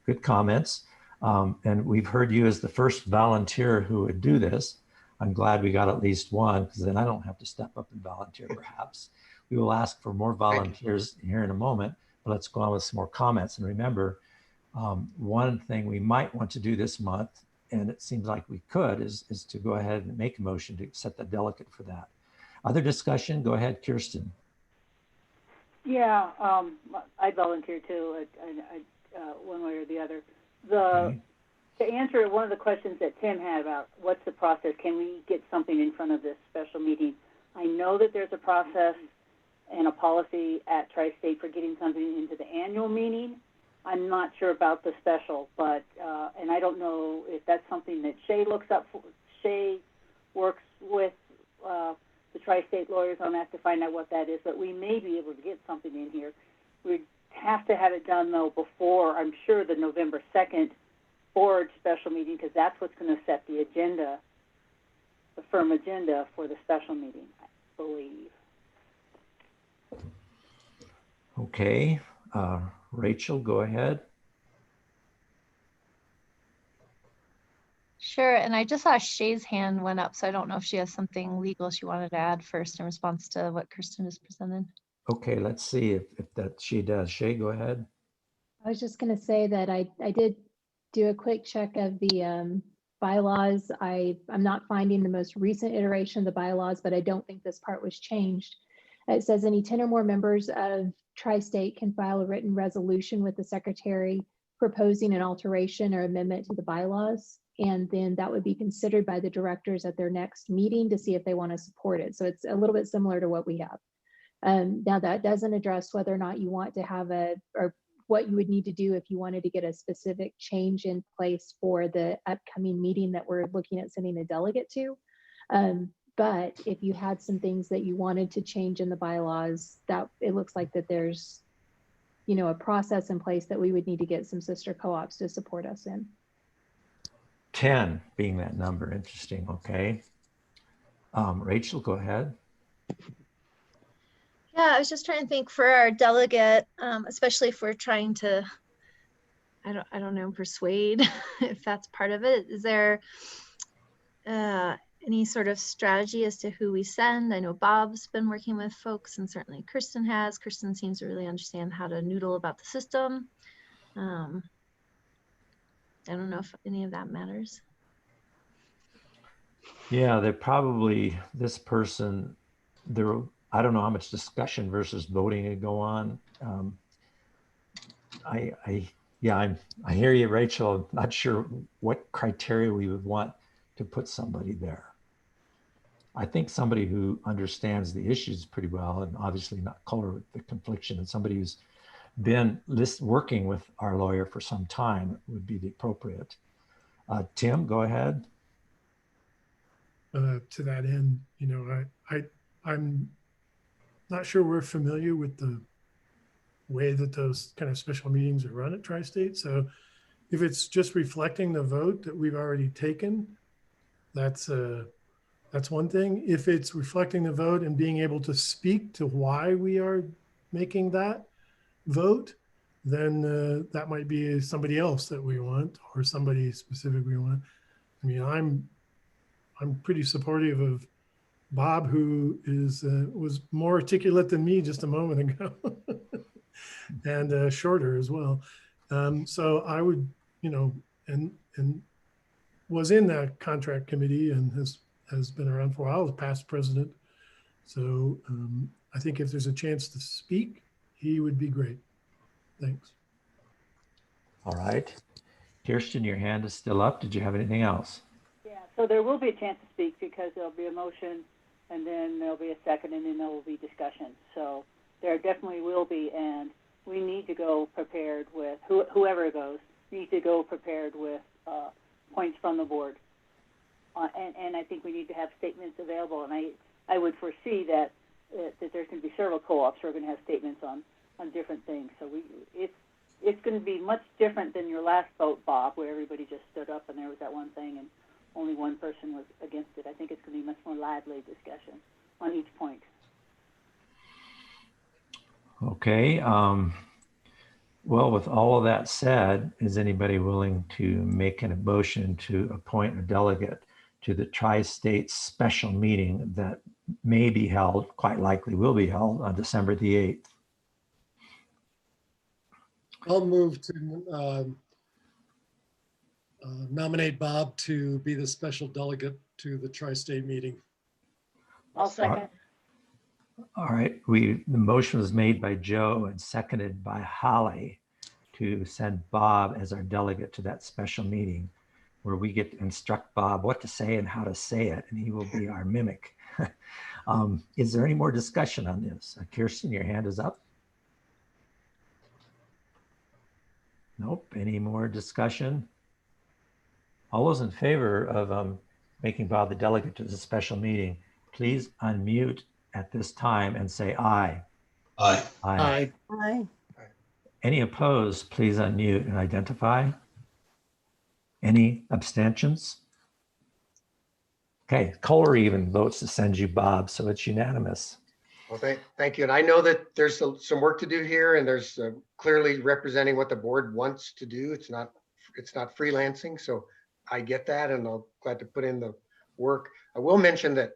Good comments. And we've heard you as the first volunteer who would do this. I'm glad we got at least one because then I don't have to step up and volunteer perhaps. We will ask for more volunteers here in a moment, but let's go on with some more comments. And remember, one thing we might want to do this month, and it seems like we could, is to go ahead and make a motion to set the delegate for that. Other discussion? Go ahead, Kirsten. Yeah, I volunteer too, one way or the other. Okay. To answer one of the questions that Tim had about what's the process, can we get something in front of this special meeting? I know that there's a process and a policy at Tri-State for getting something into the annual meeting. I'm not sure about the special, but, and I don't know if that's something that Shay looks up for. Shay works with the Tri-State lawyers on that to find out what that is, but we may be able to get something in here. We'd have to have it done, though, before, I'm sure, the November 2nd board special meeting, because that's what's going to set the agenda, the firm agenda for the special meeting, I believe. Okay, Rachel, go ahead. Sure, and I just saw Shay's hand went up, so I don't know if she has something legal she wanted to add first in response to what Kirsten just presented. Okay, let's see if that she does. Shay, go ahead. I was just going to say that I did do a quick check of the bylaws. I'm not finding the most recent iteration of the bylaws, but I don't think this part was changed. It says any 10 or more members of Tri-State can file a written resolution with the secretary proposing an alteration or amendment to the bylaws. And then that would be considered by the directors at their next meeting to see if they want to support it. So it's a little bit similar to what we have. Now that doesn't address whether or not you want to have or what you would need to do if you wanted to get a specific change in place for the upcoming meeting that we're looking at sending a delegate to. But if you had some things that you wanted to change in the bylaws, that it looks like that there's, a process in place that we would need to get some sister co-ops to support us in. 10 being that number. Interesting. Okay. Rachel, go ahead. Yeah, I was just trying to think for our delegate, especially if we're trying to, I don't know, persuade, if that's part of it. Is there any sort of strategy as to who we send? I know Bob's been working with folks, and certainly Kirsten has. Kirsten seems to really understand how to noodle about the system. I don't know if any of that matters. Yeah, they're probably this person. I don't know how much discussion versus voting would go on. I hear you, Rachel. I'm not sure what criteria we would want to put somebody there. I think somebody who understands the issues pretty well and obviously not color with the confliction, and somebody who's been working with our lawyer for some time would be the appropriate. Tim, go ahead. To that end, I'm not sure we're familiar with the way that those kind of special meetings are run at Tri-State. So if it's just reflecting the vote that we've already taken, that's one thing. If it's reflecting the vote and being able to speak to why we are making that vote, then that might be somebody else that we want, or somebody specific we want. I mean, I'm pretty supportive of Bob, who was more articulate than me just a moment ago, and shorter as well. So I would, and was in that contract committee and has been around for a while, as past president. So I think if there's a chance to speak, he would be great. Thanks. All right. Kirsten, your hand is still up. Did you have anything else? Yeah, so there will be a chance to speak because there'll be a motion, and then there'll be a second, and then there will be discussion. So there definitely will be, and we need to go prepared with, whoever goes, needs to go prepared with points from the board. and I think we need to have statements available. And I would foresee that there's going to be several co-ops who are going to have statements on different things. So it's going to be much different than your last vote, Bob, where everybody just stood up and there was that one thing and only one person was against it. I think it's going to be much more lively discussion on each point. Okay. Well, with all of that said, is anybody willing to make a motion to appoint a delegate to the Tri-State special meeting that may be held, quite likely will be held on December the 8th? I'll move to nominate Bob to be the special delegate to the Tri-State meeting. I'll second. All right, the motion was made by Joe and seconded by Holly to send Bob as our delegate to that special meeting where we get to instruct Bob what to say and how to say it, and he will be our mimic. Is there any more discussion on this? Kirsten, your hand is up. Nope, any more discussion? All those in favor of making Bob the delegate to the special meeting, please unmute at this time and say aye. Aye. Aye. Aye. Any opposed, please unmute and identify. Any abstentions? Okay, Kohler even votes to send you Bob, so it's unanimous. Well, thank you. And I know that there's some work to do here, and there's clearly representing what the board wants to do. It's not freelancing, so I get that, and I'm glad to put in the work. I will mention that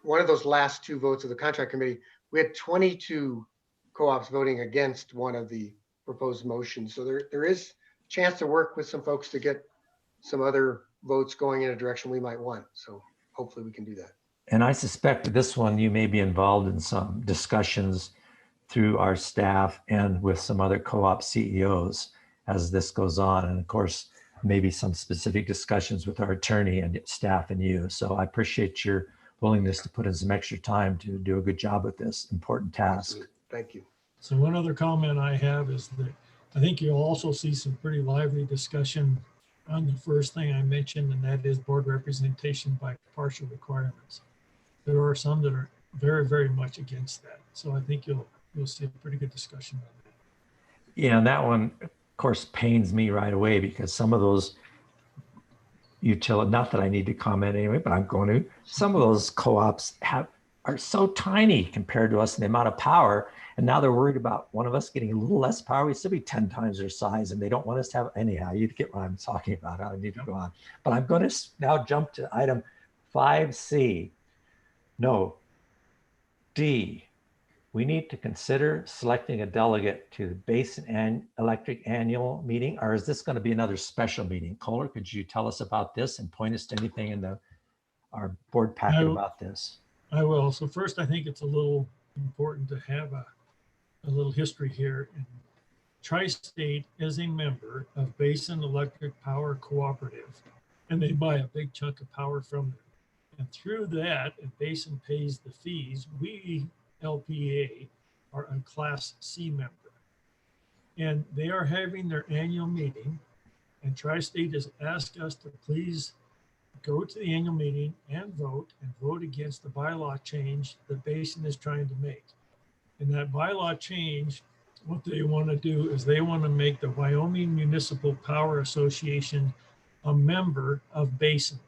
one of those last two votes of the contract committee, we had 22 co-ops voting against one of the proposed motions. So there is a chance to work with some folks to get some other votes going in a direction we might want. So hopefully we can do that. And I suspect this one, you may be involved in some discussions through our staff and with some other co-op CEOs as this goes on. And of course, maybe some specific discussions with our attorney and staff and you. So I appreciate your willingness to put in some extra time to do a good job with this important task. Absolutely. Thank you. So one other comment I have is that I think you'll also see some pretty lively discussion on the first thing I mentioned, and that is board representation by partial requirements. There are some that are very, very much against that. So I think you'll see a pretty good discussion on that. Yeah, and that one, of course, pains me right away because some of those not that I need to comment anyway, but I'm going to. Some of those co-ops are so tiny compared to us in the amount of power. And now they're worried about one of us getting a little less power. We still be 10 times their size, and they don't want us to have, anyhow, you get what I'm talking about. I need to go on. But I'm going to now jump to item 5C. No. D. We need to consider selecting a delegate to the Basin Electric Annual Meeting, or is this going to be another special meeting? Kohler, could you tell us about this and point us to anything in our board packet about this? I will. So first, I think it's a little important to have a little history here. And Tri-State is a member of Basin Electric Power Cooperative, and they buy a big chunk of power from them. And through that, and Basin pays the fees, we, LPEA, are a Class C member. And they are having their annual meeting, and Tri-State has asked us to please go to the annual meeting and vote against the bylaw change that Basin is trying to make. And that bylaw change, what they want to do is they want to make the Wyoming Municipal Power Association a member of Basin.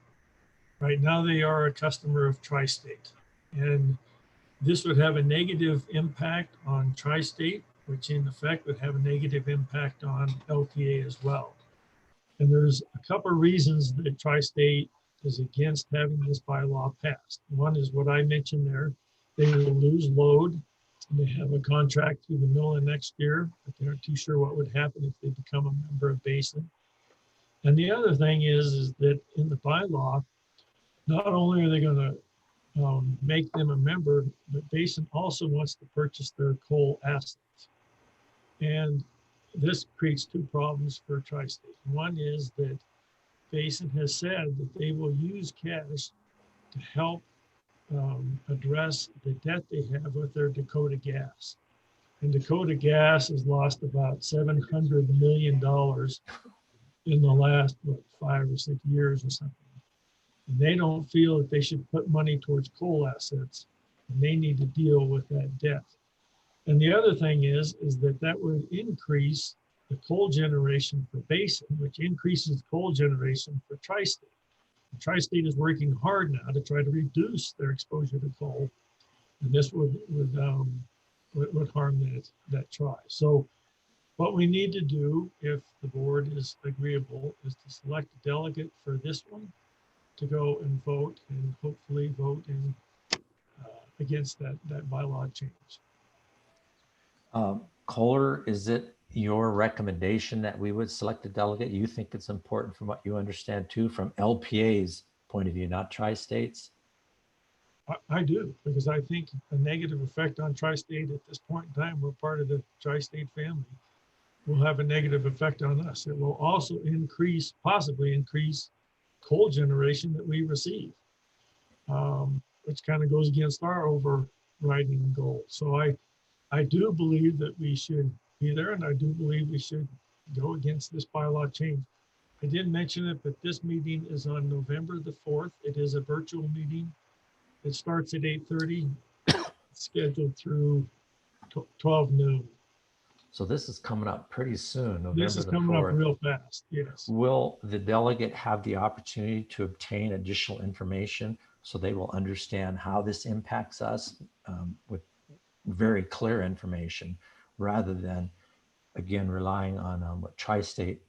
Right now, they are a customer of Tri-State. And this would have a negative impact on Tri-State, which in effect would have a negative impact on LPEA as well. And there's a couple of reasons that Tri-State is against having this bylaw passed. One is what I mentioned there. They will lose load. They have a contract through the middle of next year, but they aren't too sure what would happen if they become a member of Basin. And the other thing is that in the bylaw, not only are they going to make them a member, but Basin also wants to purchase their coal assets. And this creates two problems for Tri-State. One is that Basin has said that they will use cash to help address the debt they have with their Dakota Gas. And Dakota Gas has lost about $700 million in the last, 5 or 6 years or something. And they don't feel that they should put money towards coal assets, and they need to deal with that debt. And the other thing is that would increase the coal generation for Basin, which increases coal generation for Tri-State. Tri-State is working hard now to try to reduce their exposure to coal, and this would harm that try. So what we need to do, if the board is agreeable, is to select a delegate for this one to go and vote, and hopefully vote in against that bylaw change. Kohler, is it your recommendation that we would select a delegate? You think it's important from what you understand too, from LPA's point of view, not Tri-State's? I do, because I think a negative effect on Tri-State at this point in time, we're part of the Tri-State family, will have a negative effect on us. It will also possibly increase coal generation that we receive, which kind of goes against our overriding goal. So I do believe that we should be there, and I do believe we should go against this bylaw change. I did mention it, but this meeting is on November the 4th. It is a virtual meeting. It starts at 8:30, scheduled through 12 noon. So this is coming up pretty soon, November This is the coming 4th. up real fast, yes. Will the delegate have the opportunity to obtain additional information so they will understand how this impacts us with very clear information, rather than, again, relying on what Tri-State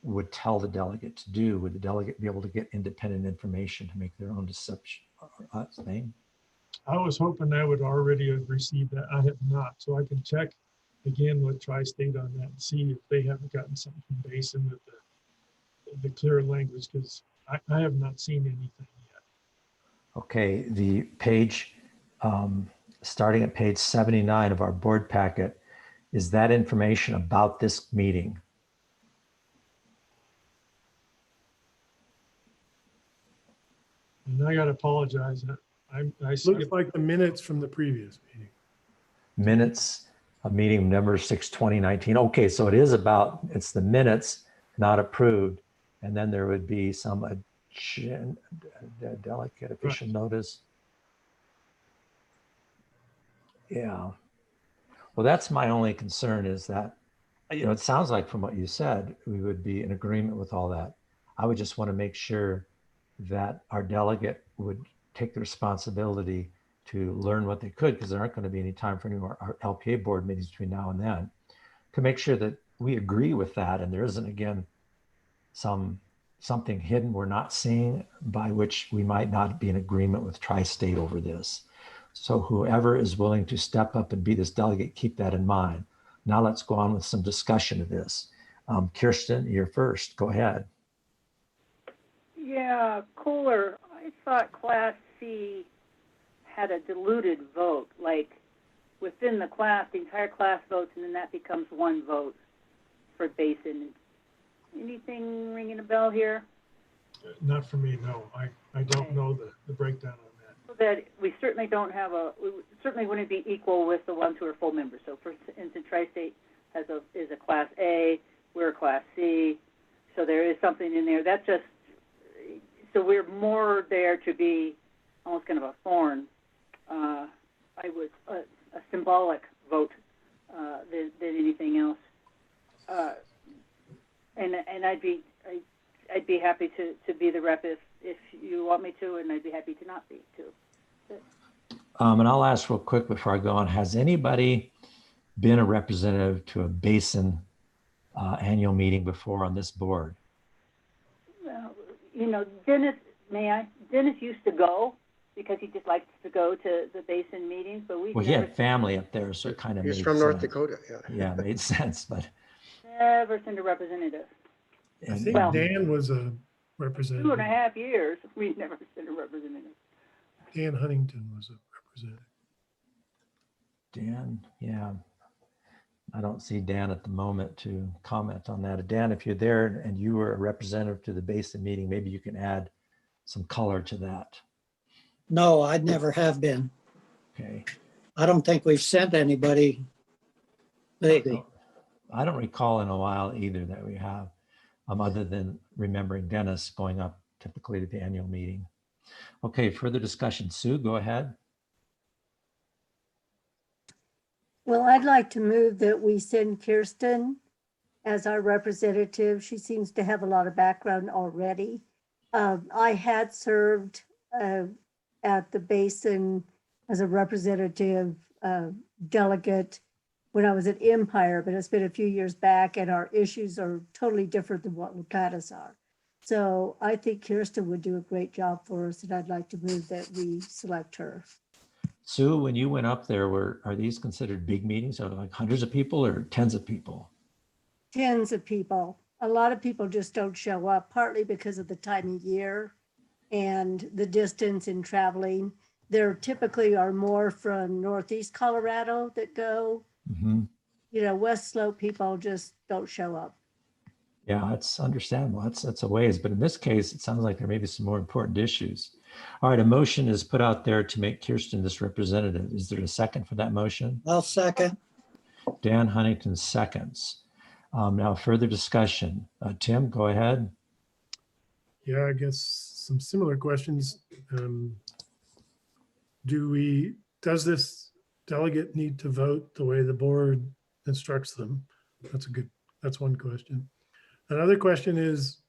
would tell the delegate to do? Would the delegate be able to get independent information to make their own thing? I was hoping I would already have received that. I have not, so I can check again with Tri-State on that and see if they haven't gotten something from Basin with the clear language, because I have not seen anything yet. Okay, the page, starting at page 79 of our board packet, is that information about this meeting? And I got to apologize. I Looks skipped. like the minutes from the previous meeting. Minutes of meeting number 6/2019. Okay, so it is about, it's the minutes not approved. And then there would be some delegate official notice. Yeah. Well, that's my only concern, is that, it sounds like from what you said, we would be in agreement with all that. I would just want to make sure that our delegate would take the responsibility to learn what they could, because there aren't going to be any time for any more our LPA board meetings between now and then, to make sure that we agree with that. And there isn't, again, something hidden we're not seeing, by which we might not be in agreement with Tri-State over this. So whoever is willing to step up and be this delegate, keep that in mind. Now let's go on with some discussion of this. Kirsten, you're first. Go ahead. Yeah, Kohler, I thought Class C had a diluted vote, like within the class, the entire class votes, and then that becomes one vote for Basin. Anything ringing a bell here? Not for me, no. I don't know the breakdown on that. That we certainly don't have we certainly wouldn't be equal with the ones who are full members. So for instance, Tri-State is a Class A, we're a Class C, so there is something in there. That's just, so we're more there to be almost kind of a thorn, a symbolic vote than anything else. And I'd be happy to be the rep if you want me to, and I'd be happy to not be too. And I'll ask real quick before I go on, has anybody been a representative to a Basin annual meeting before on this board? Well, Dennis, Dennis used to go because he just likes to go to the Basin meetings, but Well, he had family up there, so it kind of made sense. He's from North Dakota, yeah. Yeah, it made sense, but. Never sent a representative. I think Dan was a representative. 2.5 years, we never sent a representative. Dan Huntington was a representative. Dan, yeah. I don't see Dan at the moment to comment on that. Dan, if you're there and you were a representative to the Basin meeting, maybe you can add some color to that. No, I never have been. Okay. I don't think we've sent anybody lately. I don't recall in a while either that we have, other than remembering Dennis going up typically to the annual meeting. Okay, further discussion. Sue, go ahead. Well, I'd like to move that we send Kirsten as our representative. She seems to have a lot of background already. I had served at the basin as a representative delegate when I was at Empire, but it's been a few years back, and our issues are totally different than what LPEA's are. So I think Kirsten would do a great job for us, and I'd like to move that we select her. Sue, when you went up there, are these considered big meetings? Are like hundreds of people or tens of people? Tens of people. A lot of people just don't show up, partly because of the time of year and the distance in traveling. There typically are more from Northeast Colorado that go. Mm-hmm. You know, West Slope people just don't show up. Yeah, it's understandable. That's a ways, but in this case, it sounds like there may be some more important issues. All right, a motion is put out there to make Kirsten this representative. Is there a second for that motion? I'll second. Dan Huntington seconds. Now further discussion. Tim, go ahead. Yeah, I guess some similar questions. Does this delegate need to vote the way the board instructs them? That's one question. Another question is,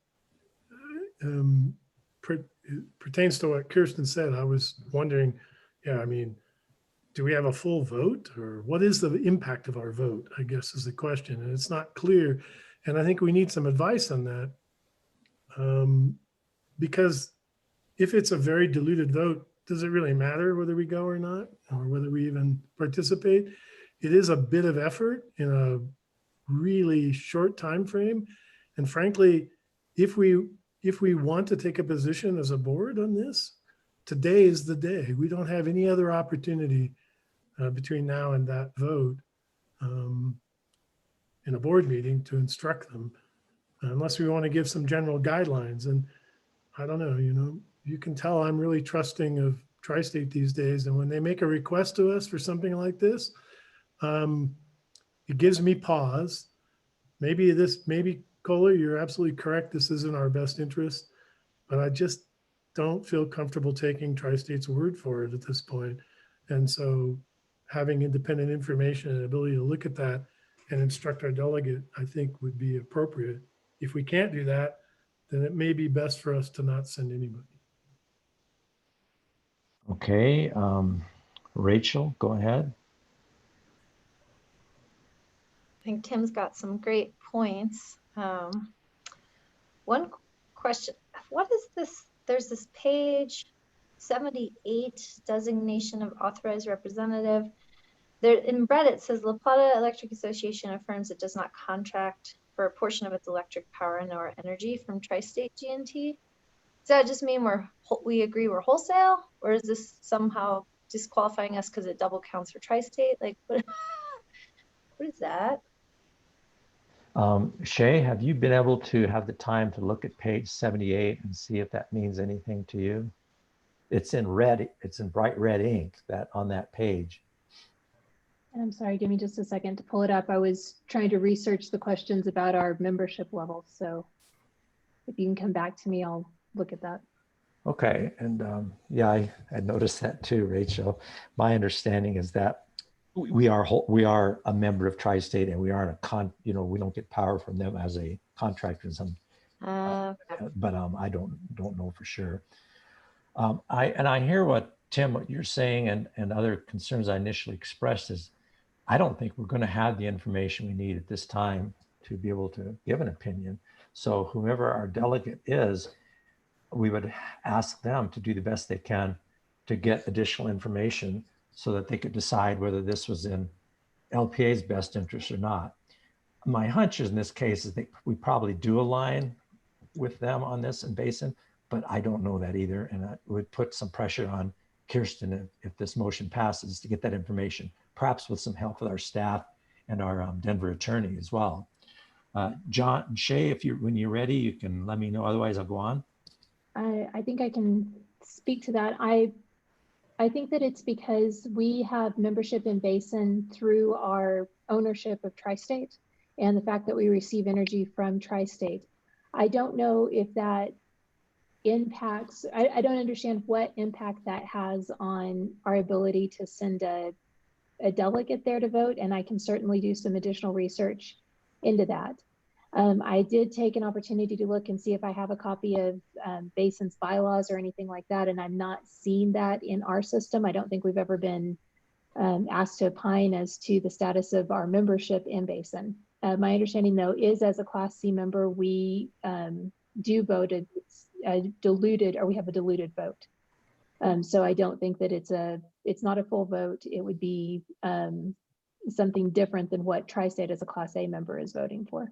pertains to what Kirsten said. I was wondering, yeah, I mean, do we have a full vote, or what is the impact of our vote, I guess is the question. And it's not clear. And I think we need some advice on that. Because if it's a very diluted vote, does it really matter whether we go or not, or whether we even participate? It is a bit of effort in a really short time frame. And frankly, if we want to take a position as a board on this, today is the day. We don't have any other opportunity between now and that vote in a board meeting to instruct them, unless we want to give some general guidelines. And I don't know, you can tell I'm really trusting of Tri-State these days. And when they make a request to us for something like this, it gives me pause. Maybe Kohler, you're absolutely correct. This isn't our best interest, but I just don't feel comfortable taking Tri-State's word for it at this point. And so having independent information and ability to look at that and instruct our delegate, I think would be appropriate. If we can't do that, then it may be best for us to not send anybody. Okay, Rachel, go ahead. I think Tim's got some great points. One question, what is this? There's this page 78, designation of authorized representative. There in red, it says La Plata Electric Association affirms it does not contract for a portion of its electric power nor energy from Tri-State GNT. Does that just mean we agree we're wholesale, or is this somehow disqualifying us because it double counts for Tri-State? Like, what is that? Shay, have you been able to have the time to look at page 78 and see if that means anything to you? It's in red, it's in bright red ink that on that page. And I'm sorry, give me just a second to pull it up. I was trying to research the questions about our membership levels. So if you can come back to me, I'll look at that. Okay, and yeah, I had noticed that too, Rachel. My understanding is that we are a member of Tri-State, and we aren't we don't get power from them as a contractor in some, but I don't know for sure. I hear what Tim, what you're saying, and other concerns I initially expressed is, I don't think we're going to have the information we need at this time to be able to give an opinion. So whoever our delegate is, we would ask them to do the best they can to get additional information so that they could decide whether this was in LPEA's best interest or not. My hunch in this case is that we probably do align with them on this in Basin, but I don't know that either. And it would put some pressure on Kirsten if this motion passes to get that information, perhaps with some help with our staff and our Denver attorney as well. John, Shay, when you're ready, you can let me know. Otherwise, I'll go on. I think I can speak to that. I think that it's because we have membership in Basin through our ownership of Tri-State and the fact that we receive energy from Tri-State. I don't know if that impacts, I don't understand what impact that has on our ability to send a delegate there to vote, and I can certainly do some additional research into that. I did take an opportunity to look and see if I have a copy of Basin's bylaws or anything like that, and I'm not seeing that in our system. I don't think we've ever been asked to opine as to the status of our membership in Basin. My understanding, though, is as a Class C member, we do vote diluted, or we have a diluted vote. So I don't think that it's not a full vote. It would be something different than what Tri-State as a Class A member is voting for.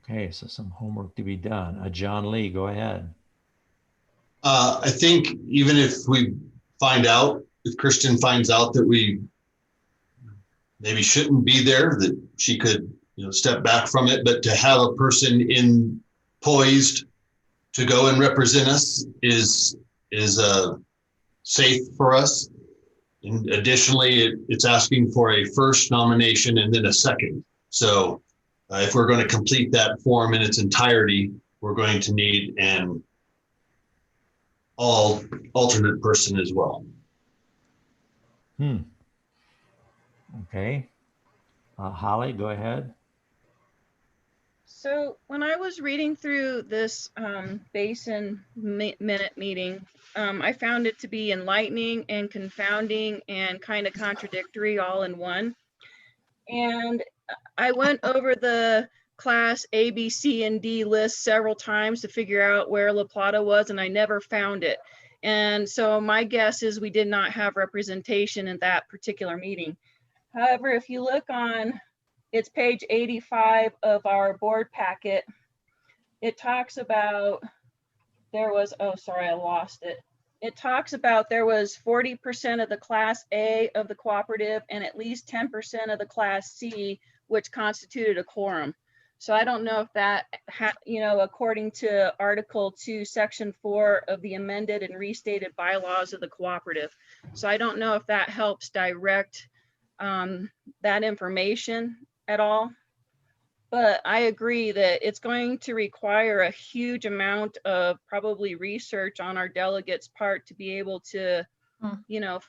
Okay, so some homework to be done. John Lee, go ahead. I think even if we find out, if Kristen finds out that we maybe shouldn't be there, that she could, step back from it, but to have a person poised to go and represent us is safe for us. And additionally, it's asking for a first nomination and then a second. So if we're going to complete that form in its entirety, we're going to need an alternate person as well. Okay. Holly, go ahead. So when I was reading through this Basin minute meeting, I found it to be enlightening and confounding and kind of contradictory all in one. And I went over the class A, B, C, and D list several times to figure out where La Plata was, and I never found it. And so my guess is we did not have representation in that particular meeting. However, if you look on, it's page 85 of our board packet, it talks about there was, oh, sorry, I lost it. It talks about there was 40% of the Class A of the cooperative and at least 10% of the Class C, which constituted a quorum. So I don't know if that, according to Article 2, Section 4 of the amended and restated bylaws of the cooperative. So I don't know if that helps direct that information at all. But I agree that it's going to require a huge amount of probably research on our delegates' part to be able to,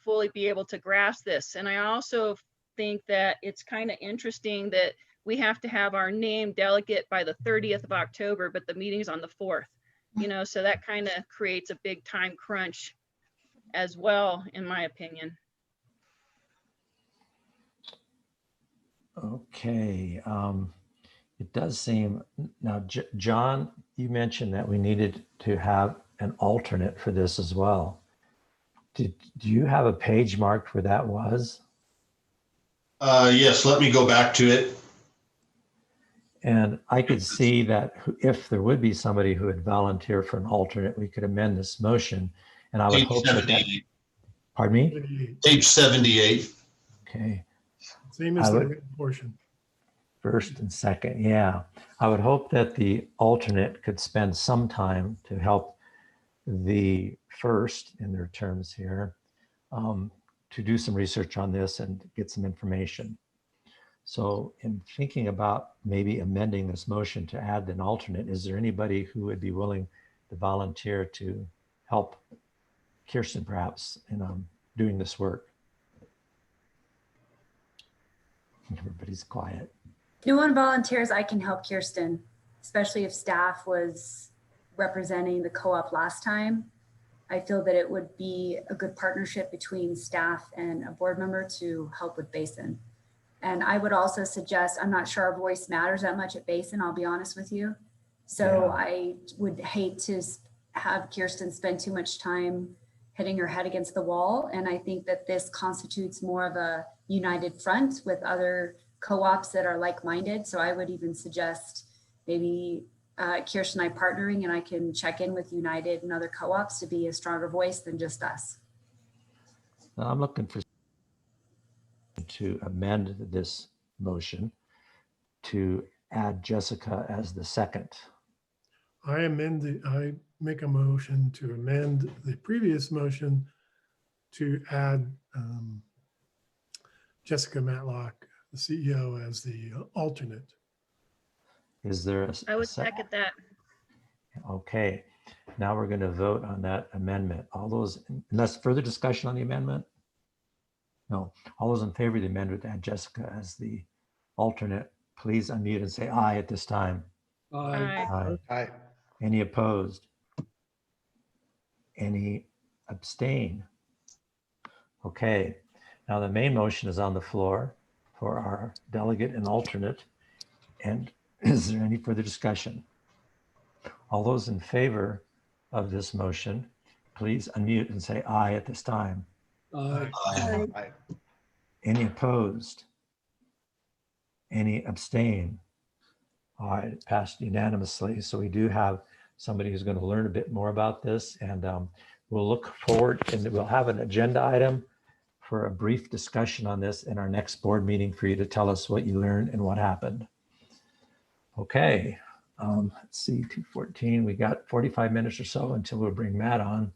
fully be able to grasp this. And I also think that it's kind of interesting that we have to have our named delegate by the 30th of October, but the meeting's on the 4th, so that kind of creates a big time crunch as well, in my opinion. Okay. It does seem, now, John, you mentioned that we needed to have an alternate for this as well. Do you have a page marked where that was? Yes, let me go back to it. And I could see that if there would be somebody who would volunteer for an alternate, we could amend this motion. And I would hope that, pardon me? Page 78. Okay. Same as the written portion. First and second, yeah. I would hope that the alternate could spend some time to help the first in their terms here to do some research on this and get some information. So in thinking about maybe amending this motion to add an alternate, is there anybody who would be willing to volunteer to help Kirsten perhaps in doing this work? Everybody's quiet. No one volunteers. I can help Kirsten, especially if staff was representing the co-op last time. I feel that it would be a good partnership between staff and a board member to help with Basin. And I would also suggest, I'm not sure our voice matters that much at Basin, I'll be honest with you. So yeah. I would hate to have Kirsten spend too much time hitting her head against the wall. And I think that this constitutes more of a united front with other co-ops that are like-minded. So I would even suggest maybe Kirsten and I partnering, and I can check in with United and other co-ops to be a stronger voice than just us. I'm looking for to amend this motion to add Jessica as the second. I make a motion to amend the previous motion to add Jessica Matlock, the CEO, as the alternate. Is there I would second that. Okay, now we're going to vote on that amendment. All those, unless further discussion on the amendment? No, all those in favor of the amendment to add Jessica as the alternate, please unmute and say aye at this time. Aye. Aye. Aye. Any opposed? Any abstain? Okay, now the main motion is on the floor for our delegate and alternate. And is there any further discussion? All those in favor of this motion, please unmute and say aye at this time. Aye. Aye. Aye. Any opposed? Any abstain? All right, it passed unanimously. So we do have somebody who's going to learn a bit more about this, and we'll look forward, and we'll have an agenda item for a brief discussion on this in our next board meeting for you to tell us what you learned and what happened. Okay, let's see, 2:14. We got 45 minutes or so until we'll bring Matt on.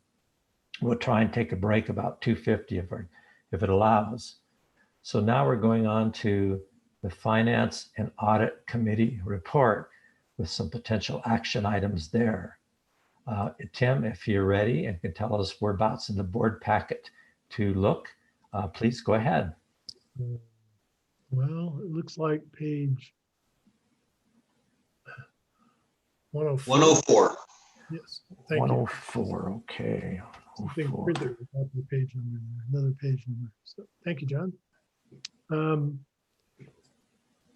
We'll try and take a break about 2:50 if it allows. So now we're going on to the Finance and Audit Committee report with some potential action items there. Tim, if you're ready and can tell us whereabouts in the board packet to look, please go ahead. Well, it looks like page 104. 104. Yes, thank you. 104, okay. Big 104. printer without the page number, another page number. So, thank you, John.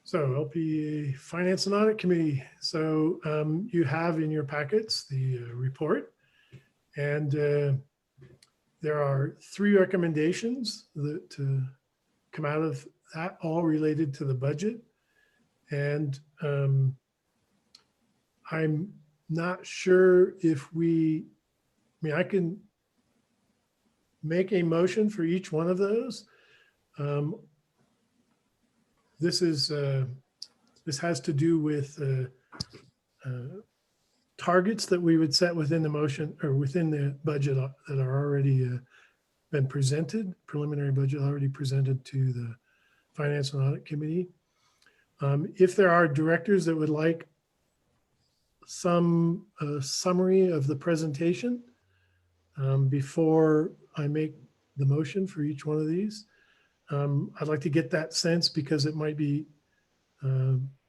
So LPEA Finance and Audit Committee. So you have in your packets the report, and there are 3 recommendations that come out of that, all related to the budget. And I'm not sure if I can make a motion for each one of those. This has to do with targets that we would set within the motion or within the budget that are already been presented, preliminary budget already presented to the Finance and Audit Committee. If there are directors that would like some summary of the presentation before I make the motion for each one of these, I'd like to get that sense, because it might be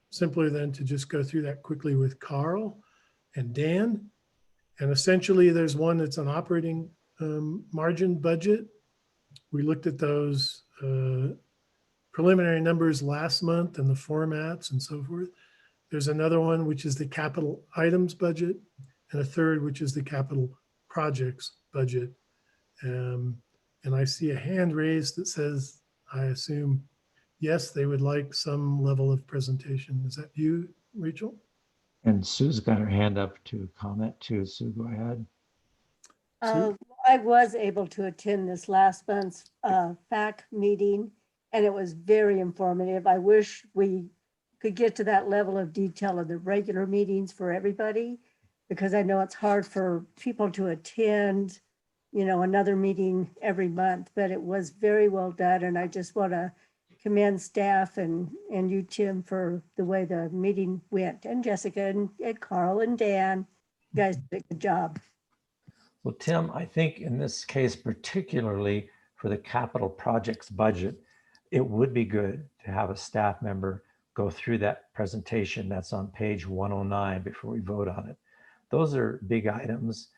simpler than to just go through that quickly with Carl and Dan. And essentially there's one that's an operating margin budget. We looked at those preliminary numbers last month and the formats and so forth. There's another one, which is the capital items budget, and a third, which is the capital projects budget. And I see a hand raised that says, I assume, yes, they would like some level of presentation. Is that you, Rachel? And Sue's got her hand up to comment too. Sue, go ahead. I was able to attend this last month's FAC meeting, and it was very informative. I wish we could get to that level of detail of the regular meetings for everybody, because I know it's hard for people to attend, another meeting every month, but it was very well done. And I just want to commend staff and you, Tim, for the way the meeting went, and Jessica and Carl and Dan. You guys did a good job. Well, Tim, I think in this case, particularly for the capital projects budget, it would be good to have a staff member go through that presentation that's on page 109 before we vote on it. Those are big items.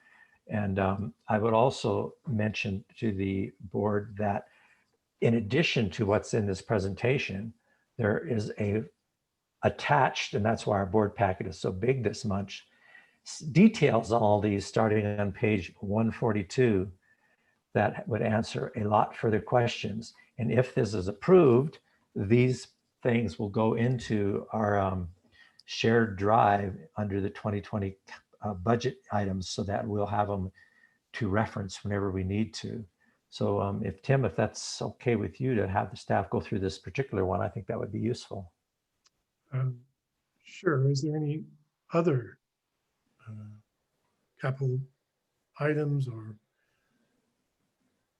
And I would also mention to the board that in addition to what's in this presentation, there is attached, and that's why our board packet is so big this much, details on all these starting on page 142 that would answer a lot further questions. And if this is approved, these things will go into our shared drive under the 2020 budget items, so that we'll have them to reference whenever we need to. So if Tim, if that's okay with you to have the staff go through this particular one, I think that would be useful. Sure. Is there any other capital items or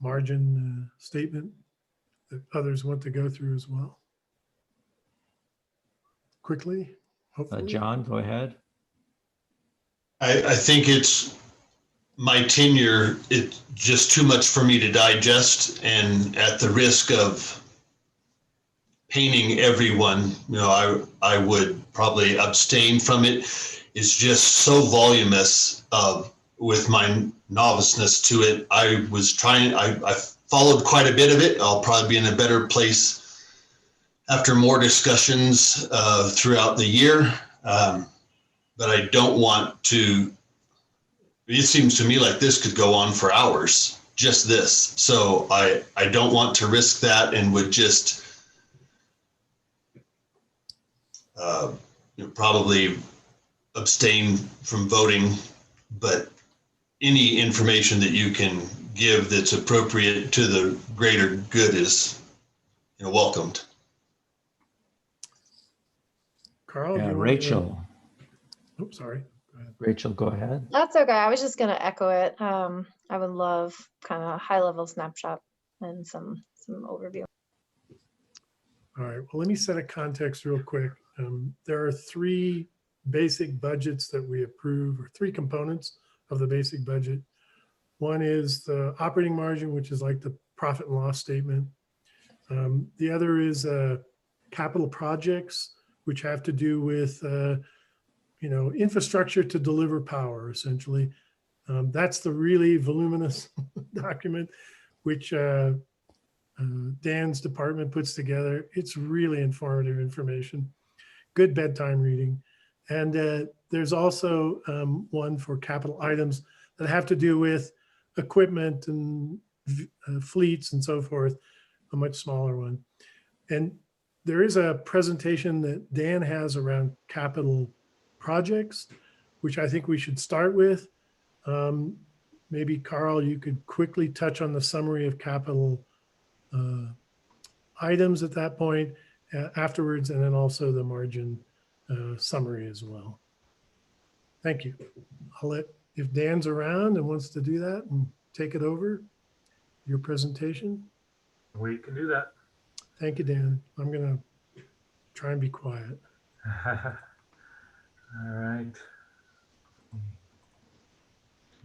margin statement that others want to go through as well? Quickly, hopefully. John, go ahead. I think it's my tenure, it's just too much for me to digest, and at the risk of painting everyone, I would probably abstain from it. It's just so voluminous with my noviceness to it. I followed quite a bit of it. I'll probably be in a better place after more discussions throughout the year. But I don't want to, it seems to me like this could go on for hours, just this. So I don't want to risk that, and would just probably abstain from voting, but any information that you can give that's appropriate to the greater good is welcomed. Carl, Yeah, do you Rachel. Oops, sorry. Go ahead. Rachel, go ahead. That's okay. I was just going to echo it. I would love kind of a high level snapshot and some overview. All right, well, let me set a context real quick. There are three basic budgets that we approve, or three components of the basic budget. One is the operating margin, which is like the profit and loss statement. The other is capital projects, which have to do with infrastructure to deliver power, essentially. That's the really voluminous document, which Dan's department puts together. It's really informative information, good bedtime reading. And there's also one for capital items that have to do with equipment and fleets and so forth, a much smaller one. And there is a presentation that Dan has around capital projects, which I think we should start with. Maybe Carl, you could quickly touch on the summary of capital items at that point afterwards, and then also the margin summary as well. Thank you. I'll let, if Dan's around and wants to do that and take it over, your presentation. We can do that. Thank you, Dan. I'm going to try and be quiet. All right.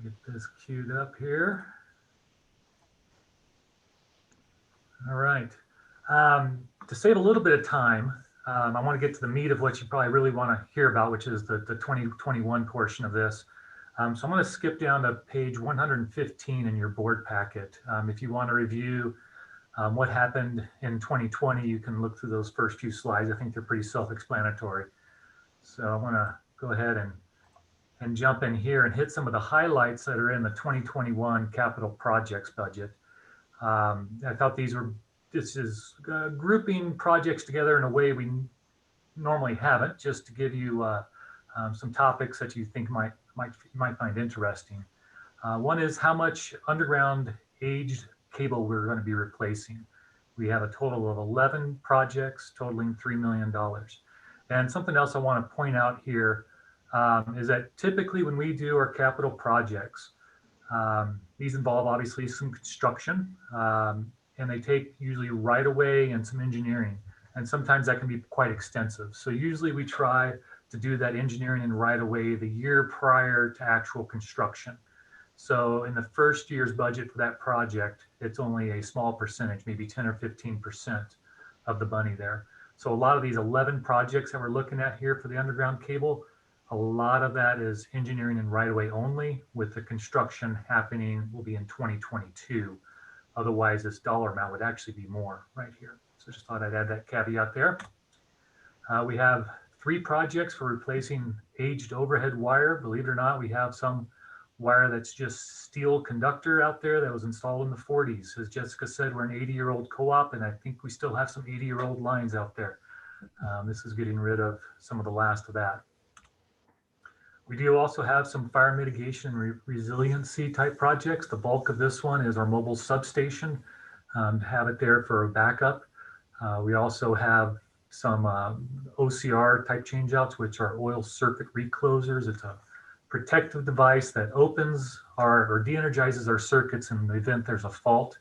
Get this queued up here. All right. To save a little bit of time, I want to get to the meat of what you probably really want to hear about, which is the 2021 portion of this. So I'm going to skip down to page 115 in your board packet. If you want to review what happened in 2020, you can look through those first few slides. I think they're pretty self-explanatory. So I want to go ahead and jump in here and hit some of the highlights that are in the 2021 capital projects budget. I thought this is grouping projects together in a way we normally haven't, just to give you some topics that you think you might find interesting. One is how much underground aged cable we're going to be replacing. We have a total of 11 projects totaling $3 million. And something else I want to point out here is that typically when we do our capital projects, these involve obviously some construction, and they take usually right away and some engineering. And sometimes that can be quite extensive. So usually we try to do that engineering and right away the year prior to actual construction. So in the first year's budget for that project, it's only a small percentage, maybe 10 or 15% of the money there. So a lot of these 11 projects that we're looking at here for the underground cable, a lot of that is engineering and right away only, with the construction happening will be in 2022. Otherwise, this dollar amount would actually be more right here. So just thought I'd add that caveat there. We have 3 projects for replacing aged overhead wire. Believe it or not, we have some wire that's just steel conductor out there that was installed in the 40s. As Jessica said, we're an 80-year-old co-op, and I think we still have some 80-year-old lines out there. This is getting rid of some of the last of that. We do also have some fire mitigation and resiliency type projects. The bulk of this one is our mobile substation, have it there for a backup. We also have some OCR type changeouts, which are oil circuit reclosers. It's a protective device that opens or de-energizes our circuits in the event there's a fault,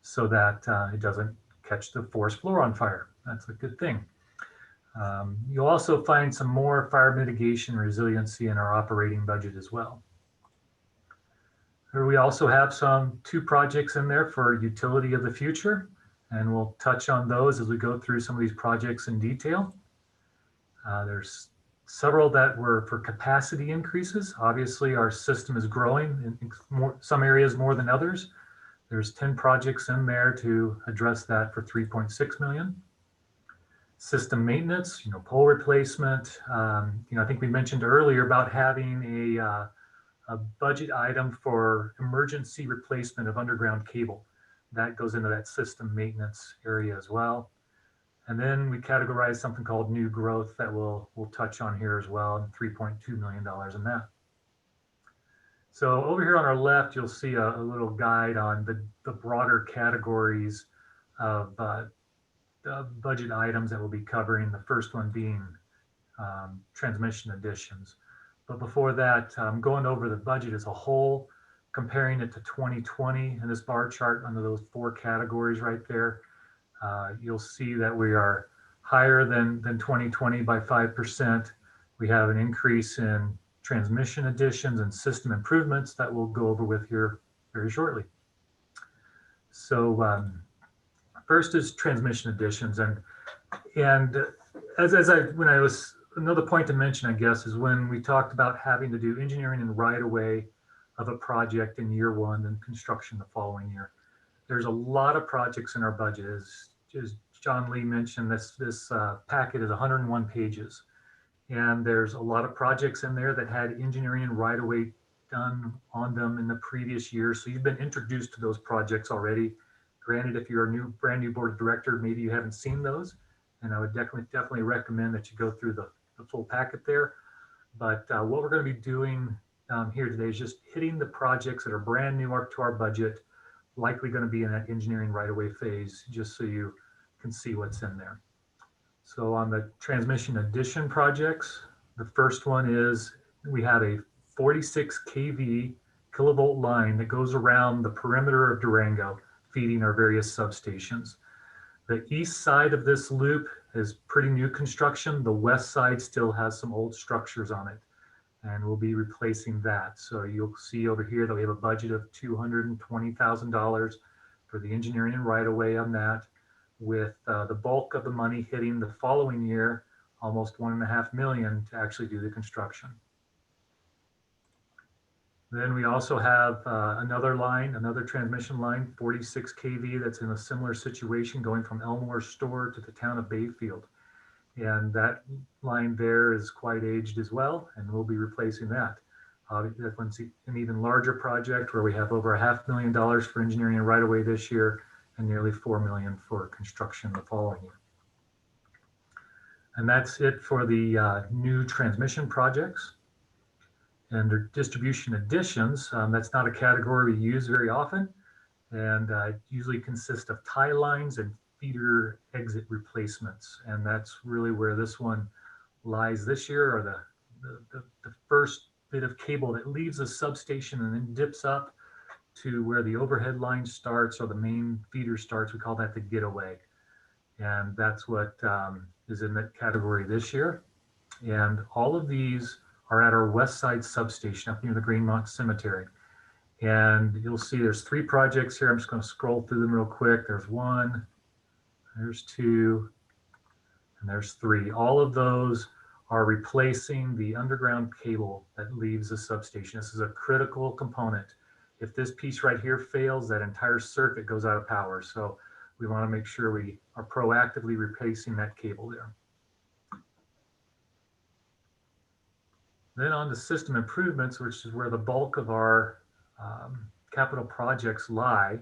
so that it doesn't catch the forest floor on fire. That's a good thing. You'll also find some more fire mitigation resiliency in our operating budget as well. Here we also have two projects in there for utility of the future, and we'll touch on those as we go through some of these projects in detail. There's several that were for capacity increases. Obviously, our system is growing in some areas more than others. There's 10 projects in there to address that for 3.6 million. System maintenance, pole replacement. I think we mentioned earlier about having a budget item for emergency replacement of underground cable. That goes into that system maintenance area as well. And then we categorize something called new growth that we'll touch on here as well, and $3.2 million in that. So over here on our left, you'll see a little guide on the broader categories of budget items that we'll be covering. The first one being transmission additions. But before that, going over the budget as a whole, comparing it to 2020 in this bar chart under those 4 categories right there, you'll see that we are higher than 2020 by 5%. We have an increase in transmission additions and system improvements that we'll go over with here very shortly. So first is transmission additions, and another point to mention, I guess, is when we talked about having to do engineering and right of way of a project in year 1 and construction the following year. There's a lot of projects in our budget. As John Lee mentioned, this packet is 101 pages. And there's a lot of projects in there that had engineering and right of way done on them in the previous year. So you've been introduced to those projects already. Granted, if you're a brand new board of director, maybe you haven't seen those. And I would definitely recommend that you go through the full packet there. But what we're going to be doing here today is just hitting the projects that are brand new to our budget, likely going to be in that engineering right-of-way phase, just so you can see what's in there. So on the transmission addition projects, the first one is we have a 46 kV kilovolt line that goes around the perimeter of Durango, feeding our various substations. The east side of this loop is pretty new construction. The west side still has some old structures on it, and we'll be replacing that. So you'll see over here that we have a budget of $220,000 for the engineering and right-of-way on that, with the bulk of the money hitting the following year, almost $1.5 million to actually do the construction. Then we also have another transmission line, 46 kV, that's in a similar situation, going from Elmore Store to the town of Bayfield. And that line there is quite aged as well, and we'll be replacing that. That one's an even larger project where we have over $500,000 for engineering and right-of-way this year, and nearly $4 million for construction the following year. And that's it for the new transmission projects. And their distribution additions, that's not a category we use very often, and usually consists of tie lines and feeder exit replacements. And that's really where this one lies this year, or the first bit of cable that leaves a substation and then dips up to where the overhead line starts, or the main feeder starts. We call that the getaway. And that's what is in that category this year. And all of these are at our west side substation up near the Greenmont Cemetery. And you'll see there's 3 projects here. I'm just going to scroll through them real quick. There's 1, there's 2, and there's 3. All of those are replacing the underground cable that leaves the substation. This is a critical component. If this piece right here fails, that entire circuit goes out of power. So we want to make sure we are proactively replacing that cable there. Then on to system improvements, which is where the bulk of our capital projects lie.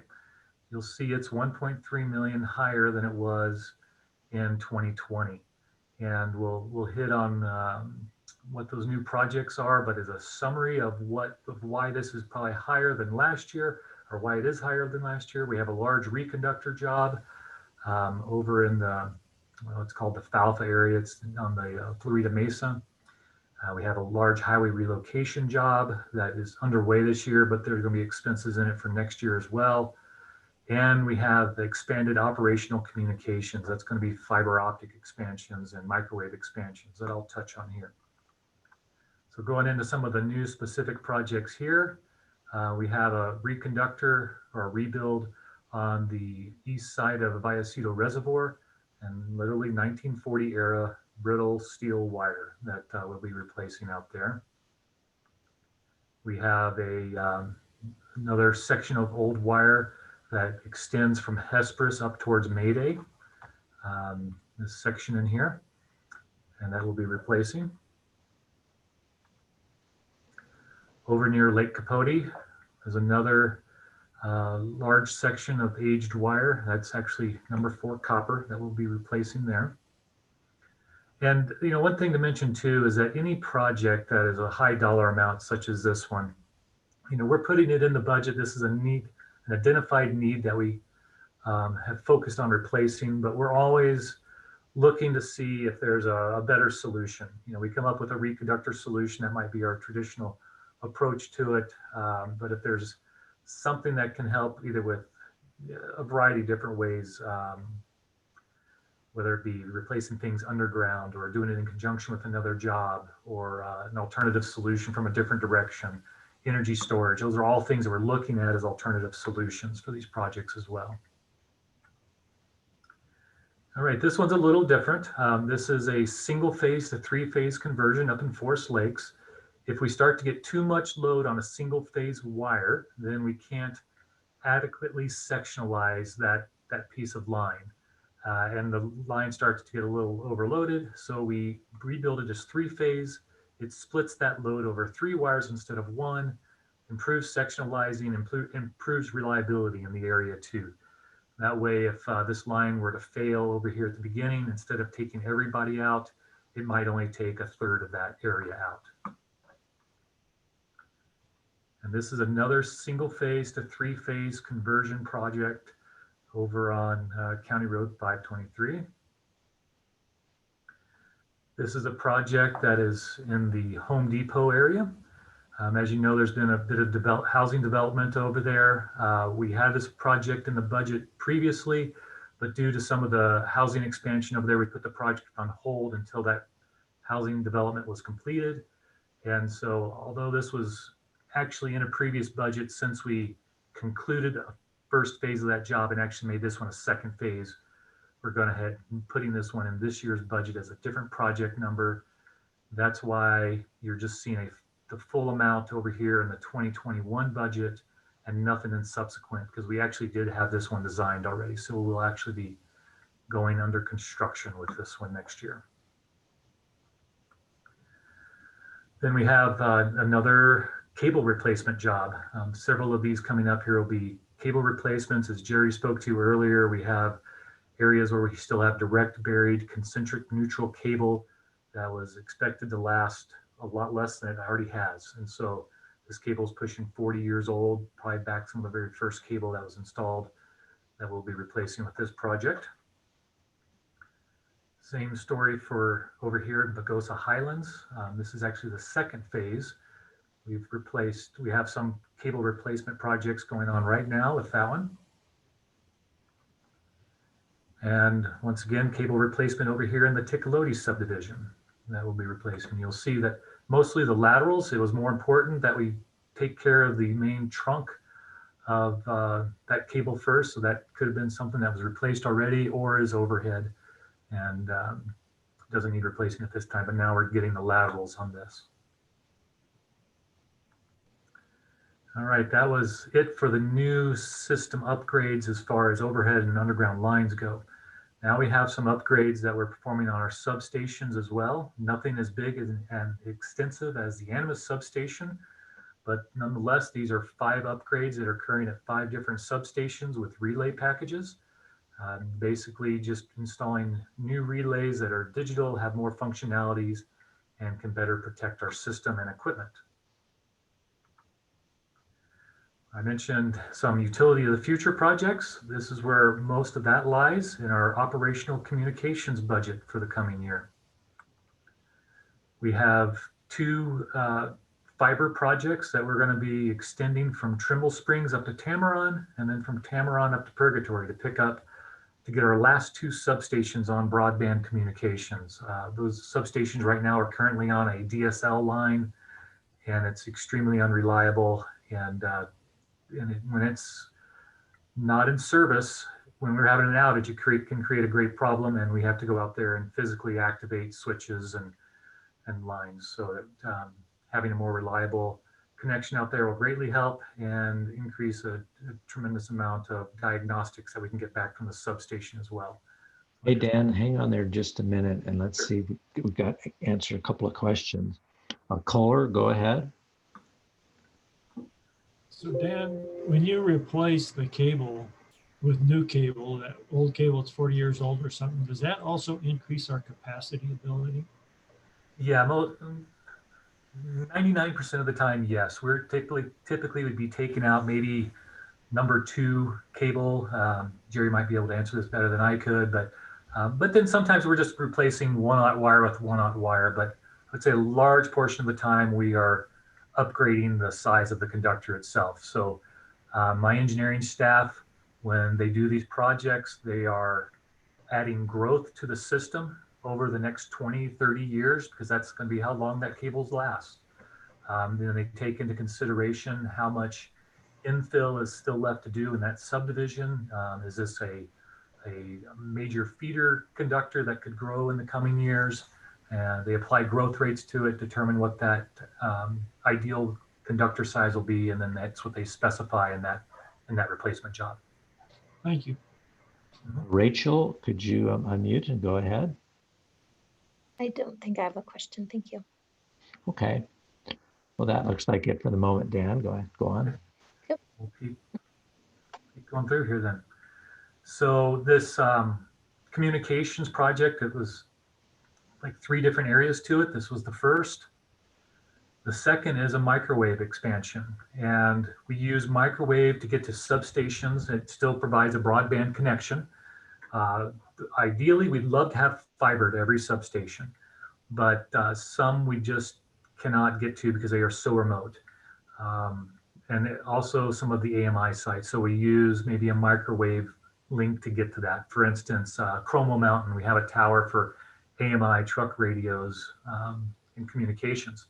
You'll see it's 1.3 million higher than it was in 2020. And we'll hit on what those new projects are, but as a summary of why this is probably higher than last year, or why it is higher than last year, we have a large reconductor job over in it's called the Falfa area. It's on the Florida Mesa. We have a large highway relocation job that is underway this year, but there's going to be expenses in it for next year as well. And we have the expanded operational communications. That's going to be fiber optic expansions and microwave expansions that I'll touch on here. So going into some of the new specific projects here, we have a reconductor or a rebuild on the east side of Vallecito Reservoir, and literally 1940 era brittle steel wire that we'll be replacing out there. We have another section of old wire that extends from Hesperus up towards Mayday, this section in here, and that we'll be replacing. Over near Lake Capote, there's another large section of aged wire. That's actually number 4 copper that we'll be replacing there. And one thing to mention too is that any project that is a high dollar amount, such as this one, we're putting it in the budget. This is an identified need that we have focused on replacing, but we're always looking to see if there's a better solution. We come up with a reconductor solution that might be our traditional approach to it, but if there's something that can help either with a variety of different ways, whether it be replacing things underground or doing it in conjunction with another job or an alternative solution from a different direction, energy storage, those are all things that we're looking at as alternative solutions for these projects as well. All right, this one's a little different. This is a single phase to 3-phase conversion up in Forest Lakes. If we start to get too much load on a single phase wire, then we can't adequately sectionalize that piece of line. And the line starts to get a little overloaded. So we rebuild it as 3-phase. It splits that load over 3 wires instead of 1, improves sectionalizing, improves reliability in the area too. That way, if this line were to fail over here at the beginning, instead of taking everybody out, it might only take 1/3 of that area out. And this is another single phase to 3-phase conversion project over on County Road 523. This is a project that is in the Home Depot area. As you know, there's been a bit of housing development over there. We had this project in the budget previously, but due to some of the housing expansion over there, we put the project on hold until that housing development was completed. And so although this was actually in a previous budget, since we concluded a first phase of that job and actually made this one a second phase, we're going ahead and putting this one in this year's budget as a different project number. That's why you're just seeing the full amount over here in the 2021 budget and nothing in subsequent, because we actually did have this one designed already. So we'll actually be going under construction with this one next year. Then we have another cable replacement job. Several of these coming up here will be cable replacements. As Jerry spoke to earlier, we have areas where we still have direct buried concentric neutral cable that was expected to last a lot less than it already has. And so this cable is pushing 40 years old, probably back from the very first cable that was installed that we'll be replacing with this project. Same story for over here in Pagosa Highlands. This is actually the second phase. We have some cable replacement projects going on right now with that one. And once again, cable replacement over here in the Ticolote subdivision that will be replaced. And you'll see that mostly the laterals, it was more important that we take care of the main trunk of that cable first. So that could have been something that was replaced already or is overhead and doesn't need replacing at this time. But now we're getting the laterals on this. All right, that was it for the new system upgrades as far as overhead and underground lines go. Now we have some upgrades that we're performing on our substations as well. Nothing as big and extensive as the Animas substation, but nonetheless, these are 5 upgrades that are occurring at 5 different substations with relay packages. Basically just installing new relays that are digital, have more functionalities, and can better protect our system and equipment. I mentioned some utility of the future projects. This is where most of that lies in our operational communications budget for the coming year. We have 2 fiber projects that we're going to be extending from Trimble Springs up to Tamaron, and then from Tamaron up to Purgatory to get our last 2 substations on broadband communications. Those substations right now are currently on a DSL line, and it's extremely unreliable. And when it's not in service, when we're having an outage, it can create a great problem, and we have to go out there and physically activate switches and lines. So that having a more reliable connection out there will greatly help and increase a tremendous amount of diagnostics that we can get back from the substation as well. Hey, Dan, hang on there just a minute and let's see if we've got answer a couple of questions. Caller, go ahead. So Dan, when you replace the cable with new cable, that old cable that's 40 years old or something, does that also increase our capacity ability? Yeah, 99% of the time, yes. We're typically would be taking out maybe number 2 cable. Jerry might be able to answer this better than I could, but then sometimes we're just replacing 1/0 wire with 1/0 wire. But I'd say a large portion of the time we are upgrading the size of the conductor itself. So my engineering staff, when they do these projects, they are adding growth to the system over the next 20, 30 years, because that's going to be how long that cables last. Then they take into consideration how much infill is still left to do in that subdivision. Is this a major feeder conductor that could grow in the coming years? And they apply growth rates to it, determine what that ideal conductor size will be, and then that's what they specify in that replacement job. Thank you. Rachel, could you unmute and go ahead? I don't think I have a question. Thank you. Okay. Well, that looks like it for the moment, Dan. Go ahead. Go on. Yep. We'll keep going through here then. So this communications project, it was like 3 different areas to it. This was the first. The second is a microwave expansion, and we use microwave to get to substations. It still provides a broadband connection. Ideally, we'd love to have fiber to every substation, but some we just cannot get to because they are so remote. And also some of the AMI sites. So we use maybe a microwave link to get to that. For instance, Chromo Mountain, we have a tower for AMI truck radios and communications.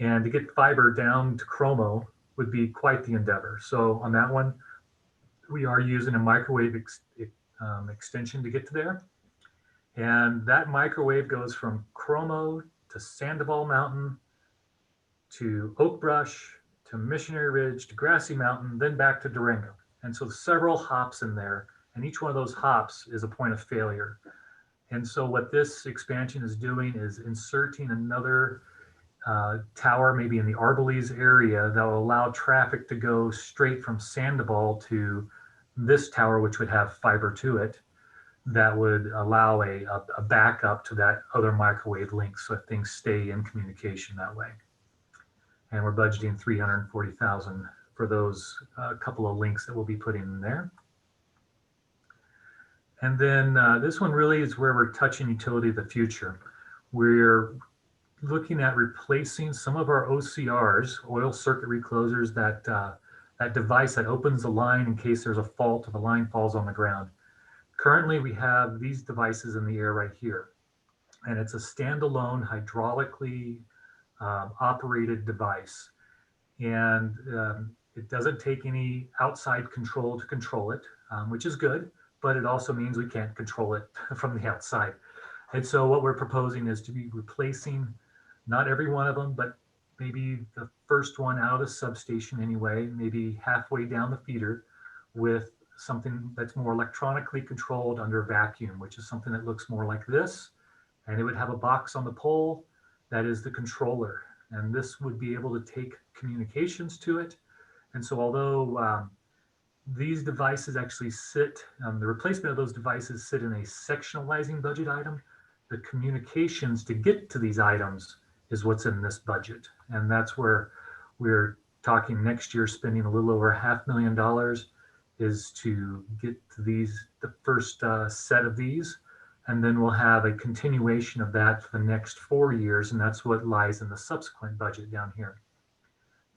And to get fiber down to Chromo would be quite the endeavor. So on that one, we are using a microwave extension to get to there. And that microwave goes from Chromo to Sandoval Mountain to Oak Brush to Missionary Ridge to Grassy Mountain, then back to Durango. And so several hops in there, and each one of those hops is a point of failure. And so what this expansion is doing is inserting another tower, maybe in the Arbalese area, that will allow traffic to go straight from Sandoval to this tower, which would have fiber to it, that would allow a backup to that other microwave link, so things stay in communication that way. And we're budgeting $340,000 for those couple of links that we'll be putting in there. And then this one really is where we're touching utility of the future. We're looking at replacing some of our OCRs, oil circuit reclosers, that device that opens the line in case there's a fault if a line falls on the ground. Currently, we have these devices in the air right here, and it's a standalone hydraulically operated device. And it doesn't take any outside control to control it, which is good, but it also means we can't control it from the outside. And so what we're proposing is to be replacing not every one of them, but maybe the first one out of substation anyway, maybe halfway down the feeder, with something that's more electronically controlled under vacuum, which is something that looks more like this. And it would have a box on the pole that is the controller. And this would be able to take communications to it. And so although these devices actually sit, the replacement of those devices sit in a sectionalizing budget item, the communications to get to these items is what's in this budget. And that's where we're talking next year spending a little over $500,000 is to get to these, the first set of these. And then we'll have a continuation of that for the next 4 years. And that's what lies in the subsequent budget down here.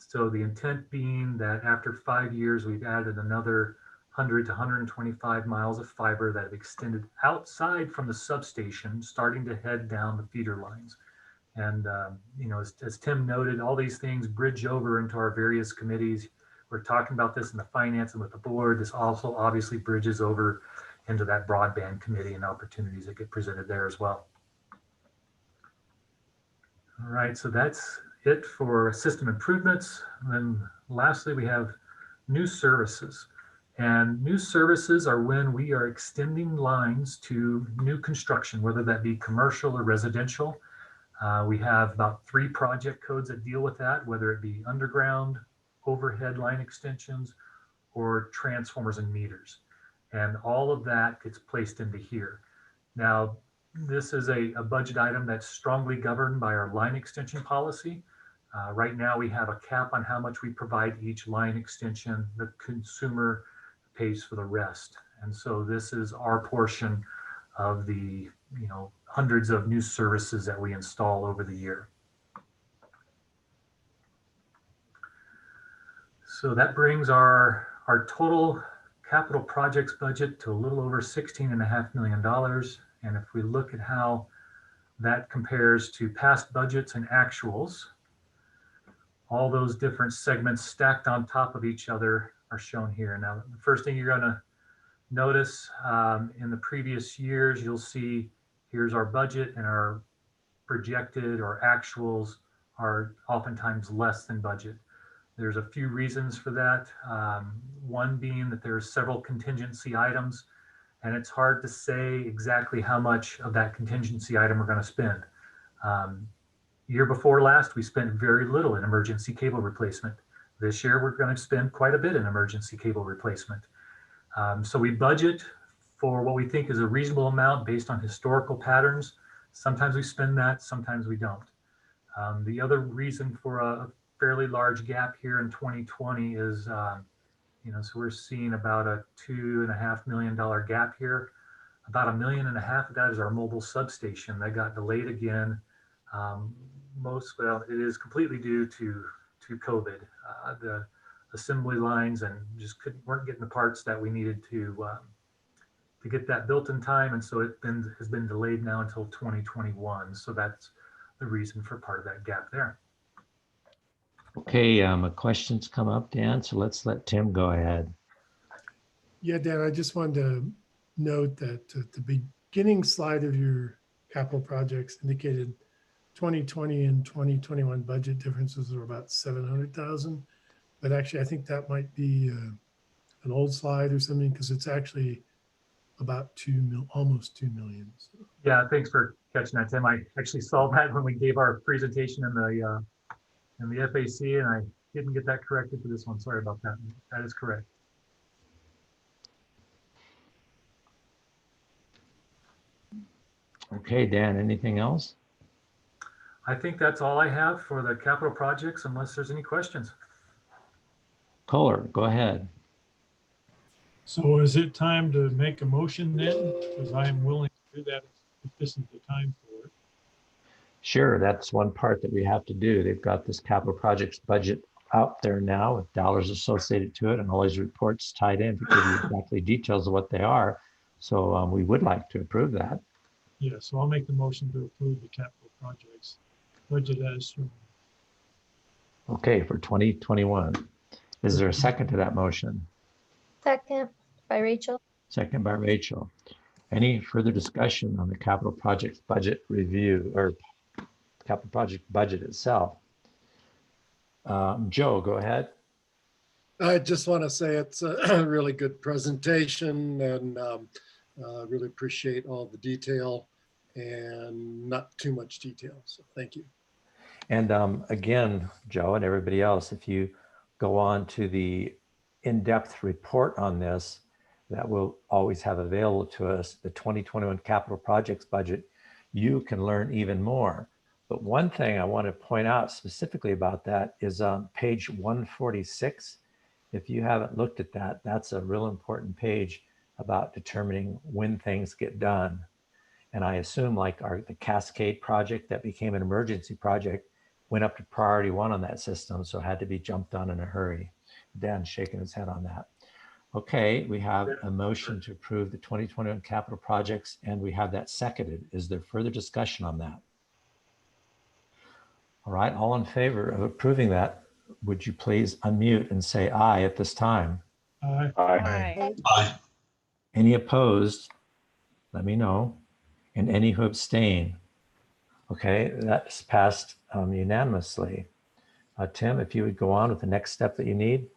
So the intent being that after 5 years, we've added another 100 to 125 miles of fiber that have extended outside from the substation, starting to head down the feeder lines. And, you know, as Tim noted, all these things bridge over into our various committees. We're talking about this in the finance and with the board. This also obviously bridges over into that broadband committee and opportunities that get presented there as well. All right, so that's it for system improvements. And then lastly, we have new services. And new services are when we are extending lines to new construction, whether that be commercial or residential. We have about 3 project codes that deal with that, whether it be underground, overhead line extensions, or transformers and meters. And all of that gets placed into here. Now, this is a budget item that's strongly governed by our line extension policy. Right now, we have a cap on how much we provide each line extension. The consumer pays for the rest. And so this is our portion of the, you know, hundreds of new services that we install over the year. So that brings our total capital projects budget to a little over $16.5 million. And if we look at how that compares to past budgets and actuals, all those different segments stacked on top of each other are shown here. Now, the first thing you're going to notice in the previous years, you'll see here's our budget, and our projected or actuals are oftentimes less than budget. There's a few reasons for that. One being that there's several contingency items, and it's hard to say exactly how much of that contingency item we're going to spend. Year before last, we spent very little in emergency cable replacement. This year, we're going to spend quite a bit in emergency cable replacement. So we budget for what we think is a reasonable amount based on historical patterns. Sometimes we spend that, sometimes we don't. The other reason for a fairly large gap here in 2020 is, you know, so we're seeing about a $2.5 million gap here. About $1.5 million of that is our mobile substation that got delayed again. Well, it is completely due to COVID. The assembly lines and just weren't getting the parts that we needed to get that built in time, and so has been delayed now until 2021. So that's the reason for part of that gap there. Okay, a question's come up, Dan, so let's let Tim go ahead. Yeah, Dan, I just wanted to note that the beginning slide of your capital projects indicated 2020 and 2021 budget differences are about 700,000. But actually, I think that might be an old slide or something, because it's actually about almost 2 million. So. Yeah, thanks for catching that, Tim. I actually saw that when we gave our presentation in the FAC, and I didn't get that corrected for this one. Sorry about that. That is correct. Okay, Dan, anything else? I think that's all I have for the capital projects, unless there's any questions. Kohler, go ahead. So is it time to make a motion then? Because I am willing to do that if this is the time for it. Sure, that's one part that we have to do. They've got this capital projects budget out there now with dollars associated to it and all these reports tied in to give you exactly details of what they are. So we would like to approve that. Yeah, so I'll make the motion to approve the capital projects budget as shown. Okay, for 2021. Is there a second to that motion? Second by Rachel. Second by Rachel. Any further discussion on the capital projects budget review or capital project budget itself? Joe, go ahead. I just want to say it's a really good presentation, and really appreciate all the detail and not too much detail. So thank you. And again, Joe and everybody else, if you go on to the in-depth report on this that we'll always have available to us, the 2021 capital projects budget, you can learn even more. But one thing I want to point out specifically about that is on page 146. If you haven't looked at that, that's a real important page about determining when things get done. And I assume like the Cascade project that became an emergency project went up to priority 1 on that system, so it had to be jumped on in a hurry. Dan's shaking his head on that. Okay, we have a motion to approve the 2021 capital projects, and we have that seconded. Is there further discussion on that? All right, all in favor of approving that, would you please unmute and say aye at this time? Aye. Aye. Aye. Any opposed? Let me know. And any who abstain? Okay, that's passed unanimously. Tim, if you would go on with the next step that you need.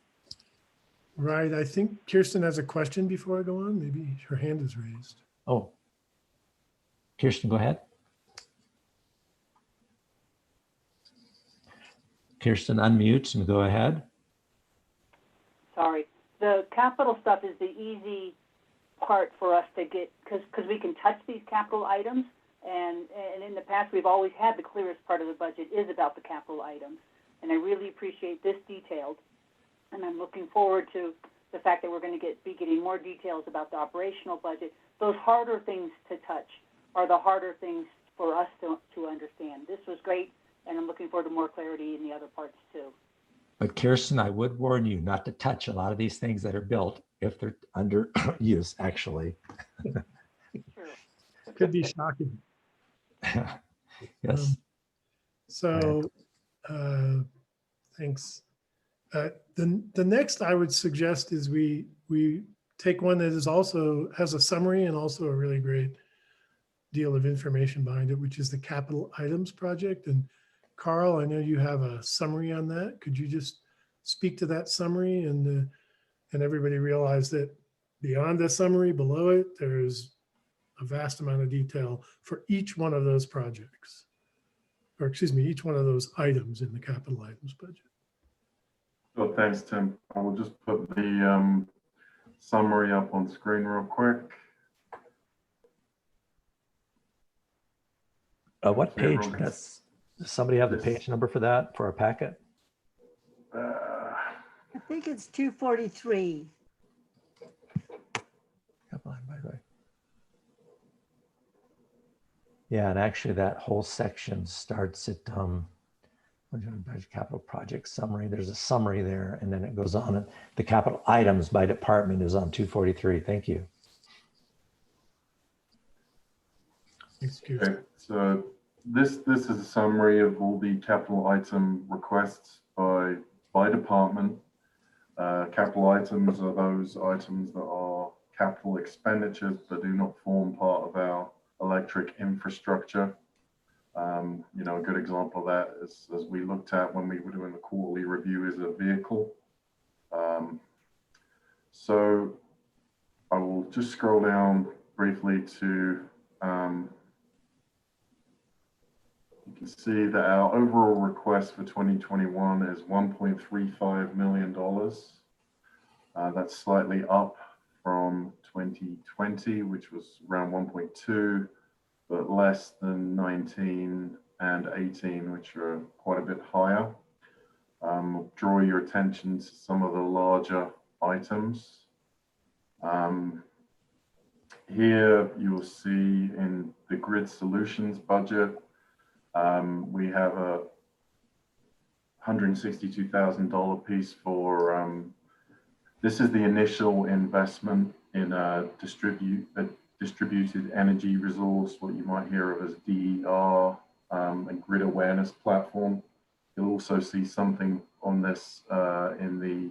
Right. I think Kirsten has a question before I go on. Maybe her hand is raised. Oh, Kirsten, go ahead. Kirsten, unmute and go ahead. Sorry. The capital stuff is the easy part for us to get, because we can touch these capital items. And in the past, we've always had the clearest part of the budget is about the capital items. And I really appreciate this detailed. And I'm looking forward to the fact that we're going to be getting more details about the operational budget. Those harder things to touch are the harder things for us to understand. This was great, and I'm looking forward to more clarity in the other parts too. But Kirsten, I would warn you not to touch a lot of these things that are built if they're under use, actually. Could be shocking. Yes. Thanks. The next I would suggest is we take one that is also has a summary and also a really great deal of information behind it, which is the capital items project. And Carl, I know you have a summary on that. Could you just speak to that summary and everybody realize that beyond the summary below it, there's a vast amount of detail for each one of those projects, or excuse me, each one of those items in the capital items budget. Well, thanks, Tim. I will just put the summary up on screen real quick. What page? Does somebody have the page number for that, for our packet? I think it's 243. Yeah, and actually that whole section starts at capital project summary. There's a summary there, and then it goes on. And the capital items by department is on 243. Thank you. Okay, so this is a summary of all the capital item requests by department. Capital items are those items that are capital expenditures that do not form part of our electric infrastructure. You know, a good example of that is, as we looked at when we were doing the quarterly review, is a vehicle. So I will just scroll down briefly to, you can see that our overall request for 2021 is $1.35 million. That's slightly up from 2020, which was around 1.2, but less than 19 and 18, which are quite a bit higher. Draw your attention to some of the larger items. Here you'll see in the grid solutions budget, we have a $162,000 piece for, this is the initial investment in a distributed energy resource, what you might hear of as DER, and grid awareness platform. You'll also see something on this in the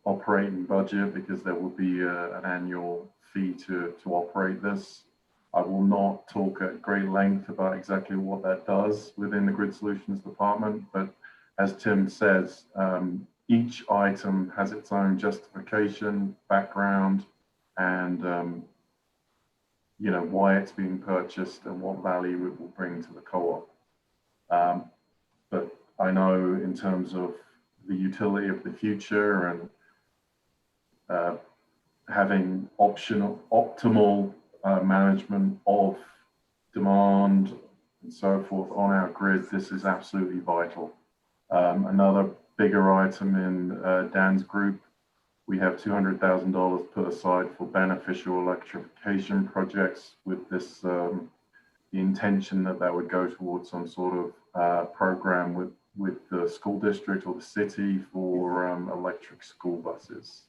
operating budget, because there will be an annual fee to operate this. I will not talk at great length about exactly what that does within the Grid Solutions department, but as Tim says, each item has its own justification, background, and you know, why it's being purchased and what value it will bring to the co-op. But I know in terms of the utility of the future and having optimal management of demand and so forth on our grid, this is absolutely vital. Another bigger item in Dan's group, we have $200,000 put aside for beneficial electrification projects with this the intention that that would go towards some sort of program with the school district or the city for electric school buses.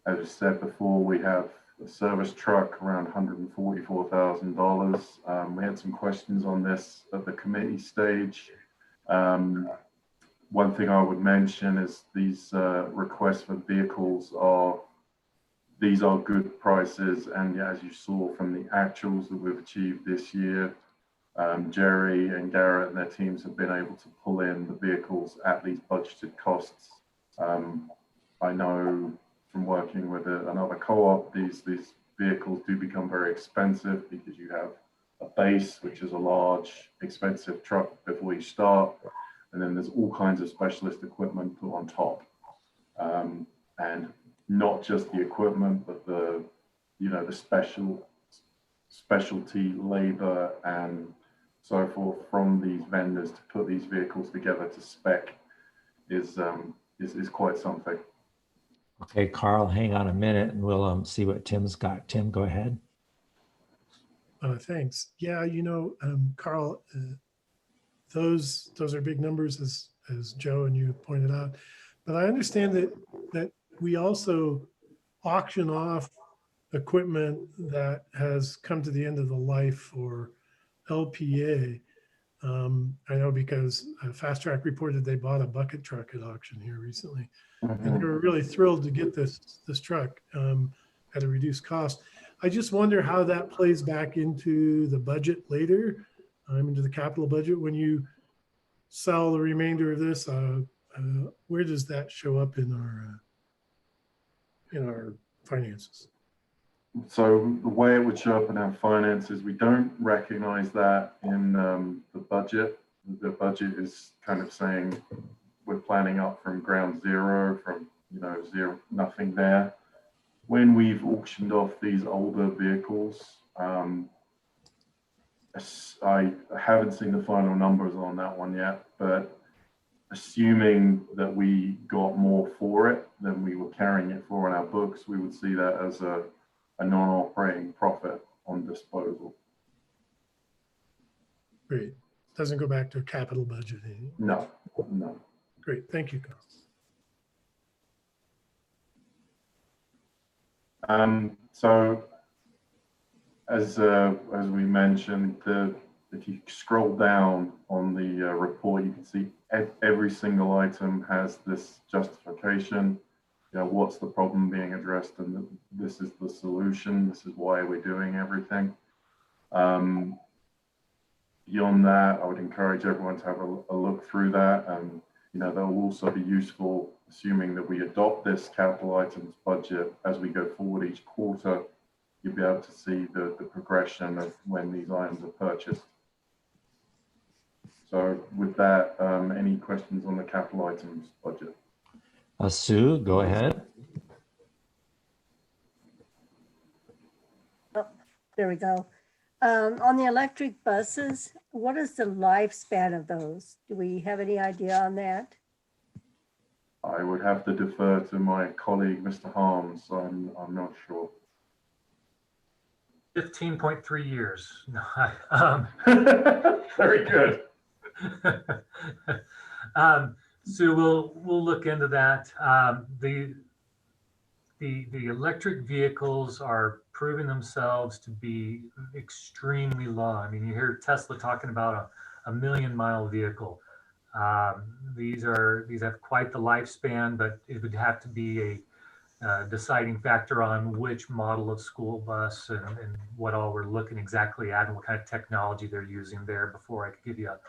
As I said before, we have a service truck around $144,000. We had some questions on this at the committee stage. One thing I would mention is these requests for vehicles these are good prices, and as you saw from the actuals that we've achieved this year, Jerry and Garrett and their teams have been able to pull in the vehicles at these budgeted costs. I know from working with another co-op, these vehicles do become very expensive because you have a base, which is a large, expensive truck before you start, and then there's all kinds of specialist equipment put on top, and not just the equipment, but the specialty labor and so forth from these vendors to put these vehicles together to spec is quite something. Okay, Carl, hang on a minute and we'll see what Tim's got. Tim, go ahead. Thanks. Yeah, Carl, those are big numbers as Joe and you pointed out. But I understand that we also auction off equipment that has come to the end of the life for LPEA. I know because Fast Track reported they bought a bucket truck at auction here recently. And they were really thrilled to get this truck at a reduced cost. I just wonder how that plays back into the budget later, into the capital budget. When you sell the remainder of this, where does that show up in our finances? So the way it would show up in our finances, we don't recognize that in the budget. The budget is kind of saying we're planning up from ground zero, from zero, nothing there. When we've auctioned off these older vehicles, I haven't seen the final numbers on that one yet, but assuming that we got more for it than we were carrying it for in our books, we would see that as a non-operating profit on disposal. Great. Doesn't go back to a capital budget. No. Great. Thank you, Carl. So as we mentioned, if you scroll down on the report, you can see every single item has this justification. What's the problem being addressed, and this is the solution. This is why we're doing everything. Beyond that, I would encourage everyone to have a look through that, and that will also be useful, assuming that we adopt this capital items budget as we go forward each quarter. You'll be able to see the progression of when these items are purchased. So with that, any questions on the capital items budget? Sue, go ahead. Oh, there we go. On the electric buses, what is the lifespan of those? Do we have any idea on that? I would have to defer to my colleague, Mr. Harms. I'm not sure. 15.3 years. Very good. So we'll look into that. The electric vehicles are proving themselves to be extremely low. I mean, you hear Tesla talking about a 1 million mile vehicle. These have quite the lifespan, but it would have to be a deciding factor on which model of school bus and what all we're looking exactly at and what kind of technology they're using there before I could give you a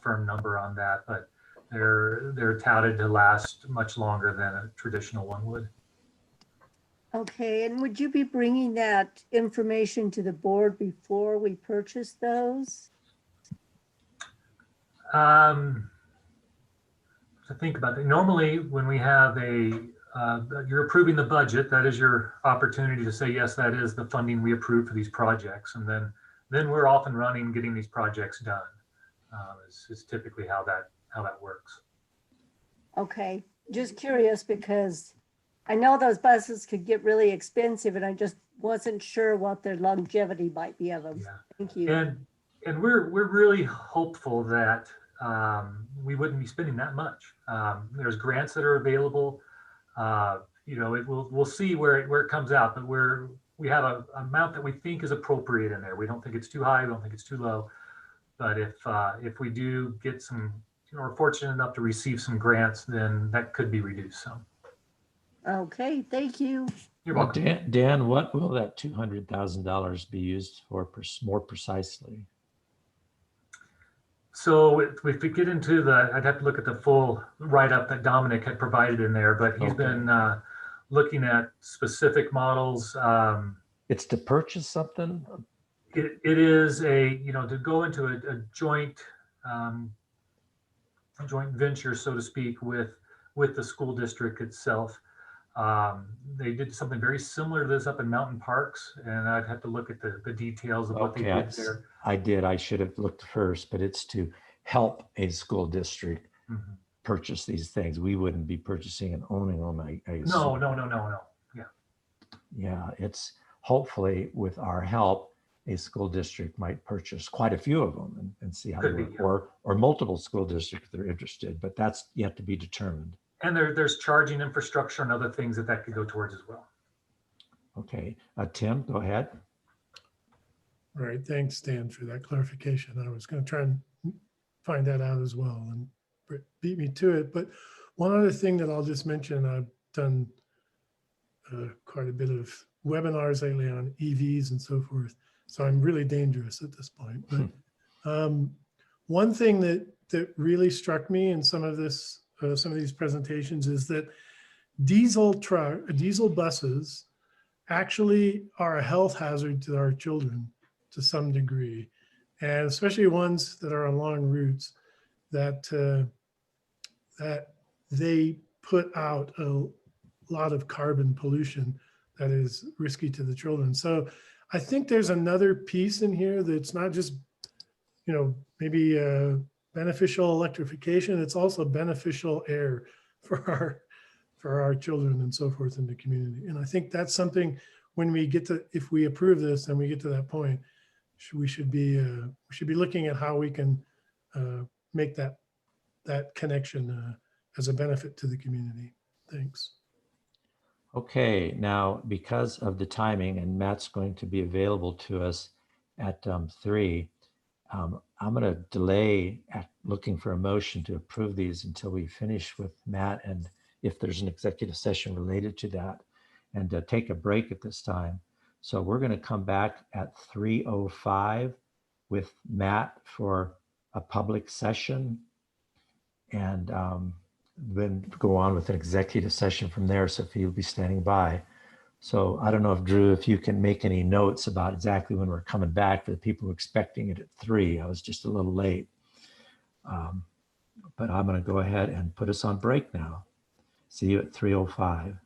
firm number on that. But they're touted to last much longer than a traditional one would. Okay, and would you be bringing that information to the board before we purchase those? To think about it, normally when we have you're approving the budget, that is your opportunity to say, yes, that is the funding we approve for these projects. And then we're off and running, getting these projects done. Is typically how that works. Okay, just curious because I know those buses could get really expensive, and I just wasn't sure what the longevity might be of them. Yeah. Thank you. And we're really hopeful that we wouldn't be spending that much. There's grants that are available. You know, we'll see where it comes out, but we have a amount that we think is appropriate in there. We don't think it's too high. We don't think it's too low. But if we do get some, you know, we're fortunate enough to receive some grants, then that could be reduced some. Okay, thank you. You're Well, welcome. Dan, what will that $200,000 be used for more precisely? So if we get into I'd have to look at the full write-up that Dominic had provided in there, but he's been looking at specific models. It's to purchase something? It is to go into a joint venture, so to speak, with the school district itself. They did something very similar to this up in Mountain Parks, and I'd have to look at the details of what they did there. I did. I should have looked first, but it's to help a school district purchase these things. We wouldn't be purchasing and owning them. I No. Yeah. Yeah, it's hopefully with our help, a school district might purchase quite a few of them and see how they work, or multiple school districts if they're interested, but that's yet to be determined. And there's charging infrastructure and other things that could go towards as well. Okay, Tim, go ahead. All right, thanks, Dan, for that clarification. I was going to try and find that out as well, and beat me to it. But one other thing that I'll just mention, I've done quite a bit of webinars lately on EVs and so forth. So I'm really dangerous at this point. But one thing that really struck me in some of these presentations is that diesel buses actually are a health hazard to our children to some degree, and especially ones that are on long routes that they put out a lot of carbon pollution that is risky to the children. So I think there's another piece in here that's not just, maybe beneficial electrification. It's also beneficial air for our children and so forth in the community. And I think that's something when if we approve this and we get to that point, we should be looking at how we can make that connection as a benefit to the community. Thanks. Okay, now because of the timing, and Matt's going to be available to us at 3, I'm going to delay looking for a motion to approve these until we finish with Matt, and if there's an executive session related to that, and take a break at this time. So we're going to come back at 3:05 with Matt for a public session, and then go on with an executive session from there. So if you'll be standing by. So I don't know if Drew, if you can make any notes about exactly when we're coming back for the people expecting it at 3. I was just a little late. But I'm going to go ahead and put us on break now. See you at 3:05.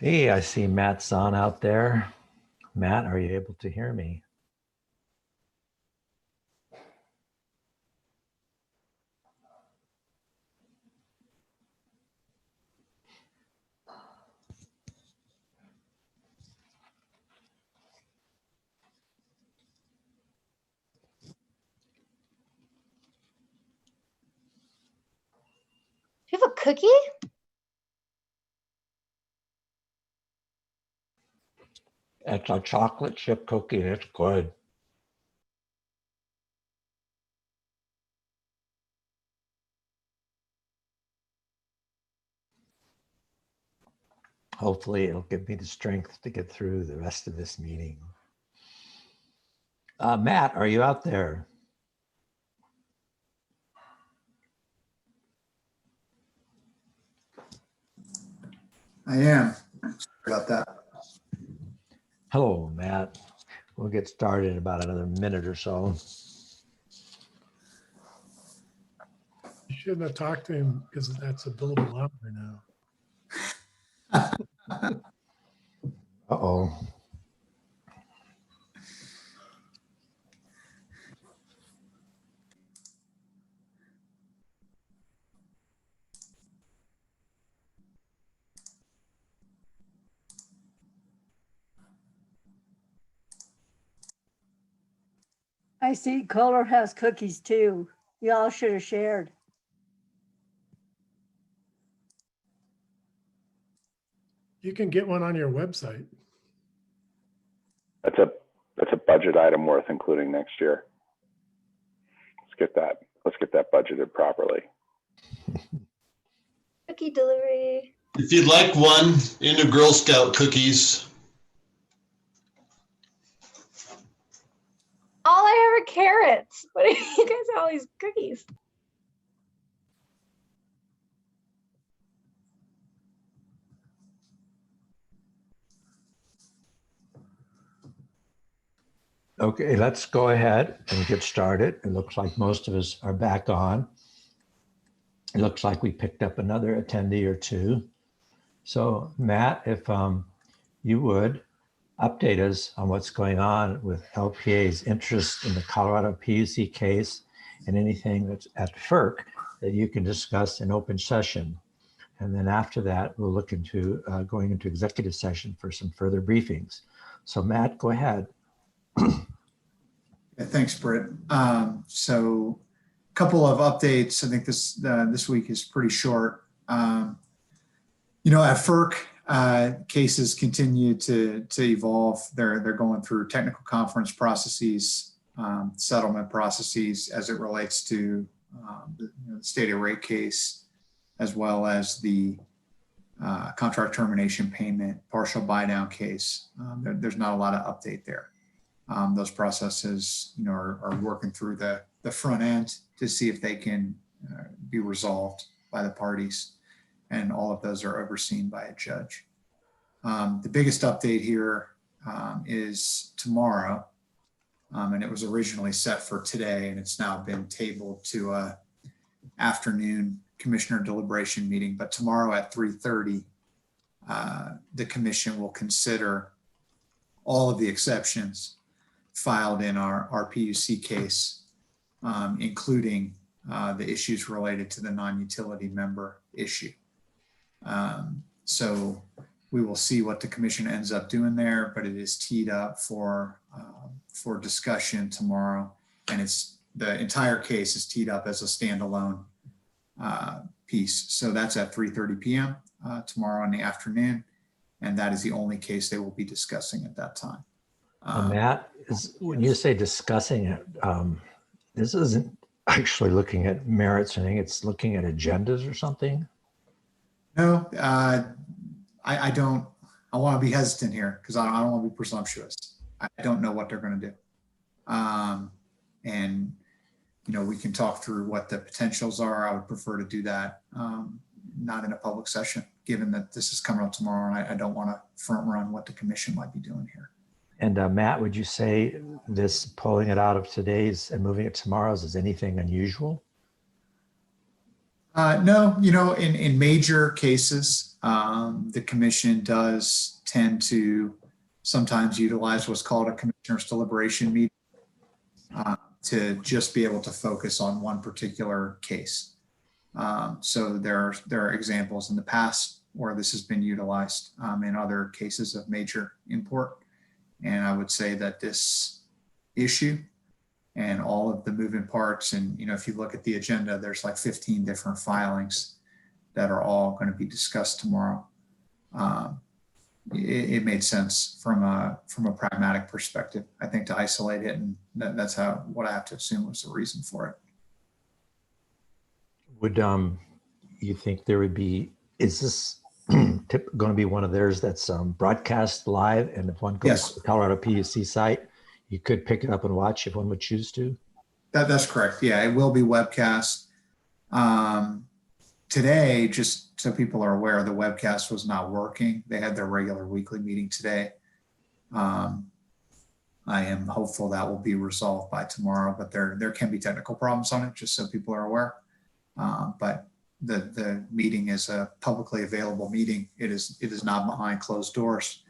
Hey, I see Matt's on out there. Matt, are you able to hear me? Do you have a cookie? It's a chocolate chip cookie and it's good. Hopefully it'll give me the strength to get through the rest of this meeting. Matt, are you out there? I am. Sorry about that. Hello, Matt. We'll get started in about another minute or so. You shouldn't have talked to him because that's a billable hour now. Uh-oh. I see Kohler has cookies too. Y'all should have shared. You can get one on your website. That's a budget item worth including next year. Let's get that budgeted properly. Cookie delivery. If you'd like one in the Girl Scout cookies, All I have are carrots. What do you guys have all these cookies? Okay, let's go ahead and get started. It looks like most of us are back on. It looks like we picked up another attendee or two. So Matt, if you would update us on what's going on with LPEA's interest in the Colorado PUC case and anything that's at FERC that you can discuss in open session. And then after that, we'll look into going into executive session for some further briefings. So Matt, go ahead. Yeah, thanks, Britt. So a couple of updates. I think this week is pretty short. At FERC, cases continue to evolve. They're going through technical conference processes, settlement processes as it relates to the state of rate case, as well as the contract termination payment, partial buy down case. There's not a lot of update there. Those processes, are working through the front end to see if they can be resolved by the parties, and all of those are overseen by a judge. The biggest update here is tomorrow, and it was originally set for today, and it's now been tabled to a afternoon commissioner deliberation meeting. But tomorrow at 3:30, the commission will consider all of the exceptions filed in our PUC case, including the issues related to the non-utility member issue. So we will see what the commission ends up doing there, but it is teed up for discussion tomorrow, and the entire case is teed up as a standalone piece. So that's at 3:30 p.m. Tomorrow in the afternoon, and that is the only case they will be discussing at that time. Matt, when you say discussing it, this isn't actually looking at merits or anything, it's looking at agendas or something? No, I don't, I want to be hesitant here because I don't want to be presumptuous. I don't know what they're going to do. And, we can talk through what the potentials are. I would prefer to do that, not in a public session, given that this is coming up tomorrow, and I don't want to front run what the commission might be doing here. And Matt, would you say this pulling it out of today's and moving it tomorrow's is anything unusual? No, you know, in major cases, the commission does tend to sometimes utilize what's called a commissioner's deliberation meeting to just be able to focus on one particular case. So there are examples in the past where this has been utilized in other cases of major import. And I would say that this issue and all of the moving parts, and, you know, if you look at the agenda, there's like 15 different filings that are all going to be discussed tomorrow. It made sense from a pragmatic perspective, I think, to isolate it. And that's what I have to assume was the reason for it. Would you think there would be, is this going to be one of theirs that's broadcast live, and if one goes to the Colorado PUC site, you could pick it up and watch if one would choose to? That's correct. Yeah, it will be webcast. Today, just so people are aware, the webcast was not working. They had their regular weekly meeting today. I am hopeful that will be resolved by tomorrow, but there can be technical problems on it, just so people are aware. But the meeting is a publicly available meeting. It is not behind closed doors.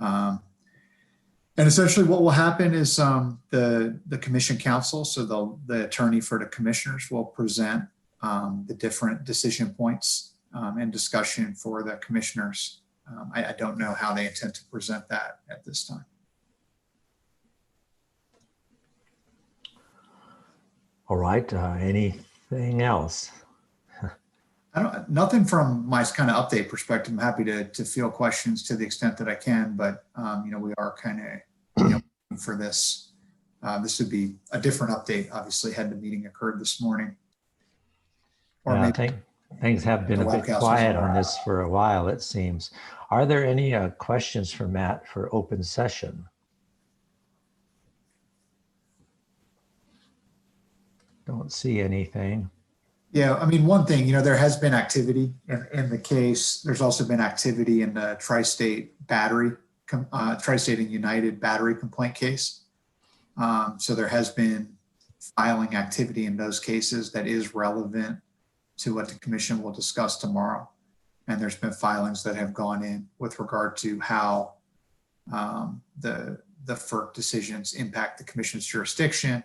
And essentially what will happen is the commission counsel, so the attorney for the commissioners, will present the different decision points and discussion for the commissioners. I don't know how they intend to present that at this time. All right, anything else? Nothing from my kind of update perspective. I'm happy to field questions to the extent that I can, but you know, we are kind of, you know, for this. This would be a different update, obviously, had the meeting occurred this morning. Or Yeah, maybe things have been a bit quiet on this for a while, it seems. Are there any questions for Matt for open session? Don't see anything. Yeah, I mean, one thing, you know, there has been activity in the case. There's also been activity in the Tri-State and United battery complaint case. So there has been filing activity in those cases that is relevant to what the commission will discuss tomorrow. And there's been filings that have gone in with regard to how the FERC decisions impact the commission's jurisdiction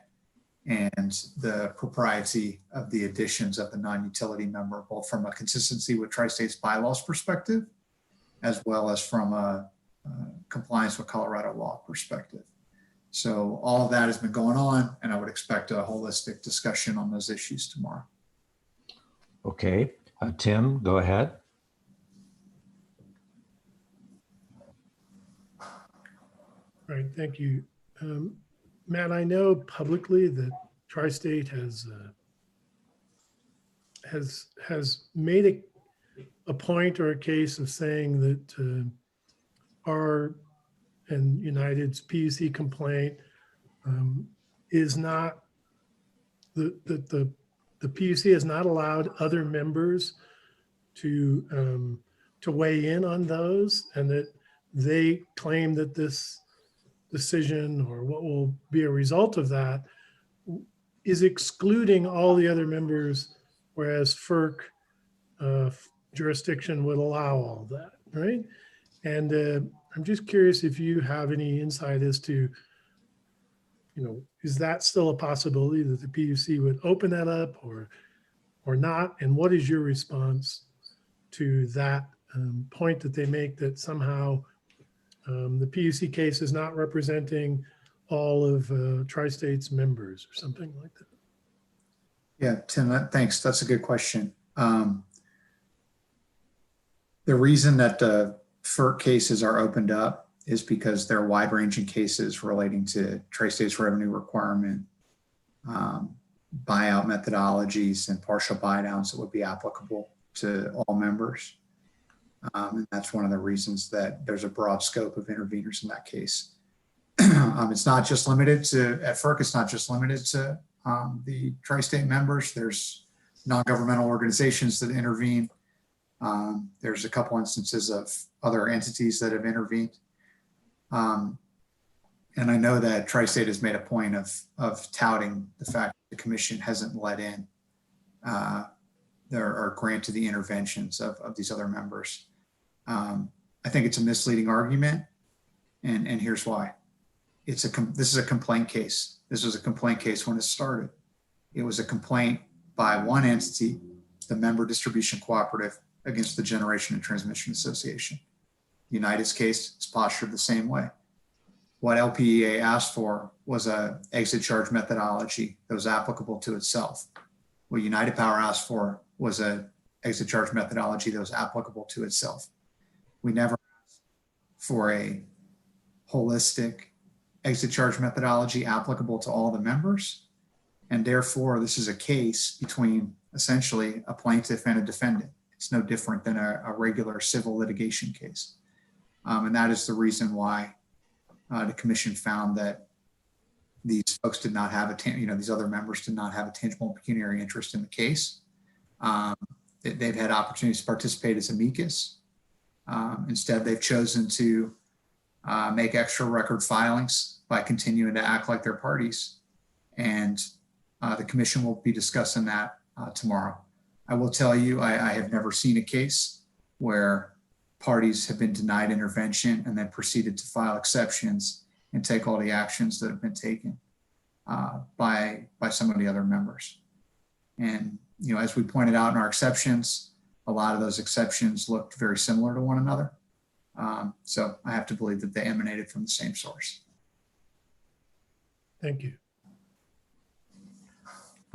and the propriety of the additions of the non-utility member, both from a consistency with Tri-State's bylaws perspective, as well as from a compliance with Colorado law perspective. So all of that has been going on, and I would expect a holistic discussion on those issues tomorrow. Okay, Tim, go ahead. Right, thank you. Matt, I know publicly that Tri-State has made a point or a case of saying that our and United's PUC complaint is not the PUC has not allowed other members to weigh in on those, and that they claim that this decision or what will be a result of that is excluding all the other members, whereas FERC jurisdiction would allow all that, right? And I'm just curious if you have any insight as to, you know, is that still a possibility that the PUC would open that up or not? And what is your response to that point that they make that somehow the PUC case is not representing all of Tri-State's members or something like that? Yeah, Tim, thanks. That's a good question. The reason that the FERC cases are opened up is because they're wide-ranging cases relating to Tri-State's revenue requirement, buyout methodologies, and partial buy downs that would be applicable to all members. And that's one of the reasons that there's a broad scope of interveners in that case. It's not just limited to, at FERC, it's not just limited to the Tri-State members. There's non-governmental organizations that intervene. There's a couple instances of other entities that have intervened. And I know that Tri-State has made a point of touting the fact that the commission hasn't let in the or granted the interventions of these other members. I think it's a misleading argument, and here's why. This is a complaint case. This was a complaint case when it started. It was a complaint by one entity, the Member Distribution Cooperative, against the Generation and Transmission Association. United's case is postured the same way. What LPEA asked for was an exit charge methodology that was applicable to itself. What United Power asked for was an exit charge methodology that was applicable to itself. We never asked for a holistic exit charge methodology applicable to all the members. And therefore, this is a case between essentially a plaintiff and a defendant. It's no different than a regular civil litigation case. And that is the reason why the commission found that these folks did not have these other members did not have a tangible pecuniary interest in the case. They've had opportunities to participate as amicus. Instead, they've chosen to make extra record filings by continuing to act like they're parties. And the commission will be discussing that tomorrow. I will tell you, I have never seen a case where parties have been denied intervention and then proceeded to file exceptions and take all the actions that have been taken by some of the other members. And, as we pointed out in our exceptions, a lot of those exceptions looked very similar to one another. So I have to believe that they emanated from the same source. Thank you.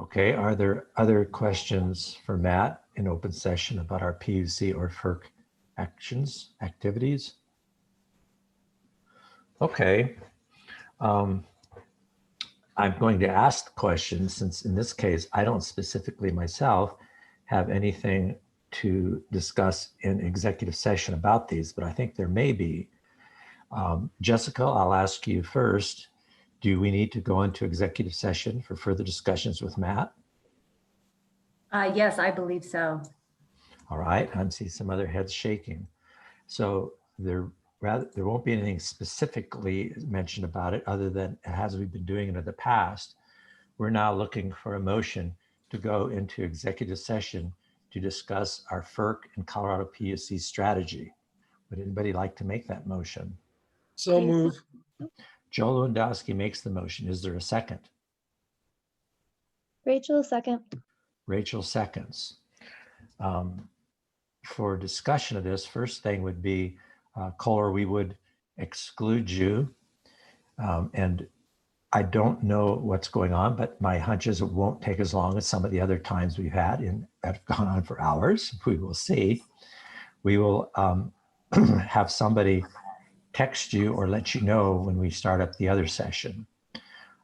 Okay, are there other questions for Matt in open session about our PUC or FERC activities? Okay. I'm going to ask the question, since in this case, I don't specifically myself have anything to discuss in executive session about these, but I think there may be. Jessica, I'll ask you first. Do we need to go into executive session for further discussions with Matt? Yes, I believe so. All right, I see some other heads shaking. So there won't be anything specifically mentioned about it other than as we've been doing it in the past. We're now looking for a motion to go into executive session to discuss our FERC and Colorado PUC strategy. Would anybody like to make that motion? So move. Joe Lewandowski makes the motion. Is there a second? Rachel, second. Rachel seconds. For discussion of this, first thing would be, Kohler, we would exclude you. And I don't know what's going on, but my hunch is it won't take as long as some of the other times we've had that have gone on for hours. We will see. We will have somebody text you or let you know when we start up the other session.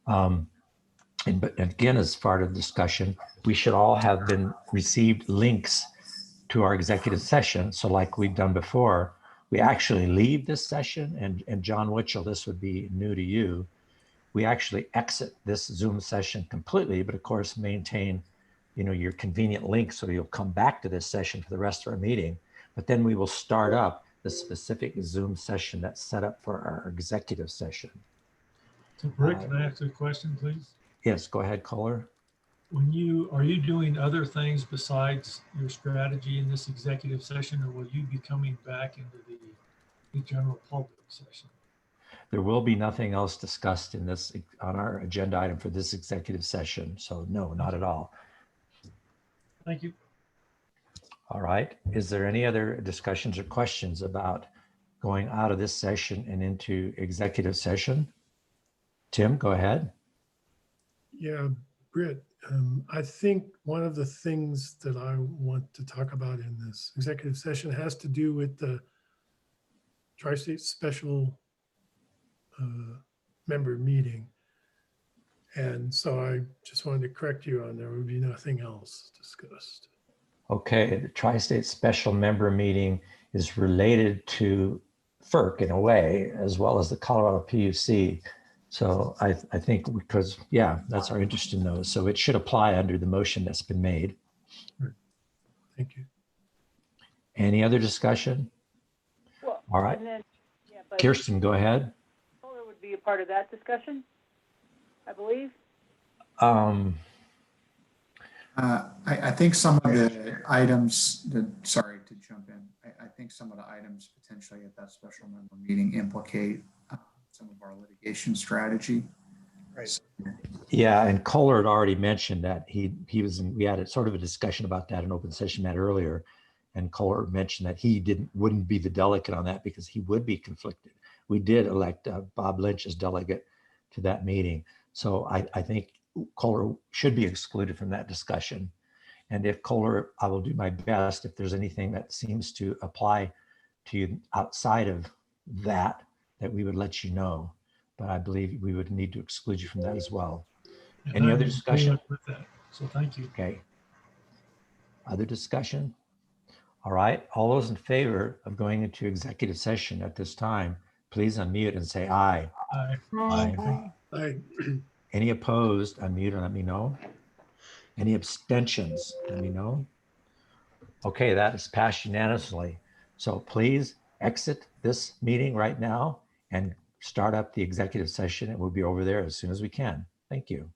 But again, as part of the discussion, we should all have received links to our executive session. So like we've done before, we actually leave this session, and John Witchell, this would be new to you. We actually exit this Zoom session completely, but of course maintain, your convenient link so you'll come back to this session for the rest of our meeting. But then we will start up the specific Zoom session that's set up for our executive session. So Britt, can I ask a question, please? Yes, go ahead, Kohler. Are you doing other things besides your strategy in this executive session, or will you be coming back into the general public session? There will be nothing else discussed in this on our agenda item for this executive session. So no, not at all. Thank you. All right. Is there any other discussions or questions about going out of this session and into executive session? Tim, go ahead. Yeah, Britt, I think one of the things that I want to talk about in this executive session has to do with the Tri-State Special Member Meeting. And so I just wanted to correct you on there would be nothing else discussed. Okay, the Tri-State Special Member Meeting is related to FERC in a way, as well as the Colorado PUC. So I think because, yeah, that's our interest in those. So it should apply under the motion that's been made. Thank you. Any other discussion? Well, all right. And then, yeah, but Kirsten, go ahead. Kohler would be a part of that discussion, I believe. I think some of the items, sorry to jump in, I think some of the items potentially at that special member meeting implicate some of our litigation strategy. Right. Yeah, and Kohler had already mentioned that we had a sort of a discussion about that in open session Matt earlier. And Kohler mentioned that he wouldn't be the delegate on that because he would be conflicted. We did elect Bob Lynch as delegate to that meeting. So I think Kohler should be excluded from that discussion. And if Kohler, I will do my best if there's anything that seems to apply to you outside of that we would let you know. But I believe we would need to exclude you from that as well. And Any I'm other in discussion? agreement with that. So thank you. Okay. Other discussion? All right. All those in favor of going into executive session at this time, please unmute and say aye. Aye. Aye. I, Any opposed, unmute and let me know. Any abstentions, let me know. Okay, that is passed unanimously. So please exit this meeting right now and start up the executive session. And we'll be over there as soon as we can. Thank you.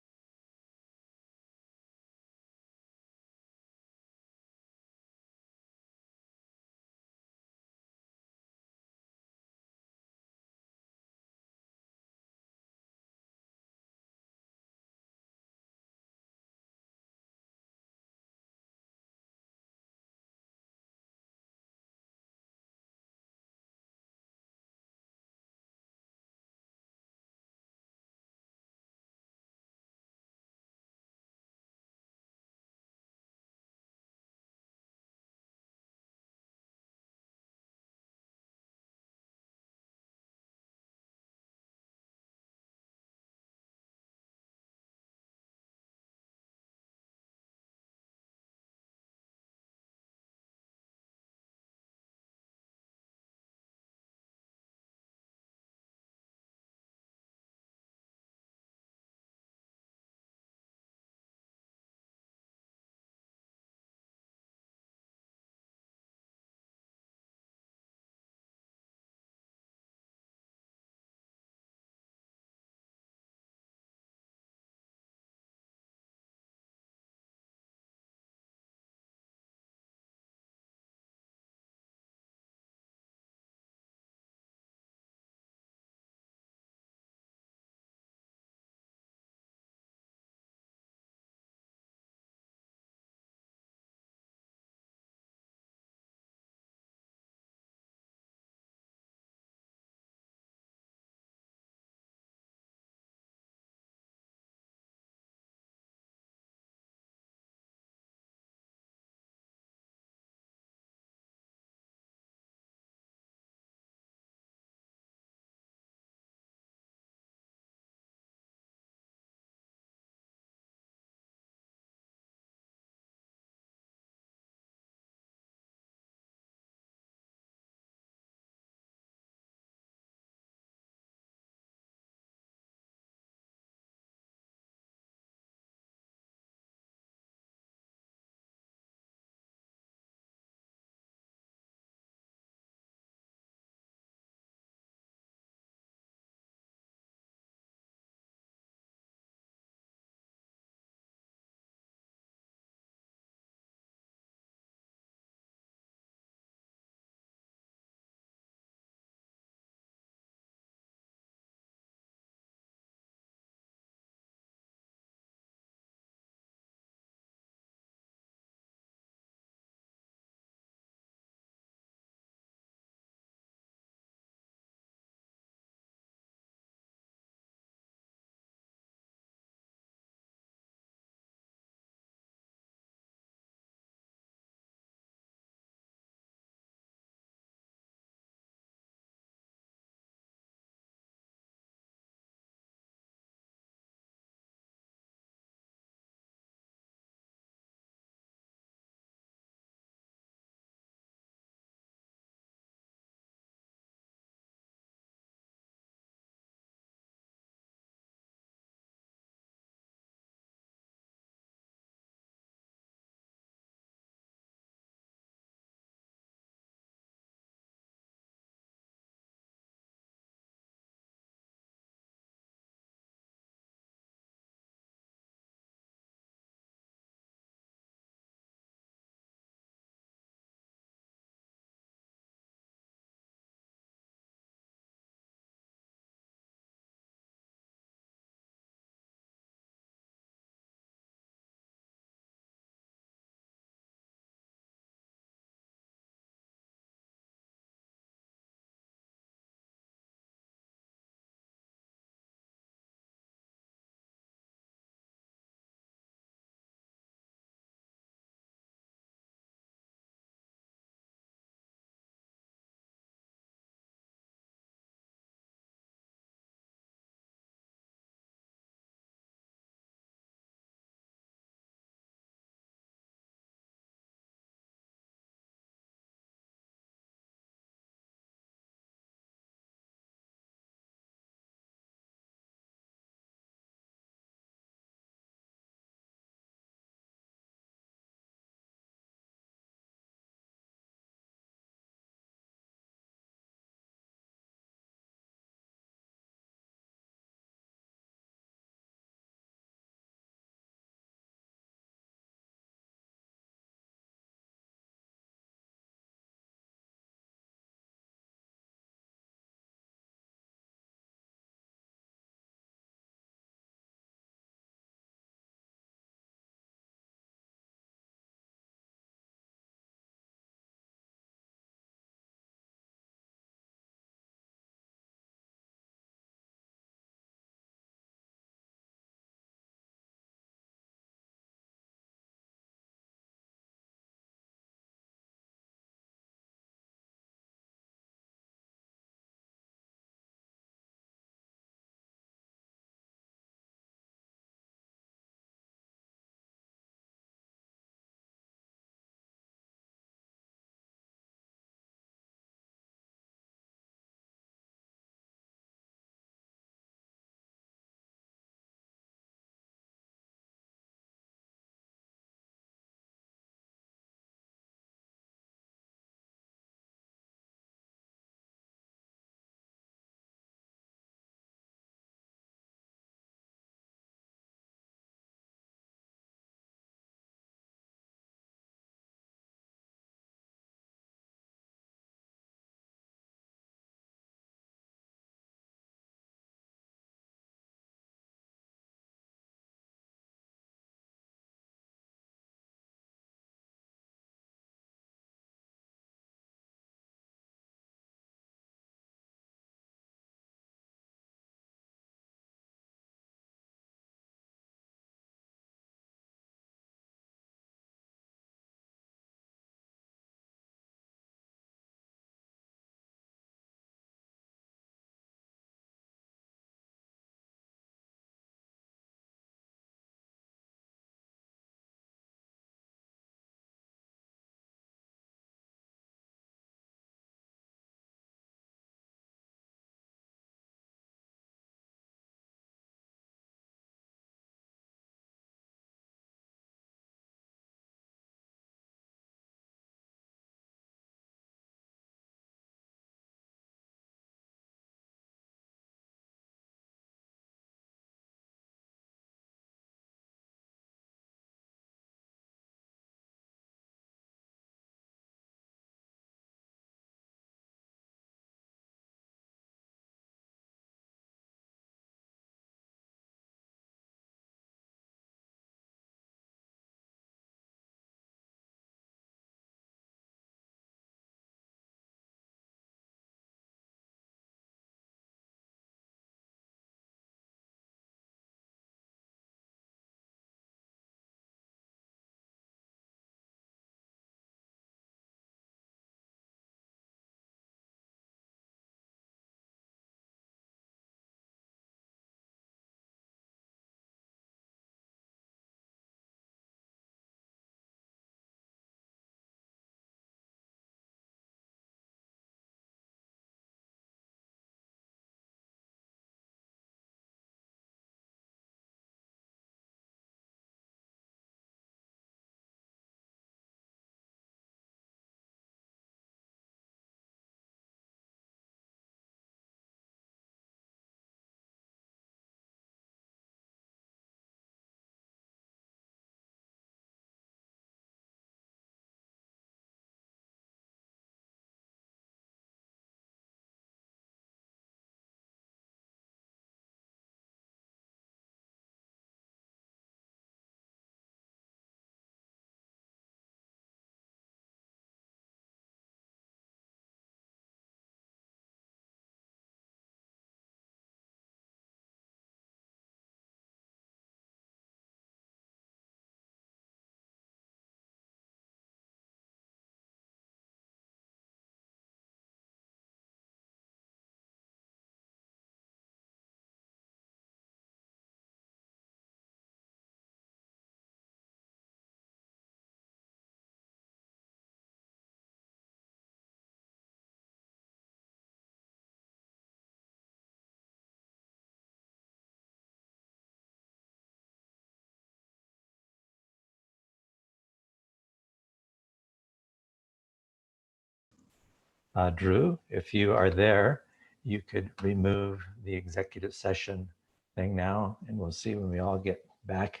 Drew, if you are there, you could remove the executive session thing now, and we'll see when we all get back.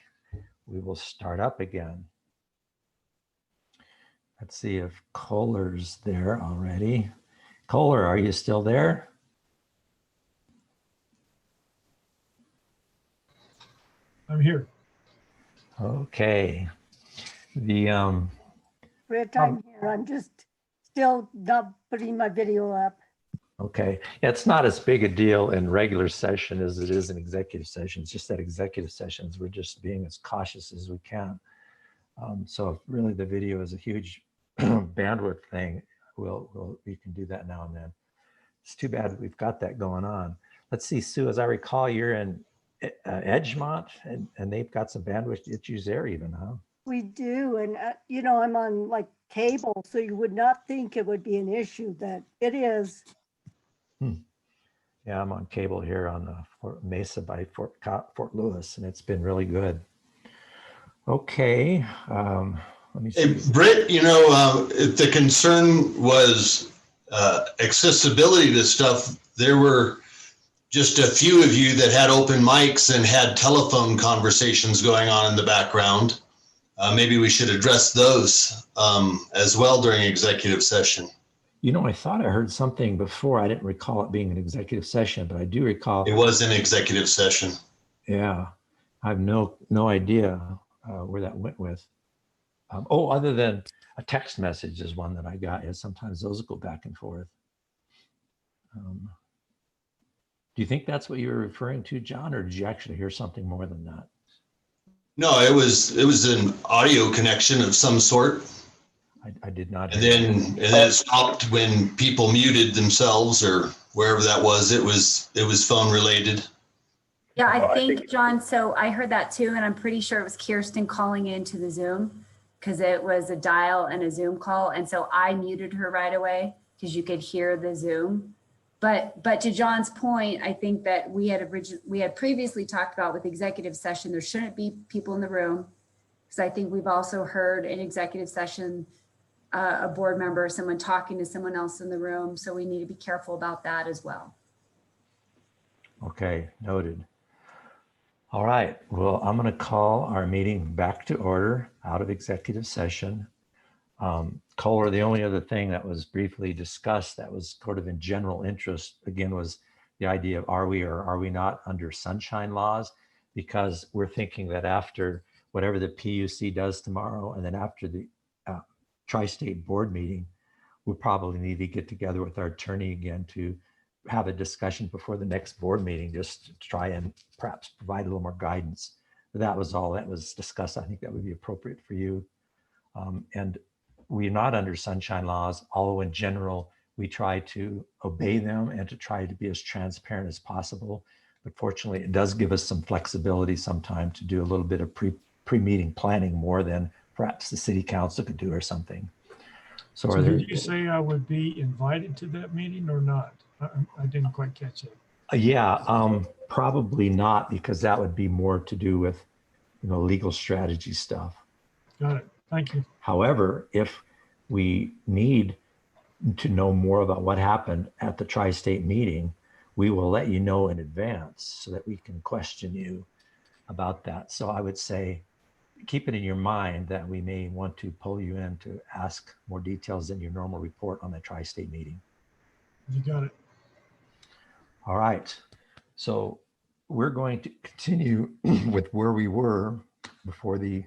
We will start up again. Let's see if Kohler's there already. Kohler, are you still there? I'm here. Okay. Rich, I'm here. I'm just still not putting my video up. Okay. It's not as big a deal in regular session as it is in executive sessions. Just that executive sessions, we're just being as cautious as we can. So if really the video is a huge bandwidth thing, we can do that now and then. It's too bad we've got that going on. Let's see, Sue, as I recall, you're in Edgemont, and they've got some bandwidth issues there even, huh? We do, and you know, I'm on like cable, so you would not think it would be an issue, but it is. Yeah, I'm on cable here on Fort Mesa by Fort Lewis, and it's been really good. Okay, let me see. Hey, Britt, you know, if the concern was accessibility to stuff, there were just a few of you that had open mics and had telephone conversations going on in the background. Maybe we should address those as well during executive session. You know, I thought I heard something before. I didn't recall it being an executive session, but I do recall. It was an executive session. Yeah, I have no idea where that went with. Other than a text message is one that I got. And sometimes those go back and forth. Do you think that's what you were referring to, John, or did you actually hear something more than that? No, it was an audio connection of some sort. I did not. And then it stopped when people muted themselves or wherever that was. It was phone related. Yeah, I think, John, so I heard that too, and I'm pretty sure it was Kirsten calling into the Zoom because it was a dial and a Zoom call. And so I muted her right away because you could hear the Zoom. But to John's point, I think that we had previously talked about with executive session, there shouldn't be people in the room. Because I think we've also heard in executive session, a board member, someone talking to someone else in the room. So we need to be careful about that as well. Okay, noted. All right, well, I'm going to call our meeting back to order out of executive session. Kohler, the only other thing that was briefly discussed that was sort of in general interest, again, was the idea of are we or are we not under sunshine laws? Because we're thinking that after whatever the PUC does tomorrow, and then after the tri-state board meeting, we'll probably need to get together with our attorney again to have a discussion before the next board meeting, just to try and perhaps provide a little more guidance. But that was all that was discussed. I think that would be appropriate for you. And we're not under sunshine laws, although in general, we try to obey them and to try to be as transparent as possible. But fortunately, it does give us some flexibility sometimes to do a little bit of pre-meeting planning more than perhaps the city council could do or something. So did you say I would be invited to that meeting or not? I didn't quite catch it. Yeah, probably not, because that would be more to do with, legal strategy stuff. Got it. Thank you. However, if we need to know more about what happened at the tri-state meeting, we will let you know in advance so that we can question you about that. So I would say, keep it in your mind that we may want to pull you in to ask more details than your normal report on the tri-state meeting. You got it. All right. So we're going to continue with where we were before the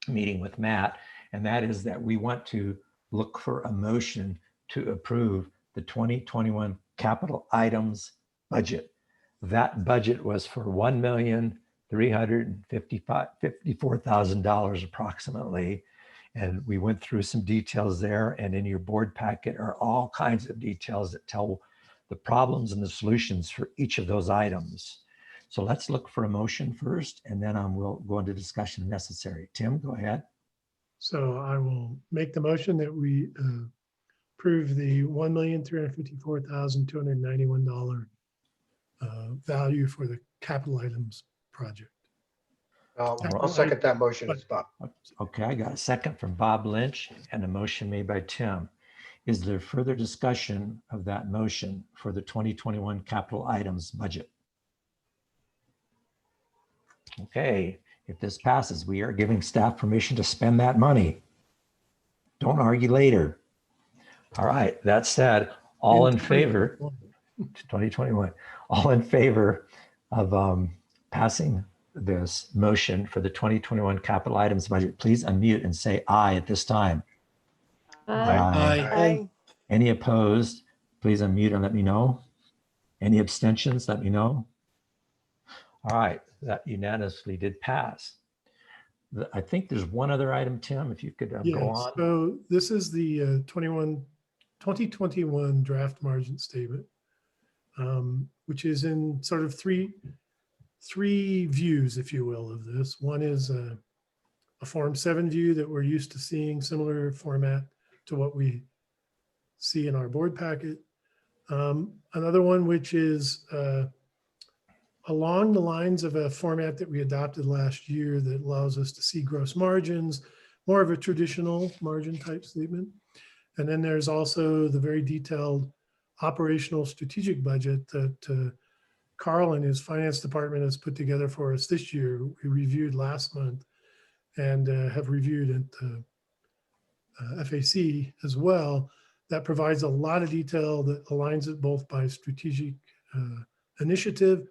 meeting with Matt, and that is that we want to look for a motion to approve the 2021 capital items budget. That budget was for $1,354,000 approximately. And we went through some details there, and in your board packet are all kinds of details that tell the problems and the solutions for each of those items. So let's look for a motion first, and then we'll go into discussion if necessary. Tim, go ahead. So I will make the motion that we approve the $1,354,291 value for the capital items project. I'll second that motion, Bob. Okay, I got a second from Bob Lynch and a motion made by Tim. Is there further discussion of that motion for the 2021 capital items budget? Okay, if this passes, we are giving staff permission to spend that money. Don't argue later. All right, that said, all in favor, 2021, all in favor of passing this motion for the 2021 capital items budget, please unmute and say aye at this time. Aye. Any opposed, please unmute and let me know. Any abstentions, let me know. All right, that unanimously did pass. I think there's one other item, Tim, if you could go Yes, on. so this is the 2021 draft margin statement, which is in sort of three views, if you will, of this. One is a Form 7 view that we're used to seeing, similar format to what we see in our board packet. Another one, which is along the lines of a format that we adopted last year that allows us to see gross margins, more of a traditional margin type statement. And then there's also the very detailed operational strategic budget that Carl and his finance department has put together for us this year. We reviewed last month and have reviewed at the FAC as well. That provides a lot of detail that aligns it both by strategic initiative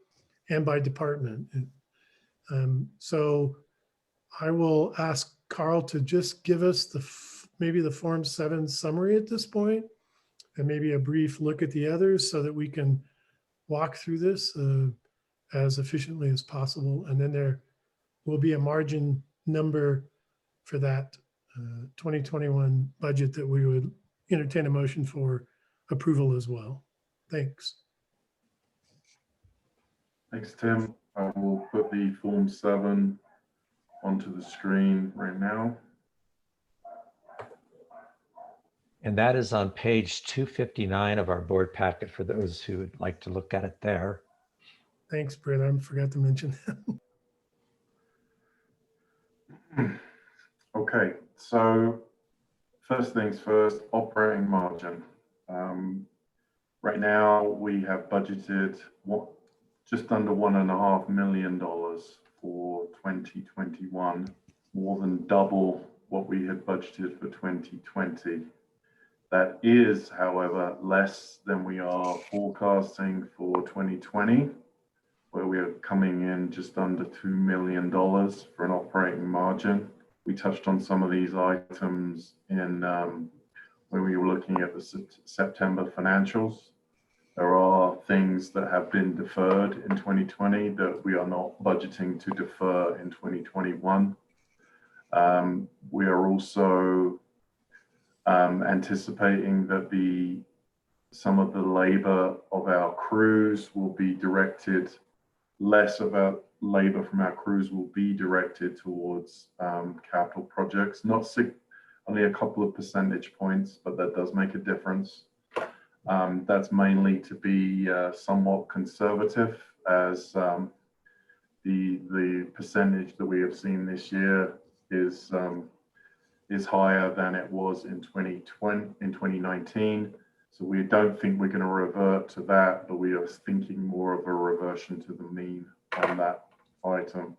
and by department. So I will ask Carl to just give us maybe the Form 7 summary at this point, and maybe a brief look at the others so that we can walk through this as efficiently as possible. And then there will be a margin number for that 2021 budget that we would entertain a motion for approval as well. Thanks. Thanks, Tim. I will put the Form 7 onto the screen right now. And that is on page 259 of our board packet for those who would like to look at it there. Thanks, Brett. I forgot to mention that. Okay, so first things first, operating margin. Right now we have budgeted just under $1.5 million for 2021, more than double what we had budgeted for 2020. That is, however, less than we are forecasting for 2020, where we are coming in just under $2 million for an operating margin. We touched on some of these items in when we were looking at the September financials. There are things that have been deferred in 2020 that we are not budgeting to defer in 2021. We are also anticipating that some of the labor of our crews will be directed, less of our labor from our crews will be directed towards capital projects, only a couple of percentage points, but that does make a difference. That's mainly to be somewhat conservative, as the percentage that we have seen this year is higher than it was in 2019. So we don't think we're going to revert to that, but we are thinking more of a reversion to the mean on that item.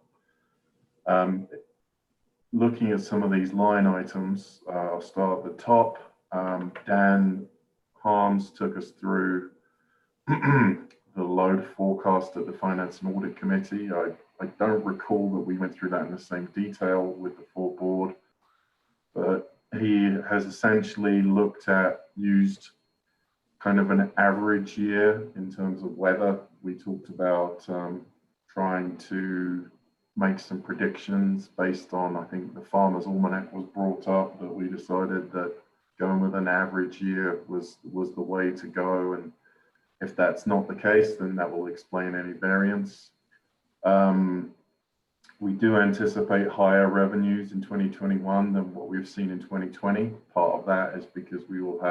Looking at some of these line items, I'll start at the top. Dan Harms took us through the load forecast at the Finance and Audit Committee. I don't recall that we went through that in the same detail with the full board, but he has essentially used kind of an average year in terms of weather. We talked about trying to make some predictions based on, I think the Farmer's Almanac was brought up, that we decided that going with an average year was the way to go. And if that's not the case, then that will explain any variance. We do anticipate higher revenues in 2021 than what we've seen in 2020. Part of that is because we will have